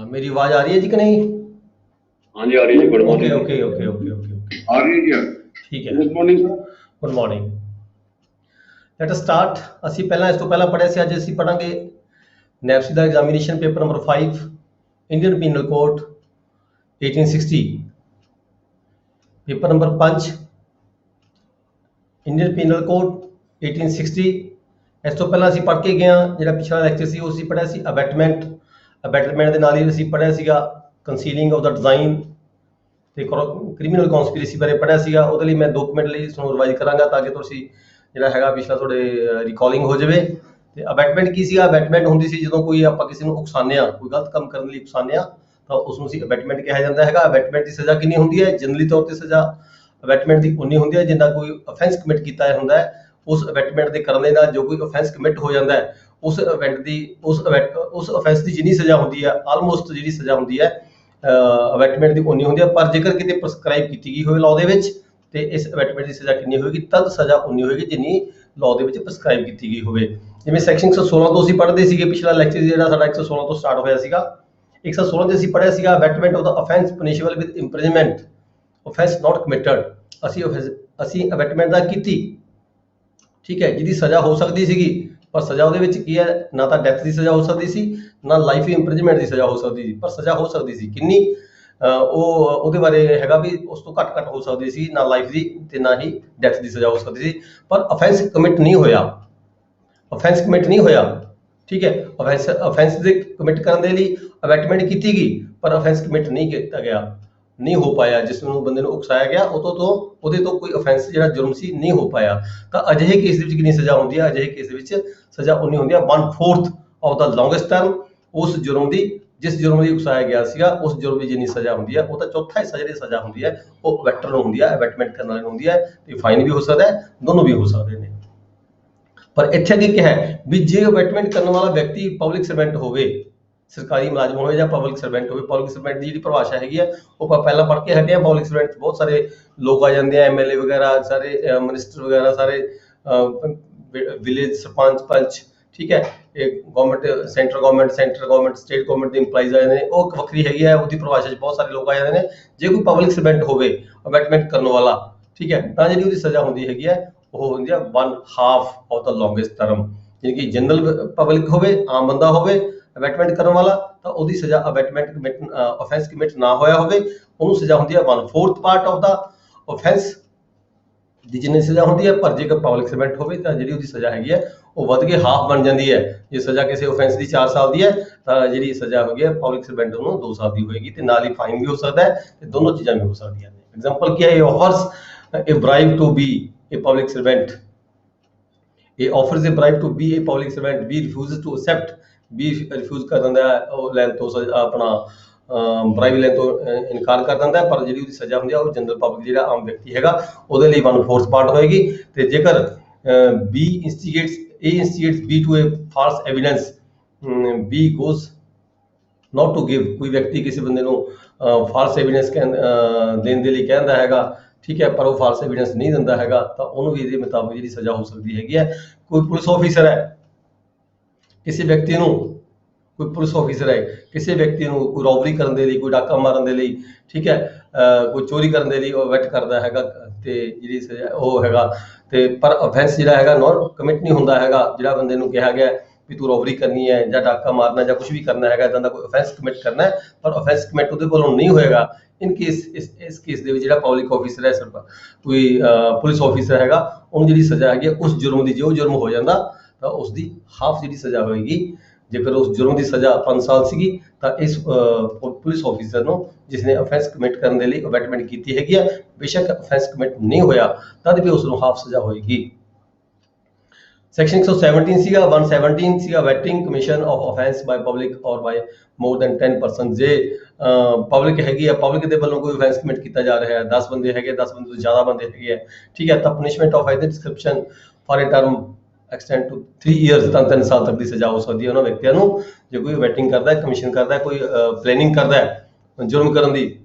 मेरी आवाज आ रही है जी कि नहीं? हाँ जी आ रही है। Good okay morning. Okay okay okay okay okay आ रही है क्या? ठीक है। Good morning sir. Good morning. Let us start. ਅਸੀਂ ਪਹਿਲਾਂ ਇਸ ਤੋਂ ਪਹਿਲਾਂ ਪੜ੍ਹਿਆ ਸੀ, ਅੱਜ ਅਸੀਂ ਪੜਾਂਗੇ ਨੈਪਸੀ ਦਾ examination paper number 5 Indian penal code 1860 paper number 5 Indian penal code 1860। ਇਸ ਤੋਂ ਪਹਿਲਾਂ ਅਸੀਂ ਪੜ੍ਹ ਕੇ ਗਏ ਹਾਂ, ਜਿਹੜਾ ਪਿਛਲਾ ਲੈਕਚਰ ਸੀ ਉਹ ਅਸੀਂ ਪੜ੍ਹਿਆ ਸੀ ਅਬੈਟਮੈਂਟ ਦੇ ਨਾਲ ਹੀ ਅਸੀਂ ਪੜ੍ਹਿਆ ਸੀਗਾ ਕੰਸੀਲਿੰਗ ਆਫ ਦਾ ਡਿਜ਼ਾਈਨ ਤੇ ਕ੍ਰਿਮੀਨਲ ਕੌਂਸਪੀਰੇਸੀ ਬਾਰੇ ਪੜ੍ਹਿਆ ਸੀਗਾ। ਉਹਦੇ ਲਈ ਮੈਂ 2 ਮਿੰਟ ਲਈ ਤੁਹਾਨੂੰ ਰਿਵਾਈਜ਼ ਕਰਾਂਗਾ ਤਾਂ ਕਿ ਤੁਸੀਂ ਜਿਹੜਾ ਹੈਗਾ ਪਿਛਲਾ ਤੁਹਾਡੇ ਰਿਕਾਲਿੰਗ ਹੋ ਜਾਵੇ। ਤੇ ਅਬੈਟਮੈਂਟ ਕੀ ਸੀਗਾ? ਅਬੈਟਮੈਂਟ ਹੁੰਦੀ ਸੀ ਜਦੋਂ ਕੋਈ ਆਪਾਂ ਕਿਸੇ ਨੂੰ ਉਕਸਾਉਂਦੇ ਹਾਂ, ਕੋਈ ਗਲਤ ਕੰਮ ਕਰਨ ਲਈ ਉਕਸਾਉਂਦੇ ਹਾਂ ਤਾਂ ਉਸ ਨੂੰ ਅਸੀਂ ਅਬੈਟਮੈਂਟ ਕਿਹਾ ਜਾਂਦਾ ਹੈਗਾ। ਅਬੈਟਮੈਂਟ ਦੀ ਸਜ਼ਾ ਕਿੰਨੀ ਹੁੰਦੀ ਹੈ? ਜਨਰਲੀ ਤੌਰ ਤੇ ਸਜ਼ਾ ਅਬੈਟਮੈਂਟ ਦੀ ਉਨੀ ਹੁੰਦੀ ਹੈ ਜਿੰਨਾ ਕੋਈ ਅਫੈਂਸ ਕਮਿਟ ਕੀਤਾ ਹੁੰਦਾ ਹੈ। ਉਸ ਅਬੈਟਮੈਂਟ ਦੇ ਕਰਨ ਦੇ ਨਾਲ ਜੋ ਕੋਈ ਅਫੈਂਸ ਕਮਿਟ ਹੋ ਜਾਂਦਾ ਹੈ ਉਸ ਅਫੈਂਸ ਦੀ ਜਿੰਨੀ ਸਜ਼ਾ ਹੁੰਦੀ ਹੈ ਆਲਮੋਸਟ ਜਿਹੜੀ ਸਜ਼ਾ ਹੁੰਦੀ ਹੈ ਅਬੈਟਮੈਂਟ ਦੀ ਉਨੀ ਹੁੰਦੀ ਹੈ। ਪਰ ਜੇਕਰ ਕਿਤੇ ਪ੍ਰਸਕ੍ਰਾਈਬ ਕੀਤੀ ਗਈ ਹੋਵੇ ਲਾਅ ਦੇ ਵਿੱਚ ਤੇ ਇਸ ਅਬੈਟਮੈਂਟ ਦੀ ਸਜ਼ਾ ਕਿੰਨੀ ਹੋਏਗੀ? ਤਦ ਸਜ਼ਾ ਉਨੀ ਹੋਏਗੀ ਜਿੰਨੀ ਲਾਅ ਦੇ ਵਿੱਚ ਪ੍ਰਸਕ੍ਰਾਈਬ ਕੀਤੀ ਗਈ ਹੋਵੇ। ਜਿਵੇਂ ਸੈਕਸ਼ਨ 116 ਤੋਂ ਅਸੀਂ ਪੜ੍ਹਦੇ ਸੀਗੇ, ਪਿਛਲਾ ਲੈਕਚਰ ਜਿਹੜਾ ਸਾਡਾ 116 ਤੋਂ ਸਟਾਰਟ ਹੋਇਆ ਸੀਗਾ। 116 'ਚ ਅਸੀਂ ਪੜ੍ਹਿਆ ਸੀਗਾ abetment of the offence punishable with imprisonment offence not committed. ਅਸੀਂ ਅਬੈਟਮੈਂਟ ਦਾ ਕੀਤੀ, ਠੀਕ ਹੈ, ਜਿਹਦੀ ਸਜ਼ਾ ਹੋ ਸਕਦੀ ਸੀਗੀ, ਪਰ ਸਜ਼ਾ ਉਹਦੇ ਵਿੱਚ ਕੀ ਹੈ? ਨਾ ਤਾਂ ਡੈਥ ਦੀ ਸਜ਼ਾ ਹੋ ਸਕਦੀ ਸੀ, ਨਾ ਲਾਈਫ ਇੰਪ੍ਰਿਜ਼ਨਮੈਂਟ ਦੀ ਸਜ਼ਾ ਹੋ ਸਕਦੀ ਸੀ, ਪਰ ਸਜ਼ਾ ਹੋ ਸਕਦੀ ਸੀ ਕਿੰਨੀ? ਉਹਦੇ ਬਾਰੇ ਹੈਗਾ ਵੀ ਉਸ ਤੋਂ ਘੱਟ ਹੋ ਸਕਦੀ ਸੀ, ਨਾ ਲਾਈਫ ਦੀ ਤੇ ਨਾ ਹੀ ਡੈਥ ਦੀ ਸਜ਼ਾ ਹੋ ਸਕਦੀ ਸੀ। ਪਰ ਅਫੈਂਸ ਕਮਿਟ ਨਹੀਂ ਹੋਇਆ, ਠੀਕ ਹੈ। ਅਫੈਂਸ ਦੇ ਕਮਿਟ ਕਰਨ ਦੇ ਲਈ ਅਬੈਟਮੈਂਟ ਕੀਤੀ ਗਈ ਪਰ ਅਫੈਂਸ ਕਮਿਟ ਨਹੀਂ ਕੀਤਾ ਗਿਆ, ਨਹੀਂ ਹੋ ਪਾਇਆ। ਜਿਸ ਨੂੰ ਬੰਦੇ ਨੂੰ ਉਕਸਾਇਆ ਗਿਆ ਉਹਦੇ ਤੋਂ ਕੋਈ ਅਫੈਂਸ ਜਿਹੜਾ ਜੁਰਮ ਸੀ ਨਹੀਂ ਹੋ ਪਾਇਆ। ਤਾਂ ਅਜਿਹੇ ਕੇਸ ਦੇ ਵਿੱਚ ਕਿੰਨੀ ਸਜ਼ਾ ਹੁੰਦੀ ਹੈ? ਅਜਿਹੇ ਕੇਸ ਦੇ ਵਿੱਚ ਸਜ਼ਾ ਉਨੀ ਹੁੰਦੀ ਹੈ 1/4 ਆਫ ਦਾ ਲੌਂਗੇਸਟ ਟਰਮ। ਉਸ ਜੁਰਮ ਦੀ, ਜਿਸ ਜੁਰਮ ਲਈ ਉਕਸਾਇਆ ਗਿਆ ਸੀਗਾ, ਉਸ ਜੁਰਮ ਦੀ ਜਿੰਨੀ ਸਜ਼ਾ ਹੁੰਦੀ ਹੈ ਉਹ ਤਾਂ ਚੌਥਾ ਹਿੱਸਾ ਜਿਹੜੀ ਸਜ਼ਾ ਹੁੰਦੀ ਹੈ ਉਹ ਅਬੈਟਰ ਨੂੰ ਹੁੰਦੀ ਹੈ, ਅਬੈਟਮੈਂਟ ਕਰਨ ਵਾਲੇ ਨੂੰ ਹੁੰਦੀ ਹੈ। ਤੇ ਫਾਈਨ ਵੀ ਹੋ ਸਕਦਾ ਹੈ, ਦੋਨੋਂ ਵੀ ਹੋ ਸਕਦੇ ਨੇ। ਪਰ ਇੱਥੇ ਅੱਗੇ ਕਿਹਾ ਹੈ ਵੀ ਜੇ ਅਬੈਟਮੈਂਟ ਕਰਨ ਵਾਲਾ ਵਿਅਕਤੀ ਪਬਲਿਕ ਸਰਵੈਂਟ ਹੋਵੇ, ਸਰਕਾਰੀ ਮੁਲਾਜ਼ਮ ਹੋਵੇ ਜਾਂ ਪਬਲਿਕ ਸਰਵੈਂਟ ਹੋਵੇ। ਪਬਲਿਕ ਸਰਵੈਂਟ ਦੀ ਜਿਹੜੀ ਪਰਿਭਾਸ਼ਾ ਹੈਗੀ ਹੈ ਉਹ ਆਪਾਂ ਪਹਿਲਾਂ ਪੜ੍ਹ ਕੇ ਹਟੇ ਹਾਂ। ਪਬਲਿਕ ਸਰਵੈਂਟ 'ਚ ਬਹੁਤ ਸਾਰੇ ਲੋਕ ਆ ਜਾਂਦੇ ਆ, ਐਮਐਲਏ ਵਗੈਰਾ, ਸਾਰੇ ਮਿਨਿਸਟਰ ਵਗੈਰਾ, ਸਾਰੇ ਵਿਲੇਜ ਸਰਪੰਚ, ਪੰਚ, ਠੀਕ ਹੈ। ਇਹ government, centre government, state government ਦੇ ਇੰਪਲਾਈਜ਼ ਆ ਜਾਂਦੇ ਨੇ, ਉਹ ਵੱਖਰੀ ਹੈਗੀ ਹੈ। ਉਹਦੀ ਪਰਿਭਾਸ਼ਾ 'ਚ ਬਹੁਤ ਸਾਰੇ ਲੋਕ ਆ ਜਾਂਦੇ ਨੇ। ਜੇ ਕੋਈ ਪਬਲਿਕ ਸਰਵੈਂਟ ਹੋਵੇ ਅਬੈਟਮੈਂਟ ਕਰਨ ਵਾਲਾ, ਠੀਕ ਹੈ, ਤਾਂ ਜਿਹੜੀ ਉਹਦੀ ਸਜ਼ਾ ਹੁੰਦੀ ਹੈਗੀ ਹੈ ਉਹ ਹੁੰਦੀ ਹੈ 1/2 ਆਫ ਦਾ ਲੌਂਗੇਸਟ ਟਰਮ। ਜਾਣੀ ਕਿ ਜਨਰਲ ਪਬਲਿਕ ਹੋਵੇ, ਆਮ ਬੰਦਾ ਹੋਵੇ ਅਬੈਟਮੈਂਟ ਕਰਨ ਵਾਲਾ, ਤਾਂ ਉਹਦੀ ਸਜ਼ਾ ਅਫੈਂਸ ਕਮਿਟ ਨਾ ਹੋਇਆ ਹੋਵੇ, ਉਹਨੂੰ ਸਜ਼ਾ ਹੁੰਦੀ ਹੈ 1/4 ਪਾਰਟ ਆਫ ਦਾ ਅਫੈਂਸ ਦੀ ਜਿੰਨੀ ਸਜ਼ਾ ਹੁੰਦੀ ਹੈ। ਪਰ ਜੇਕਰ ਪਬਲਿਕ ਸਰਵੈਂਟ ਹੋਵੇ ਤਾਂ ਜਿਹੜੀ ਉਹਦੀ ਸਜ਼ਾ ਹੈਗੀ ਹੈ ਉਹ ਵੱਧ ਕੇ ਹਾਫ ਬਣ ਜਾਂਦੀ ਹੈ। ਜੇ ਸਜ਼ਾ ਕਿਸੇ ਅਫੈਂਸ ਦੀ 4 ਸਾਲ ਦੀ ਹੈ ਤਾਂ ਜਿਹੜੀ ਸਜ਼ਾ ਹੈਗੀ ਹੈ ਪਬਲਿਕ ਸਰਵੈਂਟ ਨੂੰ 2 ਸਾਲ ਦੀ ਹੋਏਗੀ ਤੇ ਨਾਲ ਹੀ ਫਾਈਨ ਵੀ ਹੋ ਸਕਦਾ ਹੈ ਤੇ ਦੋਨੋਂ ਚੀਜ਼ਾਂ ਵੀ ਹੋ ਸਕਦੀਆਂ ਨੇ। ਐਗਜ਼ਾਮਪਲ ਕੀ ਹੈ? ਇਹ offers a bribe to be a public servant. A offers a bribe to be a public servant. B refuses to accept. B refuse ਕਰ ਦਿੰਦਾ ਹੈ ਉਹ ਲੈਣ ਤੋਂ, ਆਪਣਾ ਬਰਾਈਬ ਲੈਣ ਤੋਂ ਇਨਕਾਰ ਕਰ ਦਿੰਦਾ ਹੈ। ਪਰ ਜਿਹੜੀ ਉਹਦੀ ਸਜ਼ਾ ਹੁੰਦੀ ਹੈ ਉਹ ਜਨਰਲ ਪਬਲਿਕ, ਜਿਹੜਾ ਆਮ ਵਿਅਕਤੀ ਹੈਗਾ, ਉਹਦੇ ਲਈ 1/4 ਪਾਰਟ ਹੋਏਗੀ। ਤੇ ਜੇਕਰ B instigates B to a false evidence, B goes not to give, ਕੋਈ ਵਿਅਕਤੀ ਕਿਸੇ ਬੰਦੇ ਨੂੰ ਫਾਲਸ ਐਵੀਡੈਂਸ ਦੇਣ ਦੇ ਲਈ ਕਹਿੰਦਾ ਹੈਗਾ, ਠੀਕ ਹੈ, ਪਰ ਉਹ ਫਾਲਸ ਐਵੀਡੈਂਸ ਨਹੀਂ ਦਿੰਦਾ ਹੈਗਾ, ਤਾਂ ਉਹਨੂੰ ਵੀ ਇਹਦੇ ਮੁਤਾਬਕ ਜਿਹੜੀ ਸਜ਼ਾ ਹੋ ਸਕਦੀ ਹੈਗੀ ਹੈ। ਕੋਈ ਪੁਲਿਸ ਆਫੀਸਰ ਹੈ, ਕਿਸੇ ਵਿਅਕਤੀ ਨੂੰ, ਕੋਈ ਪੁਲਿਸ ਆਫੀਸਰ ਹੈ ਕਿਸੇ ਵਿਅਕਤੀ ਨੂੰ ਕੋਈ ਰੋਬਰੀ ਕਰਨ ਦੇ ਲਈ, ਕੋਈ ਡਾਕਾ ਮਾਰਨ ਦੇ ਲਈ, ਠੀਕ ਹੈ, ਕੋਈ ਚੋਰੀ ਕਰਨ ਦੇ ਲਈ ਉਹ ਅਬੈਟ ਕਰਦਾ ਹੈਗਾ ਤੇ ਜਿਹੜੀ ਸਜ਼ਾ ਉਹ ਹੈਗਾ, ਤੇ ਪਰ ਅਫੈਂਸ ਜਿਹੜਾ ਹੈਗਾ ਨੋਟ ਕਮਿਟ ਨਹੀਂ ਹੁੰਦਾ ਹੈਗਾ। ਜਿਹੜਾ ਬੰਦੇ ਨੂੰ ਕਿਹਾ ਗਿਆ ਵੀ ਤੂੰ ਰੋਬਰੀ ਕਰਨੀ ਹੈ ਜਾਂ ਡਾਕਾ ਮਾਰਨਾ ਜਾਂ ਕੁਝ ਵੀ ਕਰਨਾ ਹੈਗਾ, ਇੱਦਾਂ ਦਾ ਕੋਈ ਅਫੈਂਸ ਕਮਿਟ ਕਰਨਾ ਹੈ, ਪਰ ਅਫੈਂਸ ਕਮਿਟ ਉਹਦੇ ਕੋਲੋਂ ਨਹੀਂ ਹੋਏਗਾ। ਇਨ ਕੇਸ ਇਸ ਕੇਸ ਦੇ ਵਿੱਚ ਜਿਹੜਾ ਪਬਲਿਕ ਆਫੀਸਰ ਹੈ, ਕੋਈ ਪੁਲਿਸ ਆਫੀਸਰ ਹੈਗਾ, ਉਹਨੂੰ ਜਿਹੜੀ ਸਜ਼ਾ ਹੈਗੀ ਉਸ ਜੁਰਮ ਦੀ, ਜੇ ਉਹ ਜੁਰਮ ਹੋ ਜਾਂਦਾ ਤਾਂ ਉਸਦੀ ਹਾਫ ਜਿਹੜੀ ਸਜ਼ਾ ਹੋਏਗੀ। ਜੇਕਰ ਉਸ ਜੁਰਮ ਦੀ ਸਜ਼ਾ 5 ਸਾਲ ਸੀਗੀ ਤਾਂ ਇਸ ਪੁਲਿਸ ਆਫੀਸਰ ਨੂੰ, ਜਿਸਨੇ ਅਫੈਂਸ ਕਮਿਟ ਕਰਨ ਦੇ ਲਈ ਅਬੈਟਮੈਂਟ ਕੀਤੀ ਹੈਗੀ ਹੈ, ਬੇਸ਼ੱਕ ਅਫੈਂਸ ਕਮਿਟ ਨਹੀਂ ਹੋਇਆ ਤਦ ਵੀ ਉਸ ਨੂੰ ਹਾਫ ਸਜ਼ਾ ਹੋਏਗੀ। ਸੈਕਸ਼ਨ 117 ਸੀਗਾ 117 ਸੀਗਾ abetting commission of offence by public or by more than 10 person. ਜੇ ਪਬਲਿਕ ਹੈਗੀ ਆ, ਪਬਲਿਕ ਦੇ ਵੱਲੋਂ ਕੋਈ ਅਫੈਂਸ ਕਮਿਟ ਕੀਤਾ ਜਾ ਰਿਹਾ ਹੈ, 10 ਬੰਦੇ ਹੈਗੇ, 10 ਬੰਦੇ ਤੋਂ ਜ਼ਿਆਦਾ ਬੰਦੇ ਹੈਗੇ ਆ, ਠੀਕ ਹੈ, ਤਾਂ punishment of either description for a term extend to 3 years, ਤਾਂ 3 ਸਾਲ ਤੱਕ ਦੀ ਸਜ਼ਾ ਹੋ ਸਕਦੀ ਹੈ ਉਹਨਾਂ ਵਿਅਕਤੀਆਂ ਨੂੰ ਜੇ ਕੋਈ ਵੈਟਿੰਗ ਕਰਦਾ ਹੈ, ਕਮਿਸ਼ਨ ਕਰਦਾ ਹੈ, ਕੋਈ ਪਲੈਨਿੰਗ ਕਰਦਾ ਹੈ ਜੁਰਮ ਕਰਨ ਦੀ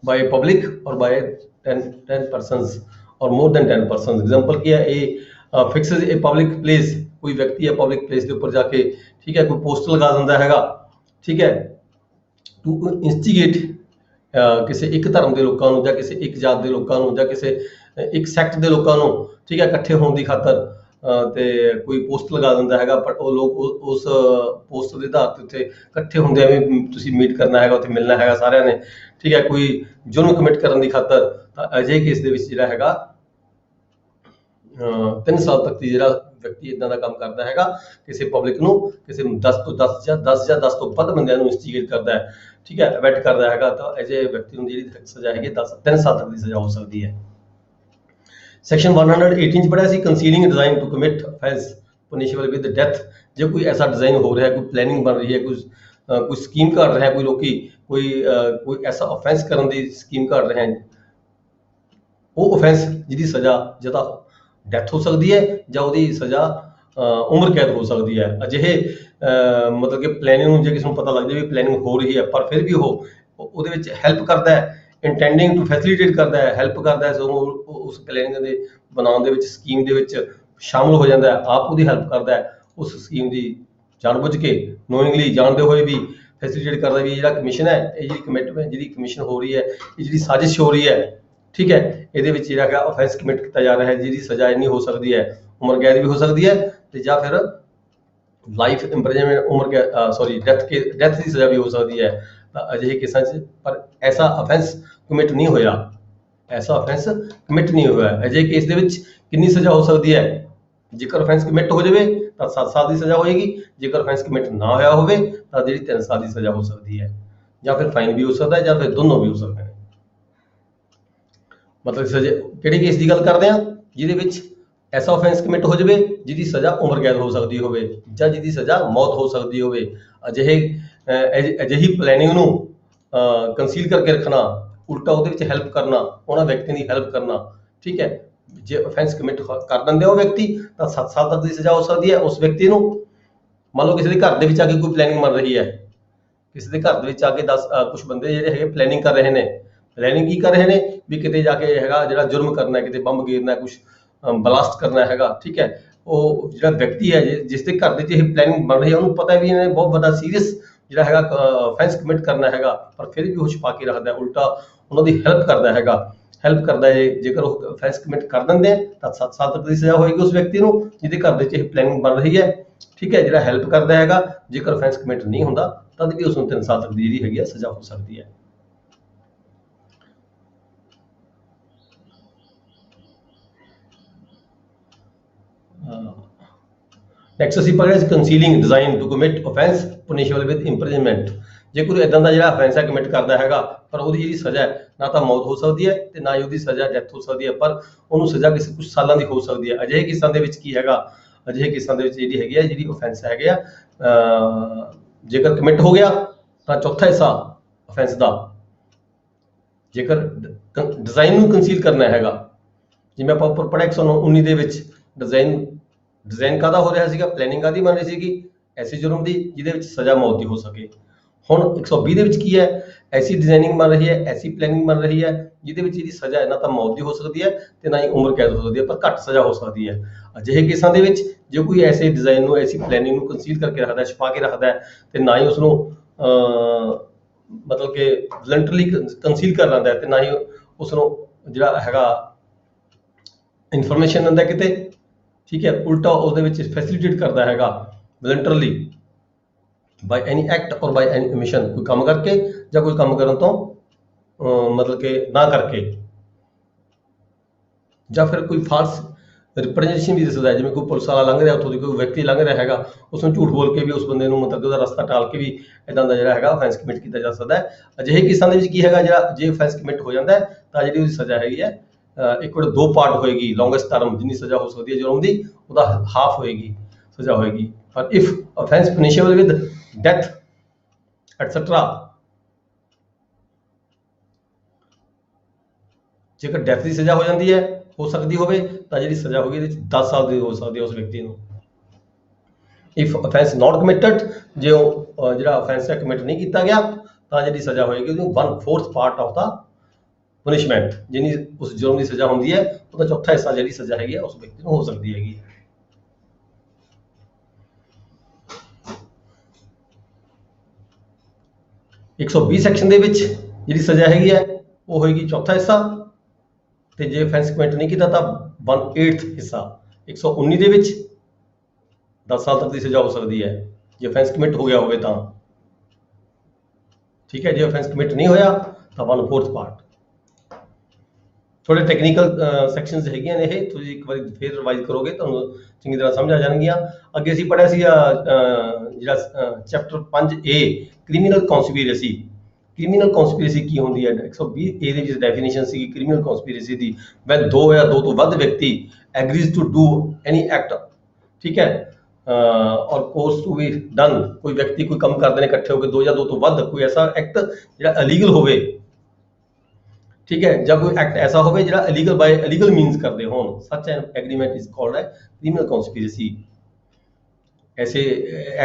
ਬਾਈ ਪਬਲਿਕ ਔਰ ਬਾਈ 10 ਪਰਸਨਸ ਔਰ ਮੋਰ ਦੈਨ 10 ਪਰਸਨਸ। ਐਗਜ਼ਾਮਪਲ ਕੀ ਹੈ? ਇਹ ਫਿਕਸਸ ए पब्लिक प्लेस, कोई व्यक्ति है पब्लिक प्लेस के ऊपर जाके, ठीक है, कोई पोस्टर लगा दिंदा हैगा, ठीक है, टू इंस्टिगेट ਕਿਸੇ ਇੱਕ ਧਰਮ ਦੇ ਲੋਕਾਂ ਨੂੰ ਜਾਂ ਕਿਸੇ ਇੱਕ ਜਾਤ ਦੇ ਲੋਕਾਂ ਨੂੰ ਜਾਂ ਕਿਸੇ ਇੱਕ ਸੈਕਟ ਦੇ ਲੋਕਾਂ ਨੂੰ, ਠੀਕ ਹੈ, ਇਕੱਠੇ ਹੋਣ ਦੀ ਖਾਤਰ ਤੇ ਕੋਈ ਪੋਸਟ ਲਗਾ ਦਿੰਦਾ ਹੈਗਾ, ਪਰ ਉਹ ਲੋਕ ਉਸ ਪੋਸਟ ਦੇ ਆਧਾਰ ਤੇ ਉੱਥੇ ਇਕੱਠੇ ਹੁੰਦੇ ਆ ਵੀ ਤੁਸੀਂ ਮੀਟ ਕਰਨਾ ਹੈਗਾ, ਉੱਥੇ ਮਿਲਣਾ ਹੈਗਾ ਸਾਰਿਆਂ ਨੇ, ਠੀਕ ਹੈ, ਕੋਈ ਜੁਰਮ ਕਮਿਟ ਕਰਨ ਦੀ ਖਾਤਰ। ਤਾਂ ਅਜਿਹੇ ਕੇਸ ਦੇ ਵਿੱਚ ਜਿਹੜਾ ਹੈਗਾ 3 ਸਾਲ ਤੱਕ ਦੀ ਜਿਹੜਾ ਵਿਅਕਤੀ ਇਦਾਂ ਦਾ ਕੰਮ ਕਰਦਾ ਹੈਗਾ, ਕਿਸੇ ਪਬਲਿਕ ਨੂੰ, ਕਿਸੇ ਨੂੰ 10 ਤੋਂ 10 ਜਾਂ 10 ਤੋਂ ਵੱਧ ਬੰਦਿਆਂ ਨੂੰ ਇੰਸਟੀਗੇਟ ਕਰਦਾ ਹੈ, ਠੀਕ ਹੈ, ਅਬੈਟ ਕਰਦਾ ਹੈਗਾ, ਤਾਂ ਅਜਿਹੇ ਵਿਅਕਤੀ ਨੂੰ ਜਿਹੜੀ ਸਜ਼ਾ ਹੈਗੀ 3 ਸਾਲ ਤੱਕ ਦੀ ਸਜ਼ਾ ਹੋ ਸਕਦੀ ਹੈ। ਸੈਕਸ਼ਨ 118 ਚ ਪੜਿਆ ਸੀ concealing design to commit offence punishable with death. ਜੇ ਕੋਈ ਐਸਾ ਡਿਜ਼ਾਈਨ ਹੋ ਰਿਹਾ, ਕੋਈ ਪਲੈਨਿੰਗ ਬਣ ਰਹੀ ਹੈ, ਕੋਈ ਸਕੀਮ ਘੜ ਰਿਹਾ, ਕੋਈ ਲੋਕੀ ਕੋਈ ਐਸਾ ਅਫੈਂਸ ਕਰਨ ਦੀ ਸਕੀਮ ਘੜ ਰਹੇ ਹਨ, ਉਹ ਅਫੈਂਸ ਜਿਹਦੀ ਸਜ਼ਾ ਜਾਂ ਤਾਂ ਡੈਥ ਹੋ ਸਕਦੀ ਹੈ ਜਾਂ ਉਹਦੀ ਸਜ਼ਾ ਉਮਰ ਕੈਦ ਹੋ ਸਕਦੀ ਹੈ। ਅਜਿਹੇ ਮਤਲਬ ਕਿ ਪਲੈਨਿੰਗ ਨੂੰ ਜੇ ਕਿਸੇ ਨੂੰ ਪਤਾ ਲੱਗ ਜਾਵੇ ਵੀ ਪਲੈਨਿੰਗ ਹੋ ਰਹੀ ਹੈ, ਪਰ ਫਿਰ ਵੀ ਉਹ ਉਹਦੇ ਵਿੱਚ ਹੈਲਪ ਕਰਦਾ ਹੈ, ਇੰਟੈਂਡਿੰਗ ਟੂ ਫੈਸਿਲਿਟੇਟ ਕਰਦਾ ਹੈ, ਹੈਲਪ ਕਰਦਾ ਹੈ, ਸੋ ਉਸ ਪਲੈਨਿੰਗ ਦੇ ਬਣਾਉਣ ਦੇ ਵਿੱਚ, ਸਕੀਮ ਦੇ ਵਿੱਚ ਸ਼ਾਮਲ ਹੋ ਜਾਂਦਾ ਹੈ, ਆਪ ਉਹਦੀ ਹੈਲਪ ਕਰਦਾ ਹੈ, ਉਸ ਸਕੀਮ ਦੀ ਜਾਣਬੁੱਝ ਕੇ, ਨੋਇੰਗਲੀ, ਜਾਣਦੇ ਹੋਏ ਵੀ ਫੈਸਿਲਿਟੇਟ ਕਰਦਾ ਵੀ ਜਿਹੜਾ ਕਮਿਸ਼ਨ ਹੈ, ਇਹ ਜਿਹੜੀ ਕਮਿਟਮੈਂਟ, ਜਿਹੜੀ ਕਮਿਸ਼ਨ ਹੋ ਰਹੀ ਹੈ, ਇਹ ਜਿਹੜੀ ਸਾਜ਼ਿਸ਼ ਹੋ ਰਹੀ ਹੈ, ਠੀਕ ਹੈ, ਇਹਦੇ ਵਿੱਚ ਜਿਹੜਾ ਹੈਗਾ ਅਫੈਂਸ ਕਮਿਟ ਕੀਤਾ ਜਾ ਰਿਹਾ ਹੈ, ਜਿਹਦੀ ਸਜ਼ਾ ਇੰਨੀ ਹੋ ਸਕਦੀ ਹੈ, ਉਮਰ ਕੈਦ ਵੀ ਹੋ ਸਕਦੀ ਹੈ ਤੇ ਜਾਂ ਫਿਰ ਲਾਈਫ ਇੰਪ੍ਰਿਜ਼ਨਮੈਂਟ, ਡੈਥ ਦੀ ਸਜ਼ਾ ਵੀ ਹੋ ਸਕਦੀ ਹੈ। ਤਾਂ ਅਜਿਹੇ ਕੇਸਾਂ 'ਚ ਪਰ ਐਸਾ ਅਫੈਂਸ ਕਮਿਟ ਨਹੀਂ ਹੋਇਆ, ਅਜਿਹੇ ਕੇਸ ਦੇ ਵਿੱਚ ਕਿੰਨੀ ਸਜ਼ਾ ਹੋ ਸਕਦੀ ਹੈ? ਜੇਕਰ ਅਫੈਂਸ ਕਮਿਟ ਹੋ ਜਾਵੇ ਤਾਂ 7 ਸਾਲ ਦੀ ਸਜ਼ਾ ਹੋਏਗੀ, ਜੇਕਰ ਅਫੈਂਸ ਕਮਿਟ ਨਾ ਹੋਇਆ ਹੋਵੇ ਤਾਂ ਜਿਹੜੀ 3 ਸਾਲ ਦੀ ਸਜ਼ਾ ਹੋ ਸਕਦੀ ਹੈ, ਜਾਂ ਫਿਰ ਫਾਈਨ ਵੀ ਹੋ ਸਕਦਾ ਹੈ ਜਾਂ ਫਿਰ ਦੋਨੋਂ ਵੀ ਹੋ ਸਕਦੇ ਨੇ। ਮਤਲਬ ਸਜ਼ਾ ਕਿਹੜੇ ਕੇਸ ਦੀ ਗੱਲ ਕਰਦੇ ਹਾਂ? ਜਿਹਦੇ ਵਿੱਚ ਐਸਾ ਅਫੈਂਸ ਕਮਿਟ ਹੋ ਜਾਵੇ ਜਿਹਦੀ ਸਜ਼ਾ ਉਮਰ ਕੈਦ ਹੋ ਸਕਦੀ ਹੋਵੇ ਜਾਂ ਜਿਹਦੀ ਸਜ਼ਾ ਮੌਤ ਹੋ ਸਕਦੀ ਹੋਵੇ। ਅਜਿਹੀ ਪਲੈਨਿੰਗ ਨੂੰ ਕੰਸੀਲ ਕਰਕੇ ਰੱਖਣਾ, ਉਲਟਾ ਉਹਦੇ ਵਿੱਚ ਹੈਲਪ ਕਰਨਾ, ਉਹਨਾਂ ਵਿਅਕਤੀਆਂ ਦੀ ਹੈਲਪ ਕਰਨਾ, ਠੀਕ ਹੈ। ਜੇ ਅਫੈਂਸ ਕਮਿਟ ਕਰ ਦਿੰਦੇ ਉਹ ਵਿਅਕਤੀ ਤਾਂ 7 ਸਾਲ ਤੱਕ ਦੀ ਸਜ਼ਾ ਹੋ ਸਕਦੀ ਹੈ ਉਸ ਵਿਅਕਤੀ ਨੂੰ। ਮੰਨ ਲਓ ਕਿਸੇ ਦੇ ਘਰ ਦੇ ਵਿੱਚ ਆ ਕੇ ਕੋਈ ਪਲੈਨਿੰਗ ਬਣ ਰਹੀ ਹੈ, ਕਿਸੇ ਦੇ ਘਰ ਦੇ ਵਿੱਚ ਆ ਕੇ ਕੁਛ ਬੰਦੇ ਜਿਹੜੇ ਹੈਗੇ ਪਲੈਨਿੰਗ ਕਰ ਰਹੇ ਨੇ। ਪਲੈਨਿੰਗ ਕੀ ਕਰ ਰਹੇ ਨੇ ਵੀ ਕਿਤੇ ਜਾ ਕੇ ਹੈਗਾ ਜਿਹੜਾ ਜੁਰਮ ਕਰਨਾ, ਕਿਤੇ ਬੰਬ ਗੇਰਨਾ, ਕੁਛ ਬਲਾਸਟ ਕਰਨਾ ਹੈਗਾ, ਠੀਕ ਹੈ। ਉਹ ਜਿਹੜਾ ਵਿਅਕਤੀ ਹੈ ਜਿਸ ਦੇ ਘਰ ਦੇ ਵਿੱਚ ਇਹ ਪਲੈਨਿੰਗ ਬਣ ਰਹੀ ਹੈ, ਉਹਨੂੰ ਪਤਾ ਵੀ ਇਹਨੇ ਬਹੁਤ ਵੱਡਾ ਸੀਰੀਅਸ ਜਿਹੜਾ ਹੈਗਾ ਅਫੈਂਸ ਕਮਿਟ ਕਰਨਾ ਹੈਗਾ, ਪਰ ਫਿਰ ਵੀ ਉਹ ਛੁਪਾ ਕੇ ਰੱਖਦਾ, ਉਲਟਾ ਉਹਨਾਂ ਦੀ ਹੈਲਪ ਕਰਦਾ ਹੈਗਾ। ਜੇਕਰ ਉਹ ਅਫੈਂਸ ਕਮਿਟ ਕਰ ਦਿੰਦੇ ਤਾਂ 7 ਸਾਲ ਤੱਕ ਦੀ ਸਜ਼ਾ ਹੋਏਗੀ ਉਸ ਵਿਅਕਤੀ ਨੂੰ ਜਿਹਦੇ ਘਰ ਦੇ ਵਿੱਚ ਇਹ ਪਲੈਨਿੰਗ ਬਣ ਰਹੀ ਹੈ, ਠੀਕ ਹੈ, ਜਿਹੜਾ ਹੈਲਪ ਕਰਦਾ ਹੈਗਾ। ਜੇਕਰ ਅਫੈਂਸ ਕਮਿਟ ਨਹੀਂ ਹੁੰਦਾ ਤਦ ਵੀ ਉਸ ਨੂੰ 3 ਸਾਲ ਤੱਕ ਦੀ ਜਿਹੜੀ ਹੈਗੀ ਹੈ ਸਜ਼ਾ ਹੋ ਸਕਦੀ ਹੈ। ਨੈਕਸਟ ਅਸੀਂ ਪੜ੍ਹਿਆ ਸੀ concealing design to commit offence punishable with imprisonment. ਜੇ ਕੋਈ ਇਦਾਂ ਦਾ ਜਿਹੜਾ ਅਫੈਂਸ ਹੈ ਕਮਿਟ ਕਰਦਾ ਹੈਗਾ, ਪਰ ਉਹਦੀ ਜਿਹੜੀ ਸਜ਼ਾ ਹੈ ਨਾ ਤਾਂ ਮੌਤ ਹੋ ਸਕਦੀ ਹੈ ਤੇ ਨਾ ਹੀ ਉਹਦੀ ਸਜ਼ਾ ਡੈਥ ਹੋ ਸਕਦੀ ਹੈ, ਪਰ ਉਹਨੂੰ ਸਜ਼ਾ ਕਿਸੇ ਕੁਝ ਸਾਲਾਂ ਦੀ ਹੋ ਸਕਦੀ ਹੈ। ਅਜਿਹੇ ਕੇਸਾਂ ਦੇ ਵਿੱਚ ਕੀ ਹੈਗਾ, ਅਜਿਹੇ ਕੇਸਾਂ ਦੇ ਵਿੱਚ ਜਿਹੜੀ ਅਫੈਂਸ ਹੈਗੇ ਆ, ਜੇਕਰ ਕਮਿਟ ਹੋ ਗਿਆ ਤਾਂ ਚੌਥਾ ਹਿੱਸਾ ਅਫੈਂਸ ਦਾ, ਜੇਕਰ ਡਿਜ਼ਾਈਨ ਨੂੰ ਕੰਸੀਲ ਕਰਨਾ ਹੈਗਾ, ਜਿਵੇਂ ਆਪਾਂ ਉੱਪਰ ਪੜ੍ਹਿਆ 119 ਦੇ ਵਿੱਚ ਡਿਜ਼ਾਈਨ ਕਾਹਦਾ ਹੋ ਰਿਹਾ ਸੀਗਾ, ਪਲੈਨਿੰਗ ਕਾਹਦੀ ਬਣ ਰਹੀ ਸੀਗੀ, ਐਸੇ ਜੁਰਮ ਦੀ ਜਿਹਦੇ ਵਿੱਚ ਸਜ਼ਾ ਮੌਤ ਦੀ ਹੋ ਸਕੇ। ਹੁਣ 120 ਦੇ ਵਿੱਚ ਕੀ ਹੈ, ਐਸੀ ਡਿਜ਼ਾਈਨਿੰਗ ਬਣ ਰਹੀ ਹੈ, ਐਸੀ ਪਲੈਨਿੰਗ ਬਣ ਰਹੀ ਹੈ ਜਿਹਦੇ ਵਿੱਚ ਇਹਦੀ ਸਜ਼ਾ ਨਾ ਤਾਂ ਮੌਤ ਦੀ ਹੋ ਸਕਦੀ ਹੈ ਤੇ ਨਾ ਹੀ ਉਮਰ ਕੈਦ ਹੋ ਸਕਦੀ ਹੈ, ਪਰ ਘੱਟ ਸਜ਼ਾ ਹੋ ਸਕਦੀ ਹੈ। ਅਜਿਹੇ ਕੇਸਾਂ ਦੇ ਵਿੱਚ ਜੇ ਕੋਈ ਐਸੇ ਡਿਜ਼ਾਈਨ ਨੂੰ, ਐਸੀ ਪਲੈਨਿੰਗ ਨੂੰ ਕੰਸੀਲ ਕਰਕੇ ਰੱਖਦਾ, ਛੁਪਾ ਕੇ ਰੱਖਦਾ ਹੈ ਤੇ ਨਾ ਹੀ ਉਸਨੂੰ ਮਤਲਬ ਕਿ ਵਲੰਟਰਲੀ ਕੰਸੀਲ ਕਰ ਲੈਂਦਾ ਹੈ ਤੇ ਨਾ ਹੀ ਉਸਨੂੰ ਜਿਹੜਾ ਹੈਗਾ ਇਨਫੋਰਮੇਸ਼ਨ ਦਿੰਦਾ ਕਿਤੇ, ਠੀਕ ਹੈ, ਉਲਟਾ ਉਹਦੇ ਵਿੱਚ ਫੈਸਿਲਿਟੇਟ ਕਰਦਾ ਹੈਗਾ ਵਲੰਟਰਲੀ ਬਾਈ ਐਨੀ ਐਕਟ ਔਰ ਬਾਈ ਐਨੀ ਓਮਿਸ਼ਨ, ਕੋਈ ਕੰਮ ਕਰਕੇ ਜਾਂ ਕੋਈ ਕੰਮ ਕਰਨ ਤੋਂ ਮਤਲਬ ਕਿ ਨਾ ਕਰਕੇ, ਜਾਂ ਫਿਰ ਕੋਈ ਫਾਲਸ ਰਿਪਰੈਜ਼ੈਂਟੇਸ਼ਨ ਵੀ ਦੱਸਦਾ ਹੈ। ਜਿਵੇਂ ਕੋਈ ਪੁਲਿਸ ਵਾਲਾ ਲੰਘ ਰਿਹਾ, ਉੱਥੋਂ ਦੀ ਕੋਈ ਵਿਅਕਤੀ ਲੰਘ ਰਿਹਾ ਹੈਗਾ, ਉਸਨੂੰ ਝੂਠ ਬੋਲ ਕੇ ਵੀ ਉਸ ਬੰਦੇ ਨੂੰ ਮਤਲਬ ਉਹਦਾ ਰਸਤਾ ਟਾਲ ਕੇ ਵੀ ਇੱਦਾਂ ਦਾ ਜਿਹੜਾ ਹੈਗਾ ਅਫੈਂਸ ਕਮਿਟ ਕੀਤਾ ਜਾ ਸਕਦਾ ਹੈ। ਅਜਿਹੇ ਕੇਸਾਂ ਦੇ ਵਿੱਚ ਕੀ ਹੈਗਾ, ਜੇ ਅਫੈਂਸ ਕਮਿਟ ਹੋ ਜਾਂਦਾ ਹੈ ਤਾਂ ਜਿਹੜੀ ਉਹਦੀ ਸਜ਼ਾ ਹੈਗੀ ਹੈ ਇੱਕ ਵਾਰ 2 ਪਾਰਟ ਹੋਏਗੀ, ਲੌਂਗੈਸਟ ਟਰਮ ਜਿੰਨੀ ਸਜ਼ਾ ਹੋ ਸਕਦੀ ਹੈ ਜੁਰਮ ਦੀ, ਉਹਦਾ ਹਾਫ ਹੋਏਗੀ ਸਜ਼ਾ ਹੋਏਗੀ। ਪਰ if offence punishable with death etcetera, ਜੇਕਰ ਡੈਥ ਦੀ ਸਜ਼ਾ ਹੋ ਜਾਂਦੀ ਹੈ, ਹੋ ਸਕਦੀ ਹੋਵੇ, ਤਾਂ ਜਿਹੜੀ ਸਜ਼ਾ ਹੋਗੀ ਇਹਦੇ 10 ਸਾਲ ਦੀ ਹੋ ਸਕਦੀ ਹੈ ਉਸ ਵਿਅਕਤੀ ਨੂੰ। ਇਫ ਅਫੈਂਸ ਨਾਟ ਕਮਿਟਡ, ਜੇ ਉਹ ਜਿਹੜਾ ਅਫੈਂਸ ਹੈ ਕਮਿਟ ਨਹੀਂ ਕੀਤਾ ਗਿਆ ਤਾਂ ਜਿਹੜੀ ਸਜ਼ਾ ਹੋਏਗੀ ਉਹਨੂੰ 1/4 ਪਾਰਟ ਆਫ ਦਾ ਪਨਿਸ਼ਮੈਂਟ, ਜਿੰਨੀ ਉਸ ਜੁਰਮ ਦੀ ਸਜ਼ਾ ਹੁੰਦੀ ਹੈ ਉਹਦਾ ਚੌਥਾ ਹਿੱਸਾ ਜਿਹੜੀ ਸਜ਼ਾ ਹੈਗੀ ਹੈ ਉਸ ਵਿਅਕਤੀ ਨੂੰ ਹੋ ਸਕਦੀ ਹੈਗੀ। 120 ਸੈਕਸ਼ਨ ਦੇ ਵਿੱਚ ਜਿਹੜੀ ਸਜ਼ਾ ਹੈਗੀ ਹੈ ਉਹ ਹੋਏਗੀ ਚੌਥਾ ਹਿੱਸਾ, ਤੇ ਜੇ ਅਫੈਂਸ ਕਮਿਟ ਨਹੀਂ ਕੀਤਾ ਤਾਂ 1/8 ਹਿੱਸਾ। 119 ਦੇ ਵਿੱਚ 10 ਸਾਲ ਤੱਕ ਦੀ ਸਜ਼ਾ ਹੋ ਸਕਦੀ ਹੈ ਜੇ ਅਫੈਂਸ ਕਮਿਟ ਹੋ ਗਿਆ ਹੋਵੇ ਤਾਂ, ਠੀਕ ਹੈ। ਜੇ ਅਫੈਂਸ ਕਮਿਟ ਨਹੀਂ ਹੋਇਆ ਤਾਂ 1/4 ਪਾਰਟ। ਥੋੜੇ ਟੈਕਨੀਕਲ ਸੈਕਸ਼ਨਸ ਹੈਗੀਆਂ ਨੇ, ਇਹ ਤੁਸੀਂ ਇੱਕ ਵਾਰੀ ਫੇਰ ਰਿਵਾਈਜ਼ ਕਰੋਗੇ ਤੁਹਾਨੂੰ ਚੰਗੀ ਤਰ੍ਹਾਂ ਸਮਝ ਆ ਜਾਣਗੀਆਂ। ਅੱਗੇ ਅਸੀਂ ਪੜ੍ਹਿਆ ਸੀ ਜਿਹੜਾ chapter 5A criminal conspiracy. Criminal conspiracy ਕੀ ਹੁੰਦੀ ਹੈ? 120A ਦੇ ਵਿੱਚ ਡੈਫੀਨੇਸ਼ਨ ਸੀ ਕ੍ਰਿਮੀਨਲ ਕੌਨਸਪੀਰੇਸੀ ਦੀ, ਵੈਨ ਦੋ ਜਾਂ ਦੋ ਤੋਂ ਵੱਧ ਵਿਅਕਤੀ ਐਗਰੀਜ਼ ਟੂ ਡੂ ਐਨੀ ਐਕਟ, ਠੀਕ ਹੈ, ਔਰ ਕੋਰਸ ਟੂ ਬੀ ਡਨ। ਕੋਈ ਵਿਅਕਤੀ ਕੋਈ ਕੰਮ ਕਰਦੇ ਨੇ ਇਕੱਠੇ ਹੋ ਕੇ, ਦੋ ਜਾਂ ਦੋ ਤੋਂ ਵੱਧ, ਕੋਈ ਐਸਾ ਐਕਟ ਜਿਹੜਾ ਇਲੀਗਲ ਹੋਵੇ, ਠੀਕ ਹੈ, ਜਾਂ ਕੋਈ ਐਕਟ ਐਸਾ ਹੋਵੇ ਜਿਹੜਾ ਇਲੀਗਲ ਬਾਈ ਇਲੀਗਲ ਮੀਨਸ ਕਰਦੇ ਹੋਣ, ਸੱਚ ਐਗਰੀਮੈਂਟ ਇਜ਼ ਕਾਲਡ ਹੈ ਕ੍ਰਿਮੀਨਲ ਕੌਨਸਪੀਰੇਸੀ। ऐसे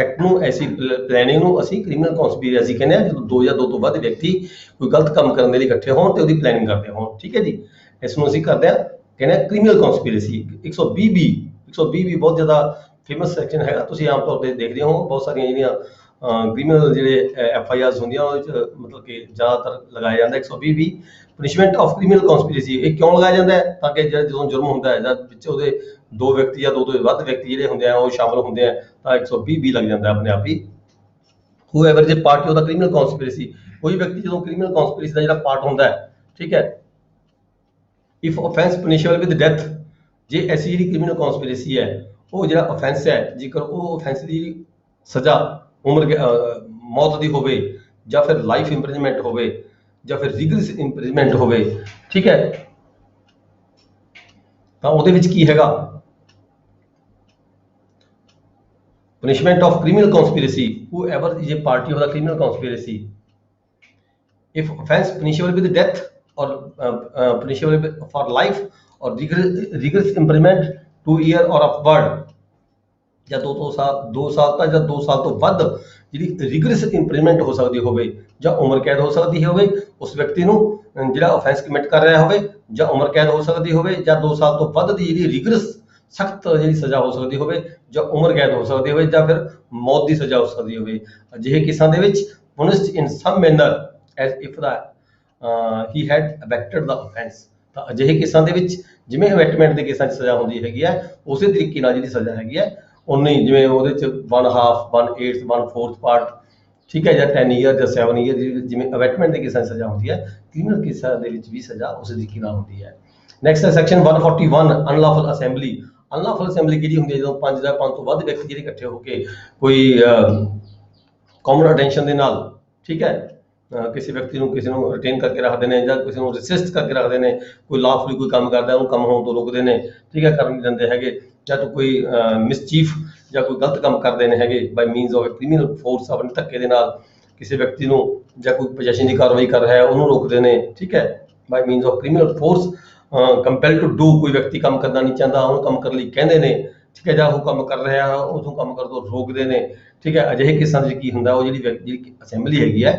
एक्ट ਨੂੰ, ऐसी ਪਲੈਨਿੰਗ ਨੂੰ ਅਸੀਂ ਕ੍ਰਿਮੀਨਲ ਕੌਨਸਪੀਰੇਸੀ ਕਹਿੰਦੇ ਆ, ਜਦੋਂ ਦੋ ਜਾਂ ਦੋ ਤੋਂ ਵੱਧ ਵਿਅਕਤੀ ਕੋਈ ਗਲਤ ਕੰਮ ਕਰਨ ਦੇ ਲਈ ਇਕੱਠੇ ਹੋਣ ਤੇ ਉਹਦੀ ਪਲੈਨਿੰਗ ਕਰਦੇ ਹੋਣ, ਠੀਕ ਹੈ ਜੀ। ਇਸ ਨੂੰ ਅਸੀਂ ਕਰਦੇ ਆ ਕਹਿੰਦੇ ਆ ਕ੍ਰਿਮੀਨਲ ਕੌਨਸਪੀਰੇਸੀ। 120B ਬਹੁਤ ਜ਼ਿਆਦਾ ਫੇਮਸ ਸੈਕਸ਼ਨ ਹੈਗਾ, ਤੁਸੀਂ ਆਮ ਤੌਰ ਤੇ ਦੇਖਦੇ ਹੋ ਬਹੁਤ ਸਾਰੀਆਂ ਜਿਹੜੀਆਂ ਕ੍ਰਿਮੀਨਲ ਜਿਹੜੇ FIRs ਹੁੰਦੀਆਂ ਉਹਦੇ ਚ ਮਤਲਬ ਕਿ ਜ਼ਿਆਦਾਤਰ ਲਗਾਇਆ ਜਾਂਦਾ 120B। Punishment of criminal conspiracy, ਇਹ ਕਿਉਂ ਲਗਾਇਆ ਜਾਂਦਾ ਹੈ? ਤਾਂ ਕਿ ਜਦੋਂ ਜੁਰਮ ਹੁੰਦਾ ਹੈ ਜਾਂ ਵਿੱਚ ਉਹਦੇ ਦੋ ਵਿਅਕਤੀ ਜਾਂ ਦੋ ਤੋਂ ਵੱਧ ਵਿਅਕਤੀ ਜਿਹੜੇ ਹੁੰਦੇ ਆ ਉਹ ਸ਼ਾਮਲ ਹੁੰਦੇ ਆ ਤਾਂ 120B ਲੱਗ ਜਾਂਦਾ ਆਪਣੇ ਆਪ ਹੀ। ਹੂਐਵਰ ਜੇ ਪਾਰਟੀ ਉਹਦਾ ਕ੍ਰਿਮੀਨਲ ਕੌਨਸਪੀਰੇਸੀ, ਕੋਈ ਵਿਅਕਤੀ ਜਦੋਂ ਕ੍ਰਿਮੀਨਲ ਕੌਨਸਪੀਰੇਸੀ ਦਾ ਜਿਹੜਾ ਪਾਰਟ ਹੁੰਦਾ ਹੈ, ਠੀਕ ਹੈ, if offense punishable with death, ਜੇ ਐਸੀ ਜਿਹੜੀ ਕ੍ਰਿਮੀਨਲ ਕੌਨਸਪੀਰੇਸੀ ਹੈ ਉਹ ਜਿਹੜਾ offense ਹੈ, ਜੇਕਰ ਉਹ offense ਦੀ ਜਿਹੜੀ ਸਜ਼ਾ ਉਮਰ ਮੌਤ ਦੀ ਹੋਵੇ ਜਾਂ ਫਿਰ ਲਾਈਫ ਇੰਪ੍ਰਿਜ਼ਨਮੈਂਟ ਹੋਵੇ ਜਾਂ ਫਿਰ ਰਿਗਰਸ ਇੰਪ੍ਰਿਜ਼ਨਮੈਂਟ ਹੋਵੇ, ਠੀਕ ਹੈ, ਤਾਂ ਉਹਦੇ ਵਿੱਚ ਕੀ ਹੈਗਾ? punishment of criminal conspiracy, whoever is a party of the criminal conspiracy, if offense punishable with death or punishable for life or rigorous imprisonment 2 year or upward, ਜਾਂ 2 ਸਾਲ ਤੱਕ ਜਾਂ 2 ਸਾਲ ਤੋਂ ਵੱਧ ਜਿਹੜੀ ਰਿਗਰਸ ਇੰਪ੍ਰਿਜ਼ਨਮੈਂਟ ਹੋ ਸਕਦੀ ਹੋਵੇ ਜਾਂ ਉਮਰ ਕੈਦ ਹੋ ਸਕਦੀ ਹੋਵੇ ਉਸ ਵਿਅਕਤੀ ਨੂੰ ਜਿਹੜਾ ਅਫੈਂਸ ਕਮਿਟ ਕਰ ਰਿਹਾ ਹੋਵੇ, ਜਾਂ ਉਮਰ ਕੈਦ ਹੋ ਸਕਦੀ ਹੋਵੇ, ਜਾਂ 2 ਸਾਲ ਤੋਂ ਵੱਧ ਦੀ ਜਿਹੜੀ ਰਿਗਰਸ ਸਖਤ ਜਿਹੜੀ ਸਜ਼ਾ ਹੋ ਸਕਦੀ ਹੋਵੇ, ਜਾਂ ਉਮਰ ਕੈਦ ਹੋ ਸਕਦੀ ਹੋਵੇ, ਜਾਂ ਫਿਰ ਮੌਤ ਦੀ ਸਜ਼ਾ ਹੋ ਸਕਦੀ ਹੋਵੇ। ਅਜਿਹੇ ਕੇਸਾਂ ਦੇ ਵਿੱਚ punished in some manner as if he had abetted the offense, ਤਾਂ ਅਜਿਹੇ ਕੇਸਾਂ ਦੇ ਵਿੱਚ ਜਿਵੇਂ ਅਬੈਟਮੈਂਟ ਦੇ ਕੇਸਾਂ 'ਚ ਸਜ਼ਾ ਹੁੰਦੀ ਹੈਗੀ ਹੈ ਉਸੇ ਤਰੀਕੇ ਨਾਲ ਜਿਹੜੀ ਸਜ਼ਾ ਹੈਗੀ ਹੈ ਉਨੀ, ਜਿਵੇਂ ਉਹਦੇ 'ਚ 1/2, 1/8, 1/4 ਪਾਰਟ, ਠੀਕ ਹੈ, ਜਾਂ 10 ਈਅਰ ਜਾਂ 7 ਈਅਰ, ਜਿਵੇਂ ਅਬੈਟਮੈਂਟ ਦੇ ਕੇਸਾਂ 'ਚ ਸਜ਼ਾ ਹੁੰਦੀ ਹੈ, ਕ੍ਰਿਮੀਨਲ ਕੇਸਾਂ ਦੇ ਵਿੱਚ ਵੀ ਸਜ਼ਾ ਉਸੇ ਤਰੀਕੇ ਨਾਲ ਹੁੰਦੀ ਹੈ। ਨੈਕਸਟ ਹੈ section 141 unlawful assembly. Unlawful assembly ਕਿਹੜੀ ਹੁੰਦੀ ਹੈ? ਜਦੋਂ 5 ਜਾਂ 5 ਤੋਂ ਵੱਧ ਵਿਅਕਤੀ ਜਿਹੜੇ ਇਕੱਠੇ ਹੋ ਕੇ ਕੋਈ ਕਾਮਨ ਅਟੈਂਸ਼ਨ ਦੇ ਨਾਲ, ਠੀਕ ਹੈ, ਕਿਸੇ ਵਿਅਕਤੀ ਨੂੰ ਕਿਸੇ ਨੂੰ ਰਿਟੇਨ ਕਰਕੇ ਰੱਖਦੇ ਨੇ ਜਾਂ ਕਿਸੇ ਨੂੰ ਰੈਸਿਸਟ ਕਰਕੇ ਰੱਖਦੇ ਨੇ, ਕੋਈ ਲਾਫੁਲੀ ਕੋਈ ਕੰਮ ਕਰਦਾ ਉਹਨੂੰ ਕੰਮ ਹੋਣ ਤੋਂ ਰੋਕਦੇ ਨੇ, ਠੀਕ ਹੈ, ਕਰਨ ਨਹੀਂ ਦਿੰਦੇ ਹੈਗੇ, ਜਾਂ ਕੋਈ ਮਿਸਚੀਫ ਜਾਂ ਕੋਈ ਗਲਤ ਕੰਮ ਕਰਦੇ ਨੇ ਹੈਗੇ ਬਾਈ ਮੀਨਸ ਆਫ ਕ੍ਰਿਮੀਨਲ ਫੋਰਸ, ਆਪਣੇ ਧੱਕੇ ਦੇ ਨਾਲ ਕਿਸੇ ਵਿਅਕਤੀ ਨੂੰ ਜਾਂ ਕੋਈ ਪੋਜੈਸ਼ਨ ਦੀ ਕਾਰਵਾਈ ਕਰ ਰਿਹਾ ਹੈ ਉਹਨੂੰ ਰੋਕਦੇ ਨੇ, ਠੀਕ ਹੈ, by means of criminal force. Compel to do, ਕੋਈ ਵਿਅਕਤੀ ਕੰਮ ਕਰਨਾ ਨਹੀਂ ਚਾਹੁੰਦਾ ਉਹਨੂੰ ਕੰਮ ਕਰਨ ਲਈ ਕਹਿੰਦੇ ਨੇ, ਠੀਕ ਹੈ, ਜਾਂ ਉਹ ਕੰਮ ਕਰ ਰਿਹਾ ਉਸਨੂੰ ਕੰਮ ਕਰਨ ਤੋਂ ਰੋਕਦੇ ਨੇ, ਠੀਕ ਹੈ। ਅਜਿਹੇ ਕੇਸਾਂ 'ਚ ਕੀ ਹੁੰਦਾ, ਉਹ ਜਿਹੜੀ ਅਸੈਂਬਲੀ ਹੈਗੀ ਹੈ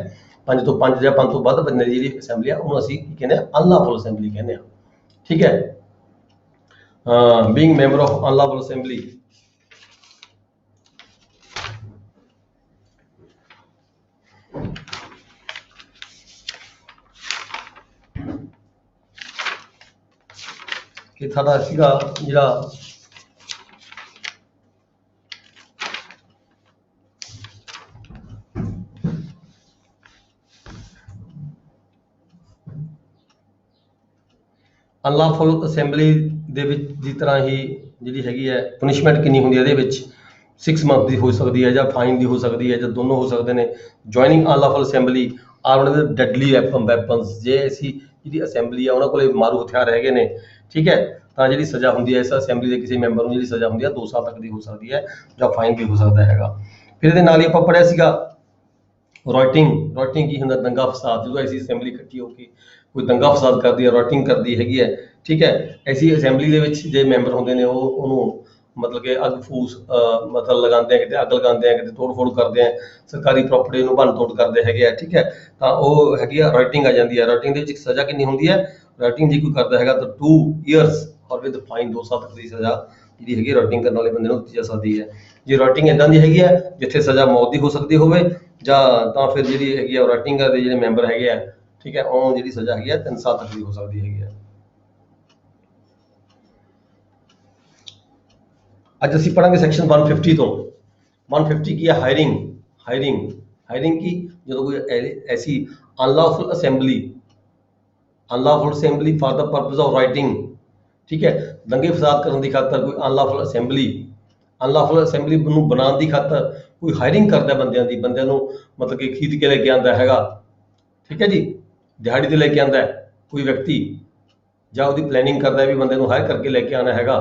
5 ਤੋਂ 5 ਜਾਂ 5 ਤੋਂ ਵੱਧ ਬੰਦੇ ਦੀ ਜਿਹੜੀ ਅਸੈਂਬਲੀ ਆ ਉਹਨੂੰ ਅਸੀਂ ਕੀ ਕਹਿੰਦੇ ਆ? ਅਨਲੌਫੁਲ ਅਸੈਂਬਲੀ ਕਹਿੰਦੇ ਆ, ਠੀਕ ਹੈ। being member of unlawful assembly, ਕਿ ਸਾਡਾ ਸੀਗਾ ਜਿਹੜਾ ਅਨਲੌਫੁਲ ਅਸੈਂਬਲੀ ਦੇ ਵਿੱਚ ਦੀ ਤਰ੍ਹਾਂ ਹੀ ਜਿਹੜੀ ਹੈਗੀ ਹੈ ਪਨਿਸ਼ਮੈਂਟ ਕਿੰਨੀ ਹੁੰਦੀ ਹੈ ਇਹਦੇ ਵਿੱਚ? 6 ਮੰਥ ਦੀ ਹੋ ਸਕਦੀ ਹੈ ਜਾਂ ਫਾਈਨ ਦੀ ਹੋ ਸਕਦੀ ਹੈ ਜਾਂ ਦੋਨੋਂ ਹੋ ਸਕਦੇ ਨੇ। Joining unlawful assembly armed with deadly weapons, ਜੇ ਅਸੀਂ ਜਿਹੜੀ ਅਸੈਂਬਲੀ ਆ ਉਹਨਾਂ ਕੋਲੇ ਮਾਰੂ ਹਥਿਆਰ ਹੈਗੇ ਨੇ, ਠੀਕ ਹੈ, ਤਾਂ ਜਿਹੜੀ ਸਜ਼ਾ ਹੁੰਦੀ ਹੈ ਇਸ ਅਸੈਂਬਲੀ ਦੇ ਕਿਸੇ ਮੈਂਬਰ ਨੂੰ ਜਿਹੜੀ ਸਜ਼ਾ ਹੁੰਦੀ ਹੈ 2 ਸਾਲ ਤੱਕ ਦੀ ਹੋ ਸਕਦੀ ਹੈ ਜਾਂ ਫਾਈਨ ਵੀ ਹੋ ਸਕਦਾ ਹੈਗਾ। ਫਿਰ ਇਹਦੇ ਨਾਲ ਹੀ ਆਪਾਂ ਪੜ੍ਹਿਆ ਸੀਗਾ ਰਾਈਟਿੰਗ। ਰਾਈਟਿੰਗ ਕੀ ਹੁੰਦਾ? ਦੰਗਾ ਫਸਾਦ। ਜਦੋਂ ਐਸੀ ਅਸੈਂਬਲੀ ਇਕੱਠੀ ਹੋ ਕੇ ਕੋਈ ਦੰਗਾ ਫਸਾਦ ਕਰਦੀ ਹੈ, ਰਾਈਟਿੰਗ ਕਰਦੀ ਹੈਗੀ ਹੈ, ਠੀਕ ਹੈ, ਐਸੀ ਅਸੈਂਬਲੀ ਦੇ ਵਿੱਚ ਜੇ ਮੈਂਬਰ ਹੁੰਦੇ ਨੇ ਉਹ ਉਹਨੂੰ ਮਤਲਬ ਕਿ ਅੱਗ ਫੂਸ ਮਤਲਬ ਲਗਾਉਂਦੇ ਆ, ਕਿਤੇ ਅੱਗ ਲਗਾਉਂਦੇ ਆ, ਕਿਤੇ ਤੋੜ ਫੋੜ ਕਰਦੇ ਆ, ਸਰਕਾਰੀ ਪ੍ਰਾਪਰਟੀ ਨੂੰ ਭੰਨ ਤੋੜ ਕਰਦੇ ਹੈਗੇ ਆ, ਠੀਕ ਹੈ, ਤਾਂ ਉਹ ਹੈਗੀ ਆ ਰਾਈਟਿੰਗ ਆ ਜਾਂਦੀ ਹੈ। ਰਾਈਟਿੰਗ ਦੇ ਵਿੱਚ ਸਜ਼ਾ ਕਿੰਨੀ ਹੁੰਦੀ ਹੈ? ਰਾਈਟਿੰਗ ਜੇ ਕੋਈ ਕਰਦਾ ਹੈਗਾ ਤਾਂ 2 years ਔਰ ਵਿਦ ਫਾਈਨ, 2 ਸਾਲ ਤੱਕ ਦੀ ਸਜ਼ਾ ਜਿਹੜੀ ਹੈਗੀ ਰਾਈਟਿੰਗ ਕਰਨ ਵਾਲੇ ਬੰਦੇ ਨੂੰ ਦਿੱਤੀ ਜਾ ਸਕਦੀ ਹੈ। ਜੇ ਰਾਈਟਿੰਗ ਇੱਦਾਂ ਦੀ ਹੈਗੀ ਹੈ ਜਿੱਥੇ ਸਜ਼ਾ ਮੌਤ ਦੀ ਹੋ ਸਕਦੀ ਹੋਵੇ ਜਾਂ ਤਾਂ ਫਿਰ ਜਿਹੜੀ ਹੈਗੀ ਆ ਰਾਈਟਿੰਗ ਦੇ ਜਿਹੜੇ ਮੈਂਬਰ ਹੈਗੇ ਆ, ਠੀਕ ਹੈ, ਉਹਨੂੰ ਜਿਹੜੀ ਸਜ਼ਾ ਹੈਗੀ ਆ 3 ਸਾਲ ਤੱਕ ਦੀ ਹੋ ਸਕਦੀ ਹੈਗੀ ਆ। ਅੱਜ ਅਸੀਂ ਪੜਾਂਗੇ ਸੈਕਸ਼ਨ 150 ਤੋਂ। 150 ਕੀ ਹੈ? ਹਾਇਰਿੰਗ। ਹਾਇਰਿੰਗ ਕੀ? ਜਦੋਂ ਕੋਈ ਐਸੀ unlawful assembly for the purpose of rioting, ठीक है, दंगे फसाद करने की खातर कोई अनलॉफुल ਅਸੈਂਬਲੀ ਨੂੰ ਬਣਾਉਣ ਦੀ ਖਾਤਰ ਕੋਈ ਹਾਇਰਿੰਗ ਕਰਦਾ ਬੰਦਿਆਂ ਨੂੰ ਮਤਲਬ ਕਿ ਖਰੀਦ ਕੇ ਲੈ ਕੇ ਆਉਂਦਾ ਹੈਗਾ, ਠੀਕ ਹੈ ਜੀ, ਦਿਹਾੜੀ ਤੇ ਲੈ ਕੇ ਆਉਂਦਾ ਕੋਈ ਵਿਅਕਤੀ, ਜਾਂ ਉਹਦੀ ਪਲੈਨਿੰਗ ਕਰਦਾ ਵੀ ਬੰਦੇ ਨੂੰ ਹਾਇਰ ਕਰਕੇ ਲੈ ਕੇ ਆਉਣਾ ਹੈਗਾ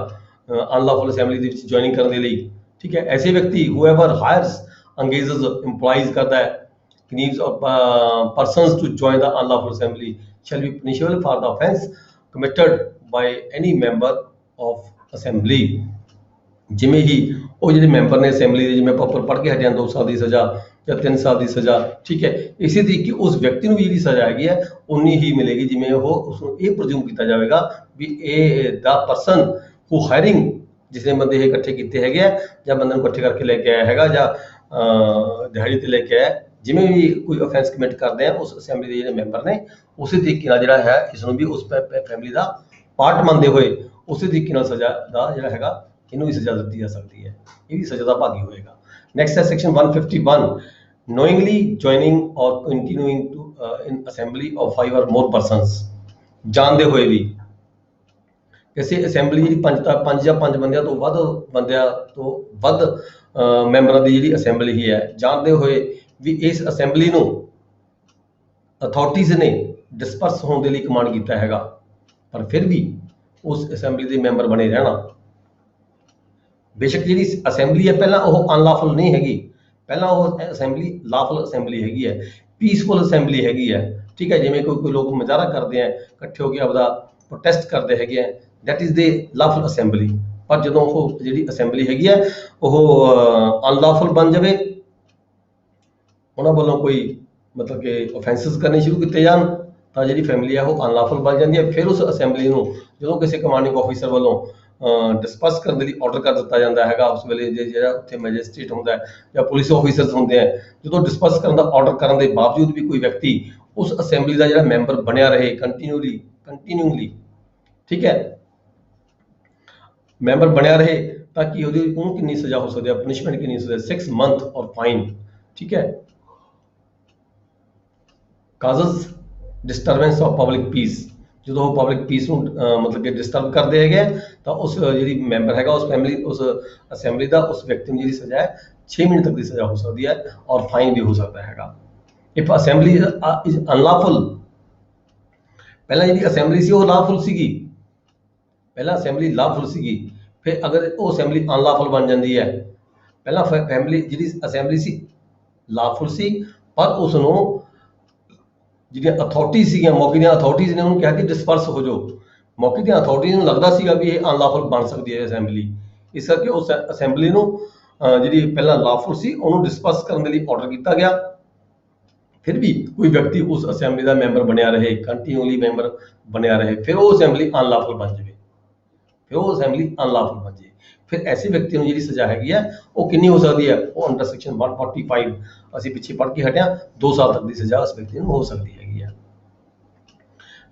ਅਨਲॉफुल ਅਸੈਂਬਲੀ ਦੇ ਵਿੱਚ ਜੁਆਇਨਿੰਗ ਕਰਨ ਦੇ ਲਈ, ਠੀਕ ਹੈ। ਐਸੇ ਵਿਅਕਤੀ ਹੂਐਵਰ ਹਾਇਰਸ engages employees ਕਰਦਾ ਹੈ needs of persons to join the unlawful assembly shall be punishable for the offence committed by any member of assembly। ਜਿਵੇਂ ਹੀ ਉਹ ਜਿਹੜੇ ਮੈਂਬਰ ਨੇ ਅਸੈਂਬਲੀ ਦੇ, ਜਿਵੇਂ ਆਪਾਂ ਉੱਪਰ ਪੜ੍ਹ ਕੇ ਹਟੇ ਹਾਂ 2 ਸਾਲ ਦੀ ਸਜ਼ਾ ਜਾਂ 3 ਸਾਲ ਦੀ ਸਜ਼ਾ, ਠੀਕ ਹੈ, ਇਸੇ ਤਰੀਕੇ ਉਸ ਵਿਅਕਤੀ ਨੂੰ ਵੀ ਜਿਹੜੀ ਸਜ਼ਾ ਹੈਗੀ ਹੈ ਉਨੀ ਹੀ ਮਿਲੇਗੀ ਜਿਵੇਂ ਉਹ ਉਸਨੂੰ ਇਹ ਪ੍ਰਜ਼ੂਮ ਕੀਤਾ ਜਾਵੇਗਾ ਵੀ ਇਹ ਦਾ ਪਰਸਨ ਹੂ ਹਾਇਰਿੰਗ, ਜਿਸ ਨੇ ਬੰਦੇ ਇਹ ਇਕੱਠੇ ਕੀਤੇ ਹੈਗੇ ਆ ਜਾਂ ਬੰਦੇ ਨੂੰ ਇਕੱਠੇ ਕਰਕੇ ਲੈ ਕੇ ਆਇਆ ਹੈਗਾ ਜਾਂ ਦਿਹਾੜੀ ਤੇ ਲੈ ਕੇ ਆਇਆ, ਜਿਵੇਂ ਵੀ ਕੋਈ ਅਫੈਂਸ ਕਮਿਟ ਕਰਦੇ ਆ ਉਸ ਅਸੈਂਬਲੀ ਦੇ ਜਿਹੜੇ ਮੈਂਬਰ ਨੇ, ਉਸੇ ਤਰੀਕੇ ਨਾਲ ਜਿਹੜਾ ਹੈ ਇਸ ਨੂੰ ਵੀ ਉਸ ਫੈਮਿਲੀ ਦਾ ਪਾਰਟ ਮੰਨਦੇ ਹੋਏ ਉਸੇ ਤਰੀਕੇ ਨਾਲ ਸਜ਼ਾ ਦਾ ਜਿਹੜਾ ਹੈਗਾ ਇਹਨੂੰ ਵੀ ਸਜ਼ਾ ਦਿੱਤੀ ਜਾ ਸਕਦੀ ਹੈ, ਇਹ ਵੀ ਸਜ਼ਾ ਦਾ ਭਾਗੀ ਹੋਏਗਾ। ਨੈਕਸਟ ਹੈ section 151, knowingly joining or continuing to in assembly of 5 or more persons, ਜਾਣਦੇ ਹੋਏ ਵੀ ਕਿਸੇ ਅਸੈਂਬਲੀ ਜਿਹੜੀ 5 ਜਾਂ 5 ਬੰਦਿਆਂ ਤੋਂ ਵੱਧ ਮੈਂਬਰਾਂ ਦੀ ਜਿਹੜੀ ਅਸੈਂਬਲੀ ਹੀ ਹੈ, ਜਾਣਦੇ ਹੋਏ ਵੀ ਇਸ ਅਸੈਂਬਲੀ ਨੂੰ ਅਥਾਰਟੀਜ਼ ਨੇ ਡਿਸਪਰਸ ਹੋਣ ਦੇ ਲਈ ਕਮਾਂਡ ਕੀਤਾ ਹੈਗਾ, ਪਰ ਫਿਰ ਵੀ ਉਸ ਅਸੈਂਬਲੀ ਦੇ ਮੈਂਬਰ ਬਣੇ ਰਹਿਣਾ। ਬੇਸ਼ੱਕ ਜਿਹੜੀ ਅਸੈਂਬਲੀ ਹੈ ਪਹਿਲਾਂ ਉਹ ਅਨਲॉफुल ਨਹੀਂ ਹੈਗੀ, ਪਹਿਲਾਂ ਉਹ ਅਸੈਂਬਲੀ ਲਾਫੁਲ ਅਸੈਂਬਲੀ ਹੈਗੀ ਹੈ, ਪੀਸਫੁਲ ਅਸੈਂਬਲੀ ਹੈਗੀ ਹੈ, ਠੀਕ ਹੈ, ਜਿਵੇਂ ਕੋਈ ਲੋਕ ਮੁਜ਼ਾਹਰਾ ਕਰਦੇ ਆ, ਇਕੱਠੇ ਹੋ ਕੇ ਆਪਦਾ ਪ੍ਰੋਟੈਸਟ ਕਰਦੇ ਹੈਗੇ ਆ, ਦੈਟ ਇਜ਼ ਦੇ ਲਾਫੁਲ ਅਸੈਂਬਲੀ। ਪਰ ਜਦੋਂ ਉਹ ਜਿਹੜੀ ਅਸੈਂਬਲੀ ਹੈਗੀ ਹੈ ਉਹ ਅਨਲॉफुल ਬਣ ਜਾਵੇ, ਉਹਨਾਂ ਵੱਲੋਂ ਕੋਈ ਮਤਲਬ ਕਿ ਅਫੈਂਸਿਸ ਕਰਨੇ ਸ਼ੁਰੂ ਕੀਤੇ ਜਾਣ, ਤਾਂ ਜਿਹੜੀ ਫੈਮਿਲੀ ਹੈ ਉਹ ਅਨਲॉफुल ਬਣ ਜਾਂਦੀ ਹੈ। ਫਿਰ ਉਸ ਅਸੈਂਬਲੀ ਨੂੰ ਜਦੋਂ ਕਿਸੇ ਕਮਾਂਡਿੰਗ ਆਫੀਸਰ ਵੱਲੋਂ ਡਿਸਪਰਸ ਕਰਨ ਦੇ ਲਈ ਆਰਡਰ ਕਰ ਦਿੱਤਾ ਜਾਂਦਾ ਹੈਗਾ, ਉਸ ਵੇਲੇ ਜਿਹੜਾ ਉੱਥੇ ਮੈਜਿਸਟ੍ਰੇਟ ਹੁੰਦਾ ਹੈ ਜਾਂ ਪੁਲਿਸ ਆਫੀਸਰਸ ਹੁੰਦੇ ਆ, ਜਦੋਂ ਡਿਸਪਰਸ ਕਰਨ ਦਾ ਆਰਡਰ ਕਰਨ ਦੇ ਬਾਵਜੂਦ ਵੀ ਕੋਈ ਵਿਅਕਤੀ ਉਸ ਅਸੈਂਬਲੀ ਦਾ ਜਿਹੜਾ ਮੈਂਬਰ ਬਣਿਆ ਰਹੇ ਕੰਟੀਨਿਊਲੀ, ਠੀਕ ਹੈ, ਮੈਂਬਰ ਬਣਿਆ ਰਹੇ, ਤਾਂ ਕਿ ਉਹਨੂੰ ਕਿੰਨੀ ਸਜ਼ਾ ਹੋ ਸਕਦੀ ਹੈ, ਪਨਿਸ਼ਮੈਂਟ ਕਿੰਨੀ ਹੋ ਸਕਦੀ ਹੈ? 6 month ਔਰ ਫਾਈਨ, ਠੀਕ ਹੈ। Causes disturbance of public piece, ਜਦੋਂ ਉਹ ਪਬਲਿਕ ਪੀਸ ਨੂੰ ਮਤਲਬ ਕਿ ਡਿਸਟਰਬ ਕਰਦੇ ਹੈਗੇ ਤਾਂ ਉਸ ਜਿਹੜੀ ਮੈਂਬਰ ਹੈਗਾ ਉਸ ਅਸੈਂਬਲੀ ਦਾ ਉਸ ਵਿਅਕਤੀ ਨੂੰ ਜਿਹੜੀ ਸਜ਼ਾ ਹੈ 6 ਮਹੀਨੇ ਤੱਕ ਦੀ ਸਜ਼ਾ ਹੋ ਸਕਦੀ ਹੈ ਔਰ ਫਾਈਨ ਵੀ ਹੋ ਸਕਦਾ ਹੈਗਾ। ਇਫ ਅਸੈਂਬਲੀ ਇਜ਼ ਅਨਲॉफुल, ਪਹਿਲਾਂ ਜਿਹੜੀ ਅਸੈਂਬਲੀ ਸੀ ਉਹ ਲਾਫੁਲ ਸੀਗੀ, ਪਹਿਲਾਂ ਅਸੈਂਬਲੀ ਲਾਫੁਲ ਸੀਗੀ, ਫਿਰ ਅਗਰ ਉਹ ਅਸੈਂਬਲੀ ਅਨਲॉफुल ਬਣ ਜਾਂਦੀ ਹੈ, ਪਹਿਲਾਂ ਫੈਮਿਲੀ ਜਿਹੜੀ ਅਸੈਂਬਲੀ ਸੀ ਲਾਫੁਲ ਸੀ, ਪਰ ਉਸ ਨੂੰ ਜਿਹੜੀਆਂ ਅਥਾਰਟੀ ਸੀਗੀਆਂ, ਮੌਕੇ ਦੀਆਂ ਅਥਾਰਟੀਜ਼ ਨੇ ਉਹਨੂੰ ਕਿਹਾ ਕਿ ਡਿਸਪਰਸ ਹੋ ਜਾਓ, ਮੌਕੇ ਦੀਆਂ ਅਥਾਰਟੀਜ਼ ਨੂੰ ਲੱਗਦਾ ਸੀਗਾ ਵੀ ਇਹ ਅਨਲॉफुल ਬਣ ਸਕਦੀ ਹੈ ਅਸੈਂਬਲੀ, ਇਸ ਕਰਕੇ ਉਸ ਅਸੈਂਬਲੀ ਨੂੰ ਜਿਹੜੀ ਪਹਿਲਾਂ ਲਾਫੁਲ ਸੀ ਉਹਨੂੰ ਡਿਸਪਰਸ ਕਰਨ ਦੇ ਲਈ ਆਰਡਰ ਕੀਤਾ ਗਿਆ। ਫਿਰ ਵੀ ਕੋਈ ਵਿਅਕਤੀ ਉਸ ਅਸੈਂਬਲੀ ਦਾ ਮੈਂਬਰ ਬਣਿਆ ਰਹੇ, ਕੰਟੀਨਿਊਲੀ ਮੈਂਬਰ ਬਣਿਆ ਰਹੇ, ਫਿਰ ਉਹ ਅਸੈਂਬਲੀ ਅਨਲॉफुल ਬਣ ਜਾਵੇ, ਫਿਰ ਐਸੇ ਵਿਅਕਤੀ ਨੂੰ ਜਿਹੜੀ ਸਜ਼ਾ ਹੈਗੀ ਹੈ ਉਹ ਕਿੰਨੀ ਹੋ ਸਕਦੀ ਹੈ? ਉਹ ਅੰਡਰ ਸੈਕਸ਼ਨ 145 ਅਸੀਂ ਪਿੱਛੇ ਪੜ੍ਹ ਕੇ ਹਟਿਆ 2 ਸਾਲ ਤੱਕ ਦੀ ਸਜ਼ਾ ਉਸ ਵਿਅਕਤੀ ਨੂੰ ਹੋ ਸਕਦੀ ਹੈਗੀ ਹੈ।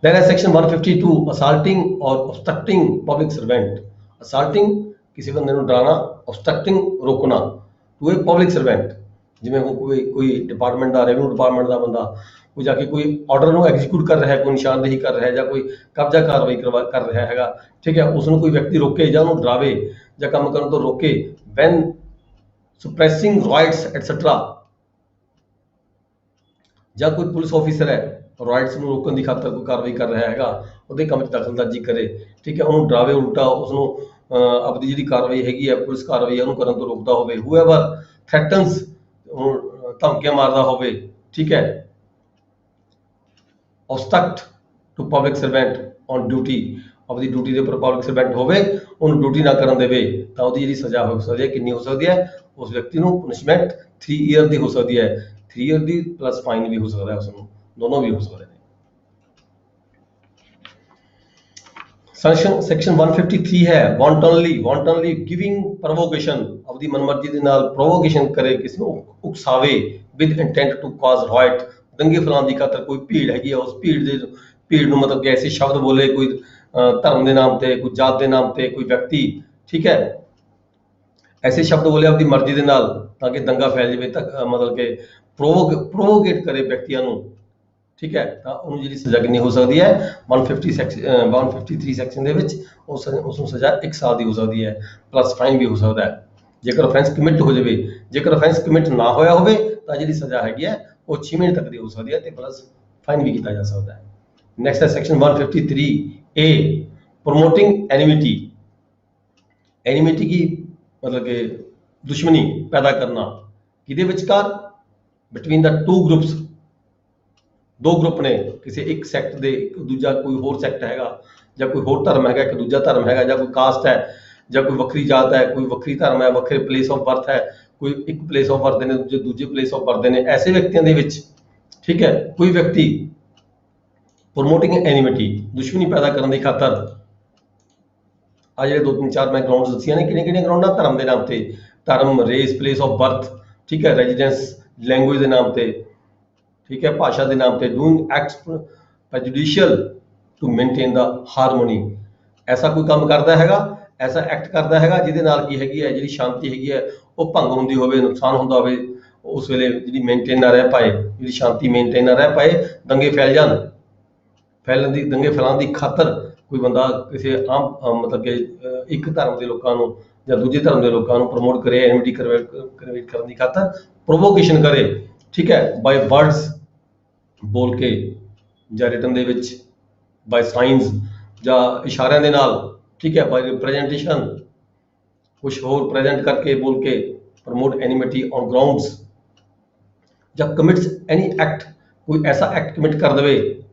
Then ਹੈ ਸੈਕਸ਼ਨ 152, ਅਸਾਲਟਿੰਗ ਔਰ obstructing ਪਬਲਿਕ ਸਰਵੈਂਟ। ਅਸਾਲਟਿੰਗ ਕਿਸੇ ਬੰਦੇ ਨੂੰ ਡਰਾਉਣਾ, obstructing ਰੋਕਣਾ, ਟੂ ਏ ਪਬਲਿਕ ਸਰਵੈਂਟ, ਜਿਵੇਂ ਕੋਈ ਡਿਪਾਰਟਮੈਂਟ ਦਾ, ਰੈਵਨਿਊ ਡਿਪਾਰਟਮੈਂਟ ਦਾ ਬੰਦਾ ਕੋਈ ਜਾ ਕੇ ਕੋਈ ਆਰਡਰ ਨੂੰ ਐਗਜ਼ੀਕਿਊਟ ਕਰ ਰਿਹਾ ਹੈ, ਕੋਈ ਨਿਸ਼ਾਨਦੇਹੀ ਕਰ ਰਿਹਾ ਹੈ ਜਾਂ ਕੋਈ ਕਬਜ਼ਾ ਕਾਰਵਾਈ ਕਰ ਰਿਹਾ ਹੈਗਾ, ਠੀਕ ਹੈ, ਉਸ ਨੂੰ ਕੋਈ ਵਿਅਕਤੀ ਰੋਕੇ ਜਾਂ ਉਹਨੂੰ ਡਰਾਵੇ ਜਾਂ ਕੰਮ ਕਰਨ ਤੋਂ ਰੋਕੇ, ਵੈਨ ਸੁਪਰੈਸਿੰਗ ਰਾਈਟਸ ਐਟਸੈਟਰਾ, ਜਾਂ ਕੋਈ ਪੁਲਿਸ ਆਫੀਸਰ ਹੈ ਰਾਈਟਸ ਨੂੰ ਰੋਕਣ ਦੀ ਖਾਤਰ ਕੋਈ ਕਾਰਵਾਈ ਕਰ ਰਿਹਾ ਹੈਗਾ, ਉਹਦੇ ਕੰਮ 'ਚ ਦਖਲਅੰਦਾਜ਼ੀ ਕਰੇ, ਠੀਕ ਹੈ, ਉਹਨੂੰ ਡਰਾਵੇ, ਉਲਟਾ ਉਸਨੂੰ ਆਪਣੀ ਜਿਹੜੀ ਕਾਰਵਾਈ ਹੈਗੀ ਹੈ ਪੁਲਿਸ ਕਾਰਵਾਈ ਹੈ ਉਹਨੂੰ ਕਰਨ ਤੋਂ ਰੋਕਦਾ ਹੋਵੇ, ਹੂਐਵਰ ਥ੍ਰੈਟਨਸ, ਧਮਕੀਆਂ ਮਾਰਦਾ ਹੋਵੇ, ਠੀਕ ਹੈ, obstruct to public servant on duty, ਆਪਣੀ ਡਿਊਟੀ ਦੇ ਉੱਪਰ ਪਬਲਿਕ ਸਰਵੈਂਟ ਹੋਵੇ, ਉਹਨੂੰ ਡਿਊਟੀ ਨਾ ਕਰਨ ਦੇਵੇ, ਤਾਂ ਉਹਦੀ ਜਿਹੜੀ ਸਜ਼ਾ ਹੋ ਸਕਦੀ ਹੈ ਕਿੰਨੀ ਹੋ ਸਕਦੀ ਹੈ? ਉਸ ਵਿਅਕਤੀ ਨੂੰ ਪਨਿਸ਼ਮੈਂਟ 3 year ਦੀ ਹੋ ਸਕਦੀ ਹੈ, 3 year ਦੀ ਪਲੱਸ ਫਾਈਨ ਵੀ ਹੋ ਸਕਦਾ ਹੈ, ਉਸਨੂੰ ਦੋਨੋਂ ਵੀ ਹੋ ਸਕਦੇ ਨੇ। ਸੈਕਸ਼ਨ 153 ਹੈ wantonly giving provocation, ਆਪਦੀ ਮਨਮਰਜ਼ੀ ਦੇ ਨਾਲ ਪ੍ਰੋਵੋਕੇਸ਼ਨ ਕਰੇ, ਕਿਸੇ ਨੂੰ ਉਕਸਾਵੇ with intent to cause riot, ਦੰਗੇ ਫੈਲਾਉਣ ਦੀ ਖਾਤਰ ਕੋਈ ਭੀੜ ਹੈਗੀ ਆ, ਉਸ ਭੀੜ ਨੂੰ ਮਤਲਬ ਕਿ ਐਸੇ ਸ਼ਬਦ ਬੋਲੇ, ਕੋਈ ਧਰਮ ਦੇ ਨਾਮ ਤੇ, ਕੋਈ ਜਾਤ ਦੇ ਨਾਮ ਤੇ, ਕੋਈ ਵਿਅਕਤੀ, ਠੀਕ ਹੈ, ਐਸੇ ਸ਼ਬਦ ਬੋਲੇ ਆਪਦੀ ਮਰਜ਼ੀ ਦੇ ਨਾਲ ਤਾਂ ਕਿ ਦੰਗਾ ਫੈਲ ਜਾਵੇ, ਤਾਂ ਮਤਲਬ ਕਿ ਪ੍ਰੋਵੋਕੇਟ ਕਰੇ ਵਿਅਕਤੀਆਂ ਨੂੰ, ਠੀਕ ਹੈ, ਤਾਂ ਉਹਨੂੰ ਜਿਹੜੀ ਸਜ਼ਾ ਕਿੰਨੀ ਹੋ ਸਕਦੀ ਹੈ 153 ਸੈਕਸ਼ਨ ਦੇ ਵਿੱਚ ਉਸ ਨੂੰ ਸਜ਼ਾ 1 ਸਾਲ ਦੀ ਹੋ ਸਕਦੀ ਹੈ, ਪਲੱਸ ਫਾਈਨ ਵੀ ਹੋ ਸਕਦਾ ਹੈ ਜੇਕਰ ਅਫੈਂਸ ਕਮਿਟ ਹੋ ਜਾਵੇ। ਜੇਕਰ ਅਫੈਂਸ ਕਮਿਟ ਨਾ ਹੋਇਆ ਹੋਵੇ ਤਾਂ ਜਿਹੜੀ ਸਜ਼ਾ ਹੈਗੀ ਹੈ ਉਹ 6 ਮਹੀਨੇ ਤੱਕ ਦੀ ਹੋ ਸਕਦੀ ਹੈ ਤੇ ਪਲੱਸ ਫਾਈਨ ਵੀ ਕੀਤਾ ਜਾ ਸਕਦਾ ਹੈ। ਨੈਕਸਟ ਹੈ section 153A, promoting enmity. Enmity ਕੀ ਮਤਲਬ ਕਿ ਦੁਸ਼ਮਣੀ ਪੈਦਾ ਕਰਨਾ, ਕਿਹਦੇ ਵਿਚਕਾਰ, ਬਿਟਵੀਨ ਦਾ ਟੂ ਗਰੁੱਪਸ, ਦੋ ਗਰੁੱਪ ਨੇ, ਕਿਸੇ ਇੱਕ ਸੈਕਟ ਦੇ, ਦੂਜਾ ਕੋਈ ਹੋਰ ਸੈਕਟ ਹੈਗਾ, ਜਾਂ ਕੋਈ ਹੋਰ ਧਰਮ ਹੈਗਾ, ਇੱਕ ਦੂਜਾ ਧਰਮ ਹੈਗਾ, ਜਾਂ ਕੋਈ ਕਾਸਟ ਹੈ, ਜਾਂ ਕੋਈ ਵੱਖਰੀ ਜਾਤ ਹੈ, ਕੋਈ ਵੱਖਰੀ ਧਰਮ ਹੈ, ਵੱਖਰੇ ਪਲੇਸ ਆਫ ਬਰਥ ਹੈ, ਕੋਈ ਇੱਕ ਪਲੇਸ ਆਫ ਬਰਥ ਨੇ, ਦੂਜੇ ਪਲੇਸ ਆਫ ਬਰਥ ਨੇ, ਐਸੇ ਵਿਅਕਤੀਆਂ ਦੇ ਵਿੱਚ, ਠੀਕ ਹੈ, ਕੋਈ ਵਿਅਕਤੀ ਪ੍ਰੋਮੋਟਿੰਗ ਐਨਿਮਿਟੀ, ਦੁਸ਼ਮਣੀ ਪੈਦਾ ਕਰਨ ਦੀ ਖਾਤਰ, ਆ ਜਿਹੜੇ 2-3-4 ਮੈਂ ਗਰਾਊਂਡਸ ਦੱਸੀਆਂ ਨੇ, ਕਿਹੜੀਆਂ ਗਰਾਊਂਡਾਂ, ਧਰਮ ਦੇ ਨਾਮ ਤੇ, ਧਰਮ, ਰੇਸ, ਪਲੇਸ ਆਫ ਬਰਥ, ਠੀਕ ਹੈ, ਰੈਜ਼ੀਡੈਂਸ, ਲੈਂਗੁਏਜ ਦੇ ਨਾਮ ਤੇ, ਠੀਕ ਹੈ, ਭਾਸ਼ਾ ਦੇ ਨਾਮ ਤੇ, doing acts prejudicial to maintain the harmony, ਐਸਾ ਕੋਈ ਕੰਮ ਕਰਦਾ ਹੈਗਾ, ਐਸਾ ਐਕਟ ਕਰਦਾ ਹੈਗਾ ਜਿਹਦੇ ਨਾਲ ਕੀ ਹੈਗੀ ਹੈ, ਜਿਹੜੀ ਸ਼ਾਂਤੀ ਹੈਗੀ ਹੈ ਉਹ ਭੰਗ ਹੁੰਦੀ ਹੋਵੇ, ਨੁਕਸਾਨ ਹੁੰਦਾ ਹੋਵੇ, ਉਸ ਵੇਲੇ ਜਿਹੜੀ ਮੇਨਟੇਨ ਨਾ ਰਹਿ ਪਾਏ, ਜਿਹੜੀ ਸ਼ਾਂਤੀ ਮੇਨਟੇਨ ਨਾ ਰਹਿ ਪਾਏ, ਦੰਗੇ ਫੈਲ ਜਾਣ, ਦੰਗੇ ਫੈਲਾਉਣ ਦੀ ਖਾਤਰ ਕੋਈ ਬੰਦਾ ਕਿਸੇ ਆਮ ਮਤਲਬ ਕਿ ਇੱਕ ਧਰਮ ਦੇ ਲੋਕਾਂ ਨੂੰ ਜਾਂ ਦੂਜੇ ਧਰਮ ਦੇ ਲੋਕਾਂ ਨੂੰ ਪ੍ਰਮੋਟ ਕਰੇ, ਐਨਿਮਿਟੀ ਕ੍ਰੀਏਟ ਕਰਨ ਦੀ ਖਾਤਰ ਪ੍ਰੋਵੋਕੇਸ਼ਨ ਕਰੇ, ਠੀਕ ਹੈ, ਬਾਈ ਵਰਡਸ ਬੋਲ ਕੇ, ਜਾਂ ਰਿਟਨ ਦੇ ਵਿੱਚ, ਬਾਈ ਸਾਈਨਸ ਜਾਂ ਇਸ਼ਾਰਿਆਂ ਦੇ ਨਾਲ, ਠੀਕ ਹੈ, ਬਾਈ ਰਿਪਰੈਜ਼ੈਂਟੇਸ਼ਨ, ਕੁਛ ਹੋਰ ਪ੍ਰੈਜ਼ੈਂਟ ਕਰਕੇ ਬੋਲ ਕੇ, ਪ੍ਰਮੋਟ ਐਨਿਮਿਟੀ ਔਨ ਗਰਾਊਂਡਸ, ਜਾਂ ਕਮਿਟਸ ਐਨੀ ਐਕਟ, ਕੋਈ ਐਸਾ ਐਕਟ ਕਮਿਟ ਕਰ ਦੇਵੇ,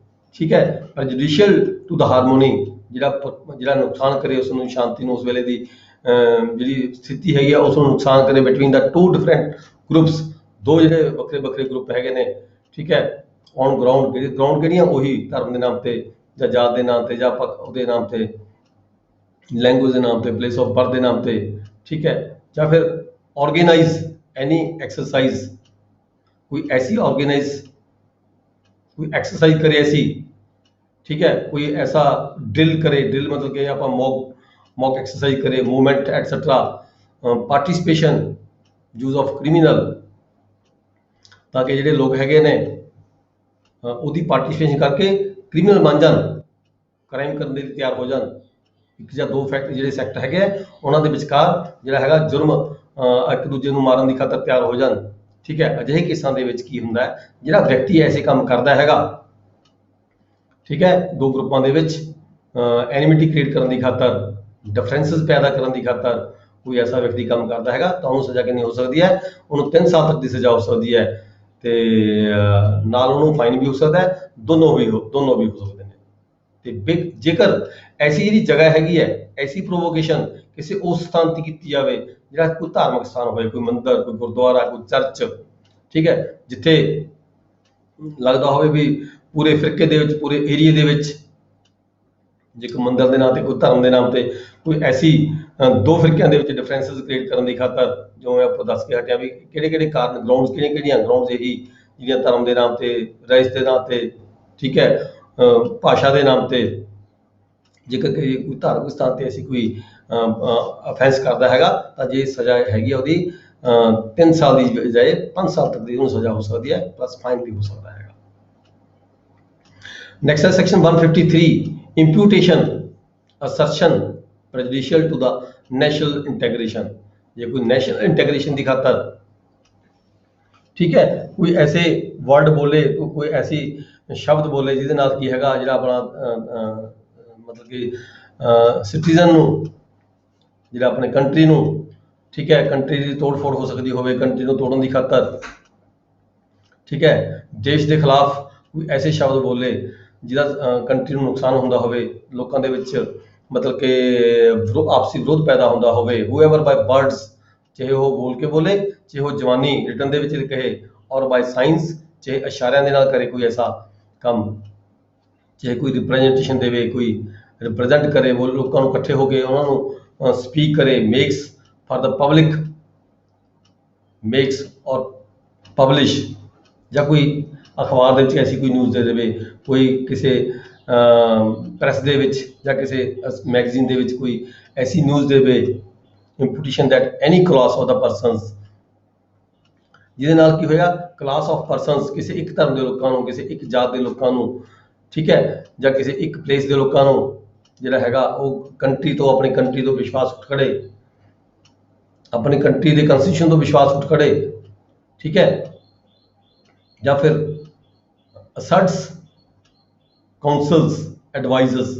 ਠੀਕ ਹੈ, ਪ੍ਰੈਜੁਡੀਸ਼ੀਅਲ ਟੂ ਦਾ ਹਾਰਮੋਨੀ, ਜਿਹੜਾ ਨੁਕਸਾਨ ਕਰੇ ਉਸ ਨੂੰ, ਸ਼ਾਂਤੀ ਨੂੰ, ਉਸ ਵੇਲੇ ਦੀ ਜਿਹੜੀ ਸਥਿਤੀ ਹੈਗੀ ਆ ਉਸ ਨੂੰ ਨੁਕਸਾਨ ਕਰੇ, between the two different groups, ਦੋ ਜਿਹੜੇ ਵੱਖਰੇ ਵੱਖਰੇ ਗਰੁੱਪ ਹੈਗੇ ਨੇ, ਠੀਕ ਹੈ, ਔਨ ਗਰਾਊਂਡ, ਗਰਾਊਂਡ ਕਿਹੜੀਆਂ, ਉਹੀ ਧਰਮ ਦੇ ਨਾਮ ਤੇ, ਜਾਂ ਜਾਤ ਦੇ ਨਾਮ ਤੇ, ਜਾਂ ਉਹਦੇ ਨਾਮ ਤੇ, ਲੈਂਗੁਏਜ ਦੇ ਨਾਮ ਤੇ, ਪਲੇਸ ਆਫ ਬਰਥ ਦੇ ਨਾਮ ਤੇ, ਠੀਕ ਹੈ, ਜਾਂ ਫਿਰ ਆਰਗੇਨਾਈਜ਼ ਐਨੀ ਐਕਸਰਸਾਈਜ਼, ਕੋਈ ਐਸੀ ਆਰਗੇਨਾਈਜ਼, ਕੋਈ ਐਕਸਰਸਾਈਜ਼ ਕਰੇ ਐਸੀ, ਠੀਕ ਹੈ, ਕੋਈ ਐਸਾ ਡਰਿਲ ਕਰੇ, ਡਰਿਲ ਮਤਲਬ ਕਿ ਆਪਾਂ ਮੌਕ ਐਕਸਰਸਾਈਜ਼ ਕਰੇ, movement et cetera, participation, use of criminal, ਤਾਂ ਕਿ ਜਿਹੜੇ ਲੋਕ ਹੈਗੇ ਨੇ ਉਹਦੀ ਪਾਰਟੀਸਪੇਸ਼ਨ ਕਰਕੇ ਕ੍ਰਿਮੀਨਲ ਬਣ ਜਾਣ, ਕ੍ਰਾਈਮ ਕਰਨ ਦੇ ਲਈ ਤਿਆਰ ਹੋ ਜਾਣ, ਇੱਕ ਜਾਂ ਦੋ ਜਿਹੜੇ ਸੈਕਟ ਹੈਗੇ ਆ ਉਹਨਾਂ ਦੇ ਵਿਚਕਾਰ ਜਿਹੜਾ ਹੈਗਾ ਜੁਰਮ, ਇੱਕ ਦੂਜੇ ਨੂੰ ਮਾਰਨ ਦੀ ਖਾਤਰ ਤਿਆਰ ਹੋ ਜਾਣ, ਠੀਕ ਹੈ। ਅਜਿਹੇ ਕੇਸਾਂ ਦੇ ਵਿੱਚ ਕੀ ਹੁੰਦਾ ਹੈ, ਜਿਹੜਾ ਵਿਅਕਤੀ ਐਸੇ ਕੰਮ ਕਰਦਾ ਹੈਗਾ, ਠੀਕ ਹੈ, ਦੋ ਗਰੁੱਪਾਂ ਦੇ ਵਿੱਚ ਐਨਿਮਿਟੀ ਕ੍ਰੀਏਟ ਕਰਨ ਦੀ ਖਾਤਰ, ਡਿਫਰੈਂਸਸ ਪੈਦਾ ਕਰਨ ਦੀ ਖਾਤਰ ਕੋਈ ਐਸਾ ਵਿਅਕਤੀ ਕੰਮ ਕਰਦਾ ਹੈਗਾ ਤਾਂ ਉਹਨੂੰ ਸਜ਼ਾ ਕਿੰਨੀ ਹੋ ਸਕਦੀ ਹੈ, ਉਹਨੂੰ 3 ਸਾਲ ਤੱਕ ਦੀ ਸਜ਼ਾ ਹੋ ਸਕਦੀ ਹੈ ਤੇ ਨਾਲ ਉਹਨੂੰ ਫਾਈਨ ਵੀ ਹੋ ਸਕਦਾ ਹੈ, ਦੋਨੋਂ ਵੀ ਹੋ ਸਕਦੇ ਨੇ। ਤੇ ਜੇਕਰ ਐਸੀ ਜਿਹੜੀ ਜਗ੍ਹਾ ਹੈਗੀ ਹੈ, ਐਸੀ ਪ੍ਰੋਵੋਕੇਸ਼ਨ ਕਿਸੇ ਉਸ ਸਥਾਨ ਤੇ ਕੀਤੀ ਜਾਵੇ ਜਿਹੜਾ ਕੋਈ ਧਾਰਮਿਕ ਸਥਾਨ ਹੋਵੇ, ਕੋਈ ਮੰਦਿਰ, ਕੋਈ ਗੁਰਦੁਆਰਾ, ਕੋਈ ਚਰਚ, ਠੀਕ ਹੈ, ਜਿੱਥੇ ਲੱਗਦਾ ਹੋਵੇ ਵੀ ਪੂਰੇ ਫਿਰਕੇ ਦੇ ਵਿੱਚ, ਪੂਰੇ ਏਰੀਏ ਦੇ ਵਿੱਚ, ਜੇ ਕੋਈ ਮੰਦਿਰ ਦੇ ਨਾਮ ਤੇ, ਕੋਈ ਧਰਮ ਦੇ ਨਾਮ ਤੇ, ਕੋਈ ਐਸੀ ਦੋ ਫਿਰਕਿਆਂ ਦੇ ਵਿੱਚ ਡਿਫਰੈਂਸਸ ਕ੍ਰੀਏਟ ਕਰਨ ਦੀ ਖਾਤਰ, ਜਿਵੇਂ ਆਪਾਂ ਦੱਸ ਕੇ ਹਟਿਆ ਵੀ ਕਿਹੜੇ ਕਾਰਨ, ਗਰਾਊਂਡਸ ਕਿਹੜੀਆਂ ਗਰਾਊਂਡਸ ਇਹੀ ਜਿਹੜੀਆਂ ਧਰਮ ਦੇ ਨਾਮ ਤੇ, ਰਈਸ ਦੇ ਨਾਮ ਤੇ, ਠੀਕ ਹੈ, ਭਾਸ਼ਾ ਦੇ ਨਾਮ ਤੇ, ਜੇਕਰ ਕੋਈ ਧਾਰਮਿਕ ਸਥਾਨ ਤੇ ਅਸੀਂ ਕੋਈ ਅਫੈਂਸ ਕਰਦਾ ਹੈਗਾ ਤਾਂ ਜੇ ਸਜ਼ਾ ਹੈਗੀ ਆ ਉਹਦੀ 3 ਸਾਲ ਦੀ ਬਜਾਏ 5 ਸਾਲ ਤੱਕ ਦੀ ਉਹਨੂੰ ਸਜ਼ਾ ਹੋ ਸਕਦੀ ਹੈ, ਪਲੱਸ ਫਾਈਨ ਵੀ ਹੋ ਸਕਦਾ ਹੈਗਾ। ਨੈਕਸਟ ਹੈ section 153, ਇੰਪਿਊਟੇਸ਼ਨ, ਅਸਰਸ਼ਨ ਪ੍ਰੈਜੁਡੀਸ਼ੀਅਲ to the national integration, ਜੇ ਕੋਈ ਨੈਸ਼ਨਲ ਇੰਟੈਗ੍ਰੇਸ਼ਨ ਦੀ ਖਾਤਰ, ਠੀਕ ਹੈ, ਕੋਈ ਐਸੇ ਵਰਡ ਬੋਲੇ, ਕੋਈ ਐਸੀ ਸ਼ਬਦ ਬੋਲੇ ਜਿਹਦੇ ਨਾਲ ਕੀ ਹੈਗਾ, ਜਿਹੜਾ ਆਪਣਾ ਮਤਲਬ ਕਿ ਸਿਟੀਜ਼ਨ ਨੂੰ, ਜਿਹੜਾ ਆਪਣੇ ਕੰਟਰੀ ਨੂੰ, ਠੀਕ ਹੈ, ਕੰਟਰੀ ਦੀ ਤੋੜ ਫੋੜ ਹੋ ਸਕਦੀ ਹੋਵੇ, ਕੰਟਰੀ ਨੂੰ ਤੋੜਨ ਦੀ ਖਾਤਰ, ਠੀਕ ਹੈ, ਦੇਸ਼ ਦੇ ਖਿਲਾਫ ਕੋਈ ਐਸੇ ਸ਼ਬਦ ਬੋਲੇ ਜਿਹਦਾ ਕੰਟਰੀ ਨੂੰ ਨੁਕਸਾਨ ਹੁੰਦਾ ਹੋਵੇ, ਲੋਕਾਂ ਦੇ ਵਿੱਚ ਮਤਲਬ ਕਿ ਆਪਸੀ ਵਿਰੋਧ ਪੈਦਾ ਹੁੰਦਾ ਹੋਵੇ, ਹੂਐਵਰ ਬਾਈ ਵਰਡਸ, ਚਾਹੇ ਉਹ ਬੋਲ ਕੇ ਬੋਲੇ, ਚਾਹੇ ਉਹ ਜਵਾਨੀ ਰਿਟਨ ਦੇ ਵਿੱਚ ਕਹੇ, ਔਰ ਬਾਈ ਸਾਇੰਸ, ਚਾਹੇ ਇਸ਼ਾਰਿਆਂ ਦੇ ਨਾਲ ਕਰੇ ਕੋਈ ਐਸਾ ਕੰਮ, ਚਾਹੇ ਕੋਈ ਰਿਪਰੈਜ਼ੈਂਟੇਸ਼ਨ ਦੇਵੇ, ਕੋਈ ਰਿਪਰੈਜ਼ੈਂਟ ਕਰੇ, ਉਹ ਲੋਕਾਂ ਨੂੰ ਇਕੱਠੇ ਹੋ ਕੇ ਉਹਨਾਂ ਨੂੰ ਸਪੀਕ ਕਰੇ, makes for the public, makes ਔਰ ਪਬਲਿਸ਼, ਜਾਂ ਕੋਈ ਅਖਬਾਰ ਦੇ ਵਿੱਚ ਐਸੀ ਕੋਈ ਨਿਊਜ਼ ਦੇ ਦੇਵੇ, ਕੋਈ ਕਿਸੇ ਪ੍ਰੈਸ ਦੇ ਵਿੱਚ ਜਾਂ ਕਿਸੇ ਮੈਗਜ਼ੀਨ ਦੇ ਵਿੱਚ ਕੋਈ ਐਸੀ ਨਿਊਜ਼ ਦੇਵੇ, imputation that any class of the persons, ਜਿਹਦੇ ਨਾਲ ਕੀ ਹੋਏਗਾ, ਕਲਾਸ ਆਫ ਪਰਸਨਸ, ਕਿਸੇ ਇੱਕ ਧਰਮ ਦੇ ਲੋਕਾਂ ਨੂੰ, ਕਿਸੇ ਇੱਕ ਜਾਤ ਦੇ ਲੋਕਾਂ ਨੂੰ, ਠੀਕ ਹੈ, ਜਾਂ ਕਿਸੇ ਇੱਕ ਪਲੇਸ ਦੇ ਲੋਕਾਂ ਨੂੰ ਜਿਹੜਾ ਹੈਗਾ ਉਹ ਕੰਟਰੀ ਤੋਂ, ਆਪਣੀ ਕੰਟਰੀ ਤੋਂ ਵਿਸ਼ਵਾਸ ਉੱਠ ਖੜੇ, ਆਪਣੀ ਕੰਟਰੀ ਦੇ ਕਨਸਟੀਟਿਊਸ਼ਨ ਤੋਂ ਵਿਸ਼ਵਾਸ ਉੱਠ ਖੜੇ, ਠੀਕ ਹੈ, ਜਾਂ ਫਿਰ ਅਸਰਟਸ ਕਾਉਂਸਲਸ ਐਡਵਾਈਜ਼ਰਸ,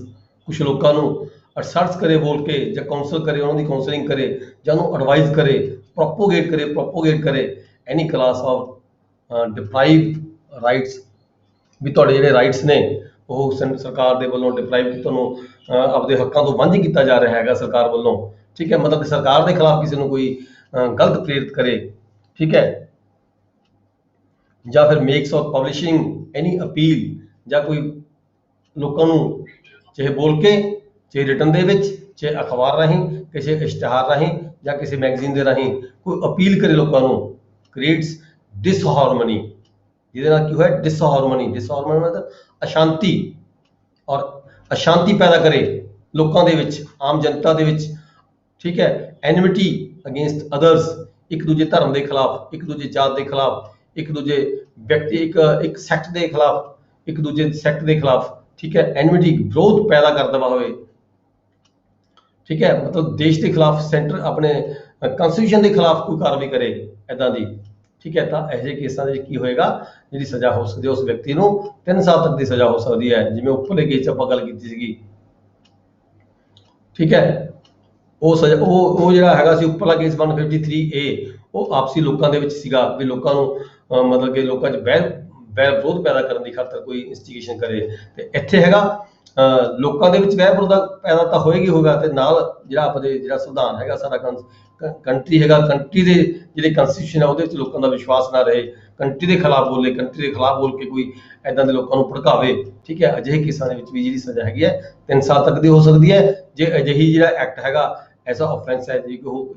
ਕੁਝ ਲੋਕਾਂ ਨੂੰ ਅਸਰਟਸ ਕਰੇ ਬੋਲ ਕੇ, ਜਾਂ ਕਾਉਂਸਲ ਕਰੇ, ਉਹਨਾਂ ਦੀ ਕਾਉਂਸਲਿੰਗ ਕਰੇ, ਜਾਂ ਉਹਨੂੰ ਐਡਵਾਈਜ਼ ਕਰੇ, ਪ੍ਰੋਪੋਗੇਟ ਕਰੇ ਐਨੀ ਕਲਾਸ ਆਫ ਡਿਪਰਾਈਵ ਰਾਈਟਸ, ਵੀ ਤੁਹਾਡੇ ਜਿਹੜੇ ਰਾਈਟਸ ਨੇ ਉਹ ਸਰਕਾਰ ਦੇ ਵੱਲੋਂ ਡਿਪਰਾਈਵ, ਤੁਹਾਨੂੰ ਆਪਦੇ ਹੱਕਾਂ ਤੋਂ ਵਾਂਝੇ ਕੀਤਾ ਜਾ ਰਿਹਾ ਹੈਗਾ ਸਰਕਾਰ ਵੱਲੋਂ, ਠੀਕ ਹੈ, ਮਤਲਬ ਕਿ ਸਰਕਾਰ ਦੇ ਖਿਲਾਫ ਕਿਸੇ ਨੂੰ ਕੋਈ ਗਲਤ ਪ੍ਰੇਰਿਤ ਕਰੇ, ਠੀਕ ਹੈ, ਜਾਂ ਫਿਰ ਮੇਕਸ ਔਰ ਪਬਲਿਸ਼ਿੰਗ ਐਨੀ ਅਪੀਲ, ਜਾਂ ਕੋਈ ਲੋਕਾਂ ਨੂੰ ਚਾਹੇ ਬੋਲ ਕੇ, ਚਾਹੇ ਰਿਟਨ ਦੇ ਵਿੱਚ, ਚਾਹੇ ਅਖਬਾਰ ਰਾਹੀਂ, ਕਿਸੇ ਇਸ਼ਤਿਹਾਰ ਰਾਹੀਂ, ਜਾਂ ਕਿਸੇ ਮੈਗਜ਼ੀਨ ਦੇ ਰਾਹੀਂ ਕੋਈ ਅਪੀਲ ਕਰੇ ਲੋਕਾਂ ਨੂੰ, ਕ੍ਰੀਏਟਸ ਡਿਸਹਾਰਮਨੀ, ਜਿਹਦੇ ਨਾਲ ਕੀ ਹੋਇਆ, ਡਿਸਹਾਰਮਨੀ ਮਤਲਬ ਅਸ਼ਾਂਤੀ, ਔਰ ਅਸ਼ਾਂਤੀ ਪੈਦਾ ਕਰੇ ਲੋਕਾਂ ਦੇ ਵਿੱਚ, ਆਮ ਜਨਤਾ ਦੇ ਵਿੱਚ, ਠੀਕ ਹੈ, ਐਨਿਮਿਟੀ ਅਗੇਂਸਟ ਅਦਰਸ, ਇੱਕ ਦੂਜੇ ਧਰਮ ਦੇ ਖਿਲਾਫ, ਇੱਕ ਦੂਜੇ ਜਾਤ ਦੇ ਖਿਲਾਫ, ਇੱਕ ਦੂਜੇ ਵਿਅਕਤੀ, ਇੱਕ ਸੈਕਟ ਦੇ ਖਿਲਾਫ, ਇੱਕ ਦੂਜੇ ਸੈਕਟ ਦੇ ਖਿਲਾਫ, ਠੀਕ ਹੈ, ਐਨਿਮਿਟੀ, ਵਿਰੋਧ ਪੈਦਾ ਕਰ ਦੇਵਾ ਹੋਵੇ, ਠੀਕ ਹੈ, ਮਤਲਬ ਦੇਸ਼ ਦੇ ਖਿਲਾਫ, ਸੈਂਟਰ ਆਪਣੇ ਕਨਸਟੀਟਿਊਸ਼ਨ ਦੇ ਖਿਲਾਫ ਕੋਈ ਕਾਰਵਾਈ ਕਰੇ ਇੱਦਾਂ ਦੀ, ਠੀਕ ਹੈ, ਤਾਂ ਇਹੋ ਜਿਹੇ ਕੇਸਾਂ ਦੇ ਵਿੱਚ ਕੀ ਹੋਏਗਾ, ਜਿਹੜੀ ਸਜ਼ਾ ਹੋ ਸਕਦੀ ਹੈ ਉਸ ਵਿਅਕਤੀ ਨੂੰ 3 ਸਾਲ ਤੱਕ ਦੀ ਸਜ਼ਾ ਹੋ ਸਕਦੀ ਹੈ, ਜਿਵੇਂ ਉੱਪਰਲੇ ਕੇਸ 'ਚ ਆਪਾਂ ਗੱਲ ਕੀਤੀ ਸੀਗੀ, ਠੀਕ ਹੈ, ਉਹ ਸਜ਼ਾ, ਉਹ ਜਿਹੜਾ ਹੈਗਾ ਸੀ ਉੱਪਰਲਾ ਕੇਸ 153A, ਉਹ ਆਪਸੀ ਲੋਕਾਂ ਦੇ ਵਿੱਚ ਸੀਗਾ, ਵੀ ਲੋਕਾਂ ਨੂੰ ਮਤਲਬ ਕਿ ਲੋਕਾਂ 'ਚ ਵੈਰ ਵਿਰੋਧ ਪੈਦਾ ਕਰਨ ਦੀ ਖਾਤਰ ਕੋਈ ਇਨਸਟੀਗੇਸ਼ਨ ਕਰੇ, ਤੇ ਇੱਥੇ ਹੈਗਾ ਲੋਕਾਂ ਦੇ ਵਿੱਚ ਵੈਰ ਵਿਰੋਧ ਪੈਦਾ ਤਾਂ ਹੋਏਗਾ, ਤੇ ਨਾਲ ਜਿਹੜਾ ਆਪਣੇ ਜਿਹੜਾ ਸੰਵਿਧਾਨ ਹੈਗਾ ਸਾਡਾ, ਕੰਟਰੀ ਹੈਗਾ, ਕੰਟਰੀ ਦੇ ਜਿਹੜੇ ਕਨਸਟੀਟਿਊਸ਼ਨ ਹੈ ਉਹਦੇ ਵਿੱਚ ਲੋਕਾਂ ਦਾ ਵਿਸ਼ਵਾਸ ਨਾ ਰਹੇ, ਕੰਟਰੀ ਦੇ ਖਿਲਾਫ ਬੋਲੇ, ਕੰਟਰੀ ਦੇ ਖਿਲਾਫ ਬੋਲ ਕੇ ਕੋਈ ਐਦਾਂ ਦੇ ਲੋਕਾਂ ਨੂੰ ਭੜਕਾਵੇ, ਠੀਕ ਹੈ, ਅਜਿਹੇ ਕੇਸਾਂ ਦੇ ਵਿੱਚ ਵੀ ਜਿਹੜੀ ਸਜ਼ਾ ਹੈਗੀ ਹੈ 3 ਸਾਲ ਤੱਕ ਦੀ ਹੋ ਸਕਦੀ ਹੈ। ਜੇ ਅਜਿਹੀ ਜਿਹੜਾ ਐਕਟ ਹੈਗਾ ਐਸਾ ਆਫੈਂਸ ਹੈ ਜੀ ਕਿ ਉਹ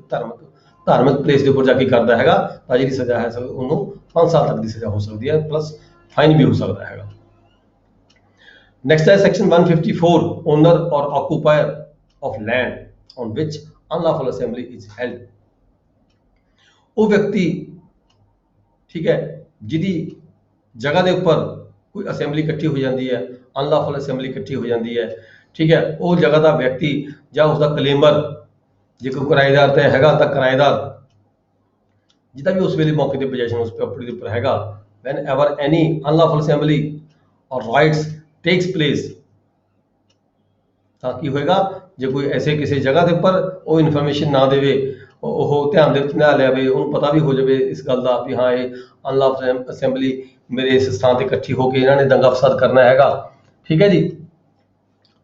ਧਾਰਮਿਕ ਪਲੇਸ ਦੇ ਉੱਪਰ ਜਾ ਕੇ ਕਰਦਾ ਹੈਗਾ, ਤਾਂ ਜਿਹੜੀ ਸਜ਼ਾ ਹੈ ਉਹਨੂੰ 5 ਸਾਲ ਤੱਕ ਦੀ ਸਜ਼ਾ ਹੋ ਸਕਦੀ ਹੈ, ਪਲੱਸ ਫਾਈਨ ਵੀ ਹੋ ਸਕਦਾ ਹੈਗਾ। ਨੈਕਸਟ ਹੈ section 154, owner or occupier of land on which unlawful assembly is held. ਉਹ ਵਿਅਕਤੀ, ਠੀਕ ਹੈ, ਜਿਹਦੀ ਜਗ੍ਹਾ ਦੇ ਉੱਪਰ ਕੋਈ ਅਸੈਂਬਲੀ ਇਕੱਠੀ ਹੋ ਜਾਂਦੀ ਹੈ, ਅਨਲawful ਅਸੈਂਬਲੀ ਇਕੱਠੀ ਹੋ ਜਾਂਦੀ ਹੈ, ਠੀਕ ਹੈ, ਉਹ ਜਗ੍ਹਾ ਦਾ ਵਿਅਕਤੀ ਜਾਂ ਉਸਦਾ ਕਲੇਮਰ, ਜੇ ਕੋਈ ਕਿਰਾਏਦਾਰ ਤੇ ਹੈਗਾ ਤਾਂ ਕਿਰਾਏਦਾਰ, ਜਿਹਦਾ ਵੀ ਉਸ ਵੇਲੇ ਮੌਕੇ ਤੇ ਪੋਜੈਸ਼ਨ ਉਸ ਪ੍ਰਾਪਰਟੀ ਦੇ ਉੱਪਰ ਹੈਗਾ, whenever any unlawful assembly or riots takes place, ਤਾਂ ਕੀ ਹੋਏਗਾ, ਜੇ ਕੋਈ ਐਸੇ ਕਿਸੇ ਜਗ੍ਹਾ ਦੇ ਉੱਪਰ ਉਹ ਇਨਫੋਰਮੇਸ਼ਨ ਨਾ ਦੇਵੇ, ਉਹ ਧਿਆਨ ਦੇ ਵਿੱਚ ਨਾ ਲਿਆਵੇ, ਉਹਨੂੰ ਪਤਾ ਵੀ ਹੋ ਜਾਵੇ ਇਸ ਗੱਲ ਦਾ ਵੀ ਹਾਂ ਇਹ ਅਨਲawful ਅਸੈਂਬਲੀ ਮੇਰੇ ਇਸ ਸਥਾਨ ਤੇ ਇਕੱਠੀ ਹੋ ਕੇ ਇਹਨਾਂ ਨੇ ਦੰਗਾ ਫਸਾਦ ਕਰਨਾ ਹੈਗਾ, ਠੀਕ ਹੈ ਜੀ,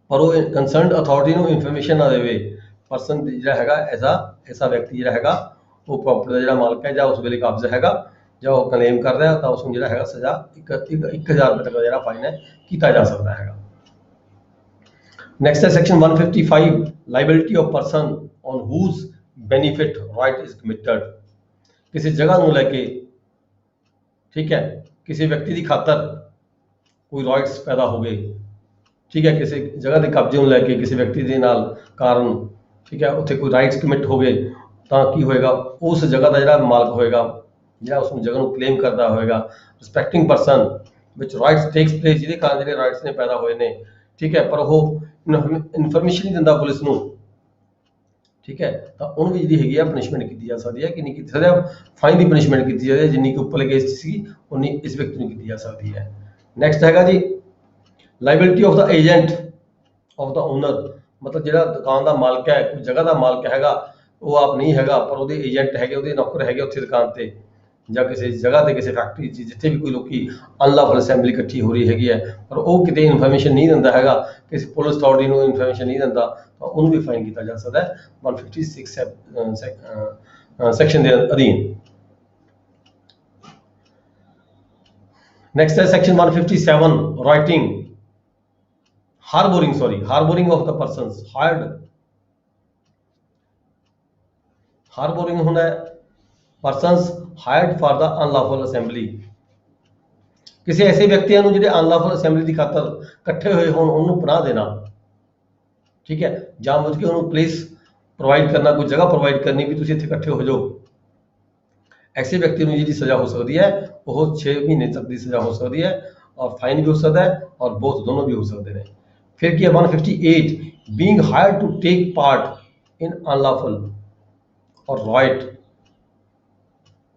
ਪਰ ਉਹ ਕੰਸਰਨਡ ਅਥਾਰਟੀ ਨੂੰ ਇਨਫੋਰਮੇਸ਼ਨ ਨਾ ਦੇਵੇ, ਪਰਸਨ ਜਿਹੜਾ ਹੈਗਾ ਐਸਾ ਵਿਅਕਤੀ ਜਿਹੜਾ ਹੈਗਾ ਉਹ ਪ੍ਰਾਪਰਟੀ ਦਾ ਜਿਹੜਾ ਮਾਲਕ ਹੈ ਜਾਂ ਉਸ ਵੇਲੇ ਕਬਜ਼ਾ ਹੈਗਾ ਜਾਂ ਉਹ ਕਲੇਮ ਕਰ ਰਿਹਾ, ਤਾਂ ਉਸ ਨੂੰ ਜਿਹੜਾ ਹੈਗਾ ਸਜ਼ਾ 1000 ਰੁਪਏ ਤੱਕ ਦਾ ਜਿਹੜਾ ਫਾਈਨ ਹੈ ਕੀਤਾ ਜਾ ਸਕਦਾ ਹੈਗਾ। ਨੈਕਸਟ ਹੈ section 155, liability of person on whose benefit right is committed. ਕਿਸੇ ਜਗ੍ਹਾ ਨੂੰ ਲੈ ਕੇ, ਠੀਕ ਹੈ, ਕਿਸੇ ਵਿਅਕਤੀ ਦੀ ਖਾਤਰ ਕੋਈ ਰਾਈਟਸ ਪੈਦਾ ਹੋ ਗਏ, ਠੀਕ ਹੈ, ਕਿਸੇ ਜਗ੍ਹਾ ਦੇ ਕਬਜ਼ੇ ਨੂੰ ਲੈ ਕੇ ਕਿਸੇ ਵਿਅਕਤੀ ਦੇ ਨਾਲ ਕਾਰਨ, ਠੀਕ ਹੈ, ਉੱਥੇ ਕੋਈ ਰਾਈਟਸ ਕਮਿਟ ਹੋ ਗਏ, ਤਾਂ ਕੀ ਹੋਏਗਾ, ਉਸ ਜਗ੍ਹਾ ਦਾ ਜਿਹੜਾ ਮਾਲਕ ਹੋਏਗਾ, ਜਿਹੜਾ ਉਸ ਨੂੰ ਜਗ੍ਹਾ ਨੂੰ ਕਲੇਮ ਕਰਦਾ ਹੋਏਗਾ, ਰਿਸਪੈਕਟਿੰਗ ਪਰਸਨ ਵਿਚ ਰਾਈਟਸ ਟੇਕਸ ਪਲੇਸ, ਜਿਹਦੇ ਕਾਰਨ ਜਿਹੜੇ ਰਾਈਟਸ ਨੇ ਪੈਦਾ ਹੋਏ ਨੇ, ਠੀਕ ਹੈ, ਪਰ ਉਹ ਇਨਫੋਰਮੇਸ਼ਨ ਨਹੀਂ ਦਿੰਦਾ ਪੁਲਿਸ ਨੂੰ, ਠੀਕ ਹੈ, ਤਾਂ ਉਹਨੂੰ ਵੀ ਜਿਹੜੀ ਹੈਗੀ ਆ ਪਨਿਸ਼ਮੈਂਟ ਕੀਤੀ ਜਾ ਸਕਦੀ ਹੈ, ਕਿੰਨੀ ਕੀਤੀ ਸਕਦੀ ਹੈ, ਫਾਈਨ ਦੀ ਪਨਿਸ਼ਮੈਂਟ ਕੀਤੀ ਜਾਂਦੀ ਹੈ, ਜਿੰਨੀ ਕਿ ਉੱਪਰਲੇ ਕੇਸ 'ਚ ਸੀਗੀ ਉਨੀ ਇਸ ਵਿਅਕਤੀ ਨੂੰ ਕੀਤੀ ਜਾ ਸਕਦੀ ਹੈ। ਨੈਕਸਟ ਹੈਗਾ ਜੀ liability of the agent of the owner, ਮਤਲਬ ਜਿਹੜਾ ਦੁਕਾਨ ਦਾ ਮਾਲਕ ਹੈ, ਕੋਈ ਜਗ੍ਹਾ ਦਾ ਮਾਲਕ ਹੈਗਾ, ਉਹ ਆਪ ਨਹੀਂ ਹੈਗਾ ਪਰ ਉਹਦੇ ਏਜੰਟ ਹੈਗੇ, ਉਹਦੇ ਨੌਕਰ ਹੈਗੇ ਉੱਥੇ ਦੁਕਾਨ ਤੇ ਜਾਂ ਕਿਸੇ ਜਗ੍ਹਾ ਤੇ, ਕਿਸੇ ਫੈਕਟਰੀ 'ਚ, ਜਿੱਥੇ ਵੀ ਕੋਈ ਲੋਕੀ ਅਨਲawful ਅਸੈਂਬਲੀ ਇਕੱਠੀ ਹੋ ਰਹੀ ਹੈਗੀ ਹੈ, ਪਰ ਉਹ ਕਿਤੇ ਇਨਫੋਰਮੇਸ਼ਨ ਨਹੀਂ ਦਿੰਦਾ ਹੈਗਾ, ਕਿਸੇ ਪੁਲਿਸ ਅਥਾਰਟੀ ਨੂੰ ਇਨਫੋਰਮੇਸ਼ਨ ਨਹੀਂ ਦਿੰਦਾ, ਤਾਂ ਉਹਨੂੰ ਵੀ ਫਾਈਨ ਕੀਤਾ ਜਾ ਸਕਦਾ ਹੈ 156 ਸੈਕਸ਼ਨ ਦੇ ਅਧੀਨ। ਨੈਕਸਟ ਹੈ section 157, rioting harbouring of the persons harbouring होना है persons hired for the unlawful assembly, किसी ऐसे व्यक्तियों ਨੂੰ ਜਿਹੜੇ अनलॉफुल असेंबली ਦੀ ਖਾਤਰ ਇਕੱਠੇ ਹੋਏ ਹੋਣ ਉਹਨੂੰ ਪਨਾਹ ਦੇਣਾ, ठीक है, ਜਾਣਬੁੱਝ ਕੇ ਉਹਨੂੰ ਪਲੇਸ ਪ੍ਰੋਵਾਈਡ ਕਰਨਾ, ਕੋਈ ਜਗ੍ਹਾ ਪ੍ਰੋਵਾਈਡ ਕਰਨੀ ਵੀ ਤੁਸੀਂ ਇੱਥੇ ਇਕੱਠੇ ਹੋ ਜਾਓ। ऐसे व्यक्ति ਨੂੰ ਜਿਹੜੀ ਸਜ਼ਾ ਹੋ ਸਕਦੀ ਹੈ ਉਹ 6 ਮਹੀਨੇ ਤੱਕ ਦੀ ਸਜ਼ਾ ਹੋ ਸਕਦੀ ਹੈ और फाइन भी हो सकता है और बोथ दोनों भी हो सकते हैं। फिर क्या 158 being hired to take part in unlawful or riot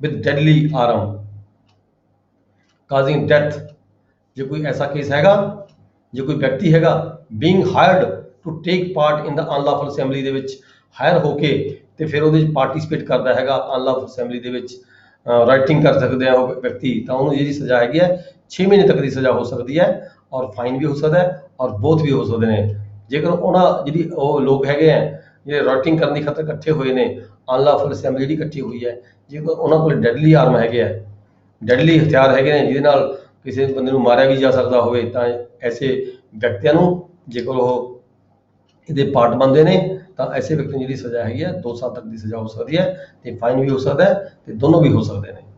with deadly arm causing death, जो कोई ऐसा केस हैगा, जो कोई व्यक्ति हैगा being hired to take part in the unlawful assembly ਦੇ ਵਿੱਚ ਹਾਇਰ ਹੋ ਕੇ ਤੇ ਫਿਰ ਉਹਦੇ ਵਿੱਚ ਪਾਰਟਿਸਿਪੇਟ ਕਰਦਾ ਹੈਗਾ unlawful assembly ਦੇ ਵਿੱਚ ਰਾਈਟਿੰਗ ਕਰ ਸਕਦੇ ਆ ਉਹ ਵਿਅਕਤੀ, ਤਾਂ ਉਹਨੂੰ ਜਿਹੜੀ ਸਜ਼ਾ ਹੈਗੀ ਹੈ 6 ਮਹੀਨੇ ਤੱਕ ਦੀ ਸਜ਼ਾ ਹੋ ਸਕਦੀ ਹੈ ਔਰ ਫਾਈਨ ਵੀ ਹੋ ਸਕਦਾ ਹੈ ਔਰ ਬੋਥ ਵੀ ਹੋ ਸਕਦੇ ਨੇ। ਜੇਕਰ ਉਹਨਾਂ ਜਿਹੜੀ ਉਹ ਲੋਕ ਹੈਗੇ ਆ ਜਿਹੜੇ ਰਾਈਟਿੰਗ ਕਰਨ ਦੀ ਖਾਤਰ ਇਕੱਠੇ ਹੋਏ ਨੇ, ਅਨਲॉफुल ਅਸੈਂਬਲੀ ਜਿਹੜੀ ਇਕੱਠੀ ਹੋਈ ਹੈ, ਜੇਕਰ ਉਹਨਾਂ ਕੋਲ ਡੈਡਲੀ ਆਰਮ ਹੈਗੇ ਆ, ਡੈਡਲੀ ਹਥਿਆਰ ਹੈਗੇ ਨੇ ਜਿਹਦੇ ਨਾਲ ਕਿਸੇ ਬੰਦੇ ਨੂੰ ਮਾਰਿਆ ਵੀ ਜਾ ਸਕਦਾ ਹੋਵੇ, ਤਾਂ ਐਸੇ ਵਿਅਕਤੀਆਂ ਨੂੰ ਜੇਕਰ ਉਹ ਇਹਦੇ ਪਾਰਟ ਬਣਦੇ ਨੇ ਤਾਂ ਐਸੇ ਵਿਅਕਤੀ ਨੂੰ ਜਿਹੜੀ ਸਜ਼ਾ ਹੈਗੀ ਹੈ 2 ਸਾਲ ਤੱਕ ਦੀ ਸਜ਼ਾ ਹੋ ਸਕਦੀ ਹੈ ਤੇ ਫਾਈਨ ਵੀ ਹੋ ਸਕਦਾ ਹੈ ਤੇ ਦੋਨੋਂ ਵੀ ਹੋ ਸਕਦੇ ਨੇ।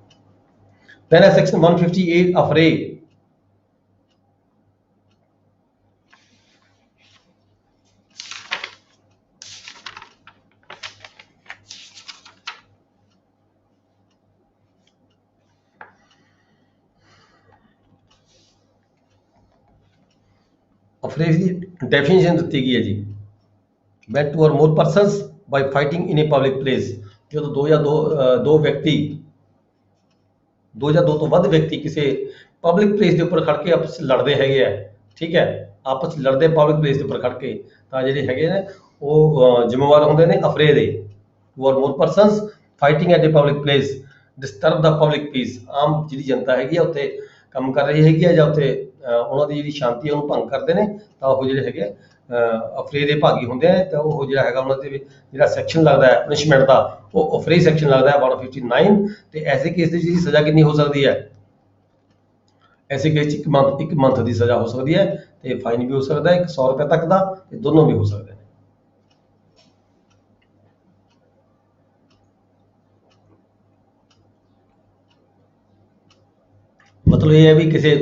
Then section 158 affray, अफरे की डेफिनेशन ਦਿੱਤੀ ਗਈ ਹੈ ਜੀ, when two or more persons by fighting in a public place, ਜਦੋਂ ਦੋ ਵਿਅਕਤੀ, 2 ਜਾਂ 2 ਤੋਂ ਵੱਧ ਵਿਅਕਤੀ ਕਿਸੇ ਪਬਲਿਕ ਪਲੇਸ ਦੇ ਉੱਪਰ ਖੜ ਕੇ ਆਪਸ ਲੜਦੇ ਹੈਗੇ ਆ, ਠੀਕ ਹੈ, ਆਪਸ ਲੜਦੇ ਪਬਲਿਕ ਪਲੇਸ ਦੇ ਉੱਪਰ ਖੜ ਕੇ, ਤਾਂ ਜਿਹੜੇ ਹੈਗੇ ਨੇ ਉਹ ਜ਼ਿੰਮੇਵਾਰ ਹੁੰਦੇ ਨੇ ਅਫਰੇ ਦੇ। two or more persons fighting at a public place disturb the public peace, ਆਮ ਜਿਹੜੀ ਜਨਤਾ ਹੈਗੀ ਆ ਉੱਥੇ ਕੰਮ ਕਰ ਰਹੀ ਹੈਗੀ ਆ ਜਾਂ ਉੱਥੇ ਉਹਨਾਂ ਦੀ ਜਿਹੜੀ ਸ਼ਾਂਤੀ ਉਹਨੂੰ ਭੰਗ ਕਰਦੇ ਨੇ, ਤਾਂ ਉਹ ਜਿਹੜੇ ਹੈਗੇ ਅਫਰੇ ਦੇ ਭਾਗੀ ਹੁੰਦੇ ਆ। ਤਾਂ ਉਹ ਜਿਹੜਾ ਹੈਗਾ ਉਹਨਾਂ ਦੇ ਜਿਹੜਾ ਸੈਕਸ਼ਨ ਲੱਗਦਾ ਹੈ ਪਨਿਸ਼ਮੈਂਟ ਦਾ, ਉਹ ਅਫਰੇ ਸੈਕਸ਼ਨ ਲੱਗਦਾ ਹੈ 159। ਤੇ ਐਸੇ ਕੇਸ ਦੀ ਜਿਹੜੀ ਸਜ਼ਾ ਕਿੰਨੀ ਹੋ ਸਕਦੀ ਹੈ, ਐਸੇ ਕੇਸ 'ਚ 1 ਮੰਥ ਦੀ ਸਜ਼ਾ ਹੋ ਸਕਦੀ ਹੈ ਤੇ ਫਾਈਨ ਵੀ ਹੋ ਸਕਦਾ ਹੈ 100 ਰੁਪਏ ਤੱਕ ਦਾ, ਤੇ ਦੋਨੋਂ ਵੀ ਹੋ ਸਕਦੇ ਨੇ। ਮਤਲਬ ਇਹ ਹੈ ਵੀ ਕਿਸੇ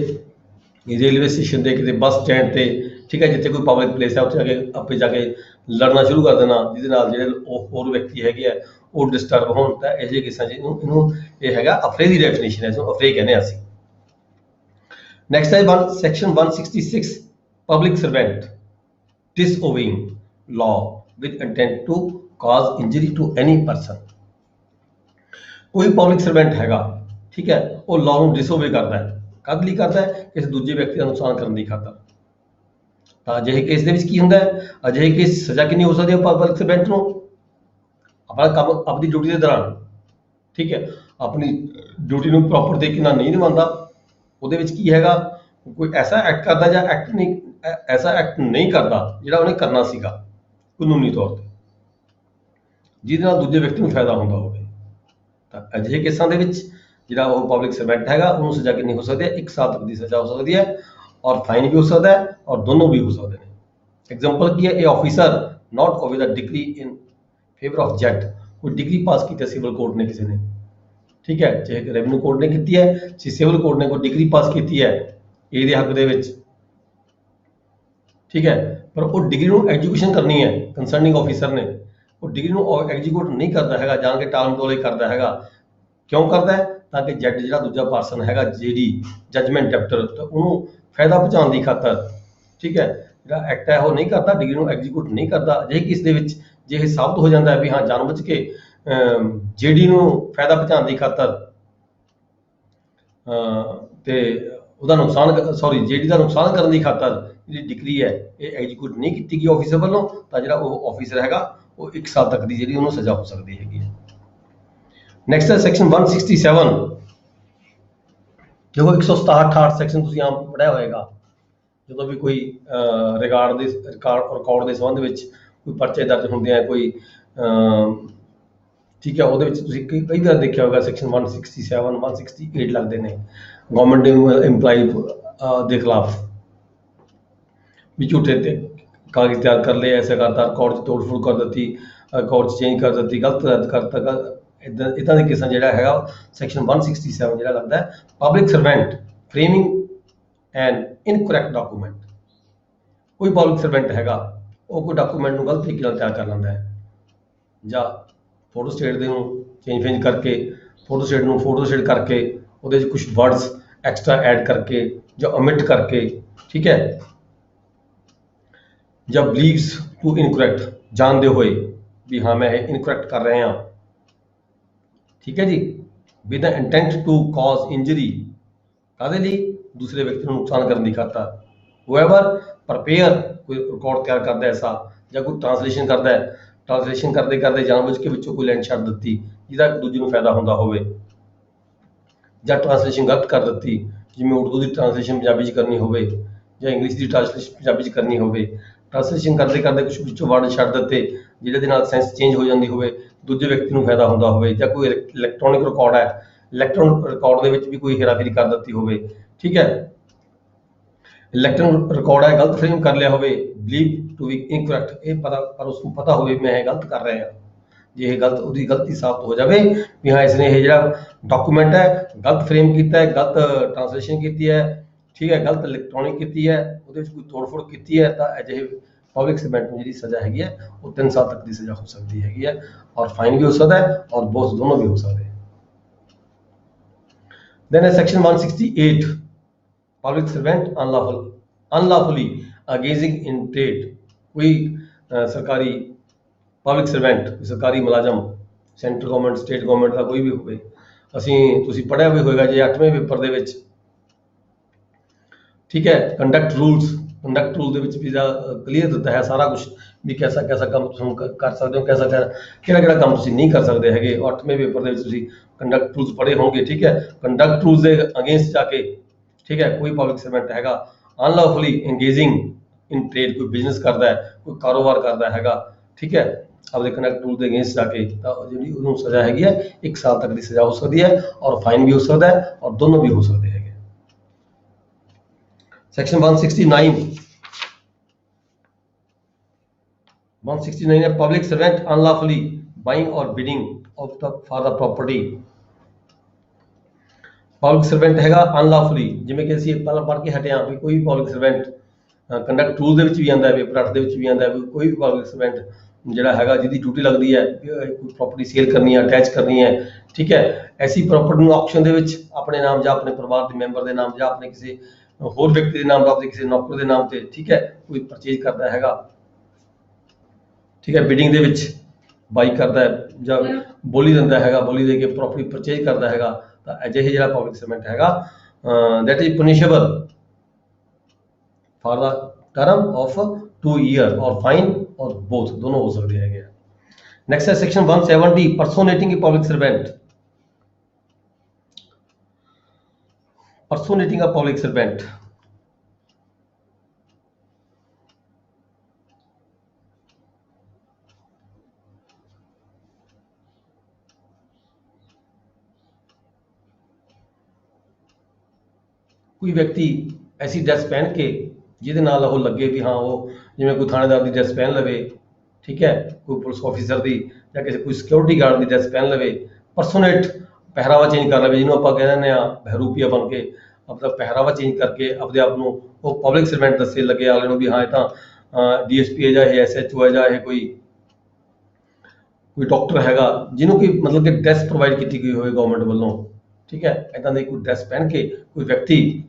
ਰੇਲਵੇ ਸਟੇਸ਼ਨ ਤੇ, ਕਿਤੇ ਬੱਸ ਸਟੈਂਡ ਤੇ, ਠੀਕ ਹੈ, ਜਿੱਥੇ ਕੋਈ ਪਬਲਿਕ ਪਲੇਸ ਹੈ ਉੱਥੇ ਜਾ ਕੇ ਆਪੇ ਜਾ ਕੇ ਲੜਨਾ ਸ਼ੁਰੂ ਕਰ ਦੇਣਾ, ਜਿਹਦੇ ਨਾਲ ਜਿਹੜੇ ਹੋਰ ਵਿਅਕਤੀ ਹੈਗੇ ਆ ਉਹ ਡਿਸਟਰਬ ਹੋਣ, ਤਾਂ ਇਹੋ ਜਿਹੇ ਕੇਸਾਂ 'ਚ ਇਹਨੂੰ ਇਹ ਹੈਗਾ ਅਫਰੇ ਦੀ ਡੈਫੀਨੇਸ਼ਨ ਹੈ, ਇਸਨੂੰ ਅਫਰੇ ਕਹਿੰਦੇ ਹਾਂ ਅਸੀਂ। ਨੈਕਸਟ ਹੈ section 166 public servant disobeying law with intent to cause injury to any person, ਕੋਈ ਪਬਲਿਕ ਸਰਵੈਂਟ ਹੈਗਾ, ਠੀਕ ਹੈ, ਉਹ ਲਾਅ ਨੂੰ ਡਿਸਓਬੇ ਕਰਦਾ ਹੈ, ਕਦ ਲਈ ਕਰਦਾ ਹੈ, ਕਿਸੇ ਦੂਜੇ ਵਿਅਕਤੀ ਦਾ ਨੁਕਸਾਨ ਕਰਨ ਦੀ ਖਾਤਰ। ਤਾਂ ਅਜਿਹੇ ਕੇਸ ਦੇ ਵਿੱਚ ਕੀ ਹੁੰਦਾ ਹੈ, ਅਜਿਹੇ ਕੇਸ ਸਜ਼ਾ ਕਿੰਨੀ ਹੋ ਸਕਦੀ ਹੈ ਪਬਲਿਕ ਸਰਵੈਂਟ ਨੂੰ, ਆਪਣਾ ਕੰਮ ਆਪਣੀ ਡਿਊਟੀ ਦੇ ਦੌਰਾਨ, ਠੀਕ ਹੈ, ਆਪਣੀ ਡਿਊਟੀ ਨੂੰ ਪ੍ਰੋਪਰ ਤਰੀਕੇ ਨਾਲ ਨਹੀਂ ਨਿਭਾਉਂਦਾ, ਉਹਦੇ ਵਿੱਚ ਕੀ ਹੈਗਾ, ਕੋਈ ਐਸਾ ਐਕਟ ਕਰਦਾ ਜਾਂ ਐਸਾ ਐਕਟ ਨਹੀਂ ਕਰਦਾ ਜਿਹੜਾ ਉਹਨੇ ਕਰਨਾ ਸੀਗਾ ਕਾਨੂੰਨੀ ਤੌਰ ਤੇ, ਜਿਹਦੇ ਨਾਲ ਦੂਜੇ ਵਿਅਕਤੀ ਨੂੰ ਫਾਇਦਾ ਹੁੰਦਾ ਹੋਵੇ, ਤਾਂ ਅਜਿਹੇ ਕੇਸਾਂ ਦੇ ਵਿੱਚ ਜਿਹੜਾ ਉਹ ਪਬਲਿਕ ਸਰਵੈਂਟ ਹੈਗਾ ਉਹਨੂੰ ਸਜ਼ਾ ਕਿੰਨੀ ਹੋ ਸਕਦੀ ਹੈ, 1 ਸਾਲ ਤੱਕ ਦੀ ਸਜ਼ਾ ਹੋ ਸਕਦੀ ਹੈ ਔਰ ਫਾਈਨ ਵੀ ਹੋ ਸਕਦਾ ਹੈ ਔਰ ਦੋਨੋਂ ਵੀ ਹੋ ਸਕਦੇ ਨੇ। ਐਗਜ਼ਾਮਪਲ ਕੀ ਹੈ, ਇਹ ਆਫਿਸਰ ਨਾਟ ਓਵੇ ਦਾ ਡਿਗਰੀ ਇਨ ਫੇਵਰ ਆਫ ਜੱਟ, ਕੋਈ ਡਿਗਰੀ ਪਾਸ ਕੀਤੀ ਸਿਵਲ ਕੋਰਟ ਨੇ ਕਿਸੇ ਨੇ, ਠੀਕ ਹੈ, ਚਾਹੇ ਰੈਵਨਿਊ ਕੋਰਟ ਨੇ ਕੀਤੀ ਹੈ, ਚਾਹੇ ਸਿਵਲ ਕੋਰਟ ਨੇ ਕੋਈ ਡਿਗਰੀ ਪਾਸ ਕੀਤੀ ਹੈ ਇਹਦੇ ਹੱਕ ਦੇ ਵਿੱਚ, ਠੀਕ ਹੈ, ਪਰ ਉਹ ਡਿਗਰੀ ਨੂੰ ਐਗਜ਼ੀਕਿਊਸ਼ਨ ਕਰਨੀ ਹੈ ਕੰਸਰਨਿੰਗ ਆਫਿਸਰ ਨੇ, ਉਹ ਡਿਗਰੀ ਨੂੰ ਐਗਜ਼ੀਕਿਊਟ ਨਹੀਂ ਕਰਦਾ ਹੈਗਾ, ਜਾਣ ਕੇ ਟਾਲ ਮਟੋਲੇ ਕਰਦਾ ਹੈਗਾ, ਕਿਉਂ ਕਰਦਾ ਹੈ, ਤਾਂ ਕਿ ਜੱਜ ਜਿਹੜਾ ਦੂਜਾ ਪਰਸਨ ਹੈਗਾ ਜਿਹੜੀ ਜੱਜਮੈਂਟ ਡੈਪਟਰ, ਤਾਂ ਉਹਨੂੰ ਫਾਇਦਾ ਪਹੁੰਚਾਉਣ ਦੀ ਖਾਤਰ, ਠੀਕ ਹੈ, ਜਿਹੜਾ ਐਕਟ ਹੈ ਉਹ ਨਹੀਂ ਕਰਦਾ, ਡਿਗਰੀ ਨੂੰ ਐਗਜ਼ੀਕਿਊਟ ਨਹੀਂ ਕਰਦਾ। ਜੇ ਕਿਸ ਦੇ ਵਿੱਚ ਜੇ ਇਹ ਸਾਬਤ ਹੋ ਜਾਂਦਾ ਹੈ ਵੀ ਹਾਂ ਜਾਣਬੁੱਝ ਕੇ ਜੇਡੀ ਨੂੰ ਫਾਇਦਾ ਪਹੁੰਚਾਉਣ ਦੀ ਖਾਤਰ ਤੇ ਉਹਦਾ ਨੁਕਸਾਨ ਜੇਡੀ ਦਾ ਨੁਕਸਾਨ ਕਰਨ ਦੀ ਖਾਤਰ ਜਿਹੜੀ ਡਿਗਰੀ ਹੈ ਇਹ ਐਗਜ਼ੀਕਿਊਟ ਨਹੀਂ ਕੀਤੀ ਗਈ ਆਫਿਸਰ ਵੱਲੋਂ, ਤਾਂ ਜਿਹੜਾ ਉਹ ਆਫਿਸਰ ਹੈਗਾ ਉਹ 1 ਸਾਲ ਤੱਕ ਦੀ ਜਿਹੜੀ ਉਹਨੂੰ ਸਜ਼ਾ ਹੋ ਸਕਦੀ ਹੈਗੀ ਹੈ। ਨੈਕਸਟ ਹੈ ਸੈਕਸ਼ਨ 167, ਦੇਖੋ 167 ਸੈਕਸ਼ਨ ਤੁਸੀਂ ਆਮ ਪੜ੍ਹਿਆ ਹੋਏਗਾ, ਜਦੋਂ ਵੀ ਕੋਈ ਰਿਕਾਰਡ ਦੇ ਸੰਬੰਧ ਵਿੱਚ ਕੋਈ ਪਰਚੇ ਦਰਜ ਹੁੰਦੇ ਆ ਕੋਈ, ਠੀਕ ਹੈ, ਉਹਦੇ ਵਿੱਚ ਤੁਸੀਂ ਕਈ ਵਾਰ ਦੇਖਿਆ ਹੋਗਾ ਸੈਕਸ਼ਨ 167 168 ਲੱਗਦੇ ਨੇ ਗਵਰਨਮੈਂਟ EMPLOYE ਦੇ ਖਿਲਾਫ। ਵੀ ਝੂਠੇ ਤੇ ਕਾਗਜ਼ ਤਿਆਰ ਕਰ ਲਏ, ਐਸੇ ਕਰਤਾ, ਰਿਕਾਰਡ 'ਚ ਤੋੜ ਫੋੜ ਕਰ ਦਿੱਤੀ, ਰਿਕਾਰਡ 'ਚ ਚੇਂਜ ਕਰ ਦਿੱਤੀ, ਗਲਤ ਦਰਜ ਕਰਤਾ, ਇੱਦਾਂ ਦੇ ਕੇਸਾਂ ਜਿਹੜਾ ਹੈਗਾ ਸੈਕਸ਼ਨ 167 ਜਿਹੜਾ ਲੱਗਦਾ ਹੈ public servant framing and incorrect document. ਕੋਈ ਪਬਲਿਕ ਸਰਵੈਂਟ ਹੈਗਾ ਉਹ ਕੋਈ ਡਾਕੂਮੈਂਟ ਨੂੰ ਗਲਤ ਤਰੀਕੇ ਨਾਲ ਤਿਆਰ ਕਰ ਲੈਂਦਾ ਹੈ, ਜਾਂ ਫੋਟੋ ਸਟੇਟ ਦੇ ਨੂੰ ਚੇਂਜ ਫੇਂਜ ਕਰਕੇ, ਫੋਟੋ ਸਟੇਟ ਨੂੰ ਫੋਟੋ ਸਟੇਟ ਕਰਕੇ ਉਹਦੇ 'ਚ ਕੁਝ ਵਰਡਸ ਐਕਸਟਰਾ ਐਡ ਕਰਕੇ ਜਾਂ omit ਕਰਕੇ, ਠੀਕ ਹੈ, ਜਾਂ ਬਲੀਵਸ ਟੂ ਇਨਕਰੈਕਟ, ਜਾਣਦੇ ਹੋਏ ਵੀ ਹਾਂ ਮੈਂ ਇਹ ਇਨਕਰੈਕਟ ਕਰ ਰਹੇ ਹਾਂ, ਠੀਕ ਹੈ ਜੀ, with the intent to cause injury, ਕਾਹਦੇ ਲਈ, ਦੂਸਰੇ ਵਿਅਕਤੀ ਨੂੰ ਨੁਕਸਾਨ ਕਰਨ ਦੀ ਖਾਤਰ। ਹੋਐਵਰ ਪ੍ਰਪੇਅਰ, ਕੋਈ ਰਿਕਾਰਡ ਤਿਆਰ ਕਰਦਾ ਐਸਾ, ਜਾਂ ਕੋਈ ਟ੍ਰਾਂਸਲੇਸ਼ਨ ਕਰਦਾ ਹੈ, ਟ੍ਰਾਂਸਲੇਸ਼ਨ ਕਰਦੇ ਕਰਦੇ ਜਾਣਬੁੱਝ ਕੇ ਵਿੱਚੋਂ ਕੋਈ ਲਾਈਨ ਛੱਡ ਦਿੱਤੀ ਜਿਹਦਾ ਦੂਜੇ ਨੂੰ ਫਾਇਦਾ ਹੁੰਦਾ ਹੋਵੇ, ਜਾਂ ਟ੍ਰਾਂਸਲੇਸ਼ਨ ਗਲਤ ਕਰ ਦਿੱਤੀ, ਜਿਵੇਂ ਉਰਦੂ ਦੀ ਟ੍ਰਾਂਸਲੇਸ਼ਨ ਪੰਜਾਬੀ 'ਚ ਕਰਨੀ ਹੋਵੇ ਜਾਂ ਇੰਗਲਿਸ਼ ਦੀ ਟ੍ਰਾਂਸਲੇਸ਼ਨ ਪੰਜਾਬੀ 'ਚ ਕਰਨੀ ਹੋਵੇ, ਟ੍ਰਾਂਸਲੇਸ਼ਨ ਕਰਦੇ ਕਰਦੇ ਕੁਝ ਵਿੱਚੋਂ ਵਰਡ ਛੱਡ ਦਿੱਤੇ ਜਿਹਦੇ ਦੇ ਨਾਲ ਸੈਂਸ ਚੇਂਜ ਹੋ ਜਾਂਦੀ ਹੋਵੇ, ਦੂਜੇ ਵਿਅਕਤੀ ਨੂੰ ਫਾਇਦਾ ਹੁੰਦਾ ਹੋਵੇ, ਜਾਂ ਕੋਈ ਇਲੈਕਟ੍ਰੋਨਿਕ ਰਿਕਾਰਡ ਹੈ, ਇਲੈਕਟ੍ਰੋਨਿਕ ਰਿਕਾਰਡ ਦੇ ਵਿੱਚ ਵੀ ਕੋਈ ਹੇਰਾਫੇਰੀ ਕਰ ਦਿੱਤੀ ਹੋਵੇ, ਠੀਕ ਹੈ, ਇਲੈਕਟ੍ਰੋਨਿਕ ਰਿਕਾਰਡ ਹੈ ਗਲਤ ਫਰੇਮ ਕਰ ਲਿਆ ਹੋਵੇ, ਬਲੀਵ ਟੂ ਬੀ ਇਨਕਰੈਕਟ, ਇਹ ਪਤਾ ਪਰ ਉਸ ਨੂੰ ਪਤਾ ਹੋਵੇ ਮੈਂ ਇਹ ਗਲਤ ਕਰ ਰਿਹਾ ਹਾਂ, ਜੇ ਇਹ ਗਲਤ ਉਹਦੀ ਗਲਤੀ ਸਾਬਤ ਹੋ ਜਾਵੇ ਵੀ ਹਾਂ ਇਸਨੇ ਇਹ ਜਿਹੜਾ ਡਾਕੂਮੈਂਟ ਹੈ ਗਲਤ ਫਰੇਮ ਕੀਤਾ ਹੈ, ਗਲਤ ਟ੍ਰਾਂਸਲੇਸ਼ਨ ਕੀਤੀ ਹੈ, ਠੀਕ ਹੈ, ਗਲਤ ਇਲੈਕਟ੍ਰੋਨਿਕ ਕੀਤੀ ਹੈ, ਉਹਦੇ ਵਿੱਚ ਕੋਈ ਤੋੜਫੋੜ ਕੀਤੀ ਹੈ, ਤਾਂ ਅਜਿਹੇ ਪਬਲਿਕ ਸਰਵੈਂਟ ਨੂੰ ਜਿਹੜੀ ਸਜ਼ਾ ਹੈਗੀ ਹੈ ਉਹ 3 ਸਾਲ ਤੱਕ ਦੀ ਸਜ਼ਾ ਹੋ ਸਕਦੀ ਹੈਗੀ ਹੈ, ਔਰ ਫਾਈਨ ਵੀ ਹੋ ਸਕਦਾ ਹੈ ਔਰ ਬੋਥ ਦੋਨੋਂ ਵੀ ਹੋ ਸਕਦੇ ਹੈ। Then is section 168, public servant unlawfully engaging in trade, कोई सरकारी ਪਬਲਿਕ ਸਰਵੈਂਟ, ਸਰਕਾਰੀ ਮੁਲਾਜ਼ਮ, ਸੈਂਟਰ ਗਵਰਨਮੈਂਟ, ਸਟੇਟ ਗਵਰਨਮੈਂਟ ਦਾ ਕੋਈ ਵੀ ਹੋਵੇ, ਤੁਸੀਂ ਪੜ੍ਹਿਆ ਵੀ ਹੋਏਗਾ ਜੇ 8ਵੇਂ ਪੇਪਰ ਦੇ ਵਿੱਚ, ਠੀਕ ਹੈ, ਕੰਡਕਟ ਰੂਲ ਦੇ ਵਿੱਚ ਵੀ ਕਲੀਅਰ ਦਿੱਤਾ ਹੈ ਸਾਰਾ ਕੁਝ ਵੀ ਕੈਸਾ ਕੰਮ ਤੁਸੀਂ ਕਰ ਸਕਦੇ ਹੋ, ਕਿਹੜਾ ਕੰਮ ਤੁਸੀਂ ਨਹੀਂ ਕਰ ਸਕਦੇ ਹੈਗੇ, 8ਵੇਂ ਪੇਪਰ ਦੇ ਵਿੱਚ ਤੁਸੀਂ ਕੰਡਕਟ ਰੂਲਸ ਪੜ੍ਹੇ ਹੋਣਗੇ, ਠੀਕ ਹੈ, ਕੰਡਕਟ ਰੂਲਸ ਦੇ ਅਗੇਂਸਟ ਜਾ ਕੇ, ਠੀਕ ਹੈ, ਕੋਈ ਪਬਲਿਕ ਸਰਵੈਂਟ ਹੈਗਾ ਅਨਲawfully engaging in trade, ਕੋਈ ਬਿਜ਼ਨਸ ਕਰਦਾ ਹੈ, ਕੋਈ ਕਾਰੋਬਾਰ ਕਰਦਾ ਹੈਗਾ, ਠੀਕ ਹੈ, ਆਪਦੇ ਕੰਡਕਟ ਰੂਲ ਦੇ ਅਗੇਂਸਟ ਜਾ ਕੇ, ਤਾਂ ਜਿਹੜੀ ਉਹਨੂੰ ਸਜ਼ਾ ਹੈਗੀ ਹੈ 1 ਸਾਲ ਤੱਕ ਦੀ ਸਜ਼ਾ ਹੋ ਸਕਦੀ ਹੈ ਔਰ ਫਾਈਨ ਵੀ ਹੋ ਸਕਦਾ ਹੈ ਔਰ ਦੋਨੋਂ ਵੀ ਹੋ ਸਕਦੇ ਹੈਗੇ। Section 169 है पब्लिक सर्वेंट अनलॉफुली बाइंग और bidding for the property. Public servant हैगा अनलॉफुली, ਜਿਵੇਂ ਕਿ ਅਸੀਂ ਪਹਿਲਾਂ ਪੜ੍ਹ ਕੇ ਹਟੇ ਹਾਂ ਵੀ ਕੋਈ ਵੀ ਪਬਲਿਕ ਸਰਵੈਂਟ ਕੰਡਕਟ ਰੂਲ ਦੇ ਵਿੱਚ ਵੀ ਆਉਂਦਾ ਹੈ, ਪੇਪਰ 8 ਦੇ ਵਿੱਚ ਵੀ ਆਉਂਦਾ ਹੈ, ਕੋਈ ਵੀ ਪਬਲਿਕ ਸਰਵੈਂਟ ਜਿਹੜਾ ਹੈਗਾ ਜਿਹਦੀ ਡਿਊਟੀ ਲੱਗਦੀ ਹੈ ਕੋਈ ਪ੍ਰਾਪਰਟੀ ਸੇਲ ਕਰਨੀ ਹੈ, ਅਟੈਚ ਕਰਨੀ ਹੈ, ਠੀਕ ਹੈ, ਐਸੀ ਪ੍ਰਾਪਰਟੀ ਨੂੰ ਆਕਸ਼ਨ ਦੇ ਵਿੱਚ ਆਪਣੇ ਨਾਮ ਜਾਂ ਆਪਣੇ ਪਰਿਵਾਰ ਦੇ ਮੈਂਬਰ ਦੇ ਨਾਮ ਜਾਂ ਆਪਣੇ ਕਿਸੇ ਹੋਰ ਵਿਅਕਤੀ ਦੇ ਨਾਮ, ਆਪਣੇ ਕਿਸੇ ਨੌਕਰ ਦੇ ਨਾਮ ਤੇ, ਠੀਕ ਹੈ, ਕੋਈ ਪਰਚੇਜ ਕਰਦਾ ਹੈਗਾ, ਠੀਕ ਹੈ, ਬਿਡਿੰਗ ਦੇ ਵਿੱਚ ਬਾਈ ਕਰਦਾ ਹੈ ਜਾਂ ਬੋਲੀ ਦਿੰਦਾ ਹੈਗਾ, ਬੋਲੀ ਦੇ ਕੇ ਪ੍ਰਾਪਰਟੀ ਪਰਚੇਜ ਕਰਦਾ ਹੈਗਾ, ਤਾਂ ਅਜਿਹੇ ਜਿਹੜਾ ਪਬਲਿਕ ਸਰਵੈਂਟ ਹੈਗਾ that is punishable for the term of 2 year or fine or both, दोनों हो सकते हैं। नेक्स्ट है section 170 personating a public servant. Personating a public servant, ਕੋਈ ਵਿਅਕਤੀ ਐਸੀ ਡਰੈਸ ਪਹਿਨ ਕੇ ਜਿਹਦੇ ਨਾਲ ਉਹ ਲੱਗੇ ਵੀ ਹਾਂ ਉਹ ਜਿਵੇਂ ਕੋਈ ਥਾਣੇਦਾਰ ਦੀ ਡਰੈਸ ਪਹਿਨ ਲਵੇ, ਠੀਕ ਹੈ, ਕੋਈ ਪੁਲਿਸ ਆਫੀਸਰ ਦੀ ਜਾਂ ਕਿਸੇ ਕੋਈ ਸਿਕਿਉਰਿਟੀ ਗਾਰਡ ਦੀ ਡਰੈਸ ਪਹਿਨ ਲਵੇ, ਪਰਸੋਨੇਟ ਪਹਿਰਾਵਾ ਚੇਂਜ ਕਰ ਲਵੇ, ਜਿਹਨੂੰ ਆਪਾਂ ਕਹਿ ਦਿੰਦੇ ਹਾਂ ਬਹਿਰੂਪੀਆ ਬਣ ਕੇ ਆਪਣਾ ਪਹਿਰਾਵਾ ਚੇਂਜ ਕਰਕੇ ਆਪਦੇ ਆਪ ਨੂੰ ਉਹ ਪਬਲਿਕ ਸਰਵੈਂਟ ਦੱਸੇ ਲੱਗੇ ਵਾਲੇ ਨੂੰ ਵੀ ਹਾਂ ਇਹ ਤਾਂ DSP ਹੈ ਜਾਂ ਇਹ SHO ਹੈ ਜਾਂ ਇਹ ਕੋਈ ਡਾਕਟਰ ਹੈਗਾ, ਜਿਹਨੂੰ ਕੋਈ ਮਤਲਬ ਕਿ ਡਰੈਸ ਪ੍ਰੋਵਾਈਡ ਕੀਤੀ ਗਈ ਹੋਵੇ ਗਵਰਨਮੈਂਟ ਵੱਲੋਂ, ਠੀਕ ਹੈ, ਇੱਦਾਂ ਦੀ ਕੋਈ ਡਰੈਸ ਪਹਿਨ ਕੇ ਕੋਈ ਵਿਅਕਤੀ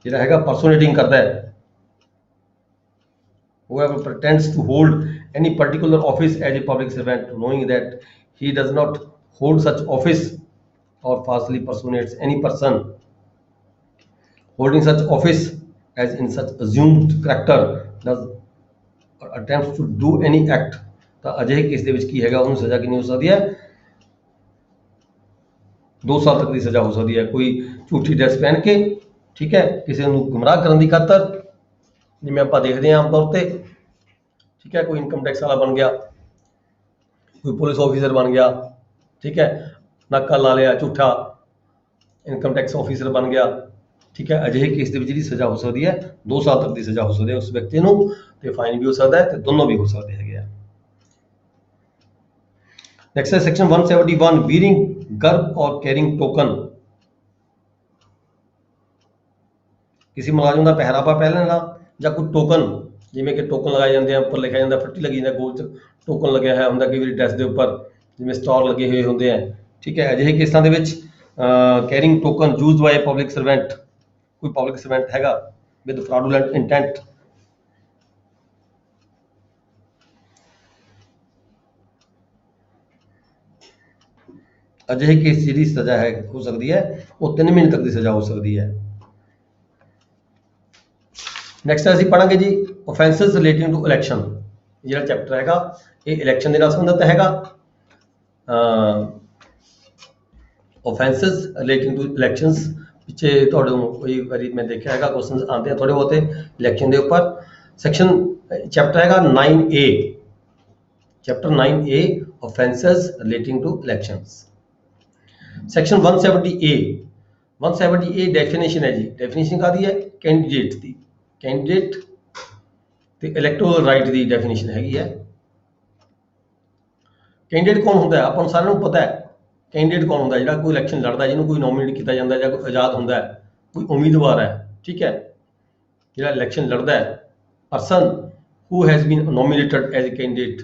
ਜਿਹੜਾ ਹੈਗਾ ਪਰਸੋਨੇਟਿੰਗ ਕਰਦਾ ਹੈ, whoever pretends to hold any particular office as a public servant knowing that he does not hold such office or falsely personates any person holding such office as in such assumed character does or attempts to do any act, ਤਾਂ ਅਜਿਹੇ case ਦੇ ਵਿੱਚ ਕੀ ਹੈਗਾ ਉਹਨੂੰ ਸਜ਼ਾ ਕਿੰਨੀ ਹੋ ਸਕਦੀ ਹੈ 2 ਸਾਲ ਤੱਕ ਦੀ ਸਜ਼ਾ ਹੋ ਸਕਦੀ ਹੈ। ਕੋਈ ਝੂਠੀ ਡਰੈਸ ਪਹਿਨ ਕੇ, ਠੀਕ ਹੈ, ਕਿਸੇ ਨੂੰ ਗੁੰਮਰਾਹ ਕਰਨ ਦੀ ਖਾਤਰ, ਜਿਵੇਂ ਆਪਾਂ ਦੇਖਦੇ ਹਾਂ ਆਮ ਤੌਰ ਤੇ, ਠੀਕ ਹੈ, ਕੋਈ ਇਨਕਮ ਟੈਕਸ ਵਾਲਾ ਬਣ ਗਿਆ, ਕੋਈ ਪੁਲਿਸ ਆਫੀਸਰ ਬਣ ਗਿਆ, ਠੀਕ ਹੈ, ਨਾਕਾ ਲਾ ਲਿਆ, ਝੂਠਾ ਇਨਕਮ ਟੈਕਸ ਆਫੀਸਰ ਬਣ ਗਿਆ, ठीक है। ਅਜਿਹੇ ਕੇਸ ਦੇ ਵਿੱਚ ਜਿਹੜੀ ਸਜ਼ਾ ਹੋ ਸਕਦੀ ਹੈ 2 ਸਾਲ ਤੱਕ ਦੀ ਸਜ਼ਾ ਹੋ ਸਕਦੀ ਹੈ ਉਸ ਵਿਅਕਤੀ ਨੂੰ, ਤੇ ਫਾਈਨ ਵੀ ਹੋ ਸਕਦਾ ਹੈ ਤੇ ਦੋਨੋਂ ਵੀ ਹੋ ਸਕਦੇ ਹੈਗੇ ਆ। ਨੈਕਸਟ ਹੈ ਸੈਕਸ਼ਨ 171 ਵੀਅਰਿੰਗ ਗਰਬ ਔਰ ਕੈਰਿੰਗ ਟੋਕਨ। ਕਿਸੇ ਮੁਲਾਜ਼ਮ ਦਾ ਪਹਿਰਾਵਾ ਪਹਿਨਣ ਦਾ ਜਾਂ ਕੋਈ ਟੋਕਨ, ਜਿਵੇਂ ਕਿ ਟੋਕਨ ਲਗਾਏ ਜਾਂਦੇ ਆ, ਉੱਪਰ ਲਿਖਿਆ ਜਾਂਦਾ, ਫੱਟੀ ਲੱਗੀ ਜਾਂਦਾ, ਗੋਲ ਚ ਟੋਕਨ ਲੱਗਿਆ ਹੋਇਆ ਹੁੰਦਾ ਕਈ ਵਾਰੀ ਡਰੈਸ ਦੇ ਉੱਪਰ, ਜਿਵੇਂ ਸਟਾਰ ਲੱਗੇ ਹੋਏ ਹੁੰਦੇ ਆ। ਠੀਕ ਹੈ। ਅਜਿਹੇ ਕੇਸਾਂ ਦੇ ਵਿੱਚ ਕੈਰਿੰਗ ਟੋਕਨ ਯੂਜ਼ਡ ਬਾਈ ਪਬਲਿਕ ਸਰਵੈਂਟ, ਕੋਈ ਪਬਲਿਕ ਸਰਵੈਂਟ ਹੈਗਾ ਵਿਦ ਫਰਾਡੂਲੈਂਟ ਇੰਟੈਂਟ, ਅਜਿਹੇ ਕੇਸ ਜਿਹੜੀ ਸਜ਼ਾ ਹੈ ਹੋ ਸਕਦੀ ਹੈ ਉਹ 3 ਮਹੀਨੇ ਤੱਕ ਦੀ ਸਜ਼ਾ ਹੋ ਸਕਦੀ ਹੈ। ਨੈਕਸਟ ਅਸੀਂ ਪੜਾਂਗੇ ਜੀ offences relating to election। ਜਿਹੜਾ ਚੈਪਟਰ ਹੈਗਾ ਇਹ ਇਲੈਕਸ਼ਨ ਦੇ ਨਾਲ ਸੰਬੰਧਿਤ ਹੈਗਾ। offences relating to elections ਪਿੱਛੇ ਤੁਹਾਨੂੰ ਕੋਈ ਵਾਰੀ ਮੈਂ ਦੇਖਿਆ ਹੈਗਾ ਕੁਐਸਚਨਸ ਆਉਂਦੇ ਆ ਥੋੜੇ ਬਹੁਤੇ ਇਲੈਕਸ਼ਨ ਦੇ ਉੱਪਰ। ਸੈਕਸ਼ਨ ਚੈਪਟਰ ਹੈਗਾ 9A, chapter 9A offences relating to elections। Section 170A, 170A definition ਹੈ ਜੀ। ਡੈਫੀਨੇਸ਼ਨ ਕਾਹਦੀ ਹੈ? ਕੈਂਡੀਡੇਟ ਦੀ, ਕੈਂਡੀਡੇਟ ਤੇ ਇਲੈਕਟੋਰਲ ਰਾਈਟ ਦੀ ਡੈਫੀਨੇਸ਼ਨ ਹੈਗੀ ਹੈ। ਕੈਂਡੀਡੇਟ ਕੌਣ ਹੁੰਦਾ ਹੈ? ਆਪਾਂ ਨੂੰ ਸਾਰਿਆਂ ਨੂੰ ਪਤਾ ਹੈ ਕੈਂਡੀਡੇਟ ਕੌਣ ਹੁੰਦਾ, ਜਿਹੜਾ ਕੋਈ ਇਲੈਕਸ਼ਨ ਲੜਦਾ, ਜਿਹਨੂੰ ਕੋਈ ਨੋਮੀਨੇਟ ਕੀਤਾ ਜਾਂਦਾ ਜਾਂ ਕੋਈ ਆਜ਼ਾਦ ਹੁੰਦਾ ਹੈ, ਕੋਈ ਉਮੀਦਵਾਰ ਹੈ। ਠੀਕ ਹੈ। ਜਿਹੜਾ ਇਲੈਕਸ਼ਨ ਲੜਦਾ ਹੈ, person who has been nominated as a candidate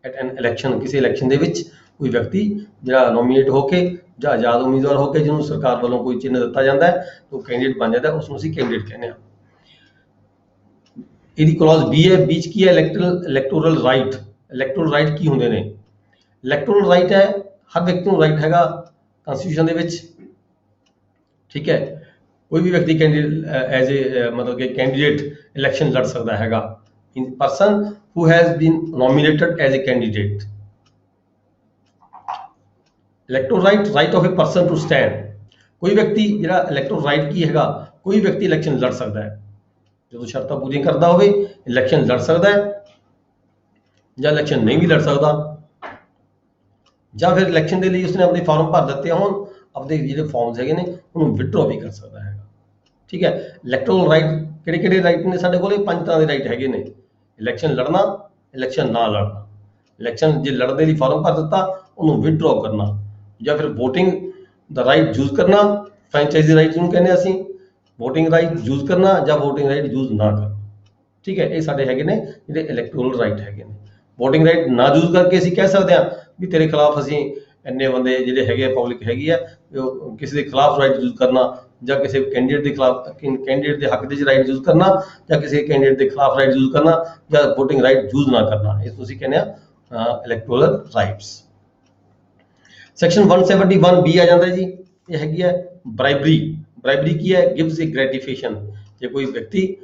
at an election, ਕਿਸੇ ਇਲੈਕਸ਼ਨ ਦੇ ਵਿੱਚ ਕੋਈ ਵਿਅਕਤੀ ਜਿਹੜਾ ਨੋਮੀਨੇਟ ਹੋ ਕੇ ਜਾਂ ਆਜ਼ਾਦ ਉਮੀਦਵਾਰ ਹੋ ਕੇ ਜਿਹਨੂੰ ਸਰਕਾਰ ਵੱਲੋਂ ਕੋਈ ਚਿੰਨ੍ਹ ਦਿੱਤਾ ਜਾਂਦਾ ਹੈ ਉਹ ਕੈਂਡੀਡੇਟ ਬਣ ਜਾਂਦਾ, ਉਸ ਨੂੰ ਅਸੀਂ ਕੈਂਡੀਡੇਟ ਕਹਿੰਦੇ ਹਾਂ। ਇਹਦੀ ਕਲੌਜ਼ B ਹੈ, B 'ਚ ਕੀ ਹੈ? Electoral right. ਇਲੈਕਟੋਰਲ ਰਾਈਟ ਕੀ ਹੁੰਦੇ ਨੇ? ਇਲੈਕਟੋਰਲ ਰਾਈਟ ਹੈ ਹਰ ਵਿਅਕਤੀ ਨੂੰ ਰਾਈਟ ਹੈਗਾ ਕਨਸਟੀਟਿਊਸ਼ਨ ਦੇ ਵਿੱਚ। ਠੀਕ ਹੈ। ਕੋਈ ਵੀ ਵਿਅਕਤੀ ਕੈਂਡੀਡੇਟ ਐਜ਼ ਏ ਮਤਲਬ ਕਿ ਕੈਂਡੀਡੇਟ ਇਲੈਕਸ਼ਨ ਲੜ ਸਕਦਾ ਹੈਗਾ। In person who has been nominated as a candidate. Electoral right, right of a person to stand. ਕੋਈ ਵਿਅਕਤੀ ਜਿਹੜਾ ਇਲੈਕਟੋਰਲ ਰਾਈਟ ਕੀ ਹੈਗਾ, ਕੋਈ ਵਿਅਕਤੀ ਇਲੈਕਸ਼ਨ ਲੜ ਸਕਦਾ ਹੈ ਜਦੋਂ ਸ਼ਰਤਾਂ ਪੂਰੀਆਂ ਕਰਦਾ ਹੋਵੇ, ਇਲੈਕਸ਼ਨ ਲੜ ਸਕਦਾ ਹੈ ਜਾਂ ਇਲੈਕਸ਼ਨ ਨਹੀਂ ਵੀ ਲੜ ਸਕਦਾ, ਜਾਂ ਫਿਰ ਇਲੈਕਸ਼ਨ ਦੇ ਲਈ ਉਸਨੇ ਆਪਣੇ ਫਾਰਮ ਭਰ ਦਿੱਤੇ ਹੋਣ, ਆਪਣੇ ਜਿਹੜੇ ਫਾਰਮਸ ਹੈਗੇ ਨੇ ਉਹਨੂੰ ਵਿਡਰੋ ਵੀ ਕਰ ਸਕਦਾ ਹੈਗਾ। ਠੀਕ ਹੈ। ਇਲੈਕਟੋਰਲ ਰਾਈਟ ਕਿਹੜੇ ਕਿਹੜੇ ਰਾਈਟ ਨੇ ਸਾਡੇ ਕੋਲੇ? 5 ਤਰ੍ਹਾਂ ਦੇ ਰਾਈਟ ਹੈਗੇ ਨੇ। ਇਲੈਕਸ਼ਨ ਲੜਨਾ, ਇਲੈਕਸ਼ਨ ਨਾ ਲੜਨਾ, ਇਲੈਕਸ਼ਨ ਜੇ ਲੜਨ ਦੇ ਲਈ ਫਾਰਮ ਭਰ ਦਿੱਤਾ ਉਹਨੂੰ ਵਿਡਰੋ ਕਰਨਾ, ਜਾਂ ਫਿਰ ਵੋਟਿੰਗ ਦਾ ਰਾਈਟ ਯੂਜ਼ ਕਰਨਾ, ਫਰੈਂਚਾਈਜ਼ੀ ਰਾਈਟ ਜਿਹਨੂੰ ਕਹਿੰਦੇ ਅਸੀਂ, ਵੋਟਿੰਗ ਰਾਈਟ ਯੂਜ਼ ਕਰਨਾ ਜਾਂ ਵੋਟਿੰਗ ਰਾਈਟ ਯੂਜ਼ ਨਾ ਕਰਨਾ। ਠੀਕ ਹੈ। ਇਹ ਸਾਡੇ ਹੈਗੇ ਨੇ ਜਿਹੜੇ ਇਲੈਕਟੋਰਲ ਰਾਈਟ ਹੈਗੇ ਨੇ। ਵੋਟਿੰਗ ਰਾਈਟ ਨਾ ਯੂਜ਼ ਕਰਕੇ ਅਸੀਂ ਕਹਿ ਸਕਦੇ ਹਾਂ ਵੀ ਤੇਰੇ ਖਿਲਾਫ ਅਸੀਂ ਇੰਨੇ ਬੰਦੇ ਜਿਹੜੇ ਹੈਗੇ ਪਬਲਿਕ ਹੈਗੀ ਆ, ਕਿਸੇ ਦੇ ਖਿਲਾਫ ਰਾਈਟ ਯੂਜ਼ ਕਰਨਾ ਜਾਂ ਕਿਸੇ ਕੈਂਡੀਡੇਟ ਦੇ ਖਿਲਾਫ, ਕੈਂਡੀਡੇਟ ਦੇ ਹੱਕ ਦੇ ਵਿੱਚ ਰਾਈਟ ਯੂਜ਼ ਕਰਨਾ ਜਾਂ ਕਿਸੇ ਕੈਂਡੀਡੇਟ ਦੇ ਖਿਲਾਫ ਰਾਈਟ ਯੂਜ਼ ਕਰਨਾ ਜਾਂ ਵੋਟਿੰਗ ਰਾਈਟ ਯੂਜ਼ ਨਾ ਕਰਨਾ, ਇਹ ਤੁਸੀਂ ਕਹਿੰਦੇ ਆ ਇਲੈਕਟੋਰਲ ਰਾਈਟਸ। ਸੈਕਸ਼ਨ 171B ਆ ਜਾਂਦਾ ਜੀ, ਇਹ ਹੈਗੀ ਹੈ ਬ੍ਰਾਈਬਰੀ। ਬ੍ਰਾਈਬਰੀ ਕੀ ਹੈ? ਗਿਵਸ ਏ ਗ੍ਰੈਟੀਫਿਕੇਸ਼ਨ। ਜੇ ਕੋਈ ਵਿਅਕਤੀ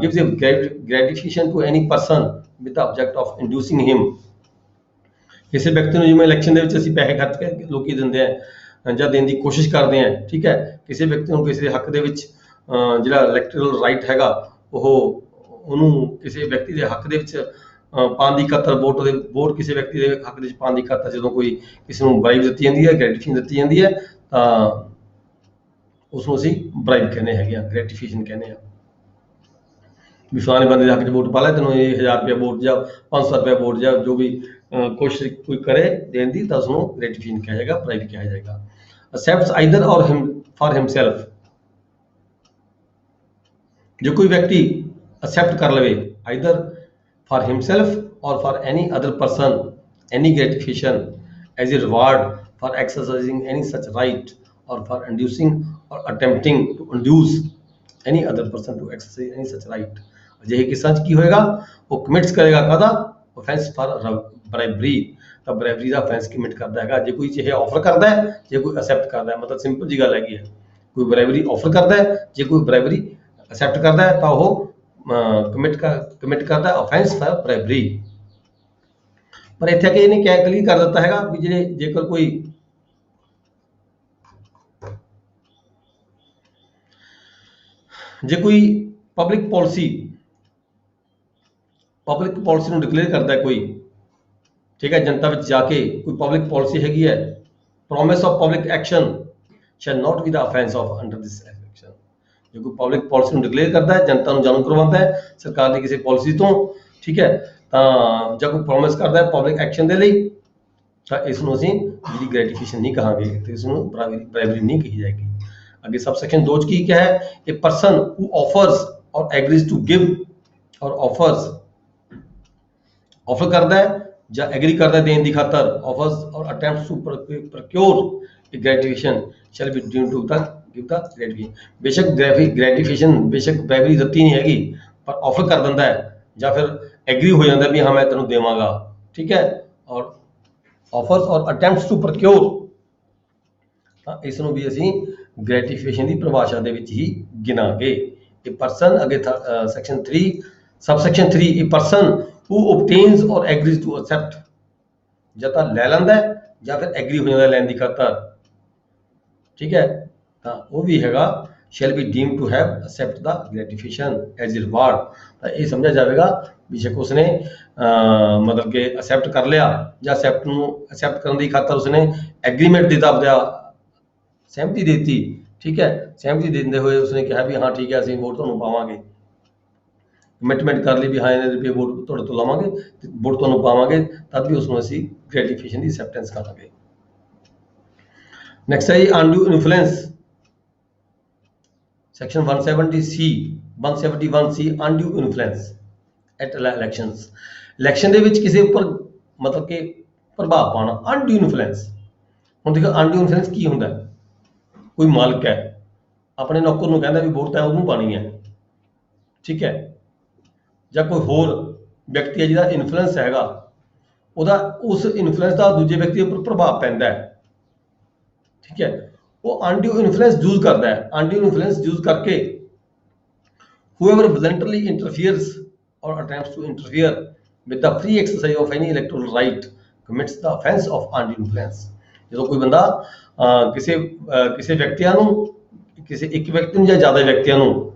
gives a gratification to any person with the object of inducing him, ਕਿਸੇ ਵਿਅਕਤੀ ਨੂੰ ਜਿਵੇਂ ਇਲੈਕਸ਼ਨ ਦੇ ਵਿੱਚ ਅਸੀਂ ਪੈਸੇ ਖਰਚ ਕੇ ਲੋਕੀ ਦਿੰਦੇ ਆ ਜਾਂ ਦੇਣ ਦੀ ਕੋਸ਼ਿਸ਼ ਕਰਦੇ ਆ। ਠੀਕ ਹੈ। ਕਿਸੇ ਵਿਅਕਤੀ ਨੂੰ ਕਿਸੇ ਦੇ ਹੱਕ ਦੇ ਵਿੱਚ ਜਿਹੜਾ ਇਲੈਕਟੋਰਲ ਰਾਈਟ ਹੈਗਾ ਉਹਨੂੰ ਕਿਸੇ ਵਿਅਕਤੀ ਦੇ ਹੱਕ ਦੇ ਵਿੱਚ ਪਾਉਣ ਦੀ ਖਾਤਰ, ਵੋਟ ਕਿਸੇ ਵਿਅਕਤੀ ਦੇ ਹੱਕ ਦੇ ਵਿੱਚ ਪਾਉਣ ਦੀ ਖਾਤਰ ਜਦੋਂ ਕੋਈ ਕਿਸੇ ਨੂੰ ਬ੍ਰਾਈਬ ਦਿੱਤੀ ਜਾਂਦੀ ਹੈ, ਗ੍ਰੈਟੀਫਿਕੇਸ਼ਨ ਦਿੱਤੀ ਜਾਂਦੀ ਹੈ, ਤਾਂ ਉਸ ਨੂੰ ਅਸੀਂ ਬ੍ਰਾਈਬ ਕਹਿੰਦੇ ਹੈਗੇ ਆ, ਗ੍ਰੈਟੀਫਿਕੇਸ਼ਨ ਕਹਿੰਦੇ ਆ। ਵੀ ਫਲਾਣੇ ਬੰਦੇ ਦੇ ਹੱਕ 'ਚ ਵੋਟ ਪਾ ਲੈ, ਤੈਨੂੰ ਇਹ 1000 ਰੁਪਇਆ ਵੋਟ ਜਾਂ 500 ਰੁਪਇਆ ਵੋਟ ਜਾਂ ਜੋ ਵੀ ਕੋਸ਼ਿਸ਼ ਕੋਈ ਕਰੇ ਦੇਣ ਦੀ, ਤਾਂ ਉਸਨੂੰ ਗ੍ਰੈਟੀਫਿਕੇਸ਼ਨ ਕਿਹਾ ਜਾਏਗਾ, ਬ੍ਰਾਈਬ ਕਿਹਾ ਜਾਏਗਾ। Accepts either or for himself. ਜੇ ਕੋਈ ਵਿਅਕਤੀ ਅਸੈਪਟ ਕਰ ਲਵੇ either for himself or for any other person any gratification as a reward for exercising any such right or for inducing or attempting to induce any other person to exercise any such right। ਅਜਿਹੇ ਕਿਸਾਂ 'ਚ ਕੀ ਹੋਏਗਾ? ਉਹ ਕਮਿਟਸ ਕਰੇਗਾ ਕਾਹਦਾ? offense for bribery। ਤਾਂ ਬ੍ਰਾਈਬਰੀ ਦਾ offense commit ਕਰਦਾ ਹੈਗਾ ਜੇ ਕੋਈ ਇਹ ਆਫਰ ਕਰਦਾ ਹੈ, ਜੇ ਕੋਈ ਅਸੈਪਟ ਕਰਦਾ ਹੈ। ਮਤਲਬ ਸਿੰਪਲ ਜੀ ਗੱਲ ਹੈਗੀ ਹੈ, ਕੋਈ ਬ੍ਰਾਈਬਰੀ ਆਫਰ ਕਰਦਾ ਹੈ, ਜੇ ਕੋਈ ਬ੍ਰਾਈਬਰੀ ਅਸੈਪਟ ਕਰਦਾ ਹੈ ਤਾਂ ਉਹ ਕਮਿਟ ਕਰਦਾ offense for bribery। ਪਰ ਇੱਥੇ ਕਿ ਇਹਨੇ ਕਿਆ ਕਲੀਅਰ ਕਰ ਦਿੱਤਾ ਹੈਗਾ ਵੀ ਜੇਕਰ ਕੋਈ ਜੇ ਕੋਈ ਪਬਲਿਕ ਪਾਲਿਸੀ ਨੂੰ ਡਿਕਲੇਅਰ ਕਰਦਾ ਕੋਈ, ਠੀਕ ਹੈ, ਜਨਤਾ ਵਿੱਚ ਜਾ ਕੇ ਕੋਈ ਪਬਲਿਕ ਪਾਲਿਸੀ ਹੈਗੀ ਹੈ, promise of public action shell not be the offence of under this section. जो कोई पब्लिक पॉलिसी डिकलेयर करता है, जनता ਨੂੰ ਜਾਣੂ ਕਰਵਾਉਂਦਾ ਹੈ ਸਰਕਾਰ ਦੀ ਕਿਸੇ ਪਾਲਿਸੀ ਤੋਂ, ਠੀਕ ਹੈ, ਤਾਂ ਜਾਂ ਕੋਈ ਪ੍ਰੋਮਿਸ ਕਰਦਾ ਹੈ ਪਬਲਿਕ ਐਕਸ਼ਨ ਦੇ ਲਈ, ਤਾਂ ਇਸ ਨੂੰ ਅਸੀਂ ਜਿਹੜੀ ਗ੍ਰੈਟੀਫਿਕੇਸ਼ਨ ਨਹੀਂ ਕਹਾਂਗੇ, ਤੇ ਇਸ ਨੂੰ ਬਰਾਬਰੀ ਨਹੀਂ ਕਹੀ ਜਾਏਗੀ। ਅੱਗੇ ਸਬਸੈਕਸ਼ਨ 2 ਚ ਕੀ ਕਿਹਾ ਹੈ, a person who offers or agrees to give or offers, offer करता है ਜਾਂ एग्री करता है देने की खातर, offers or attempts to procure a gratification shall be deemed to give the gratification। बेशक gratification बेशक bribery ਦਿੱਤੀ नहीं हैगी, पर ऑफर कर ਦਿੰਦਾ है ਜਾਂ ਫਿਰ एग्री हो जाता है भी हाँ मैं तेनों देवांगा, ठीक है, और offers or attempts to procure, ਤਾਂ ਇਸ ਨੂੰ ਵੀ ਅਸੀਂ gratification ਦੀ ਪਰਿਭਾਸ਼ਾ ਦੇ ਵਿੱਚ ਹੀ ਗਿਣਾਂਗੇ। ਇਹ ਪਰਸਨ, ਅੱਗੇ section 3 subsection 3, a person who obtains or agrees to accept, ਜਾਂ ਤਾਂ ਲੈ ਲੈਂਦਾ ਜਾਂ ਫਿਰ ਐਗਰੀ ਹੋ ਜਾਂਦਾ ਲੈਣ ਦੀ ਖਾਤਰ, ਠੀਕ ਹੈ, ਤਾਂ ਉਹ ਵੀ ਹੈਗਾ shall be deemed to have accept the gratification as a reward। ਤਾਂ ਇਹ ਸਮਝਿਆ ਜਾਵੇਗਾ ਬੇਸ਼ੱਕ ਉਸਨੇ ਮਤਲਬ ਕਿ accept ਕਰ ਲਿਆ ਜਾਂ accept ਕਰਨ ਦੀ ਖਾਤਰ ਉਸਨੇ ਐਗਰੀਮੈਂਟ ਦਿੱਤਾ, ਆਪਦਾ ਸਹਿਮਤੀ ਦਿੱਤੀ, ਠੀਕ ਹੈ, ਸਹਿਮਤੀ ਦਿੰਦੇ ਹੋਏ ਉਸਨੇ ਕਿਹਾ ਵੀ ਹਾਂ ਠੀਕ ਹੈ ਅਸੀਂ ਵੋਟ ਤੁਹਾਨੂੰ ਪਾਵਾਂਗੇ, ਕਮਿਟਮੈਂਟ ਕਰ ਲਈ ਵੀ ਹਾਂ ਇਹਨੇ ਰੁਪਏ ਵੋਟ ਤੁਹਾਡੇ ਤੋਂ ਲਵਾਂਗੇ ਤੇ ਵੋਟ ਤੁਹਾਨੂੰ ਪਾਵਾਂਗੇ, ਤਦ ਵੀ ਉਸ ਨੂੰ ਅਸੀਂ ਗ੍ਰੈਟੀਫਿਕੇਸ਼ਨ ਦੀ ਐਕਸੈਪਟੈਂਸ ਕਰਾਂਗੇ। ਨੈਕਸਟ ਹੈ ਅਨਡਿਊ influence, section 171C ਅਨਡਿਊ influence at elections. Election ਦੇ ਵਿੱਚ ਕਿਸੇ ਉੱਪਰ ਮਤਲਬ ਕਿ ਪ੍ਰਭਾਵ ਪਾਉਣਾ, ਅਨਡਿਊ ਇਨਫਲੂਐਂਸ। ਹੁਣ ਦੇਖੋ ਅਨਡਿਊ ਇਨਫਲੂਐਂਸ ਕੀ ਹੁੰਦਾ, ਕੋਈ ਮਾਲਕ ਹੈ ਆਪਣੇ ਨੌਕਰ ਨੂੰ ਕਹਿੰਦਾ ਵੀ ਵੋਟ ਹੈ ਉਹਨੂੰ ਪਾਣੀ ਹੈ, ਠੀਕ ਹੈ, ਜਾਂ ਕੋਈ ਹੋਰ ਵਿਅਕਤੀ ਹੈ ਜਿਹਦਾ ਇਨਫਲੂਐਂਸ ਹੈਗਾ, ਉਹਦਾ ਉਸ ਇਨਫਲੂਐਂਸ ਦਾ ਦੂਜੇ ਵਿਅਕਤੀ ਉੱਪਰ ਪ੍ਰਭਾਵ ਪੈਂਦਾ ਹੈ, ਠੀਕ ਹੈ, ਉਹ ਅਨਡਿਊ ਇਨਫਲੂਐਂਸ ਯੂਜ਼ ਕਰਦਾ ਹੈ। ਅਨਡਿਊ ਇਨਫਲੂਐਂਸ ਯੂਜ਼ ਕਰਕੇ whoever voluntarily interferes or attempts to interfere with the free exercise of any electoral right commits the offence of undue influence। ਜਦੋਂ ਕੋਈ ਬੰਦਾ ਕਿਸੇ ਵਿਅਕਤੀਆਂ ਨੂੰ, ਕਿਸੇ ਇੱਕ ਵਿਅਕਤੀ ਨੂੰ ਜਾਂ ਜ਼ਿਆਦਾ ਵਿਅਕਤੀਆਂ ਨੂੰ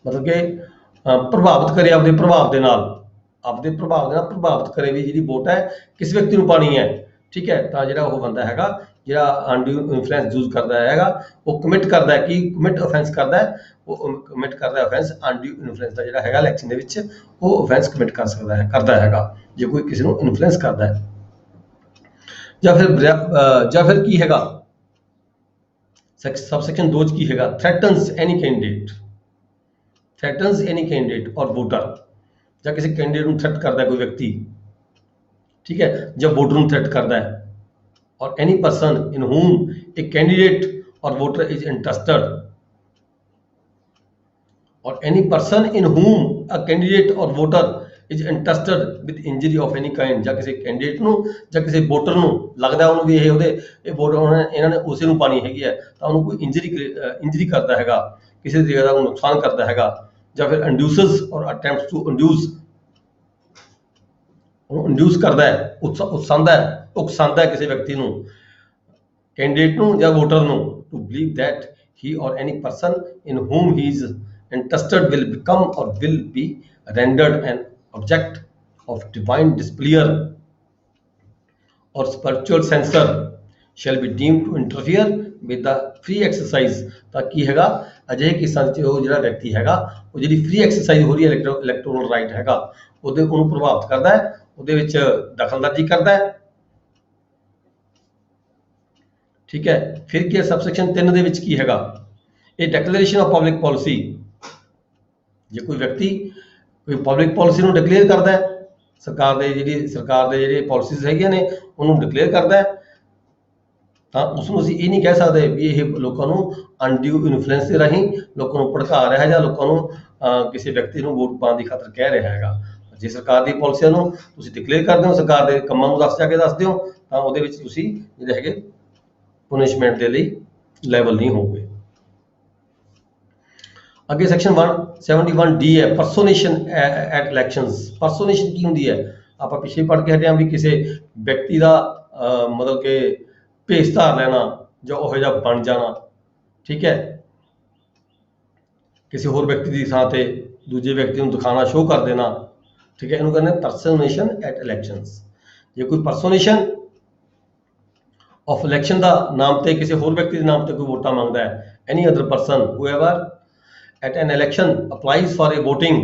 ਮਤਲਬ ਕਿ ਪ੍ਰਭਾਵਿਤ ਕਰੇ ਆਪਦੇ ਪ੍ਰਭਾਵ ਦੇ ਨਾਲ ਪ੍ਰਭਾਵਿਤ ਕਰੇ ਵੀ ਜਿਹੜੀ ਵੋਟ ਹੈ ਕਿਸ ਵਿਅਕਤੀ ਨੂੰ ਪਾਣੀ ਹੈ, ਠੀਕ ਹੈ, ਤਾਂ ਜਿਹੜਾ ਉਹ ਬੰਦਾ ਹੈਗਾ ਜਿਹੜਾ ਅਨਡਿਊ ਇਨਫਲੂਐਂਸ ਯੂਜ਼ ਕਰਦਾ ਹੈਗਾ, ਉਹ ਕਮਿਟ ਕਰਦਾ ਹੈ ਕਿ ਕਮਿਟ ਅਫੈਂਸ ਕਰਦਾ ਹੈ, ਉਹ ਕਮਿਟ ਕਰਦਾ ਅਫੈਂਸ ਅਨਡਿਊ ਇਨਫਲੂਐਂਸ ਦਾ ਜਿਹੜਾ ਹੈਗਾ ਇਲੈਕਸ਼ਨ ਦੇ ਵਿੱਚ ਉਹ ਅਫੈਂਸ ਕਮਿਟ ਕਰਦਾ ਹੈਗਾ ਜੇ ਕੋਈ ਕਿਸੇ ਨੂੰ ਇਨਫਲੂਐਂਸ ਕਰਦਾ ਹੈ। ਜਾਂ ਫਿਰ ਕੀ ਹੈਗਾ ਸਬਸੈਕਸ਼ਨ 2 ਚ ਕੀ ਹੈਗਾ, ਥ੍ਰੈਟਨਸ ਐਨੀ ਕੈਂਡੀਡੇਟ ਔਰ ਵੋਟਰ, ਜਾਂ ਕਿਸੇ ਕੈਂਡੀਡੇਟ ਨੂੰ ਥ੍ਰੈਟ ਕਰਦਾ ਕੋਈ ਵਿਅਕਤੀ, ਠੀਕ ਹੈ, ਜਾਂ ਵੋਟਰ ਨੂੰ ਥ੍ਰੈਟ ਕਰਦਾ ਹੈ, ਔਰ ਐਨੀ person in whom a candidate or voter is interested, or any person in whom a candidate or voter is interested with injury of any kind, ਜਾਂ ਕਿਸੇ ਕੈਂਡੀਡੇਟ ਨੂੰ ਜਾਂ ਕਿਸੇ ਵੋਟਰ ਨੂੰ ਲੱਗਦਾ ਉਹਨੂੰ ਵੀ ਇਹ ਵੋਟ ਇਹਨਾਂ ਨੇ ਉਸੇ ਨੂੰ ਪਾਣੀ ਹੈਗੀ ਹੈ, ਤਾਂ ਉਹਨੂੰ ਕੋਈ ਇੰਜਰੀ ਕਰਦਾ ਹੈਗਾ, ਕਿਸੇ ਤਰੀਕੇ ਦਾ ਨੁਕਸਾਨ ਕਰਦਾ ਹੈਗਾ, ਜਾਂ ਫਿਰ ਇੰਡਿਊਸਸ ਔਰ ਅਟੈਂਪਟਸ ਟੂ ਇੰਡਿਊਸ ਕਰਦਾ ਹੈ, ਉਕਸਾਉਂਦਾ ਹੈ ਕਿਸੇ ਵਿਅਕਤੀ ਨੂੰ, ਕੈਂਡੀਡੇਟ ਨੂੰ ਜਾਂ ਵੋਟਰ ਨੂੰ, to believe that he or any person in whom he is interested will become or will be rendered an object of divine displeasure or spiritual censure shall be deemed to interfere with the free exercise। ਤਾਂ ਕੀ ਹੈਗਾ ਅਜਿਹੇ ਕੇਸਾਂ ਵਿੱਚ ਉਹ ਜਿਹੜਾ ਵਿਅਕਤੀ ਹੈਗਾ ਉਹ ਜਿਹੜੀ ਫ੍ਰੀ ਐਕਸਰਸਾਈਜ਼ ਹੋ ਰਹੀ ਹੈ ਇਲੈਕਟੋਰਲ ਰਾਈਟ ਹੈਗਾ ਉਹਨੂੰ ਪ੍ਰਭਾਵਿਤ ਕਰਦਾ ਹੈ, ਉਹਦੇ ਵਿੱਚ ਦਖਲਅੰਦਾਜ਼ੀ ਕਰਦਾ ਹੈ, ਠੀਕ ਹੈ। ਫਿਰ ਕੀ ਹੈ ਸਬਸੈਕਸ਼ਨ 3 ਦੇ ਵਿੱਚ ਕੀ ਹੈਗਾ, ਇਹ ਡਿਕਲੇਰੇਸ਼ਨ ਆਫ ਪਬਲਿਕ ਪਾਲਿਸੀ। ਜੇ ਕੋਈ ਵਿਅਕਤੀ ਕੋਈ ਪਬਲਿਕ ਪਾਲਿਸੀ ਨੂੰ ਡਿਕਲੇਅਰ ਕਰਦਾ ਹੈ, ਸਰਕਾਰ ਦੇ ਜਿਹੜੇ ਪਾਲਿਸੀਜ਼ ਹੈਗੀਆਂ ਨੇ ਉਹਨੂੰ ਡਿਕਲੇਅਰ ਕਰਦਾ ਹੈ, ਤਾਂ ਉਸ ਨੂੰ ਅਸੀਂ ਇਹ ਨਹੀਂ ਕਹਿ ਸਕਦੇ ਵੀ ਇਹ ਲੋਕਾਂ ਨੂੰ ਅਨਡਿਊ ਇਨਫਲੂਐਂਸ ਦੇ ਰਾਹੀਂ ਲੋਕਾਂ ਨੂੰ ਭੜਕਾ ਰਿਹਾ ਹੈ ਜਾਂ ਲੋਕਾਂ ਨੂੰ ਕਿਸੇ ਵਿਅਕਤੀ ਨੂੰ ਵੋਟ ਪਾਉਣ ਦੀ ਖਾਤਰ ਕਹਿ ਰਿਹਾ ਹੈਗਾ। ਜੇ ਸਰਕਾਰ ਦੀ ਪਾਲਿਸੀਆਂ ਨੂੰ ਤੁਸੀਂ ਡਿਕਲੇਅਰ ਕਰਦੇ ਹੋ, ਸਰਕਾਰ ਦੇ ਕੰਮਾਂ ਨੂੰ ਦੱਸਦੇ ਹੋ, ਤਾਂ ਉਹਦੇ ਵਿੱਚ ਤੁਸੀਂ ਜਿਹੜੇ ਹੈਗੇ ਪੁਨਿਸ਼ਮੈਂਟ ਦੇ ਲਈ ਲੈਵਲ ਨਹੀਂ ਹੋਊਗੇ। ਅੱਗੇ ਸੈਕਸ਼ਨ 171D ਹੈ ਪਰਸੋਨੇਸ਼ਨ ਐਟ ਇਲੈਕਸ਼ਨਸ। ਪਰਸੋਨੇਸ਼ਨ ਕੀ ਹੁੰਦੀ ਹੈ, ਆਪਾਂ ਪਿੱਛੇ ਪੜ੍ਹ ਕੇ ਹਟੇ ਹਾਂ ਵੀ ਕਿਸੇ ਵਿਅਕਤੀ ਦਾ ਮਤਲਬ ਕਿ ਭੇਸ ਧਾਰ ਲੈਣਾ ਜਾਂ ਉਹੋ ਜਿਹਾ ਬਣ ਜਾਣਾ, ਠੀਕ ਹੈ, ਕਿਸੇ ਹੋਰ ਵਿਅਕਤੀ ਦੀ ਥਾਂ ਤੇ ਦੂਜੇ ਵਿਅਕਤੀ ਨੂੰ ਦਿਖਾਣਾ, ਸ਼ੋਅ ਕਰ ਦੇਣਾ, ਠੀਕ ਹੈ, ਇਹਨੂੰ ਕਹਿੰਦੇ ਪਰਸੋਨੇਸ਼ਨ ਐਟ ਇਲੈਕਸ਼ਨਸ। ਜੇ ਕੋਈ ਪਰਸੋਨੇਸ਼ਨ ਆਫ ਇਲੈਕਸ਼ਨ ਦਾ ਨਾਮ ਤੇ ਕਿਸੇ ਹੋਰ ਵਿਅਕਤੀ ਦੇ ਨਾਮ ਤੇ ਕੋਈ ਵੋਟਾਂ ਮੰਗਦਾ ਹੈ, ਐਨੀ other person whoever at an election applies for a voting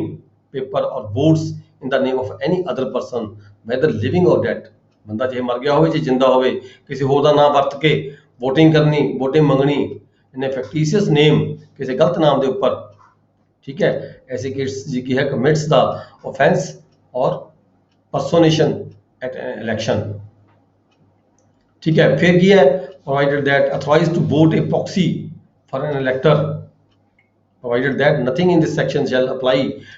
paper or votes in the name of any other person whether living or dead, ਬੰਦਾ ਜੇ ਮਰ ਗਿਆ ਹੋਵੇ ਜੇ ਜਿੰਦਾ ਹੋਵੇ ਕਿਸੇ ਹੋਰ ਦਾ ਨਾਮ ਵਰਤ ਕੇ VOTING ਕਰਨੀ, VOTING ਮੰਗਣੀ in a fictitious name ਕਿਸੇ ਗਲਤ ਨਾਮ ਦੇ ਉੱਪਰ, ਠੀਕ ਹੈ, ਐਸੇ ਕੇਸ ਜੀ ਕੀ ਹੈ commits the offense or personation at an election, ठीक है। फिर की है provided that authorized to vote a proxy for an elector, provided that nothing in this section shall apply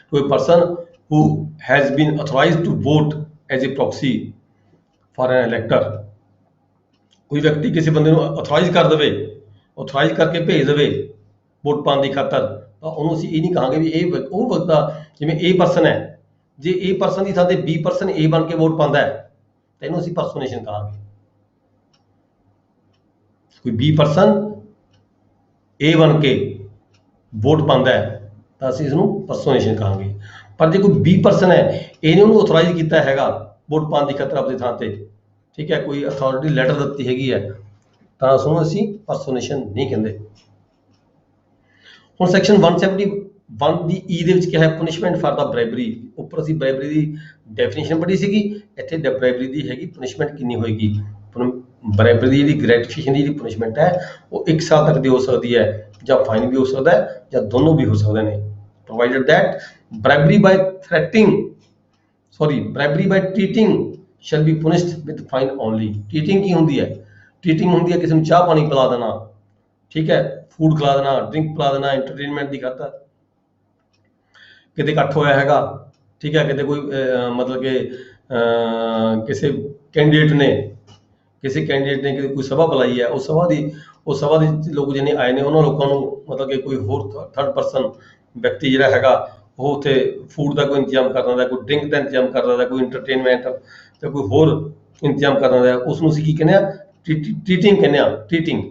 to a person who has been authorized to vote as a proxy for an elector, कोई व्यक्ति किसी बंदे ਨੂੰ authorized ਕਰ ਦੇਵੇ, authorized ਕਰਕੇ ਭੇਜ ਦੇਵੇ ਵੋਟ ਪਾਉਣ ਦੀ ਖਾਤਰ, ਤਾਂ ਉਹਨੂੰ ਅਸੀਂ ਇਹ ਨਹੀਂ ਕਹਾਂਗੇ ਵੀ ਇਹ ਉਹ ਬੰਦਾ ਜਿਵੇਂ A ਪਰਸਨ ਹੈ, ਜੇ A ਪਰਸਨ ਦੀ ਥਾਂ ਤੇ B ਪਰਸਨ A ਬਣ ਕੇ ਵੋਟ ਪਾਉਂਦਾ ਹੈ ਤਾਂ ਇਹਨੂੰ ਅਸੀਂ ਪਰਸੋਨੇਸ਼ਨ ਕਹਾਂਗੇ। ਕੋਈ B ਪਰਸਨ A ਬਣ ਕੇ ਵੋਟ ਪਾਉਂਦਾ ਹੈ ਤਾਂ ਅਸੀਂ ਇਸਨੂੰ ਪਰਸੋਨੇਸ਼ਨ ਕਹਾਂਗੇ। ਪਰ ਜੇ ਕੋਈ B ਪਰਸਨ ਹੈ, ਇਹਨੇ ਉਹਨੂੰ ਅਥੋਰਾਈਜ਼ ਕੀਤਾ ਹੈਗਾ ਵੋਟ ਪਾਉਣ ਦੀ ਖਾਤਰ ਆਪਣੀ ਥਾਂ ਤੇ, ਠੀਕ ਹੈ, ਕੋਈ ਅਥਾਰਟੀ ਲੈਟਰ ਦਿੱਤੀ ਹੈਗੀ ਹੈ, ਤਾਂ ਉਸਨੂੰ ਅਸੀਂ ਪਰਸੋਨੇਸ਼ਨ ਨਹੀਂ ਕਹਿੰਦੇ। ਹੁਣ ਸੈਕਸ਼ਨ 171 ਦੀ E ਦੇ ਵਿੱਚ ਕਿਹਾ ਹੈ ਪਨਿਸ਼ਮੈਂਟ ਫਾਰ ਦਾ ਬ੍ਰਾਈਬਰੀ। ਉੱਪਰ ਅਸੀਂ ਬ੍ਰਾਈਬਰੀ ਦੀ ਡੈਫੀਨੇਸ਼ਨ ਪੜ੍ਹੀ ਸੀਗੀ, ਇੱਥੇ ਬ੍ਰਾਈਬਰੀ ਦੀ ਹੈਗੀ ਪਨਿਸ਼ਮੈਂਟ ਕਿੰਨੀ ਹੋਏਗੀ। ਬ੍ਰਾਈਬਰੀ ਦੀ ਜਿਹੜੀ ਗ੍ਰੈਟੀਫਿਕੇਸ਼ਨ ਦੀ ਜਿਹੜੀ ਪਨਿਸ਼ਮੈਂਟ ਹੈ ਉਹ 1 ਸਾਲ ਤੱਕ ਦੀ ਹੋ ਸਕਦੀ ਹੈ, ਜਾਂ ਫਾਈਨ ਵੀ ਹੋ ਸਕਦਾ ਹੈ, ਜਾਂ ਦੋਨੋਂ ਵੀ ਹੋ ਸਕਦੇ ਨੇ। Provided that bribery by bribery by treating shall be punished with fine only. Treating ਕੀ ਹੁੰਦੀ ਹੈ? ਟ੍ਰੀਟਿੰਗ ਹੁੰਦੀ ਹੈ ਕਿਸੇ ਨੂੰ ਚਾਹ ਪਾਣੀ ਪਿਲਾ ਦੇਣਾ, ਠੀਕ ਹੈ, ਫੂਡ ਖਿਲਾ ਦੇਣਾ, ਡਰਿੰਕ ਪਿਲਾ ਦੇਣਾ, ਐਂਟਰਟੇਨਮੈਂਟ ਦੀ ਖਾਤਰ। ਕਿਤੇ ਇਕੱਠ ਹੋਇਆ ਹੈਗਾ, ਠੀਕ ਹੈ, ਕਿਤੇ ਕੋਈ ਮਤਲਬ ਕਿ ਕਿਸੇ ਕੈਂਡੀਡੇਟ ਨੇ ਕਿਤੇ ਕੋਈ ਸਭਾ ਬੁਲਾਈ ਹੈ, ਉਸ ਸਭਾ ਦੇ ਲੋਕ ਜਿਹਨੇ ਆਏ ਨੇ ਉਹਨਾਂ ਲੋਕਾਂ ਨੂੰ ਮਤਲਬ ਕਿ ਕੋਈ ਹੋਰ ਥਰਡ ਪਰਸਨ ਵਿਅਕਤੀ ਜਿਹੜਾ ਹੈਗਾ ਉਹ ਉੱਥੇ ਫੂਡ ਦਾ ਕੋਈ ਇੰਤਜ਼ਾਮ ਕਰ ਦਿੰਦਾ, ਕੋਈ ਡਰਿੰਕ ਦਾ ਇੰਤਜ਼ਾਮ ਕਰ ਦਿੰਦਾ, ਕੋਈ ਐਂਟਰਟੇਨਮੈਂਟ ਤੇ ਕੋਈ ਹੋਰ ਇੰਤਜ਼ਾਮ ਕਰ ਦਿੰਦਾ, ਉਸ ਨੂੰ ਅਸੀਂ ਕੀ ਕਹਿੰਦੇ ਆ? ਟ੍ਰੀਟਿੰਗ ਕਹਿੰਦੇ ਆ। ਟ੍ਰੀਟਿੰਗ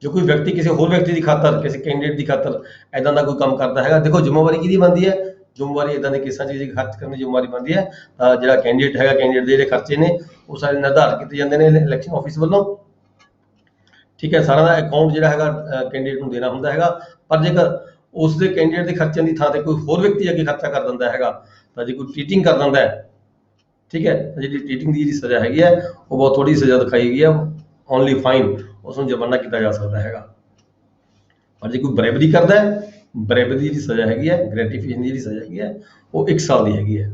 ਜੋ ਕੋਈ ਵਿਅਕਤੀ ਕਿਸੇ ਹੋਰ ਵਿਅਕਤੀ ਦੀ ਖਾਤਰ, ਕਿਸੇ ਕੈਂਡੀਡੇਟ ਦੀ ਖਾਤਰ ਐਦਾਂ ਦਾ ਕੋਈ ਕੰਮ ਕਰਦਾ ਹੈਗਾ, ਦੇਖੋ ਜ਼ਿੰਮੇਵਾਰੀ ਕਿਹਦੀ ਬਣਦੀ ਹੈ? ਜ਼ਿੰਮੇਵਾਰੀ ਇਦਾਂ ਦੇ ਕੇਸਾਂ 'ਚ ਜੇ ਖਰਚ ਕਰਨ ਦੀ ਜ਼ਿੰਮੇਵਾਰੀ ਬਣਦੀ ਹੈ ਤਾਂ ਜਿਹੜਾ ਕੈਂਡੀਡੇਟ ਹੈਗਾ, ਕੈਂਡੀਡੇਟ ਦੇ ਜਿਹੜੇ ਖਰਚੇ ਨੇ ਉਹ ਸਾਰੇ ਨਿਰਧਾਰਿਤ ਕੀਤੇ ਜਾਂਦੇ ਨੇ ਇਲੈਕਸ਼ਨ ਆਫਿਸ ਵੱਲੋਂ, ਠੀਕ ਹੈ। ਸਾਰਾ ਦਾ ਅਕਾਊਂਟ ਜਿਹੜਾ ਹੈਗਾ ਕੈਂਡੀਡੇਟ ਨੂੰ ਦੇਣਾ ਹੁੰਦਾ ਹੈਗਾ। ਪਰ ਜੇਕਰ ਉਸ ਦੇ ਕੈਂਡੀਡੇਟ ਦੇ ਖਰਚਿਆਂ ਦੀ ਥਾਂ ਤੇ ਕੋਈ ਹੋਰ ਵਿਅਕਤੀ ਅੱਗੇ ਖਰਚਾ ਕਰ ਦਿੰਦਾ ਹੈਗਾ, ਤਾਂ ਜੇ ਕੋਈ ਟ੍ਰੀਟਿੰਗ ਕਰ ਦਿੰਦਾ ਹੈ, ਠੀਕ ਹੈ, ਜਿਹੜੀ ਟ੍ਰੀਟਿੰਗ ਦੀ ਜਿਹੜੀ ਸਜ਼ਾ ਹੈਗੀ ਹੈ ਉਹ ਬਹੁਤ ਥੋੜੀ ਸਜ਼ਾ ਦਿਖਾਈ ਗਈ ਹੈ, ਓਨਲੀ ਫਾਈਨ, ਉਸ ਨੂੰ ਜੁਰਮਾਨਾ ਕੀਤਾ ਜਾ ਸਕਦਾ ਹੈਗਾ। ਪਰ ਜੇ ਕੋਈ ਬਰੇਬਰੀ ਕਰਦਾ ਹੈ, ਬਰੇਬਰੀ ਦੀ ਜਿਹੜੀ ਸਜ਼ਾ ਹੈਗੀ ਹੈ, ਗ੍ਰੈਟੀਫਿਕੇਸ਼ਨ ਦੀ ਜਿਹੜੀ ਸਜ਼ਾ ਹੈਗੀ ਹੈ ਉਹ 1 ਸਾਲ ਦੀ ਹੈਗੀ ਹੈ,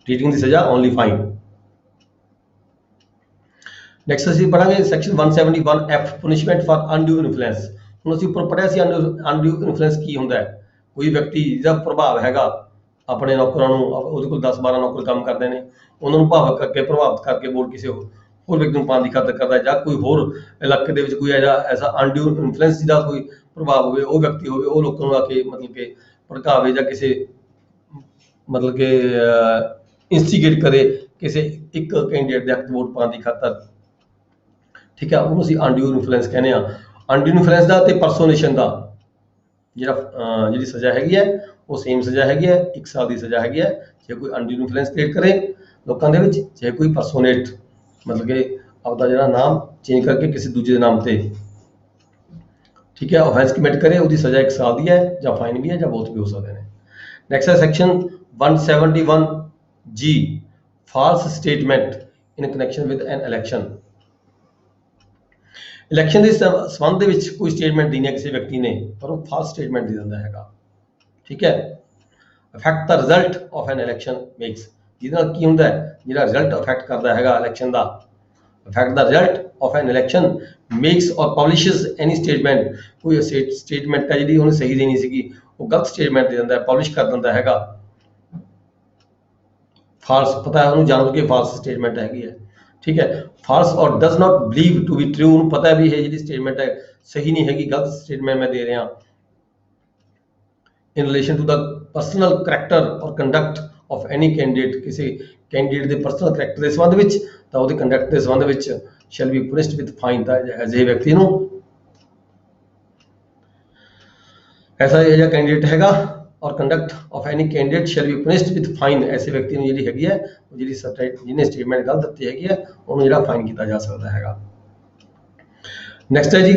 ਟ੍ਰੀਟਿੰਗ ਦੀ ਸਜ਼ਾ ਓਨਲੀ ਫਾਈਨ। ਨੈਕਸਟ ਅਸੀਂ ਪੜਾਂਗੇ section 171F punishment for undue influence. ਹੁਣ ਅਸੀਂ ਉੱਪਰ ਪੜਿਆ ਸੀ ਅਨਡਿਊ ਇਨਫਲੂਐਂਸ ਕੀ ਹੁੰਦਾ ਹੈ? ਕੋਈ ਵਿਅਕਤੀ ਜਿਹਦਾ ਪ੍ਰਭਾਵ ਹੈਗਾ ਆਪਣੇ ਨੌਕਰਾਂ ਨੂੰ, ਉਹਦੇ ਕੋਲ 10-12 ਨੌਕਰ ਕੰਮ ਕਰਦੇ ਨੇ, ਉਹਨਾਂ ਨੂੰ ਪ੍ਰਭਾਵਿਤ ਕਰਕੇ ਵੋਟ ਕਿਸੇ ਹੋਰ ਵਿਅਕਤੀ ਨੂੰ ਪਾਉਣ ਦੀ ਖਾਤਰ ਕਰਦਾ, ਜਾਂ ਕੋਈ ਹੋਰ ਇਲਾਕੇ ਦੇ ਵਿੱਚ ਕੋਈ ਐਸਾ ਅਨਡਿਊ ਇਨਫਲੂਐਂਸ ਜਿਹਦਾ ਕੋਈ ਪ੍ਰਭਾਵ ਹੋਵੇ, ਉਹ ਵਿਅਕਤੀ ਹੋਵੇ, ਉਹ ਲੋਕਾਂ ਨੂੰ ਆ ਕੇ ਮਤਲਬ ਕਿ ਭੜਕਾਵੇ ਜਾਂ ਕਿਸੇ ਮਤਲਬ ਕਿ ਇੰਸਟੀਗੇਟ ਕਰੇ ਕਿਸੇ ਇੱਕ ਕੈਂਡੀਡੇਟ ਦੇ ਹੱਕ ਵੋਟ ਪਾਉਣ ਦੀ ਖਾਤਰ, ਠੀਕ ਹੈ, ਉਹਨੂੰ ਅਸੀਂ ਅਨਡਿਊ ਇਨਫਲੂਐਂਸ ਕਹਿੰਦੇ ਆ। ਅਨਡਿਊ ਇਨਫਲੂਐਂਸ ਦਾ ਤੇ ਪਰਸੋਨੇਸ਼ਨ ਦਾ ਜਿਹੜੀ ਸਜ਼ਾ ਹੈਗੀ ਹੈ ਉਹ ਸੇਮ ਸਜ਼ਾ ਹੈਗੀ ਹੈ, 1 ਸਾਲ ਦੀ ਸਜ਼ਾ ਹੈਗੀ ਹੈ ਜੇ ਕੋਈ ਅਨਡਿਊ ਇਨਫਲੂਐਂਸ ਕ੍ਰੀਏਟ ਕਰੇ ਲੋਕਾਂ ਦੇ ਵਿੱਚ, ਜੇ ਕੋਈ ਪਰਸੋਨੇਟ ਮਤਲਬ ਕਿ ਆਪਦਾ ਜਿਹੜਾ ਨਾਮ ਚੇਂਜ ਕਰਕੇ ਕਿਸੇ ਦੂਜੇ ਦੇ ਨਾਮ ਤੇ, ਠੀਕ ਹੈ, offense commit ਕਰੇ, ਉਹਦੀ ਸਜ਼ਾ 1 ਸਾਲ ਦੀ ਹੈ, ਜਾਂ ਫਾਈਨ ਵੀ ਹੈ, ਜਾਂ ਬੋਥ ਵੀ ਹੋ ਸਕਦੇ ਨੇ। ਨੈਕਸਟ ਹੈ section 171G false statement in connection with N election. Election ਦੇ ਸੰਬੰਧ ਦੇ ਵਿੱਚ ਕੋਈ ਸਟੇਟਮੈਂਟ ਦੇਣੀ ਹੈ ਕਿਸੇ ਵਿਅਕਤੀ ਨੇ, ਪਰ ਉਹ ਫਾਲਸ ਸਟੇਟਮੈਂਟ ਦੇ ਦਿੰਦਾ ਹੈਗਾ, ਠੀਕ ਹੈ। Affect the result of an election makes, ਜਿਹਦੇ ਨਾਲ ਕੀ ਹੁੰਦਾ ਹੈ? ਜਿਹੜਾ ਰਿਜ਼ਲਟ ਅਫੈਕਟ ਕਰਦਾ ਹੈਗਾ election the, affect the result of an election makes or publishes any statement, ਕੋਈ ਸਟੇਟਮੈਂਟ ਹੈ ਜਿਹੜੀ ਉਹਨੇ ਸਹੀ ਦੇਣੀ ਸੀਗੀ ਉਹ ਗਲਤ ਸਟੇਟਮੈਂਟ ਦੇ ਦਿੰਦਾ ਹੈ, ਪਬਲਿਸ਼ ਕਰ ਦਿੰਦਾ ਹੈਗਾ, ਫਾਲਸ, ਪਤਾ ਹੈ ਉਹਨੂੰ ਜਾਣ ਕੇ ਫਾਲਸ ਸਟੇਟਮੈਂਟ ਹੈਗੀ ਹੈ, ਠੀਕ ਹੈ। False or does not believe to be true, ਉਹਨੂੰ ਪਤਾ ਹੈ ਵੀ ਇਹ ਜਿਹੜੀ ਸਟੇਟਮੈਂਟ ਹੈ ਸਹੀ ਨਹੀਂ ਹੈਗੀ, ਗਲਤ ਸਟੇਟਮੈਂਟ ਮੈਂ ਦੇ ਰਿਹਾ। in relation to the personal character or conduct of any candidate, ਕਿਸੇ ਕੈਂਡੀਡੇਟ ਦੇ ਪਰਸਨਲ ਕਰੈਕਟਰ ਦੇ ਸੰਬੰਧ ਵਿੱਚ, ਤਾਂ ਉਹਦੇ ਕੰਡਕਟ ਦੇ ਸੰਬੰਧ ਵਿੱਚ shall be punished with fine, ਤਾਂ ਅਜਿਹੇ ਵਿਅਕਤੀ ਨੂੰ, ਐਸਾ ਜਿਹੜਾ ਕੈਂਡੀਡੇਟ ਹੈਗਾ ਔਰ conduct of any candidate shall be punished with fine, ਐਸੇ ਵਿਅਕਤੀ ਨੂੰ ਜਿਹੜੀ ਹੈਗੀ ਹੈ ਉਹ ਜਿਹਨੇ ਸਟੇਟਮੈਂਟ ਗਲਤ ਦਿੱਤੀ ਹੈਗੀ ਹੈ ਉਹਨੂੰ ਜਿਹੜਾ ਫਾਈਨ ਕੀਤਾ ਜਾ ਸਕਦਾ ਹੈਗਾ। नेक्स्ट है जी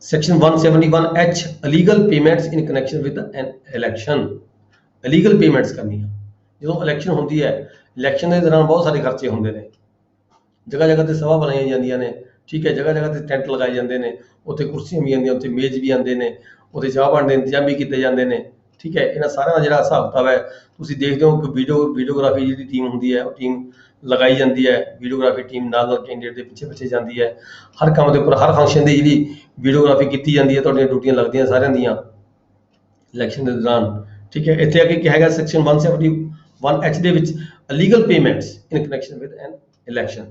section 171H illegal payments in connection with an election. Illegal payments करनी जो इलेक्शन होंगी है, इलेक्शन के दौरान बहुत सारे खर्चे होंगे ने, जगह जगह से सभा बनाई जांदियां ने, ठीक है, जगह जगह से टेंट लगाए जाते हैं, उत्थे कुर्सियां भी आंदियां, उत्थे मेज भी आते हैं, उत्थे चाह पानी के इंतजाम भी किए जाते हैं, ठीक है। इन्हां सारिਆਂ ਦਾ ਜਿਹੜਾ ਹਿਸਾਬ ਕਿਤਾਬ है ਤੁਸੀਂ देखते हो कि वीडियोग्राफी जी टीम होंगी है, टीम लगाई जाती है, वीडियोग्राफी टीम नाल कैंਡੀਡੇਟ के पिछे पिछे जाती है, हर काम के उपर हर फंक्शन की जी वीडियोग्राफी की जाती है, तुहाडियां ड्यूटियां लगदियां सारिਆਂ ਦੀਆਂ इलेक्शन के दौरान, ठीक है। इत्थे अगे क्या है सैक्शन 171H ਦੇ ਵਿੱਚ illegal payments in connection with an election.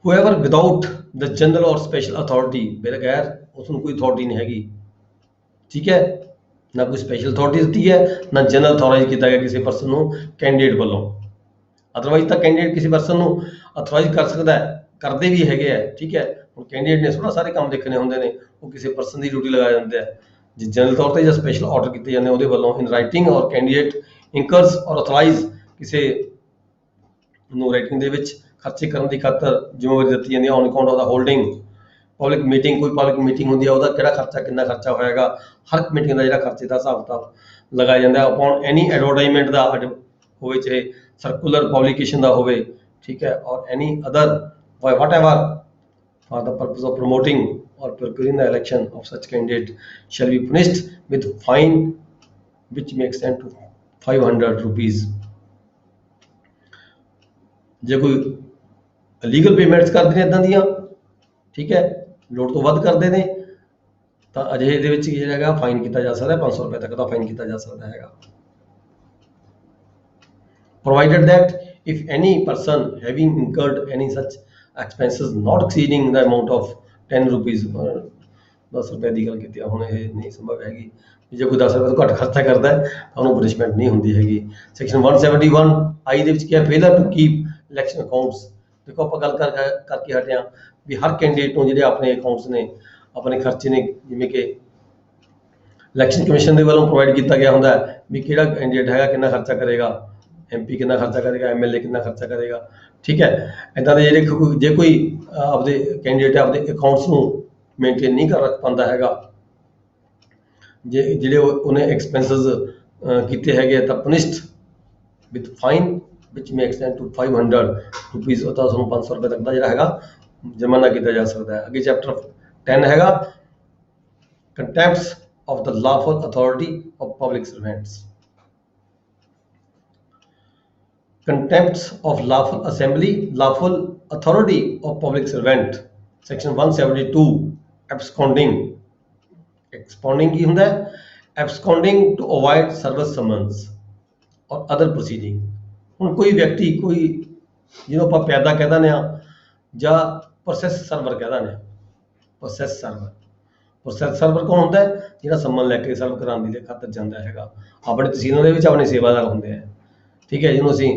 whoever without the general or special authority, बगैर उसਨੂੰ कोई अथॉरिटी नहीं हैगी, ठीक है, ना कोई स्पेशल अथॉरिटी दी है, ना जनरल अथॉराइज किया गया किसी परसन ਨੂੰ कैंਡੀਡੇਟ ਵੱਲੋਂ। अदरवाइज ਤਾਂ कैंਡੀਡੇਟ किसी परसन ਨੂੰ अथॉराइज कर सकता है, करते भी हैगे है, ठीक है। ਹੁਣ कैंਡੀਡੇਟ ने थोड़ा सारे काम देखने होंगे ने, वो किसी परसन की ड्यूटी लगा जाते हैं, जो जनरल तौर पर या स्पेशल ऑर्डर किए जाते हैं ਉਹਦੇ ਵੱਲੋਂ इन राइटिंग, और कैंਡੀਡੇਟ इंकर्स और अथॉराइज किसी ਨੂੰ ਰਾਈਟਿੰਗ ਦੇ ਵਿੱਚ खर्चे करने की खातर जिम्मेवारी दी जाती है on account of the holding. Public meeting, कोई पब्लिक मीटिंग होंगी है, उसका खर्चा कितना खर्चा होएगा, हर मीटिंग का जो खर्चे का हिसाब किताब लगाया जाता है। अपॉन एनी एडवर्टाइजमेंट का हो, चाहे सर्कुलर पब्लिकेशन का हो, ठीक है, और any other what ever for the purpose of promoting और procuring the election of such candidate shall be punished with fine which may extend to 500 rupees। जे कोई लीगल पेमेंट्स करते हैं इदां दियां, ठीक है, लोड़ तो वध करते हैं, तो अजिहे दे विच की हैगा फाइन किया जा सकता है, 500 रुपए तक का फाइन किया जा सकता है। Provided that if any person having incurred any such expenses not exceeding the amount of 10 rupees, 10 रुपए की गल की हुण ये नहीं संभव हैगी, जो कोई 10 रुपए तो घट खर्चा करता है तो उन्होंने पनिशमेंट नहीं होंगी हैगी। सैक्शन 171I दे विच क्या failure to keep election accounts. देखो आप गल करके हटे भी हर कैंਡੀਡੇਟ ਨੂੰ ਜਿਹੜੇ ਆਪਣੇ अकाउंट्स ने, अपने खर्चे ने, जिवें कि इलेक्शन कमीशन के वालों प्रोवाइड किया गया होंगे भी किहड़ा कैंਡੀਡੇਟ है कितना खर्चा करेगा, MP कितना खर्चा करेगा, MLA कितना खर्चा करेगा, ठीक है। इदां दे जिहड़े जे कोई आपदे कैंਡੀਡੇਟ आपदे अकाउंट्स ਨੂੰ मेनटेन नहीं कर रख पाता हैगा, जे जिहड़े उन्हें एक्सपेंसिस किए हैगे तो punished with fine which may extend to 500 rupees, तो उसनूं 500 रुपए तक का जिहड़ा हैगा जुर्माना किया जा सकता है। अगे चैप्टर 10 हैगा contempts of the lawful authority of public servants. Contempts of lawful assembly, lawful authority of public servant. Section 172 absconding. Absconding की होंदा है, absconding to avoid service summons or other proceeding. ਹੁਣ कोई व्यक्ति कोई ਜਿਹਨੂੰ ਆਪਾਂ ਪੈਦਾ ਕਹਿ ਦਿੰਦੇ ਆ ਜਾਂ ਪ੍ਰੋਸੈਸ ਸਰਵਰ ਕਹਿ ਦਿੰਦੇ ਆ, ਪ੍ਰੋਸੈਸ ਸਰਵਰ ਕੌਣ ਹੁੰਦਾ ਹੈ, ਜਿਹੜਾ ਸੰਮਨ ਲੈ ਕੇ ਸਰਵ ਕਰਾਉਣ ਦੀ ਖਾਤਰ ਜਾਂਦਾ ਹੈਗਾ। ਆਪਣੇ ਤਹਿਸੀਲਾਂ ਦੇ ਵਿੱਚ ਆਪਣੇ ਸੇਵਾਦਾਰ ਹੁੰਦੇ ਆ, ਠੀਕ ਹੈ, ਜਿਹਨੂੰ ਅਸੀਂ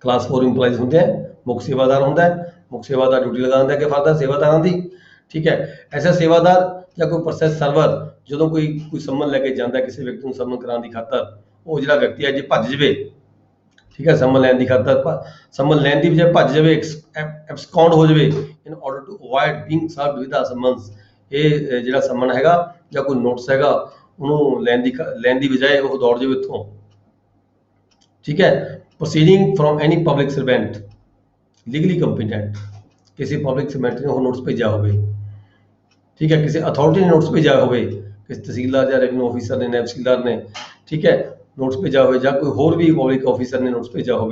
ਕਲਾਸ 4 ਇੰਪਲਾਈਜ਼ ਹੁੰਦੇ ਆ, ਮੁੱਖ ਸੇਵਾਦਾਰ ਹੁੰਦਾ ਹੈ, ਮੁੱਖ ਸੇਵਾਦਾਰ ਡਿਊਟੀ ਲਗਾ ਦਿੰਦਾ ਕਿ ਫਰਦਰ ਸੇਵਾਦਾਰਾਂ ਦੀ, ਠੀਕ ਹੈ। ਐਸਾ ਸੇਵਾਦਾਰ ਜਾਂ ਕੋਈ ਪ੍ਰੋਸੈਸ ਸਰਵਰ ਜਦੋਂ ਕੋਈ ਸੰਮਨ ਲੈ ਕੇ ਜਾਂਦਾ ਕਿਸੇ ਵਿਅਕਤੀ ਨੂੰ ਸੰਮਨ ਕਰਾਉਣ ਦੀ ਖਾਤਰ, ਉਹ ਜਿਹੜਾ ਵਿਅਕਤੀ ਹੈ ਜੇ ਭੱਜ ਜਵੇ, ठीक है, सम्मन लैन की खातर सम्मन लैन की बजाय भज जाए, एब्सकॉन्ड हो जाए in order to avoid being served with the summons. ये जिहड़ा सम्मन हैगा या कोई नोटिस हैगा उन्होंने लैन की बजाय वो दौड़ जाए इत्थों, ठीक है। Proceeding from any public servant legally competent, किसी पब्लिक सर्वेंट ने वो नोटिस भेजा हो, ठीक है, किसी अथॉरिटी ने नोटिस भेजा हो, किसी तहसीलदार या रेवन्यू ऑफिसर ने, नायब तहसीलदार ने, ठीक है, नोटिस भेजा हो, या कोई होर भी पब्लिक ऑफिसर ने नोटिस भेजा हो,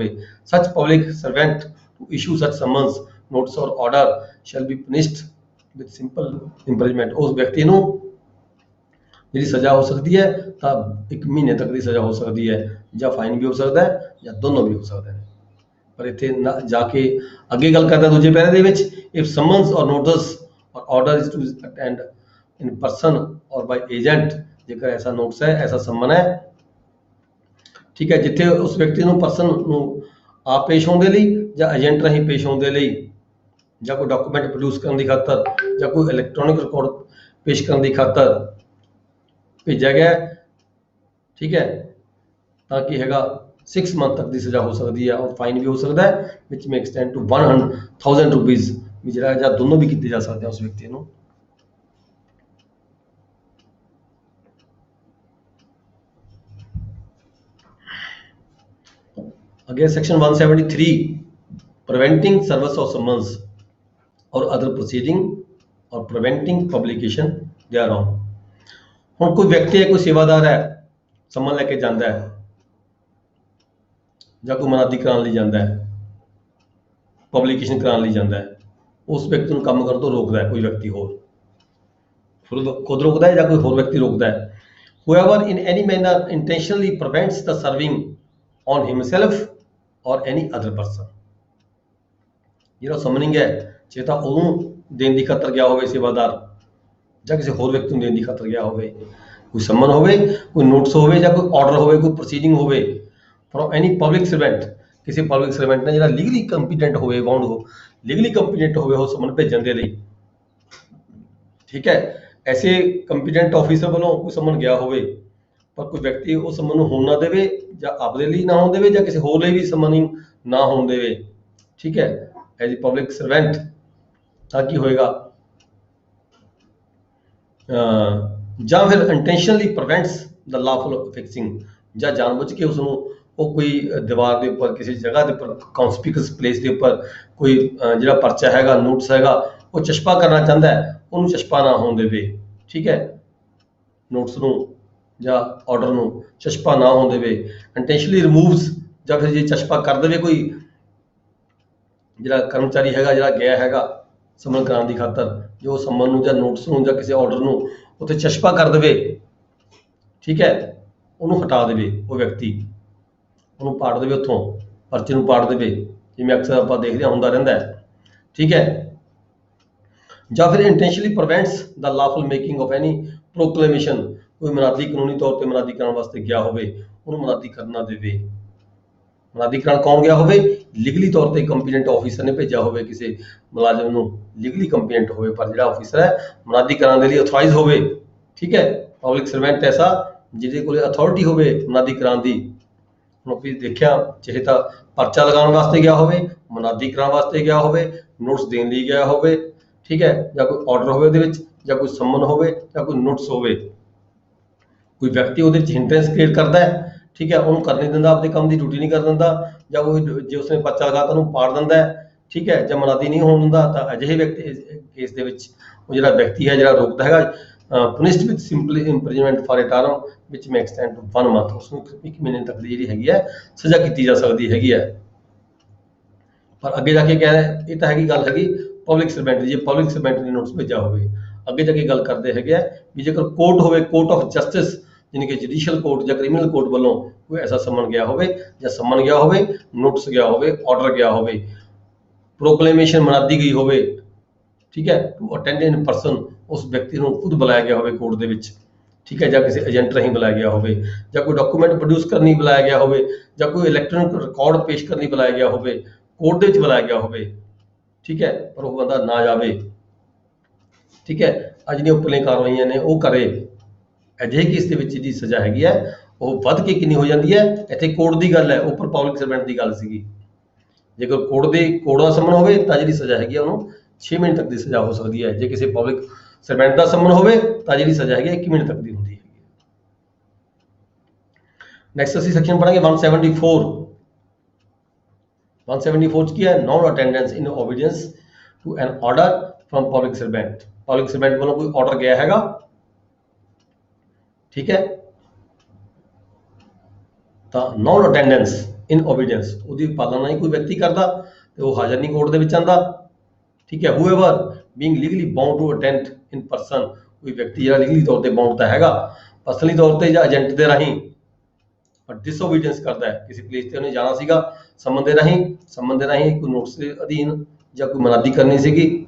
such public servant to issue such summons, notice or order shall be punished with simple imprisonment. उस व्यक्ति को जी सज़ा हो सकती है तो 1 महीने तक की सज़ा हो सकती है, या फाइन भी हो सकता है या दोनों भी हो सकते हैं। पर इतने जाके अगे गल करते दूजे पैरे के if summons or notice or order is to attend in person or by agent, जेकर ऐसा नोटिस है, ऐसा सम्मन है, ठीक है, जिथे उस व्यक्ति को परसन आप पेश होने लई या एजेंट राही पेश होने लई या कोई डॉक्यूमेंट प्रोड्यूस करने की खातर या कोई इलैक्ट्रॉनिक रिकॉर्ड पेश करने की खातर भेजा गया, ठीक है, ताकि हैगा 6 ਮੰਥ ਤੱਕ ਦੀ ਸਜ਼ਾ ਹੋ ਸਕਦੀ ਹੈ ਔਰ ਫਾਈਨ ਵੀ ਹੋ ਸਕਦਾ ਹੈ ਵਿਚ ਮੇ ਐਕਸਟੈਂਡ ਟੂ 100,000 ਰੁਪੀਜ਼ ਵੀ ਜਿਹੜਾ ਜਾਂ ਦੋਨੋਂ ਵੀ ਕੀਤੇ ਜਾ ਸਕਦੇ ਆ ਉਸ ਵਿਅਕਤੀ ਨੂੰ। Again section 173 preventing service of summons or other proceeding और प्रिवेंटिंग पब्लिकेशन देयरऑन। हुण कोई व्यक्ति है, कोई सेवादार है, समन लेके जाता है ਜਾਂ ਕੋਈ ਮਨਾਦੀ ਕਰਾਉਣ ਲਈ ਜਾਂਦਾ ਹੈ, ਪਬਲਿਕੇਸ਼ਨ ਕਰਾਉਣ ਲਈ ਜਾਂਦਾ ਹੈ, ਉਸ ਵਿਅਕਤੀ ਨੂੰ ਕੰਮ ਕਰਨ ਤੋਂ ਰੋਕਦਾ ਹੈ ਕੋਈ ਵਿਅਕਤੀ ਹੋਰ, ਖੁਦ ਰੋਕਦਾ ਹੈ ਜਾਂ ਕੋਈ ਹੋਰ ਵਿਅਕਤੀ ਰੋਕਦਾ ਹੈ। whoever in any manner intentionally prevents the serving on himself or any other person। ਜਿਹੜਾ ਸਮਨਿੰਗ ਹੈ ਜੇ ਤਾਂ ਉਹਨੂੰ ਦੇਣ ਦੀ ਖਾਤਰ ਗਿਆ ਹੋਵੇ ਸੇਵਾਦਾਰ ਜਾਂ ਕਿਸੇ ਹੋਰ ਵਿਅਕਤੀ ਨੂੰ ਦੇਣ ਦੀ ਖਾਤਰ ਗਿਆ ਹੋਵੇ, ਕੋਈ ਸਮਨ ਹੋਵੇ, ਕੋਈ ਨੋਟਿਸ ਹੋਵੇ ਜਾਂ ਕੋਈ ਆਰਡਰ ਹੋਵੇ, ਕੋਈ ਪ੍ਰੋਸੀਡਿੰਗ ਹੋਵੇ from any public servant, ਕਿਸੇ ਪਬਲਿਕ ਸਰਵੈਂਟ ਨੇ ਜਿਹੜਾ ਲੀਗਲੀ ਕੰਪੀਟੈਂਟ ਹੋਵੇ, ਬਾਉਂਡ ਹੋ ਲੀਗਲੀ ਕੰਪੀਟੈਂਟ ਹੋਵੇ ਉਹ ਸਮਨ ਭੇਜਣ ਦੇ ਲਈ, ਠੀਕ ਹੈ। ਐਸੇ ਕੰਪੀਟੈਂਟ ਆਫੀਸਰ ਵੱਲੋਂ ਕੋਈ ਸਮਨ ਗਿਆ ਹੋਵੇ ਪਰ ਕੋਈ ਵਿਅਕਤੀ ਉਹ ਸਮਨ ਨੂੰ ਹੋਣ ਨਾ ਦੇਵੇ ਜਾਂ ਆਪਦੇ ਲਈ ਨਾ ਹੋਣ ਦੇਵੇ ਜਾਂ ਕਿਸੇ ਹੋਰ ਲਈ ਵੀ ਸਮਨਿੰਗ ਨਾ ਹੋਣ ਦੇਵੇ, ਠੀਕ ਹੈ, ਐਜ਼ ਅ ਪਬਲਿਕ ਸਰਵੈਂਟ, ਤਾਂ ਕੀ ਹੋਏਗਾ ਜਾਂ ਫਿਰ intentionally prevents the lawful fixing, ਜਾਂ ਜਾਣਬੁੱਝ ਕੇ ਉਸ ਨੂੰ ਉਹ ਕੋਈ ਦੀਵਾਰ ਦੇ ਉੱਪਰ ਕਿਸੇ ਜਗ੍ਹਾ ਦੇ ਉੱਪਰ ਕੌਨਸਪੀਕਸ ਪਲੇਸ ਦੇ ਉੱਪਰ ਕੋਈ ਜਿਹੜਾ ਪਰਚਾ ਹੈਗਾ, ਨੋਟਿਸ ਹੈਗਾ, ਉਹ ਚਸ਼ਪਾ ਕਰਨਾ ਚਾਹੁੰਦਾ ਹੈ, ਉਹਨੂੰ ਚਸ਼ਪਾ ਨਾ ਹੋਣ ਦੇਵੇ, ਠੀਕ ਹੈ, ਨੋਟਿਸ ਨੂੰ ਜਾਂ ਆਰਡਰ ਨੂੰ ਚਸ਼ਪਾ ਨਾ ਹੋਣ ਦੇਵੇ। ਇੰਟੈਂਸ਼ਨਲੀ ਰਿਮੂਵਸ, ਜਾਂ ਫਿਰ ਜੇ ਚਸ਼ਪਾ ਕਰ ਦੇਵੇ ਕੋਈ ਜਿਹੜਾ ਕਰਮਚਾਰੀ ਹੈਗਾ ਜਿਹੜਾ ਗਿਆ ਹੈਗਾ ਸਮਨ ਕਰਾਉਣ ਦੀ ਖਾਤਰ, ਜੋ ਸਮਨ ਨੂੰ ਜਾਂ ਨੋਟਿਸ ਨੂੰ ਜਾਂ ਕਿਸੇ ਆਰਡਰ ਨੂੰ ਉੱਥੇ ਚਸ਼ਪਾ ਕਰ ਦੇਵੇ, ਠੀਕ ਹੈ, ਉਹਨੂੰ ਹਟਾ ਦੇਵੇ, ਉਹ ਵਿਅਕਤੀ ਉਹਨੂੰ ਪਾੜ ਦੇਵੇ, ਉੱਥੋਂ ਪਰਚੇ ਨੂੰ ਪਾੜ ਦੇਵੇ, ਜਿਵੇਂ ਅਕਸਰ ਆਪਾਂ ਦੇਖਦੇ ਹੁੰਦਾ ਰਹਿੰਦਾ ਹੈ, ਠੀਕ ਹੈ। ਜਾਂ ਫਿਰ intentionally prevents the lawful making of any proclamation, ਕੋਈ ਮਨਾਦੀ ਕਾਨੂੰਨੀ ਤੌਰ ਤੇ ਮਨਾਦੀ ਕਰਾਉਣ ਵਾਸਤੇ ਗਿਆ ਹੋਵੇ, ਉਹਨੂੰ ਮਨਾਦੀ ਕਰਨਾ ਦੇਵੇ। ਮਨਾਦੀ ਕਰਾਉਣ ਕੌਣ ਗਿਆ ਹੋਵੇ? ਲੀਗਲੀ ਤੌਰ ਤੇ ਕੰਪੀਟੈਂਟ ਆਫੀਸਰ ਨੇ ਭੇਜਿਆ ਹੋਵੇ ਕਿਸੇ ਮੁਲਾਜ਼ਮ ਨੂੰ, ਲੀਗਲੀ ਕੰਪੀਟੈਂਟ ਹੋਵੇ ਪਰ ਜਿਹੜਾ ਆਫੀਸਰ ਹੈ ਮਨਾਦੀ ਕਰਾਉਣ ਦੇ ਲਈ ਅਥੋਰਾਈਜ਼ ਹੋਵੇ, ਠੀਕ ਹੈ। ਪਬਲਿਕ ਸਰਵੈਂਟ ਐਸਾ ਜਿਹਦੇ ਕੋਲ ਅਥਾਰਟੀ ਹੋਵੇ ਮਨਾਦੀ ਕਰਾਉਣ ਦੀ। ਹੁਣ ਆਪਾਂ ਦੇਖਿਆ ਚਾਹੇ ਤਾਂ ਪਰਚਾ ਲਗਾਉਣ ਵਾਸਤੇ ਗਿਆ ਹੋਵੇ, ਮਨਾਦੀ ਕਰਾਉਣ ਵਾਸਤੇ ਗਿਆ ਹੋਵੇ, ਨੋਟਿਸ ਦੇਣ ਲਈ ਗਿਆ ਹੋਵੇ, ਠੀਕ ਹੈ, ਜਾਂ ਕੋਈ ਆਰਡਰ ਹੋਵੇ ਉਹਦੇ ਵਿੱਚ, ਜਾਂ ਕੋਈ ਸਮਨ ਹੋਵੇ, ਜਾਂ ਕੋਈ ਨੋਟਿਸ ਹੋਵੇ, ਕੋਈ ਵਿਅਕਤੀ ਉਹਦੇ ਵਿੱਚ ਹਿੰਡਰੈਂਸ ਕ੍ਰੀਏਟ ਕਰਦਾ ਹੈ, ਠੀਕ ਹੈ, ਉਹਨੂੰ ਕਰ ਨਹੀਂ ਦਿੰਦਾ, ਆਪਦੇ ਕੰਮ ਦੀ ਡਿਊਟੀ ਨਹੀਂ ਕਰ ਦਿੰਦਾ, ਜਾਂ ਕੋਈ ਜੇ ਉਸਨੇ ਪਰਚਾ ਲਗਾਤਾ ਉਹਨੂੰ ਪਾੜ ਦਿੰਦਾ ਹੈ, ਠੀਕ ਹੈ, ਜਾਂ ਮਨਾਦੀ ਨਹੀਂ ਹੋਣ ਦਿੰਦਾ, ਤਾਂ ਅਜਿਹੇ ਵਿਅਕਤੀ ਕੇਸ ਦੇ ਵਿੱਚ ਉਹ ਜਿਹੜਾ ਵਿਅਕਤੀ ਹੈ ਜਿਹੜਾ ਰੋਕਦਾ ਹੈਗਾ punished with simple imprisonment for a term which may extend to 1 month, ਉਸਨੂੰ 1 ਮਹੀਨੇ ਤੱਕ ਦੀ ਜਿਹੜੀ ਹੈਗੀ ਹੈ ਸਜ਼ਾ ਕੀਤੀ ਜਾ ਸਕਦੀ ਹੈਗੀ ਹੈ। ਪਰ ਅੱਗੇ ਜਾ ਕੇ ਕਹਿੰਦਾ ਇਹ ਤਾਂ ਹੈਗੀ ਗੱਲ ਹੈਗੀ ਪਬਲਿਕ ਸਰਵੈਂਟ ਦੀ। ਜੇ ਪਬਲਿਕ ਸਰਵੈਂਟ ਨੇ ਨੋਟਿਸ ਭੇਜਿਆ ਹੋਵੇ, ਅੱਗੇ ਜਾ ਕੇ ਗੱਲ ਕਰਦੇ ਹੈਗੇ ਆ ਵੀ ਜੇਕਰ ਕੋਰਟ ਹੋਵੇ, ਕੋਰਟ ਆਫ ਜਸਟਿਸ ਯਾਨੀ ਕਿ ਜੁਡੀਸ਼ੀਅਲ ਕੋਰਟ ਜਾਂ ਕ੍ਰਿਮੀਨਲ ਕੋਰਟ ਵੱਲੋਂ ਕੋਈ ਐਸਾ ਸਮਨ ਗਿਆ ਹੋਵੇ, ਜਾਂ ਸਮਨ ਗਿਆ ਹੋਵੇ, ਨੋਟਿਸ ਗਿਆ ਹੋਵੇ, ਆਰਡਰ ਗਿਆ ਹੋਵੇ, ਪ੍ਰੋਕਲੇਮੇਸ਼ਨ ਮਨਾਦੀ ਗਈ ਹੋਵੇ, ਠੀਕ ਹੈ, ਟੂ ਅਟੈਂਡ ਇਨ ਪਰਸਨ, ਉਸ ਵਿਅਕਤੀ ਨੂੰ ਖੁਦ ਬੁਲਾਇਆ ਗਿਆ ਹੋਵੇ ਕੋਰਟ ਦੇ ਵਿੱਚ, ਠੀਕ ਹੈ, ਜਾਂ ਕਿਸੇ ਏਜੰਟ ਰਾਹੀਂ ਬੁਲਾਇਆ ਗਿਆ ਹੋਵੇ, ਜਾਂ ਕੋਈ ਡਾਕੂਮੈਂਟ ਪ੍ਰੋਡਿਊਸ ਕਰਨੀ ਬੁਲਾਇਆ ਗਿਆ ਹੋਵੇ, ਜਾਂ ਕੋਈ ਇਲੈਕਟ੍ਰੋਨਿਕ ਰਿਕਾਰਡ ਪੇਸ਼ ਕਰਨੀ ਬੁਲਾਇਆ ਗਿਆ ਹੋਵੇ, ਕੋਰਟ ਦੇ ਵਿੱਚ ਬੁਲਾਇਆ ਗਿਆ ਹੋਵੇ, ਠੀਕ ਹੈ, ਪਰ ਉਹ ਬੰਦਾ ਨਾ ਜਾਵੇ, ਠੀਕ ਹੈ, ਅੱਜ ਜਿਹੜੀਆਂ ਉੱਪਰਲੀਆਂ ਕਾਰਵਾਈਆਂ ਨੇ ਉਹ ਕਰੇ, ਅਜਿਹੇ ਕੇਸ ਦੇ ਵਿੱਚ ਜਿਹਦੀ ਸਜ਼ਾ ਹੈਗੀ ਹੈ ਉਹ ਵੱਧ ਕੇ ਕਿੰਨੀ ਹੋ ਜਾਂਦੀ ਹੈ। ਇੱਥੇ ਕੋਰਟ ਦੀ ਗੱਲ ਹੈ, ਉੱਪਰ ਪਬਲਿਕ ਸਰਵੈਂਟ ਦੀ ਗੱਲ ਸੀਗੀ। ਜੇਕਰ ਕੋਰਟ ਦਾ ਸਮਨ ਹੋਵੇ ਤਾਂ ਜਿਹੜੀ ਸਜ਼ਾ ਹੈਗੀ ਹੈ ਉਹਨੂੰ 6 ਮਹੀਨੇ ਤੱਕ ਦੀ ਸਜ਼ਾ ਹੋ ਸਕਦੀ ਹੈ। ਜੇ ਕਿਸੇ ਪਬਲਿਕ ਸਰਵੈਂਟ ਦਾ ਸਮਨ ਹੋਵੇ ਤਾਂ ਜਿਹੜੀ ਸਜ਼ਾ ਹੈਗੀ 1 ਮਹੀਨੇ ਤੱਕ ਦੀ ਹੁੰਦੀ ਹੈ। ਨੈਕਸਟ ਅਸੀਂ ਸੈਕਸ਼ਨ ਪੜਾਂਗੇ 174। 174 ਚ ਕੀ ਹੈ? Non attendance in obedience to an order from public servant. Public servant ਵੱਲੋਂ ਕੋਈ ਆਰਡਰ ਗਿਆ ਹੈਗਾ, ਠੀਕ ਹੈ, ਤਾਂ ਨॉन ਅਟੈਂਡੈਂਸ ਇਨ ਓਬੀਡੀਐਂਸ, ਉਹਦੀ ਪਾਲਣਾ ਨਹੀਂ ਕੋਈ ਵਿਅਕਤੀ ਕਰਦਾ ਤੇ ਉਹ ਹਾਜ਼ਰ ਨਹੀਂ ਕੋਰਟ ਦੇ ਵਿੱਚ ਆਂਦਾ, ਠੀਕ ਹੈ। whoever being legally bound to attend in person, ਕੋਈ ਵਿਅਕਤੀ ਜਿਹੜਾ ਲੀਗਲੀ ਤੌਰ ਤੇ ਬਾਉਂਡ ਤਾਂ ਹੈਗਾ ਪਰਸਨਲੀ ਤੌਰ ਤੇ ਜਾਂ ਏਜੰਟ ਦੇ ਰਾਹੀਂ, ਪਰ ਡਿਸਓਬੀਡੀਐਂਸ ਕਰਦਾ ਹੈ, ਕਿਸੇ ਪਲੇਸ ਤੇ ਉਹਨੇ ਜਾਣਾ ਸੀਗਾ ਸਮਨ ਦੇ ਰਾਹੀਂ ਕੋਈ ਨੋਟਿਸ ਦੇ ਅਧੀਨ ਜਾਂ ਕੋਈ ਮਨਾਦੀ ਕਰਨੀ ਸੀਗੀ,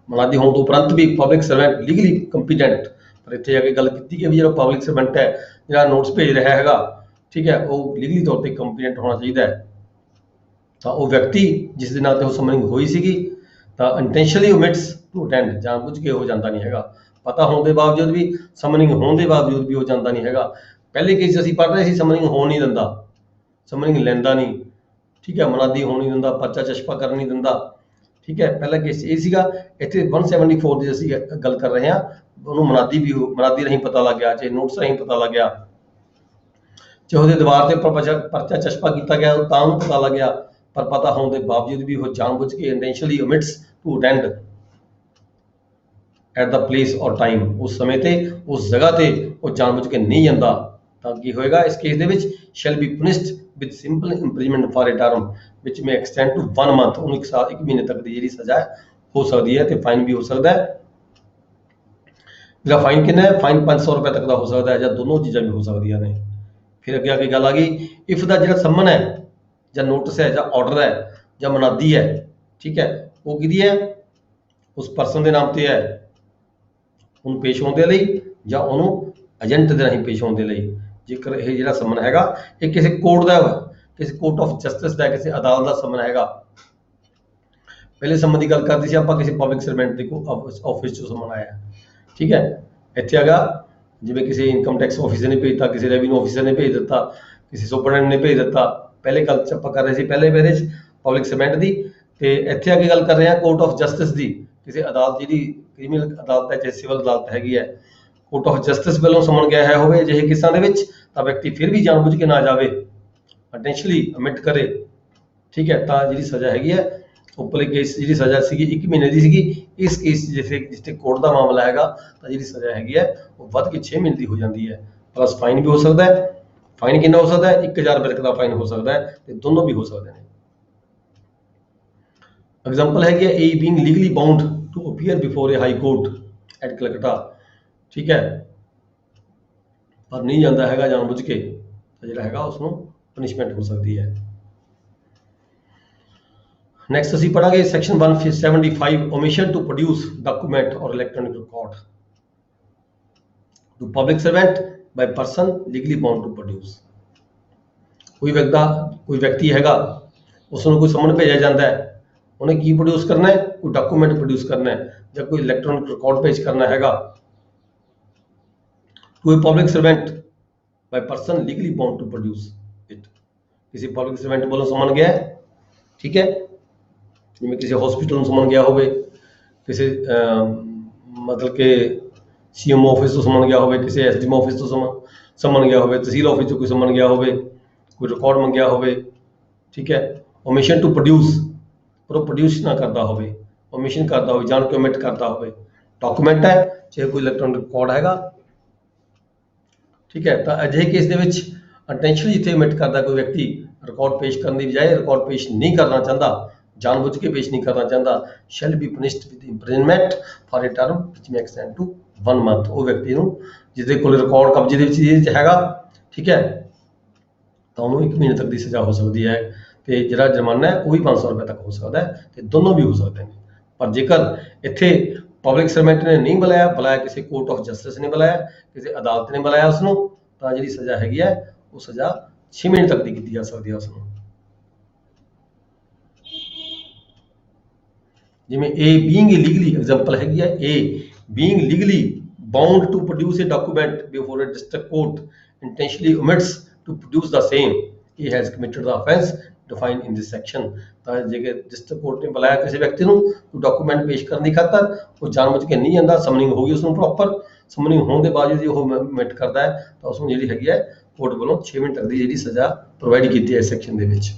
ਮਨਾਦੀ ਹੋਣ ਤੋਂ ਉਪਰੰਤ ਵੀ ਪਬਲਿਕ ਸਰਵੈਂਟ ਲੀਗਲੀ ਕੰਪੀਟੈਂਟ, ਪਰ ਇੱਥੇ ਜਾ ਕੇ ਗੱਲ ਕੀਤੀ ਕਿ ਵੀ ਜਿਹੜਾ ਪਬਲਿਕ ਸਰਵੈਂਟ ਹੈ ਜਿਹੜਾ ਨੋਟਿਸ ਭੇਜ ਰਿਹਾ ਹੈਗਾ, ਠੀਕ ਹੈ, ਉਹ ਲੀਗਲੀ ਤੌਰ ਤੇ ਕੰਪੀਟੈਂਟ ਹੋਣਾ ਚਾਹੀਦਾ ਹੈ। ਤਾਂ ਉਹ ਵਿਅਕਤੀ ਜਿਸ ਦੇ ਨਾਲ ਤੇ ਉਹ ਸਮਨਿੰਗ ਹੋਈ ਸੀਗੀ ਤਾਂ ਇੰਟੈਂਸ਼ਨਲੀ ਓਮਿਟਸ ਟੂ ਅਟੈਂਡ, ਜਾਣਬੁੱਝ ਕੇ ਹੋ ਜਾਂਦਾ ਨਹੀਂ ਹੈਗਾ, ਪਤਾ ਹੋਣ ਦੇ ਬਾਵਜੂਦ ਵੀ, ਸਮਨਿੰਗ ਹੋਣ ਦੇ ਬਾਵਜੂਦ ਵੀ ਉਹ ਜਾਂਦਾ ਨਹੀਂ ਹੈਗਾ। ਪਹਿਲੇ ਕੇਸ ਅਸੀਂ ਪੜ੍ਹ ਰਹੇ ਸੀ ਸਮਨਿੰਗ ਹੋਣ ਨਹੀਂ ਦਿੰਦਾ, ਸਮਨਿੰਗ ਲੈਂਦਾ ਨਹੀਂ, ਠੀਕ ਹੈ, ਮਨਾਦੀ ਹੋਣ ਨਹੀਂ ਦਿੰਦਾ, ਪਰਚਾ ਚਸ਼ਪਾ ਕਰਨ ਨਹੀਂ ਦਿੰਦਾ, ਠੀਕ ਹੈ। ਪਹਿਲਾ ਕੇਸ ਇਹ ਸੀਗਾ। ਇੱਥੇ 174 ਦੀ ਅਸੀਂ ਗੱਲ ਕਰ ਰਹੇ ਹਾਂ, ਉਹਨੂੰ ਮਨਾਦੀ ਰਾਹੀਂ ਪਤਾ ਲੱਗ ਗਿਆ, ਚਾਹੇ ਨੋਟਿਸ ਰਾਹੀਂ ਪਤਾ ਲੱਗ ਗਿਆ, ਚਾਹੇ ਉਹਦੇ ਦੀਵਾਰ ਤੇ ਪਰਚਾ ਚਸ਼ਪਾ ਕੀਤਾ ਗਿਆ ਤਾਂ ਉਹਨੂੰ ਪਤਾ ਲੱਗ ਗਿਆ, ਪਰ ਪਤਾ ਹੋਣ ਦੇ ਬਾਵਜੂਦ ਵੀ ਉਹ ਜਾਣਬੁੱਝ ਕੇ intentionally omits to attend at the place or time, ਉਸ ਸਮੇਂ ਤੇ ਉਸ ਜਗ੍ਹਾ ਤੇ ਉਹ ਜਾਣਬੁੱਝ ਕੇ ਨਹੀਂ ਜਾਂਦਾ, ਤਾਂ ਕੀ ਹੋਏਗਾ ਇਸ ਕੇਸ ਦੇ ਵਿੱਚ? shall be punished with simple imprisonment for a term which may extend to 1 month, ਉਹਨੂੰ 1 ਸਾਲ 1 ਮਹੀਨੇ ਤੱਕ ਦੀ ਜਿਹੜੀ ਸਜ਼ਾ ਹੋ ਸਕਦੀ ਹੈ, ਤੇ ਫਾਈਨ ਵੀ ਹੋ ਸਕਦਾ ਹੈ। ਜਿਹੜਾ ਫਾਈਨ ਕਿੰਨਾ ਹੈ? ਫਾਈਨ 500 ਰੁਪਏ ਤੱਕ ਦਾ ਹੋ ਸਕਦਾ ਹੈ, ਜਾਂ ਦੋਨੋਂ ਚੀਜ਼ਾਂ ਵੀ ਹੋ ਸਕਦੀਆਂ ਨੇ। ਫਿਰ ਅੱਗੇ ਆ ਕੇ ਗੱਲ ਆ ਗਈ, ਇਫ ਦਾ ਜਿਹੜਾ ਸੰਮਨ ਹੈ ਜਾਂ ਨੋਟਿਸ ਹੈ ਜਾਂ ਆਰਡਰ ਹੈ ਜਾਂ ਮਨਾਦੀ ਹੈ, ਠੀਕ ਹੈ, ਉਹ ਕਿਹਦੀ ਹੈ? ਉਸ ਪਰਸਨ ਦੇ ਨਾਮ ਤੇ ਹੈ, ਉਹਨੂੰ ਪੇਸ਼ ਹੋਣ ਦੇ ਲਈ ਜਾਂ ਉਹਨੂੰ ਏਜੰਟ ਦੇ ਰਾਹੀਂ ਪੇਸ਼ ਹੋਣ ਦੇ ਲਈ। ਜੇਕਰ ਇਹ ਜਿਹੜਾ ਸੰਮਨ ਹੈਗਾ ਇਹ ਕਿਸੇ ਕੋਰਟ ਦਾ, ਕਿਸੇ ਕੋਰਟ ਆਫ ਜਸਟਿਸ ਦਾ, ਕਿਸੇ ਅਦਾਲਤ ਦਾ ਸੰਮਨ ਹੈਗਾ। ਪਹਿਲੇ ਸੰਮਨ ਦੀ ਗੱਲ ਕਰਦੇ ਸੀ ਆਪਾਂ, ਕਿਸੇ ਪਬਲਿਕ ਸਰਵੈਂਟ ਦੇ ਆਫਿਸ ਚੋਂ ਸੰਮਨ ਆਇਆ, ਠੀਕ ਹੈ। ਇੱਥੇ ਹੈਗਾ ਜਿਵੇਂ ਕਿਸੇ ਇਨਕਮ ਟੈਕਸ ਆਫਿਸਰ ਨੇ ਭੇਜਤਾ, ਕਿਸੇ ਰੈਵਨਿਊ ਆਫਿਸਰ ਨੇ ਭੇਜ ਦਿੱਤਾ, ਕਿਸੇ ਸੁਪਰਡੈਂਟ ਨੇ ਭੇਜ ਦਿੱਤਾ। ਪਹਿਲੇ ਗੱਲ 'ਚ ਆਪਾਂ ਕਰ ਰਹੇ ਸੀ ਪਹਿਲੇ ਵੇਰੇ 'ਚ ਪਬਲਿਕ ਸਰਵੈਂਟ ਦੀ, ਤੇ ਇੱਥੇ ਆ ਕੇ ਗੱਲ ਕਰ ਰਹੇ ਹਾਂ ਕੋਰਟ ਆਫ ਜਸਟਿਸ ਦੀ, ਕਿਸੇ ਅਦਾਲਤ ਜਿਹੜੀ ਕ੍ਰਿਮੀਨਲ ਅਦਾਲਤ ਹੈ, ਚਾਹੇ ਸਿਵਲ ਅਦਾਲਤ ਹੈਗੀ ਹੈ, ਕੋਰਟ ਆਫ ਜਸਟਿਸ ਵੱਲੋਂ ਸੰਮਨ ਗਿਆ ਹੈ ਹੋਵੇ ਅਜਿਹੇ ਕੇਸਾਂ ਦੇ ਵਿੱਚ, ਤਾਂ ਵਿਅਕਤੀ ਫਿਰ ਵੀ ਜਾਣਬੁੱਝ ਕੇ ਨਾ ਜਾਵੇ, ਇੰਟੈਂਸ਼ਨਲੀ omit ਕਰੇ, ਠੀਕ ਹੈ, ਤਾਂ ਜਿਹੜੀ ਸਜ਼ਾ ਹੈਗੀ ਹੈ, ਉੱਪਰਲੇ ਕੇਸ ਜਿਹੜੀ ਸਜ਼ਾ ਸੀਗੀ 1 ਮਹੀਨੇ ਦੀ ਸੀਗੀ, ਇਸ ਕੇਸ ਜਿੱਥੇ ਕੋਰਟ ਦਾ ਮਾਮਲਾ ਹੈਗਾ ਤਾਂ ਜਿਹੜੀ ਸਜ਼ਾ ਹੈਗੀ ਹੈ ਉਹ ਵੱਧ ਕੇ 6 ਮਹੀਨੇ ਦੀ ਹੋ ਜਾਂਦੀ ਹੈ, ਪਲੱਸ ਫਾਈਨ ਵੀ ਹੋ ਸਕਦਾ ਹੈ। ਫਾਈਨ ਕਿੰਨਾ ਹੋ ਸਕਦਾ ਹੈ? 1000 ਰੁਪਏ ਤੱਕ ਦਾ ਫਾਈਨ ਹੋ ਸਕਦਾ ਹੈ, ਤੇ ਦੋਨੋਂ ਵੀ ਹੋ ਸਕਦੇ ਨੇ। ਐਗਜ਼ਾਮਪਲ ਹੈਗੀ ਹੈ A being legally bound to appear before a high court at Calcutta, ਠੀਕ ਹੈ, ਪਰ ਨਹੀਂ ਜਾਂਦਾ ਹੈਗਾ ਜਾਣਬੁੱਝ ਕੇ, ਤਾਂ ਜਿਹੜਾ ਹੈਗਾ ਉਸ ਨੂੰ ਪਨਿਸ਼ਮੈਂਟ ਹੋ ਸਕਦੀ ਹੈ। ਨੈਕਸਟ ਅਸੀਂ ਪੜਾਂਗੇ section 175 omission to produce document or electronic record to public servant by person legally bound to produce। ਕੋਈ ਵਿਅਕਤੀ ਹੈਗਾ, ਉਸ ਨੂੰ ਕੋਈ ਸਮਨ ਭੇਜਿਆ ਜਾਂਦਾ ਹੈ, ਉਹਨੇ ਕੀ ਪ੍ਰੋਡਿਊਸ ਕਰਨਾ ਹੈ? ਕੋਈ ਡਾਕੂਮੈਂਟ ਪ੍ਰੋਡਿਊਸ ਕਰਨਾ ਹੈ ਜਾਂ ਕੋਈ ਇਲੈਕਟ੍ਰੋਨਿਕ ਰਿਕਾਰਡ ਪੇਸ਼ ਕਰਨਾ ਹੈਗਾ। To a public servant by person legally bound to produce it, ਕਿਸੇ ਪਬਲਿਕ ਸਰਵੈਂਟ ਵੱਲੋਂ ਸਮਨ ਗਿਆ ਹੈ, ਠੀਕ ਹੈ, ਜਿਵੇਂ ਕਿਸੇ ਹਸਪੀਟਲ ਨੂੰ ਸਮਨ ਗਿਆ ਹੋਵੇ, ਕਿਸੇ ਮਤਲਬ ਕਿ CMO ਆਫਿਸ ਤੋਂ ਸਮਨ ਗਿਆ ਹੋਵੇ, ਕਿਸੇ SDM ਆਫਿਸ ਤੋਂ ਸਮਨ ਗਿਆ ਹੋਵੇ, ਤਹਿਸੀਲ ਆਫਿਸ ਤੋਂ ਕੋਈ ਸਮਨ ਗਿਆ ਹੋਵੇ, ਕੋਈ ਰਿਕਾਰਡ ਮੰਗਿਆ ਹੋਵੇ, ਠੀਕ ਹੈ। ਓਮਿਸ਼ਨ ਟੂ ਪ੍ਰੋਡਿਊਸ, ਪਰ ਉਹ ਪ੍ਰੋਡਿਊਸ ਨਾ ਕਰਦਾ ਹੋਵੇ, ਓਮਿਸ਼ਨ ਕਰਦਾ ਹੋਵੇ, ਜਾਣ ਕੇ omit ਕਰਦਾ ਹੋਵੇ। ਡਾਕੂਮੈਂਟ ਹੈ ਚਾਹੇ ਕੋਈ ਇਲੈਕਟ੍ਰੋਨਿਕ ਰਿਕਾਰਡ ਹੈਗਾ, ਠੀਕ ਹੈ, ਤਾਂ ਅਜਿਹੇ ਕੇਸ ਦੇ ਵਿੱਚ ਇੰਟੈਂਸ਼ਨਲੀ ਜਿੱਥੇ omit ਕਰਦਾ ਕੋਈ ਵਿਅਕਤੀ, ਰਿਕਾਰਡ ਪੇਸ਼ ਕਰਨ ਦੀ ਬਜਾਏ ਰਿਕਾਰਡ ਪੇਸ਼ ਨਹੀਂ ਕਰਨਾ ਚਾਹੁੰਦਾ, ਜਾਣਬੁੱਝ ਕੇ ਪੇਸ਼ ਨਹੀਂ ਕਰਨਾ ਚਾਹੁੰਦਾ, shall be punished with imprisonment for a term which may extend to 1 month। ਉਹ ਵਿਅਕਤੀ ਨੂੰ ਜਿਹਦੇ ਕੋਲ ਰਿਕਾਰਡ ਕਬਜ਼ੇ ਦੇ ਵਿੱਚ ਹੈਗਾ, ਠੀਕ ਹੈ, ਤਾਂ ਉਹਨੂੰ 1 ਮਹੀਨੇ ਤੱਕ ਦੀ ਸਜ਼ਾ ਹੋ ਸਕਦੀ ਹੈ, ਤੇ ਜਿਹੜਾ ਜੁਰਮਾਨਾ ਹੈ ਉਹ ਵੀ 500 ਰੁਪਏ ਤੱਕ ਹੋ ਸਕਦਾ ਹੈ, ਤੇ ਦੋਨੋਂ ਵੀ ਹੋ ਸਕਦੇ ਨੇ। ਪਰ ਜੇਕਰ ਇੱਥੇ ਪਬਲਿਕ ਸਰਵੈਂਟ ਨੇ ਨਹੀਂ ਬੁਲਾਇਆ ਕਿਸੇ ਕੋਰਟ ਆਫ ਜਸਟਿਸ ਨੇ ਬੁਲਾਇਆ, ਕਿਸੇ ਅਦਾਲਤ ਨੇ ਬੁਲਾਇਆ ਉਸਨੂੰ, ਤਾਂ ਜਿਹੜੀ ਸਜ਼ਾ ਹੈਗੀ ਹੈ ਉਹ ਸਜ਼ਾ 6 ਮਹੀਨੇ ਤੱਕ ਦੀ ਕੀਤੀ ਜਾ ਸਕਦੀ ਹੈ ਉਸਨੂੰ। ਜਿਵੇਂ A being illegally, ਐਗਜ਼ਾਮਪਲ ਹੈਗੀ ਹੈ A being legally bound to produce a document before a district court intentionally omits to produce the same, he has committed the offence defined in this section। ਤਾਂ ਜੇਕਰ district court ਨੇ ਬੁਲਾਇਆ ਕਿਸੇ ਵਿਅਕਤੀ ਨੂੰ ਕੋਈ ਡਾਕੂਮੈਂਟ ਪੇਸ਼ ਕਰਨ ਦੀ ਖਾਤਰ, ਉਹ ਜਾਣਬੁੱਝ ਕੇ ਨਹੀਂ ਜਾਂਦਾ, ਸਮਨਿੰਗ ਹੋ ਗਈ ਉਸ ਨੂੰ ਪ੍ਰੋਪਰ, ਸਮਨਿੰਗ ਹੋਣ ਦੇ ਬਾਅਦ ਜੇ ਉਹ omit ਕਰਦਾ ਹੈ ਤਾਂ ਉਸ ਨੂੰ ਜਿਹੜੀ ਹੈਗੀ ਹੈ ਕੋਰਟ ਵੱਲੋਂ 6 ਮਹੀਨੇ ਤੱਕ ਦੀ ਜਿਹੜੀ ਸਜ਼ਾ ਪ੍ਰੋਵਾਈਡ ਕੀਤੀ ਹੈ ਇਸ ਸੈਕਸ਼ਨ ਦੇ ਵਿੱਚ।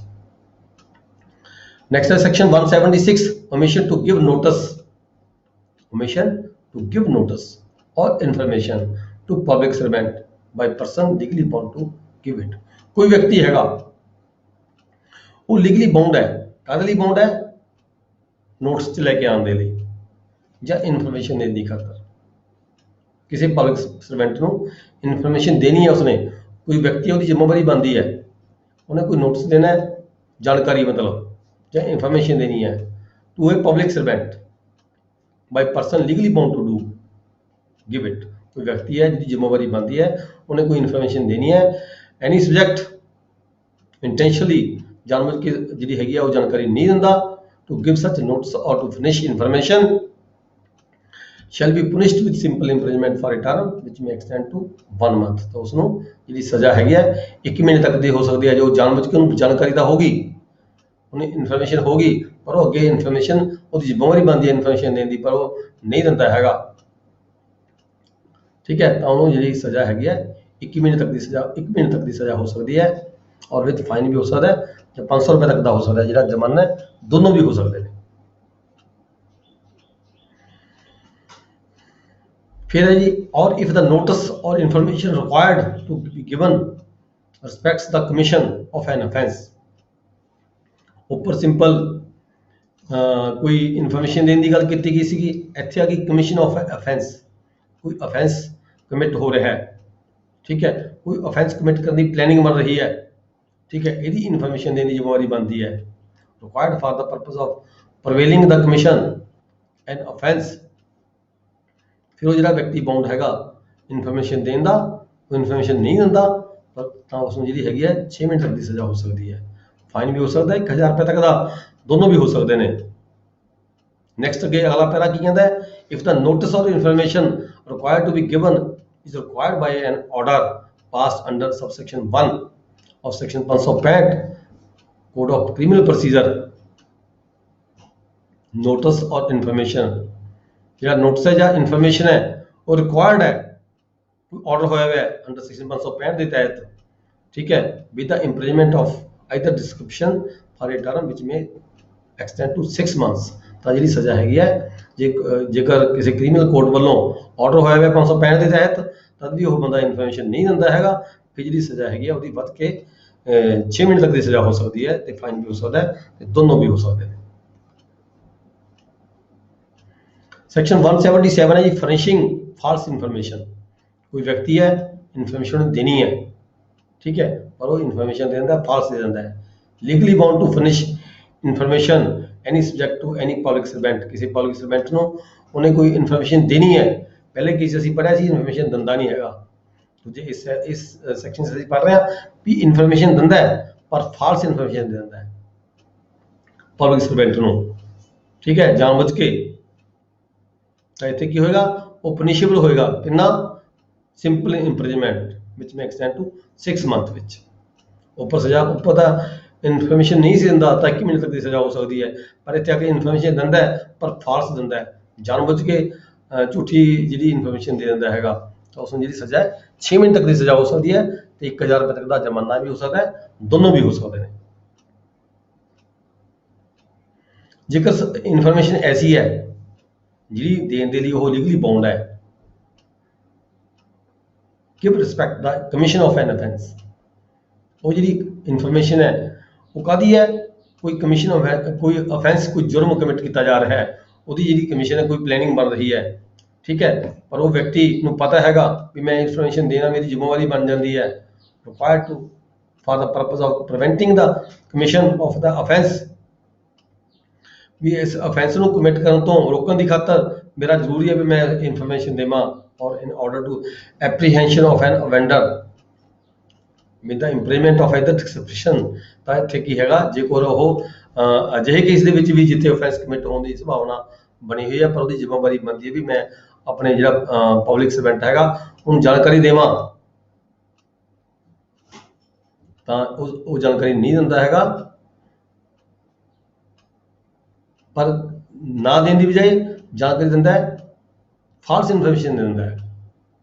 Next is section 176 omission to give notice, omission to give notice or information to public servant by person legally bound to give it। ਕੋਈ ਵਿਅਕਤੀ ਹੈਗਾ ਉਹ ਲੀਗਲੀ ਬਾਉਂਡ ਹੈ, ਕਾਹਦੇ ਲਈ ਬਾਉਂਡ ਹੈ? ਨੋਟਿਸ ਚ ਲੈ ਕੇ ਆਉਣ ਦੇ ਲਈ ਜਾਂ ਇਨਫੋਰਮੇਸ਼ਨ ਦੇਣ ਦੀ ਖਾਤਰ। ਕਿਸੇ ਪਬਲਿਕ ਸਰਵੈਂਟ ਨੂੰ ਇਨਫੋਰਮੇਸ਼ਨ ਦੇਣੀ ਹੈ, ਉਸਨੇ ਕੋਈ ਵਿਅਕਤੀ ਉਹਦੀ ਜ਼ਿੰਮੇਵਾਰੀ ਬਣਦੀ ਹੈ, ਉਹਨੇ ਕੋਈ ਨੋਟਿਸ ਦੇਣਾ ਹੈ, ਜਾਣਕਾਰੀ ਮਤਲਬ ਜਾਂ ਇਨਫੋਰਮੇਸ਼ਨ ਦੇਣੀ ਹੈ to a public servant by person legally bound to do give it. ਕੋਈ ਵਿਅਕਤੀ ਹੈ ਜਿਹਦੀ ਜ਼ਿੰਮੇਵਾਰੀ ਬਣਦੀ ਹੈ, ਉਹਨੇ ਕੋਈ ਇਨਫੋਰਮੇਸ਼ਨ ਦੇਣੀ ਹੈ, ਐਨੀ ਸਬਜੈਕਟ ਇੰਟੈਂਸ਼ਨਲੀ ਜਾਣਬੁੱਝ ਕੇ ਜਿਹੜੀ ਹੈਗੀ ਆ ਉਹ ਜਾਣਕਾਰੀ ਨਹੀਂ ਦਿੰਦਾ, to give such notice or to furnish information shall be punished with simple imprisonment for a term which may extend to 1 month। तो उसਨੂੰ ਜਿਹੜੀ ਸਜ਼ਾ ਹੈਗੀ ਹੈ 1 ਮਹੀਨੇ ਤੱਕ ਦੀ ਹੋ ਸਕਦੀ ਹੈ, ਜੋ ਜਾਣਬੁੱਝ ਕੇ ਉਹਨੂੰ ਜਾਣਕਾਰੀ ਤਾਂ ਹੋਗੀ, ਉਹਨੂੰ ਇਨਫੋਰਮੇਸ਼ਨ ਹੋਗੀ, ਪਰ ਉਹ ਅੱਗੇ ਇਨਫੋਰਮੇਸ਼ਨ ਉਹਦੀ ਜ਼ਿੰਮੇਵਾਰੀ ਬਣਦੀ ਹੈ ਇਨਫੋਰਮੇਸ਼ਨ ਦੇਣ ਦੀ, ਪਰ ਉਹ ਨਹੀਂ ਦਿੰਦਾ ਹੈਗਾ, ਠੀਕ ਹੈ, ਤਾਂ ਉਹਨੂੰ ਜਿਹੜੀ ਸਜ਼ਾ ਹੈਗੀ ਹੈ 1 ਮਹੀਨੇ ਤੱਕ ਦੀ ਸਜ਼ਾ, 1 ਮਹੀਨੇ ਤੱਕ ਦੀ ਸਜ਼ਾ ਹੋ ਸਕਦੀ ਹੈ, ਔਰ ਵਿਦ ਫਾਈਨ ਵੀ ਹੋ ਸਕਦਾ ਹੈ, ਜਾਂ 500 ਰੁਪਏ ਤੱਕ ਦਾ ਹੋ ਸਕਦਾ ਹੈ, ਜਿਹੜਾ ਜੁਰਮਾਨਾ ਹੈ ਦੋਨੋਂ ਵੀ ਹੋ ਸਕਦੇ ਨੇ। फिर है जी, और if the notice or information required to be given respects the commission of an offence. ऊपर सिंपल कोई इन्फॉर्मेशन देने की गल की गई सी, इत्थे आ गई कमीशन ऑफ ऑफेंस, कोई ऑफेंस कमिट हो रहा है, ठीक है, कोई ऑफेंस कमिट करने की प्लैनिंग बन रही है, ठीक है, यदि इन्फॉर्मेशन देने की जिम्मेवारी बनती है, required for the purpose of प्रवेलिंग the commission an offence. फिर वो जो व्यक्ति बाउंड हैगा इन्फॉर्मेशन देने का, वो इन्फॉर्मेशन नहीं दिता तो उसमें जी हैगी है 6 महीने तक की सज़ा हो सकती है, फाइन भी हो सकता है 1000 रुपये तक का, दोनों भी हो सकते हैं। नैक्सट अगे अगला पैरा की कहता है, इफ द नोटिस और information required to be given is required by an order passed under subsection 1 of section 565 code of criminal procedure. Notice और इन्फॉर्मेशन जो नोटिस है या इन्फॉर्मेशन है वो रिक्वायर्ड है, ऑर्डर होया हुआ है अंडर सेक्शन 565 के तहत, ठीक है, with the imprisonment of either description for a term which में एक्सटेंड टू 6 मंथ्स। तो जी सज़ा हैगी है जेकर किसी क्रिमिनल कोर्ट वालों ऑर्डर होया हुआ 565 के तहत, तब भी वो बंदा इन्फॉर्मेशन नहीं दिता है, फिर जी सज़ा हैगी है वो बढ़ के 6 महीने तक की सज़ा हो सकती है, तो फाइन भी हो सकता है, दोनों भी हो सकते हैं। सेक्शन 177 है जी, फर्निशिंग फॉल्स इन्फॉर्मेशन। कोई व्यक्ति है इन्फॉर्मेशन देनी है, ठीक है, और वो इन्फॉर्मेशन दे देता है, फॉल्स दे देता है। Legally bound to furnish information any subject to any public servant. किसी पब्लिक सर्वेंट को उन्हें कोई इन्फॉर्मेशन देनी है, पहले किसी असीं पढ़िया सी इन्फॉर्मेशन दिंदा नहीं हैगा, तो जे इस सैक्शन से असीं पढ़ रहे हैं भी इन्फॉर्मेशन दिंदा है पर फॉल्स इन्फॉर्मेशन दे दिंदा है पब्लिक सर्वेंट को, ठीक है, जानबूझ के, तो इतने की होएगा वो पनिशेबल होएगा कितना, सिंपल इंप्रिजनमेंट विच में एक्सटेंड टू 6 मंथ विच। ऊपर सजा ऊपर का इन्फॉर्मेशन नहीं सी दिंदा तो 1 महीने तक की सजा हो सकती है, पर इतने आके इन्फॉर्मेशन दिंदा है पर फॉल्स दिंदा है, जानबूझ के झूठी जी इन्फॉर्मेशन दे दिंदा हैगा, तो उसमें जी सजा है 6 महीने तक की सजा हो सकती है, तो 1000 रुपये तक का जुर्माना भी हो सकता है, दोनों भी हो सकते हैं। जेकर इन्फॉर्मेशन ऐसी है जी देने के लिए वो लीगली बाउंड है, give respect the commission of an offence. वो जी इन्फॉर्मेशन है वो कादी है, कोई कमीशन कोई ऑफेंस कोई जुर्म कमिट किया जा रहा है, वो जी कमीशन है, कोई प्लैनिंग बन रही है, ठीक है, पर वो व्यक्ति को पता हैगा भी मैं इन्फॉर्मेशन देना मेरी जिम्मेवारी बन जाती है, required to for the purpose of preventing the commission of the offence. भी इस ऑफेंस को कमिट करने तो रोकने की खातर मेरा जरूरी है भी मैं इन्फॉर्मेशन देवां, or in order to apprehension of an offender with the imprisonment of either description. तो इत्थे की हैगा जेकर वो अजिहे केस दे विच भी जिथे ऑफेंस कमिट होने की संभावना बनी हुई है, पर उसकी जिम्मेवारी बनती है भी मैं अपने जो पब्लिक सर्वेंट हैगा उन्हें जानकारी देवां, तो जानकारी नहीं दिंदा हैगा, पर ना देने की बजाय जानकारी दिंदा है, फॉल्स इन्फॉर्मेशन दे दिंदा है,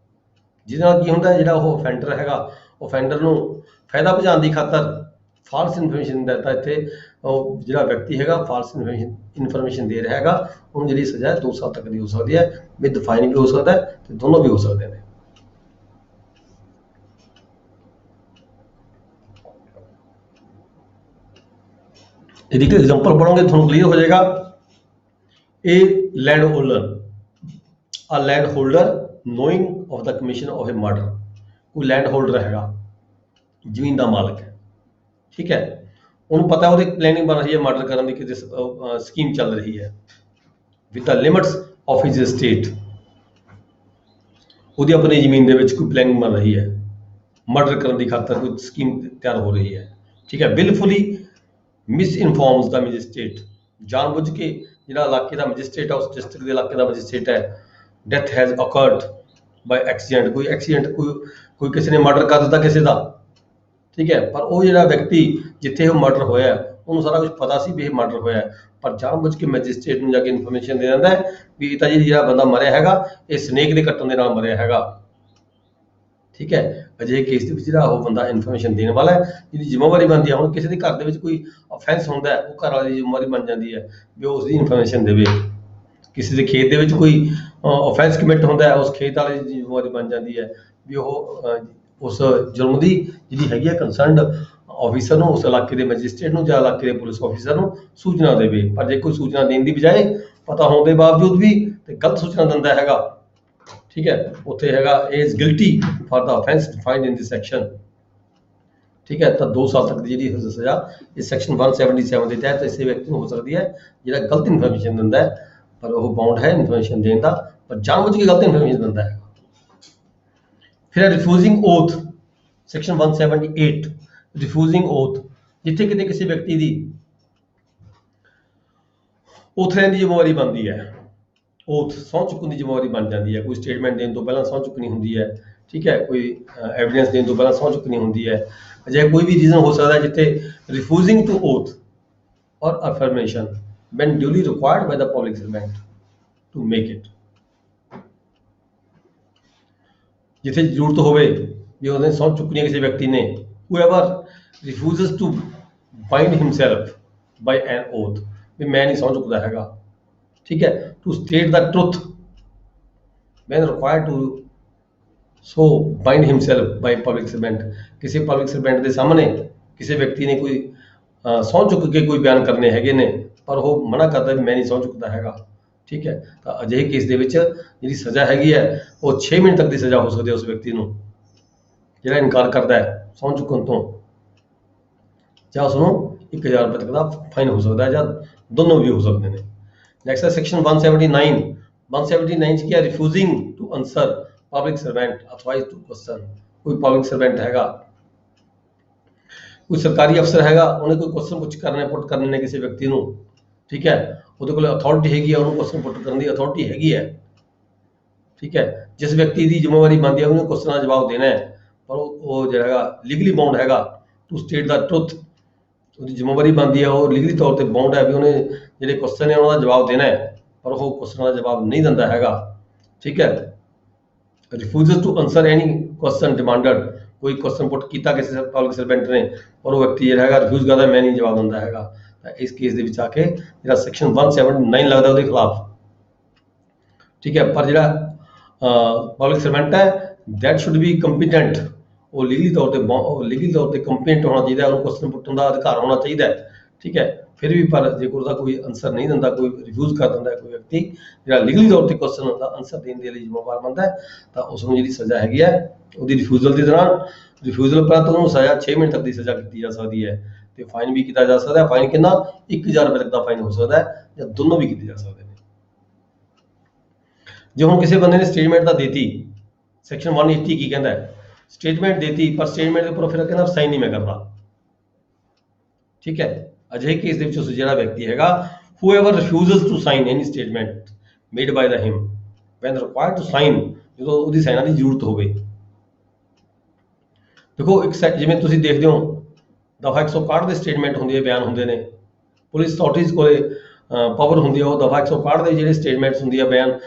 जिहदे की होंदा है जिहड़ा वो ऑफेंडर हैगा ऑफेंडर नूं फायदा पहुंचाने की खातर फॉल्स इन्फॉर्मेशन दिंदा है, तो इत्थे जिहड़ा व्यक्ति हैगा फॉल्स इन्फॉर्मेशन दे रहा हैगा उन्हें जी सजा 2 साल तक की हो सकती है, विद फाइन भी हो सकता है, तो दोनों भी हो सकते हैं। यदि कोई एग्जाम्पल पढ़ोगे थोड़ा क्लियर हो जाएगा। A land holder, a land holder knowing of the commission of a murder. कोई लैंड होल्डर हैगा जमीन का मालिक है, ठीक है, उन्होंने पता है वो प्लैनिंग बन रही है मर्डर करने की स्कीम चल रही है with the limits of his estate. वो अपनी जमीन के कोई प्लैनिंग बन रही है मर्डर करने की खातर कोई स्कीम तैयार हो रही है, ठीक है, बिलफुली मिस इनफॉर्म्स द मजिस्ट्रेट। जानबूझ के जो इलाके का मजिस्ट्रेट है उस डिस्ट्रिक्ट के इलाके का मजिस्ट्रेट है death has occurred by accident, ਕੋਈ ਐਕਸੀਡੈਂਟ, ਕੋਈ ਕਿਸੇ ਨੇ ਮਰਡਰ ਕਰ ਦਿੱਤਾ ਕਿਸੇ ਦਾ, ਠੀਕ ਹੈ, ਪਰ ਉਹ ਜਿਹੜਾ ਵਿਅਕਤੀ ਜਿੱਥੇ ਉਹ ਮਰਡਰ ਹੋਇਆ ਉਹਨੂੰ ਸਾਰਾ ਕੁਝ ਪਤਾ ਸੀ ਵੀ ਇਹ ਮਰਡਰ ਹੋਇਆ, ਪਰ ਜਾਣਬੁੱਝ ਕੇ ਮੈਜਿਸਟ੍ਰੇਟ ਨੂੰ ਜਾ ਕੇ ਇਨਫੋਰਮੇਸ਼ਨ ਦੇ ਦਿੰਦਾ ਹੈ ਵੀ ਇਹ ਤਾਂ ਜੀ ਜਿਹੜਾ ਬੰਦਾ ਮਰਿਆ ਹੈਗਾ ਇਹ ਸਨੇਕ ਦੇ ਕੱਟਣ ਦੇ ਨਾਲ ਮਰਿਆ ਹੈਗਾ, ਠੀਕ ਹੈ। ਅਜਿਹੇ ਕੇਸ ਦੇ ਵਿੱਚ ਜਿਹੜਾ ਉਹ ਬੰਦਾ ਇਨਫੋਰਮੇਸ਼ਨ ਦੇਣ ਵਾਲਾ ਹੈ, ਜਿਹਦੀ ਜ਼ਿੰਮੇਵਾਰੀ ਬਣਦੀ ਹੈ। ਹੁਣ ਕਿਸੇ ਦੇ ਘਰ ਦੇ ਵਿੱਚ ਕੋਈ ਅਫੈਂਸ ਹੁੰਦਾ ਹੈ, ਉਹ ਘਰ ਵਾਲੇ ਦੀ ਜ਼ਿੰਮੇਵਾਰੀ ਬਣ ਜਾਂਦੀ ਹੈ ਵੀ ਉਹ ਉਸ ਦੀ ਇਨਫੋਰਮੇਸ਼ਨ ਦੇਵੇ। ਕਿਸੇ ਦੇ ਖੇਤ ਦੇ ਵਿੱਚ ਕੋਈ ਅਫੈਂਸ ਕਮਿਟ ਹੁੰਦਾ ਹੈ, ਉਸ ਖੇਤ ਵਾਲੇ ਦੀ ਜ਼ਿੰਮੇਵਾਰੀ ਬਣ ਜਾਂਦੀ ਹੈ ਵੀ ਉਹ ਉਸ ਜੁਰਮ ਦੀ ਜਿਹੜੀ ਹੈਗੀ ਹੈ ਕੰਸਰਨਡ ਆਫੀਸਰ ਨੂੰ, ਉਸ ਇਲਾਕੇ ਦੇ ਮੈਜਿਸਟ੍ਰੇਟ ਨੂੰ ਜਾਂ ਇਲਾਕੇ ਦੇ ਪੁਲਿਸ ਆਫੀਸਰ ਨੂੰ ਸੂਚਨਾ ਦੇਵੇ। ਪਰ ਜੇ ਕੋਈ ਸੂਚਨਾ ਦੇਣ ਦੀ ਬਜਾਏ ਪਤਾ ਹੋਣ ਦੇ ਬਾਵਜੂਦ ਵੀ ਤੇ ਗਲਤ ਸੂਚਨਾ ਦਿੰਦਾ ਹੈਗਾ, ਠੀਕ ਹੈ, ਉੱਥੇ ਹੈਗਾ is guilty for the offence defined in this section, ठीक है, ਤਾਂ 2 ਸਾਲ ਤੱਕ ਦੀ ਜਿਹੜੀ ਸਜ਼ਾ ਇਸ ਸੈਕਸ਼ਨ 177 ਦੇ ਤਹਿਤ ਇਸੇ ਵਿਅਕਤੀ ਨੂੰ ਹੋ ਸਕਦੀ ਹੈ ਜਿਹੜਾ ਗਲਤ ਇਨਫੋਰਮੇਸ਼ਨ ਦਿੰਦਾ ਹੈ, ਪਰ ਉਹ ਬਾਉਂਡ ਹੈ ਇਨਫੋਰਮੇਸ਼ਨ ਦੇਣ ਦਾ, ਪਰ ਜਾਣਬੁੱਝ ਕੇ ਗਲਤ ਇਨਫੋਰਮੇਸ਼ਨ ਦਿੰਦਾ ਹੈ। ਫਿਰ ਰਿਫਿਊਜ਼ਿੰਗ ਓਥ, ਸੈਕਸ਼ਨ 178 ਰਿਫਿਊਜ਼ਿੰਗ ਓਥ, ਜਿੱਥੇ ਕਿਤੇ ਕਿਸੇ ਵਿਅਕਤੀ ਦੀ ਓਥ ਲੈਣ ਦੀ ਜ਼ਿੰਮੇਵਾਰੀ ਬਣਦੀ ਹੈ, ਓਥ ਸਹੁੰ ਚੁੱਕਣ ਦੀ ਜ਼ਿੰਮੇਵਾਰੀ ਬਣ ਜਾਂਦੀ ਹੈ। ਕੋਈ ਸਟੇਟਮੈਂਟ ਦੇਣ ਤੋਂ ਪਹਿਲਾਂ ਸਹੁੰ ਚੁੱਕਣੀ ਹੁੰਦੀ ਹੈ, ਠੀਕ ਹੈ, ਕੋਈ ਐਵੀਡੈਂਸ ਦੇਣ ਤੋਂ ਪਹਿਲਾਂ ਸਹੁੰ ਚੁੱਕਣੀ ਹੁੰਦੀ ਹੈ। ਅਜਿਹਾ ਕੋਈ ਵੀ ਰੀਜ਼ਨ ਹੋ ਸਕਦਾ ਜਿੱਥੇ ਰਿਫਿਊਜ਼ਿੰਗ ਟੂ ਓਥ ਔਰ ਅਫਰਮੇਸ਼ਨ when duly required by the public servant to make it, ਜਿੱਥੇ ਜ਼ਰੂਰਤ ਹੋਵੇ ਵੀ ਉਹਨੇ ਸਹੁੰ ਚੁੱਕਣੀ ਹੈ ਕਿਸੇ ਵਿਅਕਤੀ ਨੇ, whoever refuses to bind himself by an oath, ਵੀ ਮੈਂ ਨਹੀਂ ਸਹੁੰ ਚੁੱਕਦਾ ਹੈਗਾ, ਠੀਕ ਹੈ, to state the truth when required to so bind himself by public servant, ਕਿਸੇ ਪਬਲਿਕ ਸਰਵੈਂਟ ਦੇ ਸਾਹਮਣੇ ਕਿਸੇ ਵਿਅਕਤੀ ਨੇ ਕੋਈ ਸਹੁੰ ਚੁੱਕ ਕੇ ਕੋਈ ਬਿਆਨ ਕਰਨੇ ਹੈਗੇ ਨੇ, ਪਰ ਉਹ ਮਨਾ ਕਰਦਾ ਵੀ ਮੈਂ ਨਹੀਂ ਸਹੁੰ ਚੁੱਕਦਾ ਹੈਗਾ, ਠੀਕ ਹੈ, ਤਾਂ ਅਜਿਹੇ ਕੇਸ ਦੇ ਵਿੱਚ ਜਿਹੜੀ ਸਜ਼ਾ ਹੈਗੀ ਹੈ ਉਹ 6 ਮਹੀਨੇ ਤੱਕ ਦੀ ਸਜ਼ਾ ਹੋ ਸਕਦੀ ਹੈ ਉਸ ਵਿਅਕਤੀ ਨੂੰ ਜਿਹੜਾ ਇਨਕਾਰ ਕਰਦਾ ਹੈ ਸਹੁੰ ਚੁੱਕਣ ਤੋਂ, ਜਾਂ ਉਸ ਨੂੰ 1000 ਰੁਪਏ ਤੱਕ ਦਾ ਫਾਈਨ ਹੋ ਸਕਦਾ ਹੈ, ਜਾਂ ਦੋਨੋਂ ਵੀ ਹੋ ਸਕਦੇ ਨੇ। ਨੈਕਸਟ ਹੈ ਸੈਕਸ਼ਨ 179 179 ਚ ਕੀ ਹੈ, refusing to answer public servant authorised to question, ਕੋਈ ਪਬਲਿਕ ਸਰਵੈਂਟ ਹੈਗਾ, ਕੋਈ ਸਰਕਾਰੀ ਅਫਸਰ ਹੈਗਾ, ਉਹਨੇ ਕੋਈ ਕੁਐਸਚਨ ਪੁੱਟ ਕਰਨੇ ਨੇ ਕਿਸੇ ਵਿਅਕਤੀ ਨੂੰ, ਠੀਕ ਹੈ, ਉਹਦੇ ਕੋਲ ਅਥਾਰਟੀ ਹੈਗੀ ਹੈ, ਉਹਨੂੰ ਕੁਐਸਚਨ ਪੁੱਟ ਕਰਨ ਦੀ ਅਥਾਰਟੀ ਹੈਗੀ ਹੈ, ਠੀਕ ਹੈ, ਜਿਸ ਵਿਅਕਤੀ ਦੀ ਜ਼ਿੰਮੇਵਾਰੀ ਬਣਦੀ ਹੈ ਉਹਨੂੰ ਕੁਐਸਚਨ ਦਾ ਜਵਾਬ ਦੇਣਾ ਹੈ, ਪਰ ਉਹ ਜਿਹੜਾ ਹੈਗਾ ਲੀਗਲੀ ਬਾਉਂਡ ਹੈਗਾ ਟੂ ਸਟੇਟ ਦਾ ਟਰੁਥ, ਉਹਦੀ ਜ਼ਿੰਮੇਵਾਰੀ ਬਣਦੀ ਹੈ, ਉਹ ਲੀਗਲੀ ਤੌਰ ਤੇ ਬਾਉਂਡ ਹੈ ਵੀ ਉਹਨੇ ਜਿਹੜੇ ਕੁਐਸਚਨ ਨੇ ਉਹਨਾਂ ਦਾ ਜਵਾਬ ਦੇਣਾ ਹੈ, ਪਰ ਉਹ ਕੁਐਸਚਨ ਦਾ ਜਵਾਬ ਨਹੀਂ ਦਿੰਦਾ ਹੈਗਾ, ਠੀਕ ਹੈ। Refuses to answer any question demanded, ਕੋਈ ਕੁਐਸਚਨ ਪੁੱਟ ਕੀਤਾ ਕਿਸੇ ਪਬਲਿਕ ਸਰਵੈਂਟ ਨੇ ਔਰ ਉਹ ਵਿਅਕਤੀ ਜਿਹੜਾ ਹੈਗਾ ਰਿਫਿਊਜ਼ ਕਰਦਾ ਮੈਂ ਨਹੀਂ ਜਵਾਬ ਦਿੰਦਾ ਹੈਗਾ, ਤਾਂ ਇਸ ਕੇਸ ਦੇ ਵਿੱਚ ਆ ਕੇ ਜਿਹੜਾ ਸੈਕਸ਼ਨ 179 ਲੱਗਦਾ ਉਹਦੇ ਖਿਲਾਫ, ਠੀਕ ਹੈ। ਪਰ ਜਿਹੜਾ ਪਬਲਿਕ ਸਰਵੈਂਟ ਹੈ ਦੈਟ ਸ਼ੁੱਡ ਬੀ ਕੰਪੀਟੈਂਟ, ਉਹ ਲੀਗਲੀ ਤੌਰ ਤੇ ਕੰਪੀਟੈਂਟ ਹੋਣਾ ਚਾਹੀਦਾ, ਉਹਨੂੰ ਕੁਐਸਚਨ ਪੁੱਟਣ ਦਾ ਅਧਿਕਾਰ ਹੋਣਾ ਚਾਹੀਦਾ ਹੈ, ਠੀਕ ਹੈ। ਫਿਰ ਵੀ ਪਰ ਜੇ ਉਹਦਾ ਕੋਈ ਆਨਸਰ ਨਹੀਂ ਦਿੰਦਾ, ਕੋਈ ਰਿਫਿਊਜ਼ ਕਰ ਦਿੰਦਾ ਕੋਈ ਵਿਅਕਤੀ ਜਿਹੜਾ ਲੀਗਲੀ ਤੌਰ ਤੇ ਕੁਐਸਚਨ ਦਾ ਆਨਸਰ ਦੇਣ ਦੇ ਲਈ ਜ਼ਿੰਮੇਵਾਰ ਬਣਦਾ ਹੈ, ਤਾਂ ਉਸ ਨੂੰ ਜਿਹੜੀ ਸਜ਼ਾ ਹੈਗੀ ਹੈ ਉਹਦੀ ਰਿਫਿਊਜ਼ਲ ਦੇ ਦੌਰਾਨ, ਰਿਫਿਊਜ਼ਲ ਉਪਰੰਤ ਉਹਨੂੰ ਸਜ਼ਾ 6 ਮਹੀਨੇ ਤੱਕ ਦੀ ਸਜ਼ਾ ਕੀਤੀ ਜਾ ਸਕਦੀ ਹੈ, ਤੇ ਫਾਈਨ ਵੀ ਕੀਤਾ ਜਾ ਸਕਦਾ ਹੈ। ਫਾਈਨ ਕਿੰਨਾ, 1000 ਰੁਪਏ ਤੱਕ ਦਾ ਫਾਈਨ ਹੋ ਸਕਦਾ ਹੈ, ਜਾਂ ਦੋਨੋਂ ਵੀ ਕੀਤੇ ਜਾ ਸਕਦੇ ਨੇ। ਜੇ ਹੁਣ ਕਿਸੇ ਬੰਦੇ ਨੇ ਸਟੇਟਮੈਂਟ ਤਾਂ ਦੇਤੀ, ਸੈਕਸ਼ਨ 180 ਕੀ ਕਹਿੰਦਾ ਹੈ, ਸਟੇਟਮੈਂਟ ਦੇਤੀ ਪਰ ਸਟੇਟਮੈਂਟ ਦੇ ਉੱਪਰ ਫਿਰ ਕਹਿੰਦਾ ਸਾਈਨ ਨਹੀਂ ਮੈਂ ਕਰਦਾ, ਠੀਕ ਹੈ। ਅਜਿਹੇ ਕੇਸ ਦੇ ਵਿੱਚ ਉਸ ਜਿਹੜਾ ਵਿਅਕਤੀ ਹੈਗਾ whoever refuses to sign any statement made by the him when required to sign, ਜਦੋਂ ਉਹਦੀ ਸਾਈਨਾਂ ਦੀ ਜ਼ਰੂਰਤ ਹੋਵੇ। ਦੇਖੋ ਇੱਕ ਜਿਵੇਂ ਤੁਸੀਂ ਦੇਖਦੇ ਹੋ ਦਫਾ 161 ਦੇ ਸਟੇਟਮੈਂਟ ਹੁੰਦੀ ਹੈ, ਬਿਆਨ ਹੁੰਦੇ ਨੇ, ਪੁਲਿਸ ਅਥਾਰਟੀਜ਼ ਕੋਲੇ ਪਾਵਰ ਹੁੰਦੀ ਹੈ, ਉਹ ਦਫਾ 161 ਦੇ ਜਿਹੜੇ ਸਟੇਟਮੈਂਟਸ ਹੁੰਦੀ ਹੈ ਬਿਆਨ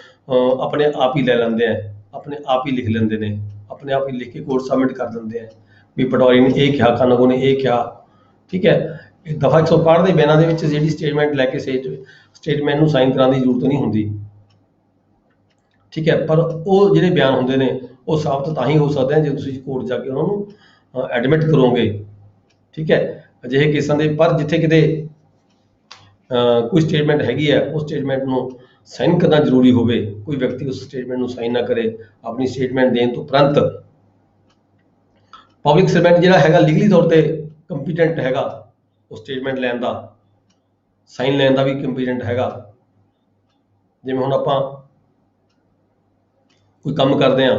ਆਪਣੇ ਆਪ ਹੀ ਲੈ ਲੈਂਦੇ ਆ, ਆਪਣੇ ਆਪ ਹੀ ਲਿਖ ਲੈਂਦੇ ਨੇ, ਆਪਣੇ ਆਪ ਹੀ ਲਿਖ ਕੇ ਕੋਰਟ ਸਬਮਿਟ ਕਰ ਦਿੰਦੇ ਆ ਵੀ ਪਟਵਾਰੀ ਨੇ ਇਹ ਕਿਹਾ, ਕਾਨੂੰਗੋ ਨੇ ਇਹ ਕਿਹਾ, ਠੀਕ ਹੈ। ਦਫਾ 161 ਦੇ ਬਿਆਨਾਂ ਦੇ ਵਿੱਚ ਜਿਹੜੀ ਸਟੇਟਮੈਂਟ ਲੈ ਕੇ ਸਟੇਟਮੈਂਟ ਨੂੰ ਸਾਈਨ ਕਰਾਉਣ ਦੀ ਜ਼ਰੂਰਤ ਨਹੀਂ ਹੁੰਦੀ, ਠੀਕ ਹੈ। ਪਰ ਉਹ ਜਿਹੜੇ ਬਿਆਨ ਹੁੰਦੇ ਨੇ ਉਹ ਸਾਬਤ ਤਾਂ ਹੀ ਹੋ ਸਕਦੇ ਆ ਜੇ ਤੁਸੀਂ ਕੋਰਟ ਜਾ ਕੇ ਉਹਨਾਂ ਨੂੰ ਐਡਮਿਟ ਕਰੋਗੇ, ਠੀਕ ਹੈ। ਅਜਿਹੇ ਕੇਸਾਂ ਦੇ ਪਰ ਜਿੱਥੇ ਕਿਤੇ ਕੋਈ ਸਟੇਟਮੈਂਟ ਹੈਗੀ ਹੈ, ਉਸ ਸਟੇਟਮੈਂਟ ਨੂੰ ਸਾਈਨ ਕਰਨਾ ਜ਼ਰੂਰੀ ਹੋਵੇ, ਕੋਈ ਵਿਅਕਤੀ ਉਸ ਸਟੇਟਮੈਂਟ ਨੂੰ ਸਾਈਨ ਨਾ ਕਰੇ ਆਪਣੀ ਸਟੇਟਮੈਂਟ ਦੇਣ ਤੋਂ ਉਪਰੰਤ, ਪਬਲਿਕ ਸਰਵੈਂਟ ਜਿਹੜਾ ਹੈਗਾ ਲੀਗਲੀ ਤੌਰ ਤੇ ਕੰਪੀਟੈਂਟ ਹੈਗਾ, ਉਹ ਸਟੇਟਮੈਂਟ ਲੈਣ ਦਾ, ਸਾਈਨ ਲੈਣ ਦਾ ਵੀ ਕੰਪੀਟੈਂਟ ਹੈਗਾ। ਜਿਵੇਂ ਹੁਣ ਆਪਾਂ ਕੋਈ ਕੰਮ ਕਰਦੇ ਹਾਂ,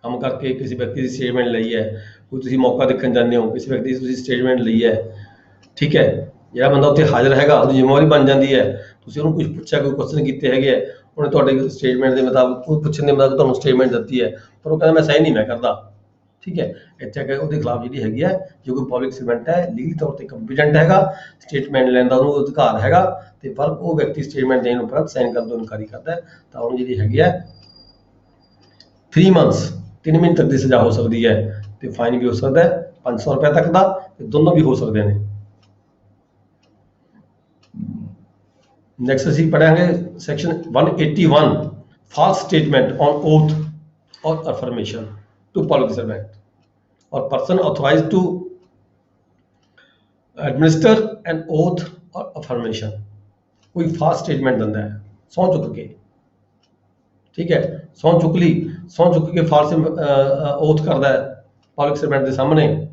ਕੰਮ ਕਰਕੇ ਕਿਸੇ ਵਿਅਕਤੀ ਦੀ ਸਟੇਟਮੈਂਟ ਲਈ ਹੈ, ਕੋਈ ਤੁਸੀਂ ਮੌਕਾ ਦੇਖਣ ਜਾਂਦੇ ਹੋ, ਕਿਸੇ ਵਿਅਕਤੀ ਦੀ ਤੁਸੀਂ ਸਟੇਟਮੈਂਟ ਲਈ ਹੈ, ਠੀਕ ਹੈ। ਜਿਹੜਾ ਬੰਦਾ ਉੱਥੇ ਹਾਜ਼ਰ ਹੈਗਾ ਉਹਦੀ ਜ਼ਿੰਮੇਵਾਰੀ ਬਣ ਜਾਂਦੀ ਹੈ, ਤੁਸੀਂ ਉਹਨੂੰ ਕੁਝ ਪੁੱਛਿਆ, ਕੋਈ ਕੁਐਸਚਨ ਕੀਤੇ ਹੈਗੇ ਹੈ, ਉਹਨੇ ਤੁਹਾਡੇ ਸਟੇਟਮੈਂਟ ਦੇ ਮੁਤਾਬਕ ਉਹ ਪੁੱਛਣ ਦੇ ਮੁਤਾਬਕ ਤੁਹਾਨੂੰ ਸਟੇਟਮੈਂਟ ਦਿੱਤੀ ਹੈ ਪਰ ਉਹ ਕਹਿੰਦਾ ਮੈਂ ਸਾਈਨ ਨਹੀਂ ਮੈਂ ਕਰਦਾ, ਠੀਕ ਹੈ, ਇੱਥੇ ਕਿ ਉਹਦੇ ਖਿਲਾਫ ਜਿਹੜੀ ਹੈਗੀ ਹੈ, ਜੋ ਕੋਈ ਪਬਲਿਕ ਸਰਵੈਂਟ ਹੈ ਲੀਗਲੀ ਤੌਰ ਤੇ ਕੰਪੀਟੈਂਟ ਹੈਗਾ, ਸਟੇਟਮੈਂਟ ਲੈਣ ਦਾ ਉਹਨੂੰ ਅਧਿਕਾਰ ਹੈਗਾ, ਤੇ ਪਰ ਉਹ ਵਿਅਕਤੀ ਸਟੇਟਮੈਂਟ ਦੇਣ ਉਪਰੰਤ ਸਾਈਨ ਕਰਨ ਤੋਂ ਇਨਕਾਰੀ ਕਰਦਾ ਹੈ ਤਾਂ ਉਹਨੂੰ ਜਿਹੜੀ ਹੈਗੀ ਹੈ 3 months 3 ਮਹੀਨੇ ਤੱਕ ਦੀ ਸਜ਼ਾ ਹੋ ਸਕਦੀ ਹੈ ਤੇ ਫਾਈਨ ਵੀ ਹੋ ਸਕਦਾ ਹੈ 500 ਰੁਪਏ ਤੱਕ ਦਾ, ਤੇ ਦੋਨੋਂ ਵੀ ਹੋ ਸਕਦੇ ਨੇ। ਨੈਕਸਟ ਅਸੀਂ ਪੜਾਂਗੇ ਸੈਕਸ਼ਨ 181 ਫਾਲਸ ਸਟੇਟਮੈਂਟ ਔਨ ਓਥ ਔਰ ਅਫਰਮੇਸ਼ਨ to public servant or person authorized to administer an oath or affirmation। कोई false statement ਦਿੰਦਾ ਹੈ ਸਹੁੰ ਚੁੱਕ ਕੇ, ਠੀਕ ਹੈ, ਸਹੁੰ ਚੁੱਕ ਲਈ, ਸਹੁੰ ਚੁੱਕ ਕੇ false oath ਕਰਦਾ ਹੈ ਪਬਲਿਕ ਸਰਵੈਂਟ ਦੇ ਸਾਹਮਣੇ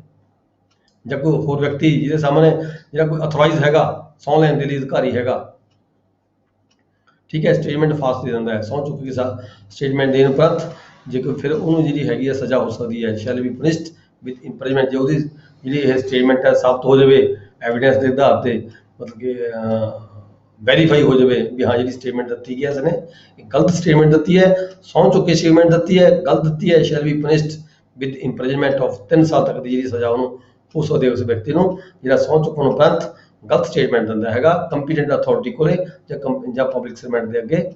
ਜਾਂ ਕੋਈ ਹੋਰ ਵਿਅਕਤੀ ਜਿਹਦੇ ਸਾਹਮਣੇ ਜਿਹੜਾ ਕੋਈ ਅਥੋਰਾਈਜ਼ ਹੈਗਾ ਸਹੁੰ ਲੈਣ ਦੇ ਲਈ ਅਧਿਕਾਰੀ ਹੈਗਾ, ਠੀਕ ਹੈ, ਸਟੇਟਮੈਂਟ ਫਾਲਸ ਦੇ ਦਿੰਦਾ ਹੈ ਸਹੁੰ ਚੁੱਕ ਕੇ ਸਟੇਟਮੈਂਟ ਦੇਣ ਉਪਰੰਤ ਜੇ ਕੋਈ ਫਿਰ ਉਹਨੂੰ ਜਿਹੜੀ ਹੈਗੀ ਹੈ ਸਜ਼ਾ ਹੋ ਸਕਦੀ ਹੈ shall be punished with imprisonment. ਜੇ ਉਹਦੀ ਜਿਹੜੀ ਇਹ ਸਟੇਟਮੈਂਟ ਹੈ ਸਾਬਤ ਹੋ ਜਾਵੇ ਐਵੀਡੈਂਸ ਦੇ ਆਧਾਰ ਤੇ, ਮਤਲਬ ਕਿ ਵੈਰੀਫਾਈ ਹੋ ਜਾਵੇ ਵੀ ਹਾਂ ਜਿਹੜੀ ਸਟੇਟਮੈਂਟ ਦਿੱਤੀ ਹੈ ਇਸਨੇ ਇਹ ਗਲਤ ਸਟੇਟਮੈਂਟ ਦਿੱਤੀ ਹੈ, ਸਹੁੰ ਚੁੱਕ ਕੇ ਸਟੇਟਮੈਂਟ ਦਿੱਤੀ ਹੈ, ਗਲਤ ਦਿੱਤੀ ਹੈ, shall be punished with imprisonment of 3 ਸਾਲ ਤੱਕ ਦੀ ਜਿਹੜੀ ਸਜ਼ਾ ਉਹਨੂੰ ਹੋ ਸਕਦੀ ਹੈ ਉਸ ਵਿਅਕਤੀ ਨੂੰ ਜਿਹੜਾ ਸਹੁੰ ਚੁੱਕਣ ਉਪਰੰਤ ਗਲਤ ਸਟੇਟਮੈਂਟ ਦਿੰਦਾ ਹੈਗਾ ਕੰਪੀਟੈਂਟ ਅਥਾਰਟੀ ਕੋਲੇ ਜਾਂ ਪਬਲਿਕ ਸਰਵੈਂਟ ਦੇ ਅੱਗੇ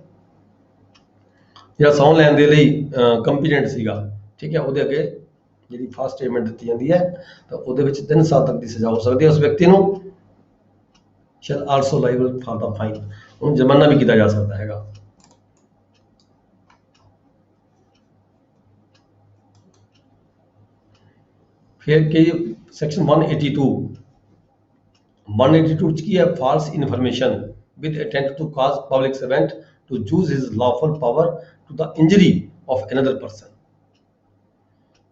ਜਿਹੜਾ ਸਹੁੰ ਲੈਣ ਦੇ ਲਈ ਕੰਪੀਟੈਂਟ ਸੀਗਾ, ਠੀਕ ਹੈ, ਉਹਦੇ ਅੱਗੇ ਜਿਹੜੀ ਫਾਸਟ ਸਟੇਟਮੈਂਟ ਦਿੱਤੀ ਜਾਂਦੀ ਹੈ ਤਾਂ ਉਹਦੇ ਵਿੱਚ 3 ਸਾਲ ਤੱਕ ਦੀ ਸਜ਼ਾ ਹੋ ਸਕਦੀ ਹੈ ਉਸ ਵਿਅਕਤੀ ਨੂੰ। Shell also liable for the fine, ਉਹਨੂੰ ਜੁਰਮਾਨਾ ਵੀ ਕੀਤਾ ਜਾ ਸਕਦਾ ਹੈਗਾ। ਫਿਰ ਕਿ ਸੈਕਸ਼ਨ 182 ਚ ਕੀ ਹੈ false information with intent to cause public servant to use his lawful power to the injury of another person।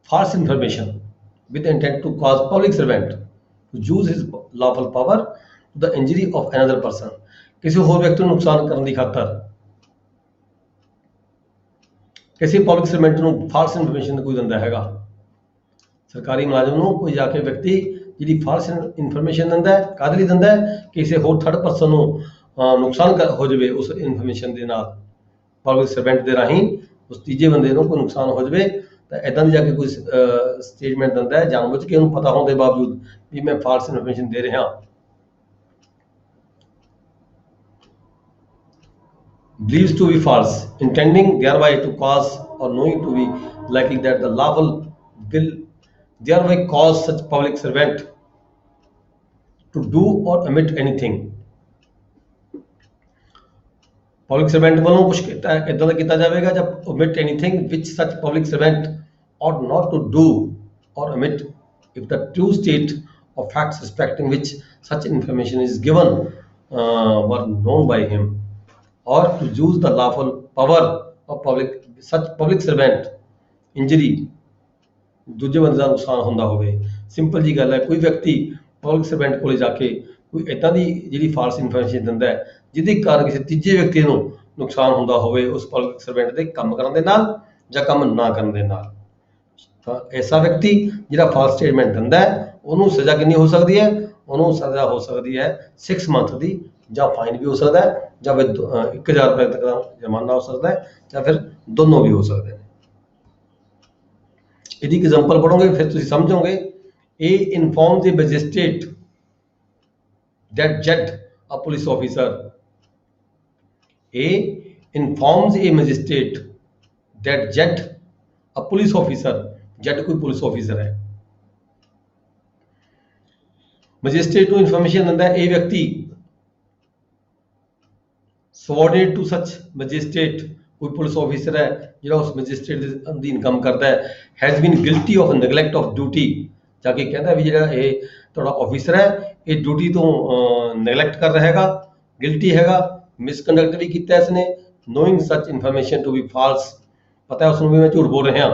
False information with the intent to cause public servant to use his lawful power to the injury of another person। किसी ਹੋਰ ਵਿਅਕਤੀ ਨੂੰ ਨੁਕਸਾਨ ਕਰਨ ਦੀ ਖਾਤਰ ਕਿਸੇ public servant ਨੂੰ false information ਕੋਈ ਦਿੰਦਾ ਹੈਗਾ, ਸਰਕਾਰੀ ਮੁਲਾਜ਼ਮ ਨੂੰ ਕੋਈ ਜਾ ਕੇ ਵਿਅਕਤੀ ਜਿਹੜੀ ਫਾਲਸ ਇਨਫੋਰਮੇਸ਼ਨ ਦਿੰਦਾ ਹੈ, ਕਾਹਦੇ ਲਈ ਦਿੰਦਾ ਹੈ, ਕਿਸੇ ਹੋਰ ਥਰਡ ਪਰਸਨ ਨੂੰ ਨੁਕਸਾਨ ਹੋ ਜਾਵੇ ਉਸ ਇਨਫੋਰਮੇਸ਼ਨ ਦੇ ਨਾਲ, ਪਬਲਿਕ ਸਰਵੈਂਟ ਦੇ ਰਾਹੀਂ ਉਸ ਤੀਜੇ ਬੰਦੇ ਨੂੰ ਕੋਈ ਨੁਕਸਾਨ ਹੋ ਜਾਵੇ ਤਾਂ ਇਦਾਂ ਦੀ ਜਾ ਕੇ ਕੋਈ ਸਟੇਟਮੈਂਟ ਦਿੰਦਾ ਹੈ ਜਾਣਬੁੱਝ ਕੇ ਉਹਨੂੰ ਪਤਾ ਹੋਣ ਦੇ ਬਾਵਜੂਦ ਵੀ ਮੈਂ ਫਾਲਸ ਇਨਫੋਰਮੇਸ਼ਨ ਦੇ ਰਿਹਾ, believes to be false intending thereby to cause or knowing to be likely that the lawful will thereby cause such public servant to do or omit anything। Public servant ਵੱਲੋਂ ਕੁਝ ਇਦਾਂ ਦਾ ਕੀਤਾ ਜਾਵੇਗਾ ਜਾਂ omit anything which such public servant ought not to do or omit if the true state of facts respecting which such information is given were known by him, or to use the lawful power of such public servant injury ਦੂਜੇ ਬੰਦੇ ਦਾ ਨੁਕਸਾਨ ਹੁੰਦਾ ਹੋਵੇ। Simple ਜੀ ਗੱਲ ਹੈ, ਕੋਈ ਵਿਅਕਤੀ ਪਬਲਿਕ ਸਰਵੈਂਟ ਕੋਲੇ ਜਾ ਕੇ ਕੋਈ ਇਦਾਂ ਦੀ ਜਿਹੜੀ ਫਾਲਸ ਇਨਫੋਰਮੇਸ਼ਨ ਦਿੰਦਾ ਹੈ ਜਿਹਦੇ ਕਾਰਨ ਕਿਸੇ ਤੀਜੇ ਵਿਅਕਤੀ ਨੂੰ ਨੁਕਸਾਨ ਹੁੰਦਾ ਹੋਵੇ ਉਸ ਪਬਲਿਕ ਸਰਵੈਂਟ ਦੇ ਕੰਮ ਕਰਨ ਦੇ ਨਾਲ ਜਾਂ ਕੰਮ ਨਾ ਕਰਨ ਦੇ ਨਾਲ, ਤਾਂ ਐਸਾ ਵਿਅਕਤੀ ਜਿਹੜਾ ਫਾਲਸ ਸਟੇਟਮੈਂਟ ਦਿੰਦਾ ਹੈ ਉਹਨੂੰ ਸਜ਼ਾ ਕਿੰਨੀ ਹੋ ਸਕਦੀ ਹੈ, ਉਹਨੂੰ ਸਜ਼ਾ ਹੋ ਸਕਦੀ ਹੈ 6 month ਦੀ, ਜਾਂ ਫਾਈਨ ਵੀ ਹੋ ਸਕਦਾ ਹੈ, ਜਾਂ ਫਿਰ 1000 ਰੁਪਏ ਤੱਕ ਦਾ ਜੁਰਮਾਨਾ ਹੋ ਸਕਦਾ ਹੈ, ਜਾਂ ਫਿਰ ਦੋਨੋਂ ਵੀ ਹੋ ਸਕਦੇ ਨੇ। ਇਹਦੀ ਐਗਜ਼ਾਮਪਲ ਪੜੋਗੇ ਫਿਰ ਤੁਸੀਂ ਸਮਝੋਗੇ। A informs the magistrate that Jet, a police officer, A informs a magistrate that Jet, a police officer, Jet कोई पुलिस ऑफिसर है, मजिस्ट्रेट को इन्फॉर्मेशन दिंदा है, ਇਹ ਵਿਅਕਤੀ subordinate to such magistrate कोई पुलिस ऑफिसर है ਜਿਹੜਾ ਉਸ ਮੈਜਿਸਟ੍ਰੇਟ ਦੇ ਅਧੀਨ ਕੰਮ ਕਰਦਾ ਹੈ, has been guilty of neglect of duty, ਜਾ ਕੇ ਕਹਿੰਦਾ ਵੀ ਜਿਹੜਾ ਇਹ ਤੁਹਾਡਾ ਆਫਿਸਰ ਹੈ ਇਹ ਡਿਊਟੀ ਤੋਂ ਨੈਗਲੈਕਟ ਕਰ ਰਿਹਾ ਹੈਗਾ, ਗਿਲਟੀ ਹੈਗਾ, ਮਿਸਕੰਡਕਟ ਵੀ ਕੀਤਾ ਇਸਨੇ, knowing such information to be false, ਪਤਾ ਹੈ ਉਸ ਨੂੰ ਵੀ ਮੈਂ ਝੂਠ ਬੋਲ ਰਿਹਾ।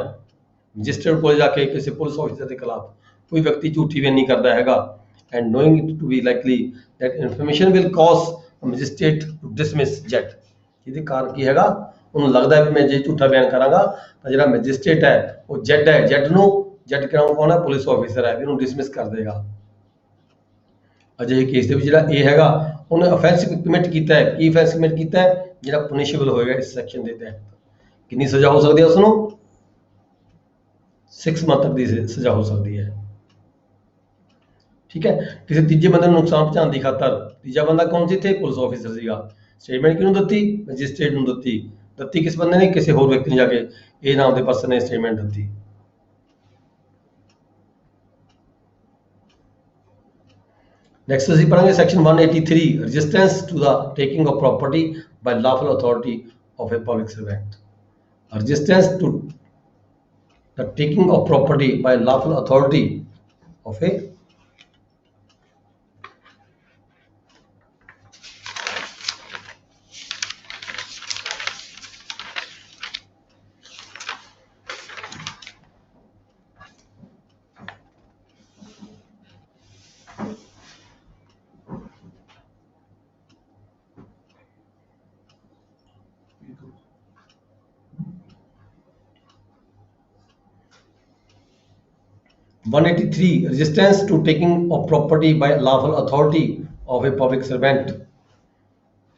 ਮੈਜਿਸਟ੍ਰੇਟ ਕੋਲ ਜਾ ਕੇ ਕਿਸੇ ਪੁਲਿਸ ਆਫਿਸਰ ਦੇ ਖਿਲਾਫ ਕੋਈ ਵਿਅਕਤੀ ਝੂਠੀ ਬਿਆਨੀ ਕਰਦਾ ਹੈਗਾ, and knowing it to be likely that information will cause a magistrate to dismiss Jet, ਇਹਦੇ ਕਾਰਨ ਕੀ ਹੈਗਾ, ਉਹਨੂੰ ਲੱਗਦਾ ਵੀ ਮੈਂ ਜੇ ਝੂਠਾ ਬਿਆਨ ਕਰਾਂਗਾ ਤਾਂ ਜਿਹੜਾ ਮੈਜਿਸਟ੍ਰੇਟ ਹੈ ਉਹ ਜੱਜ ਹੈ, ਜੱਜ ਕੌਣ ਹੈ, ਪੁਲਿਸ ਆਫਿਸਰ ਹੈ, ਇਹਨੂੰ ਡਿਸਮਿਸ ਕਰ ਦੇਗਾ। ਅਜਿਹੇ ਕੇਸ ਦੇ ਵਿੱਚ ਜਿਹੜਾ ਇਹ ਹੈਗਾ ਉਹਨੇ ਅਫੈਂਸ ਕਮਿਟ ਕੀਤਾ ਹੈ। ਕੀ ਅਫੈਂਸ ਕਮਿਟ ਕੀਤਾ ਹੈ, ਜਿਹੜਾ ਪੁਨਿਸ਼ੇਬਲ ਹੋਏਗਾ ਇਸ ਸੈਕਸ਼ਨ ਦੇ ਤਹਿਤ। ਕਿੰਨੀ ਸਜ਼ਾ ਹੋ ਸਕਦੀ ਹੈ ਉਸਨੂੰ? 6 ਮੰਥ ਤੱਕ ਦੀ ਸਜ਼ਾ ਹੋ ਸਕਦੀ ਹੈ। ਠੀਕ ਹੈ। ਕਿਸੇ ਤੀਜੇ ਬੰਦੇ ਨੂੰ ਨੁਕਸਾਨ ਪਹੁੰਚਾਉਣ ਦੀ ਖਾਤਰ, ਤੀਜਾ ਬੰਦਾ ਕੌਣ ਸੀ ਇੱਥੇ? ਪੁਲਿਸ ਆਫੀਸਰ ਸੀਗਾ। ਸਟੇਟਮੈਂਟ ਕਿਹਨੂੰ ਦਿੱਤੀ? ਮੈਜਿਸਟ੍ਰੇਟ ਨੂੰ ਦਿੱਤੀ। ਦਿੱਤੀ ਕਿਸ ਬੰਦੇ ਨੇ? ਕਿਸੇ ਹੋਰ ਵਿਅਕਤੀ ਨੇ ਜਾ ਕੇ ਇਹ ਨਾਮ ਦੇ ਪਰਸਨ ਨੇ ਸਟੇਟਮੈਂਟ ਦਿੱਤੀ। ਨੈਕਸਟ ਅਸੀਂ ਪੜਾਂਗੇ section 183 resistance to the taking of property by lawful authority of a public servant. Resistance to the taking of property by lawful authority of a resistance to taking of property by lawful authority of a public servant.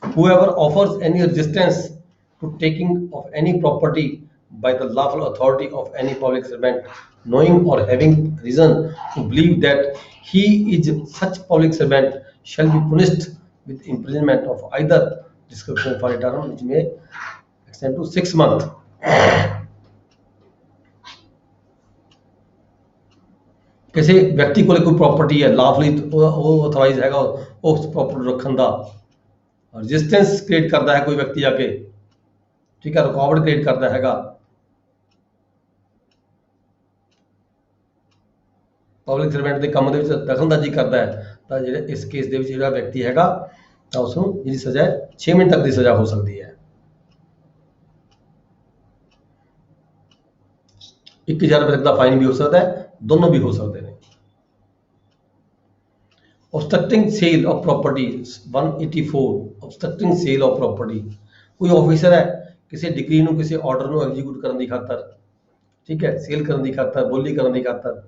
Whoever offers any resistance to taking of any property by the lawful authority of any public servant, knowing or having reason to believe that he is such public servant, shall be punished with imprisonment of either description for a term which may extend to 6 months. ਕਿਸੇ ਵਿਅਕਤੀ ਕੋਲੇ ਕੋਈ property ਹੈ, ਲਾਫਲੀ ਉਹ ਅਥੋਰਾਈਜ਼ ਹੈਗਾ ਉਸ property ਰੱਖਣ ਦਾ, resistance create ਕਰਦਾ ਹੈ ਕੋਈ ਵਿਅਕਤੀ ਆ ਕੇ, ਠੀਕ ਹੈ, ਰੁਕਾਵਟ ਕ੍ਰੀਏਟ ਕਰਦਾ ਹੈਗਾ, ਪਬਲਿਕ ਸਰਵੈਂਟ ਦੇ ਕੰਮ ਦੇ ਵਿੱਚ ਦਖਲਅੰਦਾਜ਼ੀ ਕਰਦਾ ਹੈ, ਤਾਂ ਜਿਹੜੇ ਇਸ ਕੇਸ ਦੇ ਵਿੱਚ ਜਿਹੜਾ ਵਿਅਕਤੀ ਹੈਗਾ ਤਾਂ ਉਸ ਨੂੰ ਜਿਹੜੀ ਸਜ਼ਾ ਹੈ 6 ਮਹੀਨੇ ਤੱਕ ਦੀ ਸਜ਼ਾ ਹੋ ਸਕਦੀ ਹੈ। 1000 ਰੁਪਏ ਤੱਕ ਦਾ ਫਾਈਨ ਵੀ ਹੋ ਸਕਦਾ ਹੈ, ਦੋਨੋਂ ਵੀ ਹੋ ਸਕਦੇ ਨੇ। obstructing sale of property 184 obstructing sale of property, ਕੋਈ ਆਫੀਸਰ ਹੈ ਕਿਸੇ ਡਿਕਰੀ ਨੂੰ, ਕਿਸੇ ਆਰਡਰ ਨੂੰ ਐਗਜ਼ੀਕਿਊਟ ਕਰਨ ਦੀ ਖਾਤਰ, ਠੀਕ ਹੈ, ਸੇਲ ਕਰਨ ਦੀ ਖਾਤਰ, ਬੋਲੀ ਕਰਨ ਦੀ ਖਾਤਰ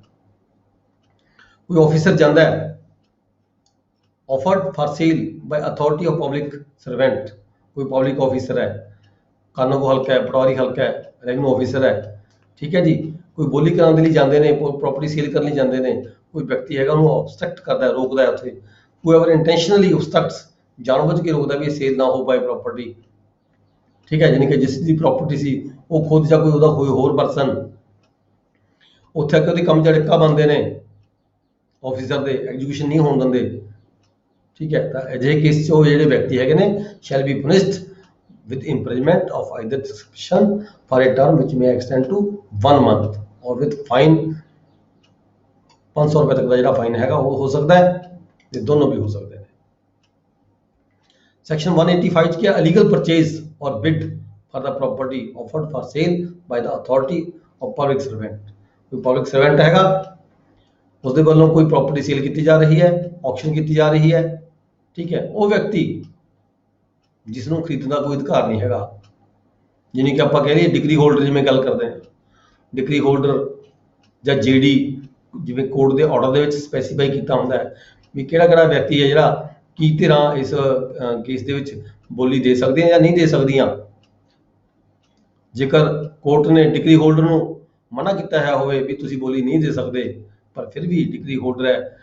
ਕੋਈ ਆਫੀਸਰ ਜਾਂਦਾ ਹੈ, offered for sale by authority of public servant, ਕੋਈ ਪਬਲਿਕ ਆਫੀਸਰ ਹੈ, ਕਾਨੂੰਗੋ ਹਲਕਾ ਹੈ, ਪਟਵਾਰੀ ਹਲਕਾ ਹੈ, ਰੈਵਨਿਊ ਆਫੀਸਰ ਹੈ, ਠੀਕ ਹੈ ਜੀ, ਕੋਈ ਬੋਲੀ ਕਰਨ ਦੇ ਲਈ ਜਾਂਦੇ ਨੇ, ਪ੍ਰੋਪਰਟੀ ਸੇਲ ਕਰਨ ਲਈ ਜਾਂਦੇ ਨੇ, ਕੋਈ ਵਿਅਕਤੀ ਹੈਗਾ ਉਹਨੂੰ ਆਬਸਟਰਕਟ ਕਰਦਾ ਹੈ, ਰੋਕਦਾ ਹੈ ਉੱਥੇ, whoever intentionally obstructs, ਜਾਣਬੁੱਝ ਕੇ ਰੋਕਦਾ ਵੀ ਇਹ ਸੇਲ ਨਾ ਹੋ ਪਾਏ ਪ੍ਰਾਪਰਟੀ, ਠੀਕ ਹੈ, ਯਾਨੀ ਕਿ ਜਿਸ ਦੀ ਪ੍ਰਾਪਰਟੀ ਸੀ ਉਹ ਖੁਦ ਜਾਂ ਕੋਈ ਉਹਦਾ ਕੋਈ ਹੋਰ ਪਰਸਨ ਉੱਥੇ ਆ ਕੇ ਉਹਦੇ ਕੰਮ ਝੜਕਾ ਬੰਦੇ ਨੇ, ਆਫੀਸਰ ਦੇ ਐਗਜ਼ੀਕਿਊਸ਼ਨ ਨਹੀਂ ਹੋਣ ਦਿੰਦੇ, ਠੀਕ ਹੈ, ਤਾਂ ਅਜਿਹੇ ਕੇਸ 'ਚ ਉਹ ਜਿਹੜੇ ਵਿਅਕਤੀ ਹੈਗੇ ਨੇ shall be punished with imprisonment of either description for a term which may extend to 1 month or with fine 500 ਰੁਪਏ ਤੱਕ ਦਾ ਜਿਹੜਾ ਫਾਈਨ ਹੈਗਾ ਉਹ ਹੋ ਸਕਦਾ ਹੈ, ਤੇ ਦੋਨੋਂ ਵੀ ਹੋ ਸਕਦੇ ਨੇ। ਸੈਕਸ਼ਨ 185 ਚ ਕੀ ਹੈ? illegal purchase or bid for the property offered for sale by the authority of public servant, ਕੋਈ ਪਬਲਿਕ ਸਰਵੈਂਟ ਹੈਗਾ, ਉਸਦੇ ਵੱਲੋਂ ਕੋਈ ਪ੍ਰਾਪਰਟੀ ਸੇਲ ਕੀਤੀ ਜਾ ਰਹੀ ਹੈ, ਆਕਸ਼ਨ ਕੀਤੀ ਜਾ ਰਹੀ ਹੈ, ਠੀਕ ਹੈ, ਉਹ ਵਿਅਕਤੀ ਜਿਸ ਨੂੰ ਖਰੀਦਣ ਦਾ ਕੋਈ ਅਧਿਕਾਰ ਨਹੀਂ ਹੈਗਾ, ਜਿਵੇਂ ਕਿ ਆਪਾਂ ਕਹਿ ਲਈਏ ਡਿਗਰੀ ਹੋਲਡਰ, ਜਿਵੇਂ ਗੱਲ ਕਰਦੇ ਹਾਂ ਡਿਗਰੀ ਹੋਲਡਰ ਜਾਂ ਜੀਡੀ, ਜਿਵੇਂ ਕੋਰਟ ਦੇ ਆਰਡਰ ਦੇ ਵਿੱਚ ਸਪੈਸੀਫਾਈ ਕੀਤਾ ਹੁੰਦਾ ਹੈ ਵੀ ਕਿਹੜਾ ਕਿਹੜਾ ਵਿਅਕਤੀ ਹੈ ਜਿਹੜਾ ਕੀ ਧਿਰਾਂ ਇਸ ਕੇਸ ਦੇ ਵਿੱਚ ਬੋਲੀ ਦੇ ਸਕਦੀਆਂ ਜਾਂ ਨਹੀਂ ਦੇ ਸਕਦੀਆਂ। ਜੇਕਰ ਕੋਰਟ ਨੇ ਡਿਗਰੀ ਹੋਲਡਰ ਨੂੰ ਮਨਾ ਕੀਤਾ ਹੈ ਹੋਵੇ ਵੀ ਤੁਸੀਂ ਬੋਲੀ ਨਹੀਂ ਦੇ ਸਕਦੇ, ਪਰ ਫਿਰ ਵੀ ਡਿਗਰੀ ਹੋਲਡਰ ਹੈ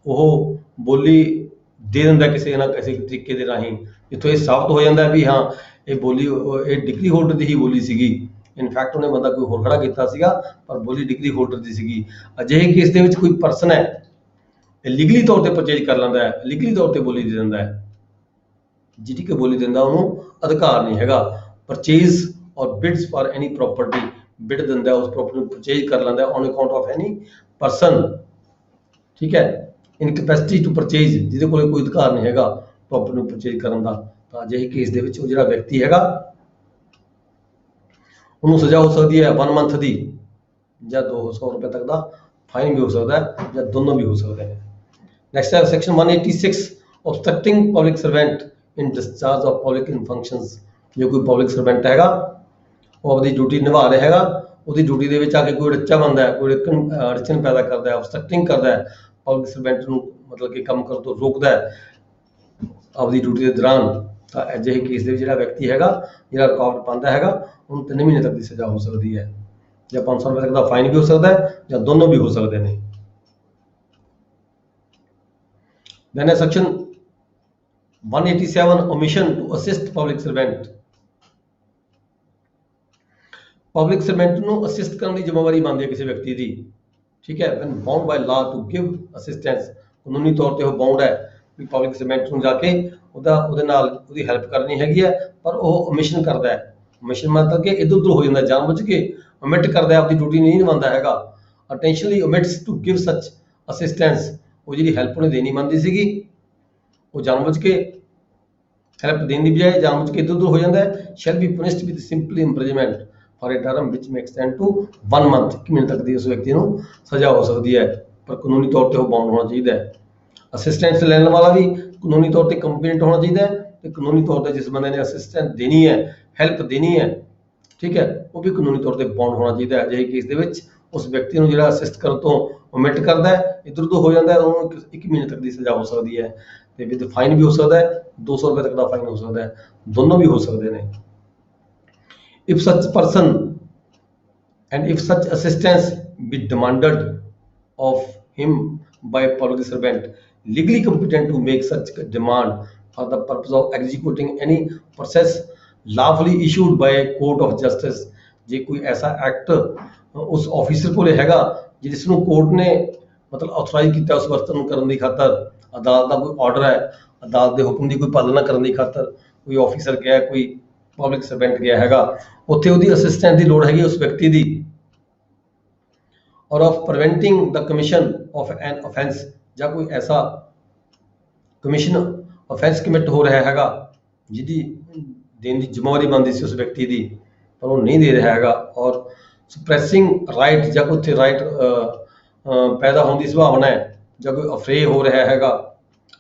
ਉਹ ਬੋਲੀ ਦੇ ਦਿੰਦਾ ਕਿਸੇ ਨਾ ਕਿਸੇ ਤਰੀਕੇ ਦੇ ਰਾਹੀਂ, ਜਿੱਥੋਂ ਇਹ ਸਾਬਤ ਹੋ ਜਾਂਦਾ ਵੀ ਹਾਂ ਇਹ ਬੋਲੀ ਇਹ ਡਿਗਰੀ ਹੋਲਡਰ ਦੀ ਹੀ ਬੋਲੀ ਸੀਗੀ, ਇਨਫੈਕਟ ਉਹਨੇ ਬੰਦਾ ਕੋਈ ਹੋਰ ਖੜਾ ਕੀਤਾ ਸੀਗਾ ਪਰ ਬੋਲੀ ਡਿਗਰੀ ਹੋਲਡਰ ਦੀ ਸੀਗੀ। ਅਜਿਹੇ ਕੇਸ ਦੇ ਵਿੱਚ ਕੋਈ ਪਰਸਨ ਹੈ ਲੀਗਲੀ ਤੌਰ ਤੇ ਪਰਚੇਜ ਕਰ ਲੈਂਦਾ ਹੈ, ਲੀਗਲੀ ਤੌਰ ਤੇ ਬੋਲੀ ਦੇ ਦਿੰਦਾ ਹੈ, ਜਿਹਦੀ ਕਿ ਬੋਲੀ ਦਿੰਦਾ ਉਹਨੂੰ ਅਧਿਕਾਰ ਨਹੀਂ ਹੈਗਾ ਪਰਚੇਜ਼ ਔਰ bids for any property, bid ਦਿੰਦਾ ਉਸ ਪ੍ਰਾਪਰਟੀ ਨੂੰ ਪਰਚੇਜ ਕਰ ਲੈਂਦਾ on account of any person, ਠੀਕ ਹੈ, ਇਨਕੈਪੈਸਿਟੀ ਟੂ ਪਰਚੇਜ, ਜਿਹਦੇ ਕੋਲ ਕੋਈ ਅਧਿਕਾਰ ਨਹੀਂ ਹੈਗਾ ਪ੍ਰਾਪਰਟੀ ਨੂੰ ਪਰਚੇਜ ਕਰਨ ਦਾ, ਤਾਂ ਅਜਿਹੇ ਕੇਸ ਦੇ ਵਿੱਚ ਉਹ ਜਿਹੜਾ ਵਿਅਕਤੀ ਹੈਗਾ ਉਹਨੂੰ ਸਜ਼ਾ ਹੋ ਸਕਦੀ ਹੈ 1 ਮੰਥ ਦੀ ਜਾਂ 200 ਰੁਪਏ ਤੱਕ ਦਾ ਫਾਈਨ ਵੀ ਹੋ ਸਕਦਾ ਹੈ ਜਾਂ ਦੋਨੋਂ ਵੀ ਹੋ ਸਕਦੇ ਨੇ। ਨੈਕਸਟ ਹੈ section 186 obstructing public servant in discharge of public functions, ਜੋ ਕੋਈ ਪਬਲਿਕ ਸਰਵੈਂਟ ਹੈਗਾ ਉਹ ਆਪਣੀ ਡਿਊਟੀ ਨਿਭਾ ਰਿਹਾ ਹੈਗਾ, ਉਹਦੀ ਡਿਊਟੀ ਦੇ ਵਿੱਚ ਆ ਕੇ ਕੋਈ ਰੱਚਾ ਬੰਦਾ ਹੈ, ਕੋਈ ਅੜਚਨ ਪੈਦਾ ਕਰਦਾ ਹੈ, obstructing ਕਰਦਾ ਹੈ, ਪਬਲਿਕ ਸਰਵੈਂਟ ਨੂੰ ਮਤਲਬ ਕਿ ਕੰਮ ਕਰਨ ਤੋਂ ਰੋਕਦਾ ਹੈ ਆਪਦੀ ਡਿਊਟੀ ਦੇ ਦੌਰਾਨ, ਤਾਂ ਅਜਿਹੇ ਕੇਸ ਦੇ ਵਿੱਚ ਜਿਹੜਾ ਵਿਅਕਤੀ ਹੈਗਾ, ਜਿਹੜਾ ਰੁਕਾਵਟ ਪਾਉਂਦਾ ਹੈਗਾ, ਉਹਨੂੰ 3 ਮਹੀਨੇ ਤੱਕ ਦੀ ਸਜ਼ਾ ਹੋ ਸਕਦੀ ਹੈ, ਜਾਂ 500 ਰੁਪਏ ਤੱਕ ਦਾ ਫਾਈਨ ਵੀ ਹੋ ਸਕਦਾ ਹੈ, ਜਾਂ ਦੋਨੋਂ ਵੀ ਹੋ ਸਕਦੇ ਨੇ। Then ਹੈ section 187 omission to assist public servant। Public servant ਨੂੰ ਅਸਿਸਟ ਕਰਨ ਦੀ ਜ਼ਿੰਮੇਵਾਰੀ ਬਣਦੀ ਹੈ ਕਿਸੇ ਵਿਅਕਤੀ ਦੀ, ਠੀਕ ਹੈ। when bound by law to give assistance, ਕਾਨੂੰਨੀ ਤੌਰ ਤੇ ਉਹ ਬਾਉਂਡ ਹੈ ਵੀ ਪਬਲਿਕ ਸਰਵੈਂਟ ਨੂੰ ਜਾ ਕੇ ਉਹਦੇ ਨਾਲ ਉਹਦੀ ਹੈਲਪ ਕਰਨੀ ਹੈਗੀ ਹੈ, ਪਰ ਉਹ ਓਮਿਸ਼ਨ ਕਰਦਾ ਹੈ। ਓਮਿਸ਼ਨ ਮਤਲਬ ਕਿ ਇੱਧਰ ਉੱਧਰ ਹੋ ਜਾਂਦਾ, ਜਾਣਬੁੱਝ ਕੇ ਓਮਿਟ ਕਰਦਾ ਹੈ, ਆਪਣੀ ਡਿਊਟੀ ਨਹੀਂ ਨਿਭਾਉਂਦਾ ਹੈਗਾ। ਅਟੈਂਸ਼ਨਲੀ ਓਮਿਟਸ ਟੂ ਗਿਵ ਸੱਚ ਅਸਿਸਟੈਂਸ, ਉਹ ਜਿਹੜੀ ਹੈਲਪ ਉਹਨੇ ਦੇਣੀ ਬਣਦੀ ਸੀਗੀ, ਉਹ ਜਾਣਬੁੱਝ ਕੇ ਹੈਲਪ ਦੇਣ ਦੀ ਬਜਾਏ ਜਾਣਬੁੱਝ ਕੇ ਇੱਧਰ ਉੱਧਰ ਹੋ ਜਾਂਦਾ ਹੈ। Shall be punished with simple imprisonment for a term which may extend to 1 month, 1 ਮਹੀਨੇ ਤੱਕ ਦੀ ਉਸ ਵਿਅਕਤੀ ਨੂੰ ਸਜ਼ਾ ਹੋ ਸਕਦੀ ਹੈ, ਪਰ ਕਾਨੂੰਨੀ ਤੌਰ ਤੇ ਉਹ ਬਾਉਂਡ ਹੋਣਾ ਚਾਹੀਦਾ ਹੈ। ਅਸਿਸਟੈਂਸ ਲੈਣ ਵਾਲਾ ਵੀ ਕਾਨੂੰਨੀ ਤੌਰ ਤੇ ਕੰਪੀਟੈਂਟ ਹੋਣਾ ਚਾਹੀਦਾ ਹੈ, ਤੇ ਕਾਨੂੰਨੀ ਤੌਰ ਤੇ ਜਿਸ ਬੰਦੇ ਨੇ ਅਸਿਸਟੈਂਸ ਦੇਣੀ ਹੈ, ਹੈਲਪ ਦੇਣੀ ਹੈ, ਠੀਕ ਹੈ, ਉਹ ਵੀ ਕਾਨੂੰਨੀ ਤੌਰ ਤੇ ਬਾਉਂਡ ਹੋਣਾ ਚਾਹੀਦਾ ਹੈ। ਅਜਿਹੇ ਕੇਸ ਦੇ ਵਿੱਚ ਉਸ ਵਿਅਕਤੀ ਨੂੰ ਜਿਹੜਾ ਅਸਿਸਟ ਕਰਨ ਤੋਂ ਓਮਿਟ ਕਰਦਾ ਹੈ, ਇੱਧਰ ਉੱਧਰ ਹੋ ਜਾਂਦਾ ਹੈ, ਉਹਨੂੰ 1 ਮਹੀਨੇ ਤੱਕ ਦੀ ਸਜ਼ਾ ਹੋ ਸਕਦੀ ਹੈ, ਤੇ ਵਿਦ ਫਾਈਨ ਵੀ ਹੋ ਸਕਦਾ ਹੈ, 200 ਰੁਪਏ ਤੱਕ ਦਾ ਫਾਈਨ ਹੋ ਸਕਦਾ ਹੈ, ਦੋਨੋਂ ਵੀ ਹੋ ਸਕਦੇ ਨੇ। if such person and if such assistance be demanded of him by a public servant legally competent to make such demand for the purpose of executing any process lawfully issued by a court of justice, ਜੇ ਕੋਈ ਐਸਾ act ਉਸ officer ਕੋਲੇ ਹੈਗਾ ਜਿਸ ਨੂੰ court ਨੇ ਮਤਲਬ ਆਥੋਰਾਈਜ਼ ਕੀਤਾ ਉਸ ਵਰਤਨ ਨੂੰ ਕਰਨ ਦੀ ਖਾਤਰ, ਅਦਾਲਤ ਦਾ ਕੋਈ ਆਰਡਰ ਹੈ, ਅਦਾਲਤ ਦੇ ਹੁਕਮ ਦੀ ਕੋਈ ਪਾਲਣਾ ਕਰਨ ਦੀ ਖਾਤਰ ਕੋਈ ਆਫੀਸਰ ਗਿਆ, ਕੋਈ ਪਬਲਿਕ ਸਰਵੈਂਟ ਗਿਆ ਹੈਗਾ, ਉੱਥੇ ਉਹਦੀ ਅਸਿਸਟੈਂਟ ਦੀ ਲੋੜ ਹੈਗੀ ਉਸ ਵਿਅਕਤੀ ਦੀ, or of preventing the commission of an offence, ਜਾਂ ਕੋਈ ਐਸਾ ਕਮਿਸ਼ਨ ਅਫੈਂਸ ਕਮਿਟ ਹੋ ਰਿਹਾ ਹੈਗਾ ਜਿਹਦੀ ਦੇਣ ਦੀ ਜ਼ਿੰਮੇਵਾਰੀ ਬਣਦੀ ਸੀ ਉਸ ਵਿਅਕਤੀ ਦੀ, ਪਰ ਉਹ ਨਹੀਂ ਦੇ ਰਿਹਾ ਹੈਗਾ, ਔਰ ਸਪਰੈਸਿੰਗ ਰਾਈਟ, ਜਾਂ ਕੋਈ ਉੱਥੇ ਰਾਈਟ ਪੈਦਾ ਹੋਣ ਦੀ ਸੰਭਾਵਨਾ ਹੈ, ਜਾਂ ਕੋਈ ਅਫਰੇ ਹੋ ਰਿਹਾ ਹੈਗਾ,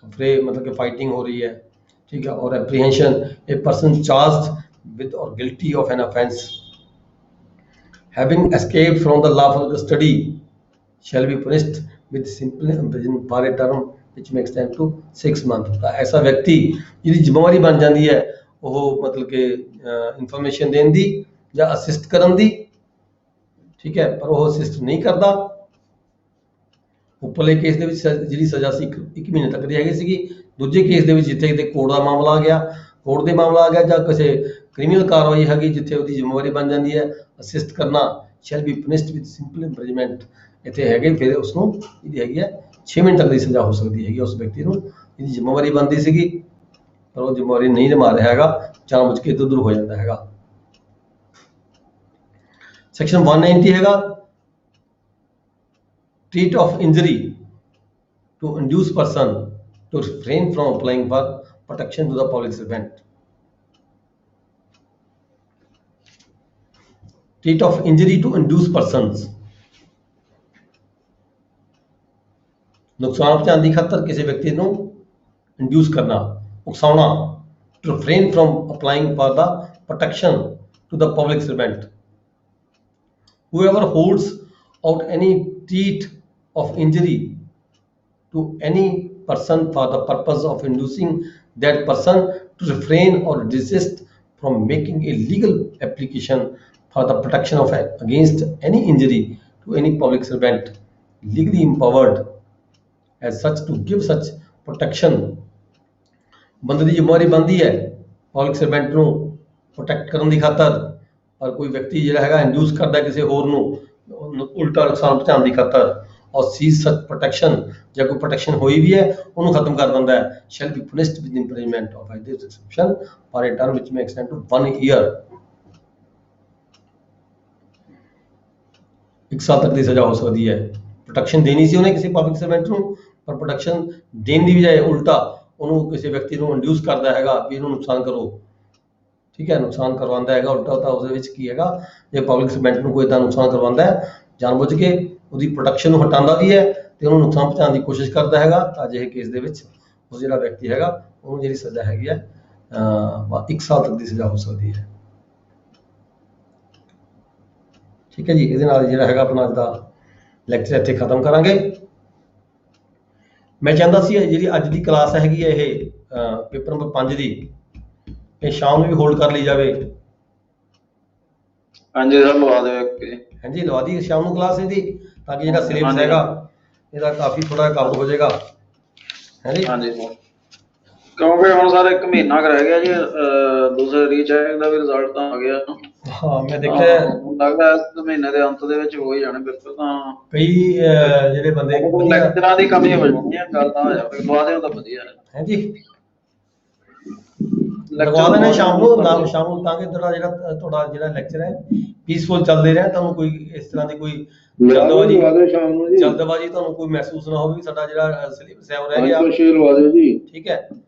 ਅਫਰੇ ਮਤਲਬ ਕਿ ਫਾਈਟਿੰਗ ਹੋ ਰਹੀ ਹੈ, ਠੀਕ ਹੈ, ਔਰ apprehension A person charged with or guilty of an offence having escaped from the lawful custody shall be punished with simple imprisonment for a term which may extend to 6 months। ਤਾਂ ਐਸਾ ਵਿਅਕਤੀ ਜਿਹਦੀ ਜ਼ਿੰਮੇਵਾਰੀ ਬਣ ਜਾਂਦੀ ਹੈ ਉਹ ਮਤਲਬ ਕਿ ਇਨਫੋਰਮੇਸ਼ਨ ਦੇਣ ਦੀ ਜਾਂ ਅਸਿਸਟ ਕਰਨ ਦੀ, ਠੀਕ ਹੈ, ਪਰ ਉਹ ਅਸਿਸਟ ਨਹੀਂ ਕਰਦਾ। ਉੱਪਰਲੇ ਕੇਸ ਦੇ ਵਿੱਚ ਜਿਹੜੀ ਸਜ਼ਾ ਸੀ 1 ਮਹੀਨੇ ਤੱਕ ਦੀ ਹੈਗੀ ਸੀਗੀ। ਦੂਜੇ ਕੇਸ ਦੇ ਵਿੱਚ ਜਿੱਥੇ ਕਿਤੇ ਕੋਰਟ ਦਾ ਮਾਮਲਾ ਆ ਗਿਆ, ਕੋਰਟ ਦੇ ਮਾਮਲਾ ਆ ਗਿਆ, ਜਾਂ ਕਿਸੇ ਕ੍ਰਿਮੀਨਲ ਕਾਰਵਾਈ ਹੈਗੀ ਜਿੱਥੇ ਉਹਦੀ ਜ਼ਿੰਮੇਵਾਰੀ ਬਣ ਜਾਂਦੀ ਹੈ ਅਸਿਸਟ ਕਰਨਾ, shall be punished with simple imprisonment, ਇੱਥੇ ਹੈਗੇ ਫਿਰ ਉਸਨੂੰ ਇਹਦੀ ਹੈਗੀ ਹੈ 6 ਮਹੀਨੇ ਤੱਕ ਦੀ ਸਜ਼ਾ ਹੋ ਸਕਦੀ ਹੈਗੀ ਉਸ ਵਿਅਕਤੀ ਨੂੰ ਜਿਹਦੀ ਜ਼ਿੰਮੇਵਾਰੀ ਬਣਦੀ ਸੀਗੀ, ਪਰ ਉਹ ਜ਼ਿੰਮੇਵਾਰੀ ਨਹੀਂ ਨਿਭਾ ਰਿਹਾ ਹੈਗਾ, ਜਾਣਬੁੱਝ ਕੇ ਇੱਧਰ ਉੱਧਰ ਹੋ ਜਾਂਦਾ ਹੈਗਾ। ਸੈਕਸ਼ਨ 190 ਹੈਗਾ treat of injury to induce person to refrain from applying for protection to the public servant। treat of injury to induce persons, ਨੁਕਸਾਨ ਪਹੁੰਚਾਉਣ ਦੀ ਖਾਤਰ ਕਿਸੇ ਵਿਅਕਤੀ ਨੂੰ ਇੰਡਿਊਸ ਕਰਨਾ, ਉਕਸਾਉਣਾ, to refrain from applying for the protection to the public servant। whoever holds out any treat of injury to any person for the purpose of inducing that person to refrain or desist from making a legal application for the protection of against any injury to any public servant legally empowered as such to give such protection। ਬੰਦੇ ਦੀ ਜ਼ਿੰਮੇਵਾਰੀ ਬਣਦੀ ਹੈ public servant ਨੂੰ protect ਕਰਨ ਦੀ ਖਾਤਰ, ਪਰ ਕੋਈ ਵਿਅਕਤੀ ਜਿਹੜਾ ਹੈਗਾ ਇੰਡਿਊਸ ਕਰਦਾ ਕਿਸੇ ਹੋਰ ਨੂੰ ਉਲਟਾ ਨੁਕਸਾਨ ਪਹੁੰਚਾਉਣ ਦੀ ਖਾਤਰ, ਔਰ ਸੀਜ਼ ਸਚ ਪ੍ਰੋਟੈਕਸ਼ਨ, ਜਾਂ ਕੋਈ ਪ੍ਰੋਟੈਕਸ਼ਨ ਹੋਈ ਵੀ ਹੈ ਉਹਨੂੰ ਖਤਮ ਕਰ ਦਿੰਦਾ ਹੈ, shall be punished with imprisonment of this exception for a term which may extend to 1 year। 1 ਸਾਲ ਤੱਕ ਦੀ ਸਜ਼ਾ ਹੋ ਸਕਦੀ ਹੈ। ਪ੍ਰੋਟੈਕਸ਼ਨ ਦੇਣੀ ਸੀ ਉਹਨੇ ਕਿਸੇ ਪਬਲਿਕ ਸਰਵੈਂਟ ਨੂੰ, ਪਰ ਪ੍ਰੋਟੈਕਸ਼ਨ ਦੇਣ ਦੀ ਬਜਾਏ ਉਲਟਾ ਉਹਨੂੰ ਕਿਸੇ ਵਿਅਕਤੀ ਨੂੰ ਇੰਡਿਊਸ ਕਰਦਾ ਹੈਗਾ ਵੀ ਇਹਨੂੰ ਨੁਕਸਾਨ ਕਰੋ, ਠੀਕ ਹੈ, ਨੁਕਸਾਨ ਕਰਵਾਉਂਦਾ ਹੈਗਾ ਉਲਟਾ। ਤਾਂ ਉਸਦੇ ਵਿੱਚ ਕੀ ਹੈਗਾ, ਜੇ ਪਬਲਿਕ ਸਰਵੈਂਟ ਨੂੰ ਕੋਈ ਤਾਂ ਨੁਕਸਾਨ ਕਰਵਾਉਂਦਾ ਹੈ ਜਾਣਬੁੱਝ ਕੇ, ਉਹਦੀ ਪ੍ਰੋਟੈਕਸ਼ਨ ਨੂੰ ਹਟਾਉਂਦਾ ਵੀ ਹੈ ਤੇ ਉਹਨੂੰ ਨੁਕਸਾਨ ਪਹੁੰਚਾਉਣ ਦੀ ਕੋਸ਼ਿਸ਼ ਕਰਦਾ ਹੈਗਾ, ਤਾਂ ਅਜਿਹੇ ਕੇਸ ਦੇ ਵਿੱਚ ਉਹ ਜਿਹੜਾ ਵਿਅਕਤੀ ਹੈਗਾ ਉਹਨੂੰ ਜਿਹੜੀ ਸਜ਼ਾ ਹੈਗੀ ਹੈ 1 ਸਾਲ ਤੱਕ ਦੀ ਸਜ਼ਾ ਹੋ ਸਕਦੀ ਹੈ। ਠੀਕ ਹੈ ਜੀ, ਇਹਦੇ ਨਾਲ ਜਿਹੜਾ ਹੈਗਾ ਆਪਣਾ ਅੱਜ ਦਾ ਲੈਕਚਰ ਇੱਥੇ ਖਤਮ ਕਰਾਂਗੇ। ਮੈਂ ਚਾਹੁੰਦਾ ਸੀ ਜਿਹੜੀ ਅੱਜ ਦੀ ਕਲਾਸ ਹੈਗੀ ਹੈ ਇਹ ਪੇਪਰ ਨੰਬਰ 5 ਦੀ, ਇਹ ਸ਼ਾਮ ਨੂੰ ਵੀ ਹੋਲਡ ਕਰ ਲਈ ਜਾਵੇ। ਹਾਂਜੀ ਸਰ ਲਵਾ ਦਿਓ ਇੱਕ। ਹਾਂਜੀ ਲਵਾ ਦੀ ਸ਼ਾਮ ਨੂੰ ਕਲਾਸ ਇਹਦੀ, ਤਾਂ ਕਿ ਜਿਹੜਾ ਸਿਲੇਬਸ ਹਾਂਜੀ। ਹੈਗਾ ਇਹਦਾ ਕਾਫੀ ਥੋੜਾ ਕਵਰ ਹੋ ਜਾਏਗਾ। ਹਾਂਜੀ ਹਾਂਜੀ ਸਰ, ਕਿਉਂਕਿ ਹੁਣ ਸਰ 1 ਮਹੀਨਾ ਕੁ ਰਹਿ ਗਿਆ ਜੀ, ਦੂਸਰੇ ਰੀਚੈਕਿੰਗ ਦਾ ਵੀ ਰਿਜ਼ਲਟ ਤਾਂ ਆ ਗਿਆ। ਹਾਂ ਮੈਂ ਦੇਖਿਆ ਹੁਣ ਲੱਗਦਾ ਇਸ ਮਹੀਨੇ ਦੇ ਅੰਤ ਦੇ ਵਿੱਚ ਹੋ ਹੀ ਜਾਣੇ ਪੇਪਰ ਤਾਂ। ਕਈ ਜਿਹੜੇ ਬੰਦੇ ਵਧੀਆ ਲੈਕਚਰਾਂ ਦੀ ਕਮੀ ਹੋ ਜਾਣੀ ਹੈ, ਗੱਲ ਤਾਂ ਹੋ ਜਾਵੇ, ਲਵਾ ਦਿਓ ਤਾਂ ਵਧੀਆ ਹੈ। ਹਾਂਜੀ ਲਗਵਾ ਦੇਣਾ ਸ਼ਾਮ ਨੂੰ ਤਾਂ ਕਿ ਤੁਹਾਡਾ ਜਿਹੜਾ ਲੈਕਚਰ ਹੈ ਪੀਸਫੁਲ ਚੱਲਦੇ ਰਹੇ, ਤੁਹਾਨੂੰ ਕੋਈ ਇਸ ਤਰ੍ਹਾਂ ਦੀ ਕੋਈ ਸ਼ਾਮ ਨੂੰ ਜੀ ਜਲਦਬਾਜ਼ੀ ਤੁਹਾਨੂੰ ਕੋਈ ਮਹਿਸੂਸ ਨਾ ਹੋਵੇ। ਸਾਡਾ ਜਿਹੜਾ ਸਿਲੇਬਸ ਹੈ ਉਹ ਰਹਿ ਗਿਆ। 5 ਤੋਂ 6 ਲਵਾ ਦਿਓ ਜੀ। ਠੀਕ ਹੈ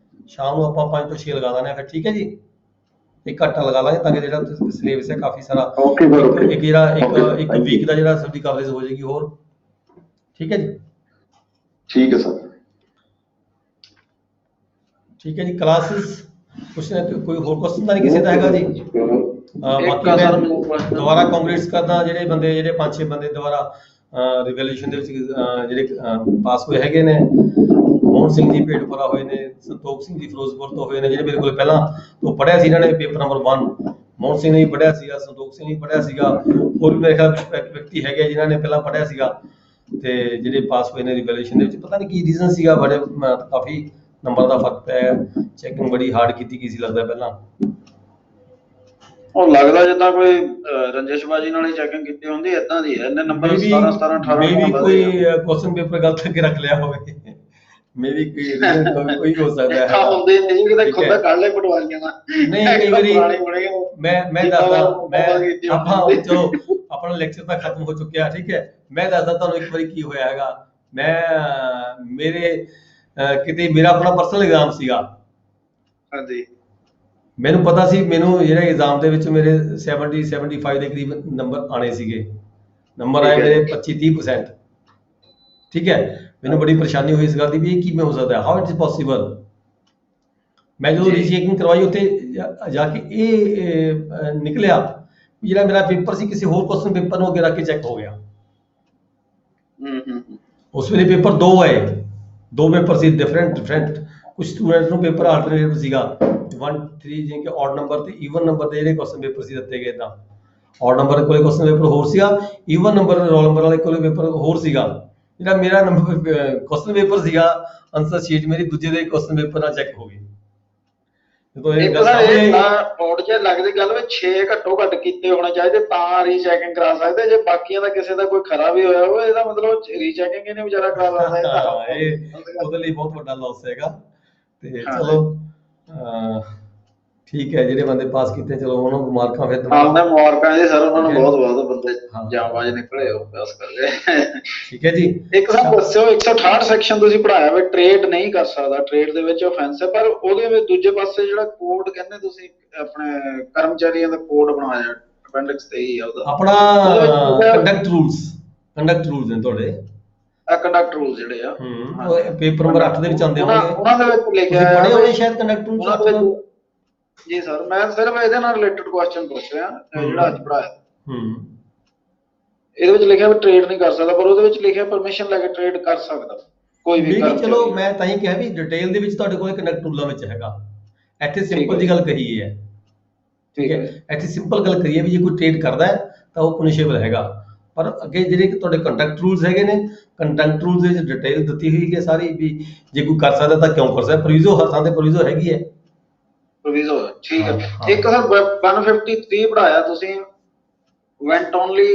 ਸ਼ਾਮ ਨੂੰ ਆਪਾਂ 5 ਤੋਂ 6 ਲਗਾ ਦਾਂਗੇ ਫਿਰ। ਠੀਕ ਹੈ ਜੀ ਇੱਕ ਘੰਟਾ ਲਗਾ ਲਾਂਗੇ ਤਾਂ ਕਿ ਜਿਹੜਾ ਸਿਲੇਬਸ ਹੈ ਕਾਫੀ ਸਾਰਾ Okay sir, okay. ਇੱਕ ਜਿਹੜਾ Okay, ਇੱਕ thank you. ਵੀਕ ਦਾ ਜਿਹੜਾ ਸਾਡੀ ਕਵਰੇਜ ਹੋ ਜਾਏਗੀ ਹੋਰ। ਠੀਕ ਹੈ ਜੀ ਠੀਕ ਹੈ ਸਰ। ਠੀਕ ਹੈ ਜੀ ਕਲਾਸਿਸ ਕੁਛ ਕੋਈ ਹੋਰ ਕੁਐਸਚਨ ਤਾਂ ਨਹੀਂ ਕਿਸੇ ਦਾ ਹੈਗਾ ਜੀ? ਬਾਕੀ ਆ ਸਰ ਮੈਂ ਮੈਨੂੰ question- ਦੁਬਾਰਾ ਕੰਗ੍ਰੈਟਸ ਕਰਦਾ ਜਿਹੜੇ ਬੰਦੇ ਜਿਹੜੇ 5-6 ਬੰਦੇ ਦੁਬਾਰਾ ਰਿਵੋਲੂਸ਼ਨ ਦੇ ਵਿੱਚ ਜਿਹੜੇ ਪਾਸ ਹੋਏ ਹੈਗੇ ਨੇ। ਮੋਹਨ ਸਿੰਘ ਜੀ ਭੇਟਪੁਰਾ ਹੋਏ ਨੇ, ਸੰਤੋਖ ਸਿੰਘ ਜੀ ਫਿਰੋਜ਼ਪੁਰ ਤੋਂ ਹੋਏ ਨੇ, ਜਿਹੜੇ ਮੇਰੇ ਕੋਲ ਪਹਿਲਾਂ ਤੋਂ ਪੜ੍ਹਿਆ ਸੀ ਇਹਨਾਂ ਨੇ ਪੇਪਰ ਨੰਬਰ 1। ਮੋਹਨ ਸਿੰਘ ਨੇ ਵੀ ਪੜ੍ਹਿਆ ਸੀਗਾ, ਸੰਤੋਖ ਸਿੰਘ ਨੇ ਵੀ ਪੜ੍ਹਿਆ ਸੀਗਾ, ਹੋਰ ਵੀ ਮੇਰੇ ਖਿਆਲ ਵਿਅਕਤੀ ਹੈਗੇ ਜਿਨ੍ਹਾਂ ਨੇ ਪਹਿਲਾਂ ਪੜ੍ਹਿਆ ਸੀਗਾ ਤੇ ਜਿਹੜੇ ਪਾਸ ਹੋਏ ਨੇ ਰਿਵੋਲੂਸ਼ਨ ਦੇ ਵਿੱਚ। ਪਤਾ ਨਹੀਂ ਕੀ ਰੀਜ਼ਨ ਸੀਗਾ, ਬੜੇ ਕਾਫੀ ਨੰਬਰ ਦਾ ਫਰਕ ਪਿਆ। ਚੈਕਿੰਗ ਬੜੀ ਹਾਰਡ ਕੀਤੀ ਗਈ ਸੀ ਲੱਗਦਾ ਪਹਿਲਾਂ। ਉਹ ਲੱਗਦਾ ਜਿੱਦਾਂ ਕੋਈ ਰੰਜਿਸ਼ਬਾਜੀ ਨਾਲ ਹੀ ਚੈਕਿੰਗ ਕੀਤੀ ਹੁੰਦੀ, ਏਦਾਂ ਦੀ ਹੈ। ਇਹਨੇ ਨੰਬਰ 17 17 18 ਮੇਬੀ ਨੰਬਰ ਕੋਈ ਕੁਐਸਚਨ ਪੇਪਰ ਗਲਤ ਕਰਕੇ ਰੱਖ ਲਿਆ ਹੋਵੇ। ਮੇਬੀ ਕੋਈ reason ਕੋਈ ਹੋ ਸਕਦਾ ਹੈ। ਹੁੰਦੇ ਨਹੀਂ ਕਿਤੇ ਠੀਕ ਖੁਦ ਹੈ। ਦਾ ਕੱਢ ਲੈ ਪਟਵਾਰੀਆਂ ਦਾ। ਨਹੀਂ ਕਈ ਵਾਰੀ ਪੁਰਾਣੇ ਬਣੇ ਹੋ। ਮੈਂ ਦੱਸਦਾ ਆਪਾਂ ਚਲੋ ਆਪਣਾ ਲੈਕਚਰ ਤਾਂ ਖਤਮ ਹੋ ਚੁੱਕਿਆ। ਠੀਕ ਹੈ ਮੈਂ ਦੱਸਦਾ ਤੁਹਾਨੂੰ ਇੱਕ ਵਾਰੀ ਕੀ ਹੋਇਆ ਹੈਗਾ। ਮੈਂ ਮੇਰੇ ਕਿਤੇ ਮੇਰਾ ਆਪਣਾ ਪਰਸਨਲ ਐਗਜ਼ਾਮ ਸੀਗਾ। ਹਾਂਜੀ ਮੈਨੂੰ ਪਤਾ ਸੀ ਮੈਨੂੰ ਜਿਹੜੇ ਐਗਜ਼ਾਮ ਦੇ ਵਿੱਚ ਮੇਰੇ 75 ਦੇ ਕਰੀਬ ਨੰਬਰ ਆਣੇ ਸੀਗੇ। ਨੰਬਰ ਆਏ ਠੀਕ ਹੈ। ਮੇਰੇ 25-30%। ਠੀਕ ਹੈ ਮੈਨੂੰ ਬੜੀ ਪਰੇਸ਼ਾਨੀ ਹੋਈ ਇਸ ਗੱਲ ਦੀ ਵੀ ਇਹ ਕਿਵੇਂ ਹੋ ਸਕਦਾ, ਹਾਊ ਇਟ ਇਜ਼ ਪੋਸੀਬਲ। ਮੈਂ ਜਦੋਂ ਜੀ। ਰੀਚੈਕਿੰਗ ਕਰਵਾਈ ਉੱਥੇ ਜਾ ਕੇ ਇਹ ਨਿਕਲਿਆ ਵੀ ਜਿਹੜਾ ਮੇਰਾ ਪੇਪਰ ਸੀ ਕਿਸੇ ਹੋਰ ਕੁਐਸਚਨ ਪੇਪਰ ਨੂੰ ਅੱਗੇ ਰੱਖ ਕੇ ਚੈੱਕ ਹੋ ਗਿਆ। ਉਸ ਵੇਲੇ ਪੇਪਰ 2 ਆਏ, 2 ਪੇਪਰ ਸੀ ਡਿਫਰੈਂਟ। ਕੁਝ ਸਟੂਡੈਂਟ ਨੂੰ ਪੇਪਰ ਆਲਟਰਨੇਟਿਵ ਸੀਗਾ 1 3 ਜਿਵੇਂ ਕਿ ਆਡ ਨੰਬਰ ਤੇ ਈਵਨ ਨੰਬਰ ਦੇ ਜਿਹੜੇ ਕੁਐਸਚਨ ਪੇਪਰ ਸੀ ਦਿੱਤੇ ਗਏ। ਤਾਂ ਆਡ ਨੰਬਰ ਕੋਲੇ ਕੁਐਸਚਨ ਪੇਪਰ ਹੋਰ ਸੀਗਾ, ਈਵਨ ਨੰਬਰ ਰੋਲ ਨੰਬਰ ਵਾਲੇ ਕੋਲੇ ਪੇਪਰ ਹੋਰ ਸੀਗਾ। ਜਿਹੜਾ ਮੇਰਾ ਨੰਬਰ ਕੁਐਸਚਨ ਪੇਪਰ ਸੀਗਾ ਆਨਸਰ ਸ਼ੀਟ ਮੇਰੀ ਦੂਜੇ ਦੇ ਕੁਐਸਚਨ ਪੇਪਰ ਨਾਲ ਚੈੱਕ ਹੋ ਗਈ। ਜਦੋਂ ਇਹ ਇੱਕ ਗੱਲ ਤਾਂ ਸਾਹਮਣੇ ਇਹ ਬੋਰਡ 'ਚ ਲੱਗਦੀ ਗੱਲ ਵੀ 6 ਘੱਟੋ ਘੱਟ ਕੀਤੇ ਹੋਣੇ ਚਾਹੀਦੇ ਤਾਂ ਰੀਚੈਕਿੰਗ ਕਰਾ ਸਕਦੇ। ਜੇ ਬਾਕੀਆਂ ਦਾ ਕਿਸੇ ਦਾ ਕੋਈ ਖਰਾ ਵੀ ਹੋਇਆ ਹੋਵੇ ਇਹਦਾ ਮਤਲਬ ਰੀਚੈਕਿੰਗ ਹੀ ਨਹੀਂ ਵਿਚਾਰਾ ਕਰਾ ਸਕਦਾ। ਇਹ ਉਹਦੇ ਲਈ ਬਹੁਤ ਵੱਡਾ ਲਾਸ ਹੈਗਾ। ਤੇ ਹਾਂ। ਚਲੋ ਠੀਕ ਹੈ ਜਿਹੜੇ ਬੰਦੇ ਪਾਸ ਕੀਤੇ ਚਲੋ ਉਹਨਾਂ ਨੂੰ ਮੁਬਾਰਕਾਂ ਫਿਰ ਹਾਂ ਮੈਂ ਮੁਬਾਰਕਾਂ ਜੀ ਸਰ, ਉਹਨਾਂ ਨੂੰ ਠੀਕ ਹੈ। ਬਹੁਤ ਬਹੁਤ ਬੰਦੇ ਹਾਂ। ਜਾਂਬਾਜ਼ ਨਿਕਲੇ ਉਹ ਪਾਸ ਕਰ ਗਏ। ਠੀਕ ਹੈ ਜੀ ਇੱਕ ਸਰ ਦੱਸਿਓ 168 ਸੈਕਸ਼ਨ ਤੁਸੀਂ ਪੜਾਇਆ ਵੀ ਟ੍ਰੇਡ ਨਹੀਂ ਕਰ ਸਕਦਾ, ਟ੍ਰੇਡ ਦੇ ਵਿੱਚ ਆਫੈਂਸ ਹੈ, ਪਰ ਉਹਦੇ ਵਿੱਚ ਦੂਜੇ ਪਾਸੇ ਜਿਹੜਾ ਕੋਡ ਕਹਿੰਦੇ ਤੁਸੀਂ ਆਪਣੇ ਕਰਮਚਾਰੀਆਂ ਦਾ ਕੋਡ ਬਣਾਇਆ ਅਪੈਂਡਿਕਸ 23 ਆ ਉਹਦਾ ਆਪਣਾ ਉਹਦੇ ਵਿੱਚ ਕੰਡਕਟ ਰੂਲਸ ਨੇ ਤੁਹਾਡੇ। ਕੰਡਕਟ ਰੂਲ ਜਿਹੜੇ ਆ ਪੇਪਰ ਨੰਬਰ 8 ਦੇ ਵਿੱਚ ਆਉਂਦੇ ਹੋਣਗੇ। ਉਹਨਾਂ ਦੇ ਵਿੱਚ ਲਿਖਿਆ ਤੁਸੀਂ ਪੜ੍ਹੇ ਹੈ ਹੋਣੇ ਸ਼ਾਇਦ ਕੰਡਕਟ ਉਹਨਾਂ ਦੇ ਰੂਲਸ। ਵਿੱਚ ਜੀ ਸਰ ਮੈਂ ਸਿਰਫ ਇਹਦੇ ਨਾਲ ਰਿਲੇਟਡ ਕੁਐਸਚਨ ਪੁੱਛ ਰਿਹਾ ਜਿਹੜਾ ਅੱਜ ਪੜਾਇਆ। ਇਹਦੇ ਵਿੱਚ ਲਿਖਿਆ ਵੀ ਟ੍ਰੇਡ ਨਹੀਂ ਕਰ ਸਕਦਾ, ਪਰ ਉਹਦੇ ਵਿੱਚ ਲਿਖਿਆ ਪਰਮਿਸ਼ਨ ਲੈ ਕੇ ਟ੍ਰੇਡ ਕਰ ਸਕਦਾ ਕੋਈ ਵੀ ਨਹੀਂ ਚਲੋ ਕਰਮਚਾਰੀ। ਮੈਂ ਤਾਂ ਹੀ ਕਿਹਾ ਵੀ ਡਿਟੇਲ ਦੇ ਵਿੱਚ ਤੁਹਾਡੇ ਕੋਲ ਕੰਡਕਟ ਰੂਲਾਂ ਵਿੱਚ ਹੈਗਾ। ਇੱਥੇ ਸਿੰਪਲ ਜੀ ਗੱਲ ਕਹੀ ਹੈ। ਠੀਕ ਹੈ ਇੱਥੇ ਸਿੰਪਲ ਗੱਲ ਕਰੀਏ ਵੀ ਜੇ ਕੋਈ ਟ੍ਰੇਡ ਕਰਦਾ ਹੈ ਤਾਂ ਉਹ ਪੁਨਿਸ਼ੇਬਲ ਹੈਗਾ। ਪਰ ਅੱਗੇ ਜਿਹੜੇ ਕਿ ਤੁਹਾਡੇ ਕੰਡਕਟ ਰੂਲਸ ਹੈਗੇ ਨੇ, ਕੰਡਕਟ ਰੂਲਸ ਦੇ ਵਿੱਚ ਡਿਟੇਲ ਦਿੱਤੀ ਹੋਈ ਹੈ ਸਾਰੀ ਵੀ ਜੇ ਕੋਈ ਕਰ ਸਕਦਾ ਤਾਂ ਕਿਉਂ ਕਰ ਸਕਦਾ। ਪ੍ਰੋਵੀਜ਼ੋ ਹਰ ਥਾਂ ਤੇ ਪ੍ਰੋਵੀਜ਼ੋ ਹੈਗੀ ਹੈ। ਪ੍ਰੋਵੀਜ਼ੋ ਠੀਕ ਹੈ। ਹਾਂ। ਇੱਕ ਸਰ 153 ਪੜਾਇਆ ਤੁਸੀਂ went only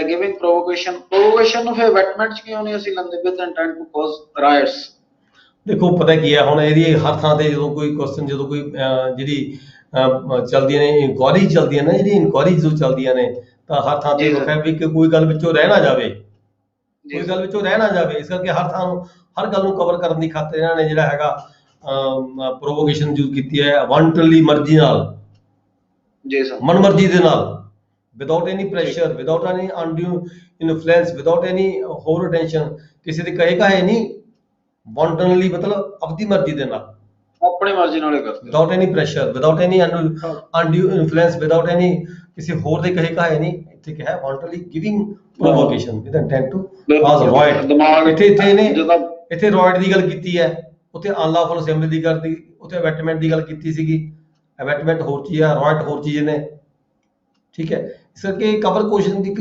giving provocation ਨੂੰ ਫਿਰ ਵੈਟਮੈਂਟ ਚ ਕਿਉਂ ਨਹੀਂ ਅਸੀਂ ਲੰਦੇ with intent to cause riots. ਦੇਖੋ ਪਤਾ ਕੀ ਹੈ ਹੁਣ ਇਹਦੀ ਹਰ ਥਾਂ ਤੇ ਜਦੋਂ ਕੋਈ ਕੁਐਸਚਨ ਜਦੋਂ ਕੋਈ ਜਿਹੜੀ ਚੱਲਦੀਆਂ ਨੇ ਇਨਕੁਆਇਰੀ ਚੱਲਦੀਆਂ ਨੇ, ਜਿਹੜੀ ਇਨਕੁਆਇਰੀ ਜੋ ਚੱਲਦੀਆਂ ਨੇ ਤਾਂ ਹਰ ਥਾਂ ਤੇ ਲਿਖਿਆ ਵੀ ਕਿ ਕੋਈ ਗੱਲ ਵਿੱਚੋਂ ਰਹਿ ਨਾ ਜਾਵੇ, ਕੋਈ ਗੱਲ ਵਿੱਚੋਂ ਰਹਿ ਨਾ ਜਾਵੇ। ਇਸ ਕਰਕੇ ਹਰ ਥਾਂ ਨੂੰ ਹਰ ਗੱਲ ਨੂੰ ਕਵਰ ਕਰਨ ਦੀ ਖਾਤਰ ਇਹਨਾਂ ਨੇ ਜਿਹੜਾ ਹੈਗਾ ਪ੍ਰੋਵੋਕੇਸ਼ਨ ਯੂਜ਼ ਕੀਤੀ ਹੈ ਵਾਂਟਡਲੀ ਮਰਜ਼ੀ ਨਾਲ, ਜੀ ਸਰ ਮਨਮਰਜ਼ੀ ਦੇ ਨਾਲ, without any pressure, without any undue influence, without ਐਨੀ ਹੋਰ ਅਟੈਂਸ਼ਨ, ਕਿਸੇ ਦੇ ਕਹੇ ਕਹੇ ਨਹੀਂ, ਵਾਂਟਡਲੀ ਮਤਲਬ ਆਪਣੀ ਮਰਜ਼ੀ ਦੇ ਨਾਲ, ਆਪਣੀ ਮਰਜ਼ੀ ਨਾਲ ਹੀ ਕਰਦੇ without any pressure, without any undue influence, without any ਕਿਸੇ ਹੋਰ ਦੇ ਕਹੇ ਕਹੇ ਨਹੀਂ। ਇੱਥੇ ਕਿਹਾ wantonly giving provocation with intent to cause riot. ਦਿਮਾਗ ਇੱਥੇ ਇਹਨੇ ਜਦੋਂ ਇੱਥੇ ਰॉयड ਦੀ ਗੱਲ ਕੀਤੀ ਹੈ, ਉੱਥੇ ਅਨਲॉफुल ਅਸੈਂਬਲੀ ਦੀ ਗੱਲ ਦੀ, ਉੱਥੇ ਅਬੈਟਮੈਂਟ ਦੀ ਗੱਲ ਕੀਤੀ ਸੀਗੀ। ਅਬੈਟਮੈਂਟ ਹੋਰ ਚੀਜ਼ ਆ, ਰॉयਟ ਹੋਰ ਚੀਜ਼ ਨੇ। ਠੀਕ ਹੈ, ਇਸ ਕਰਕੇ ਕਵਰ ਕੁਸ਼ਨ ਦੀ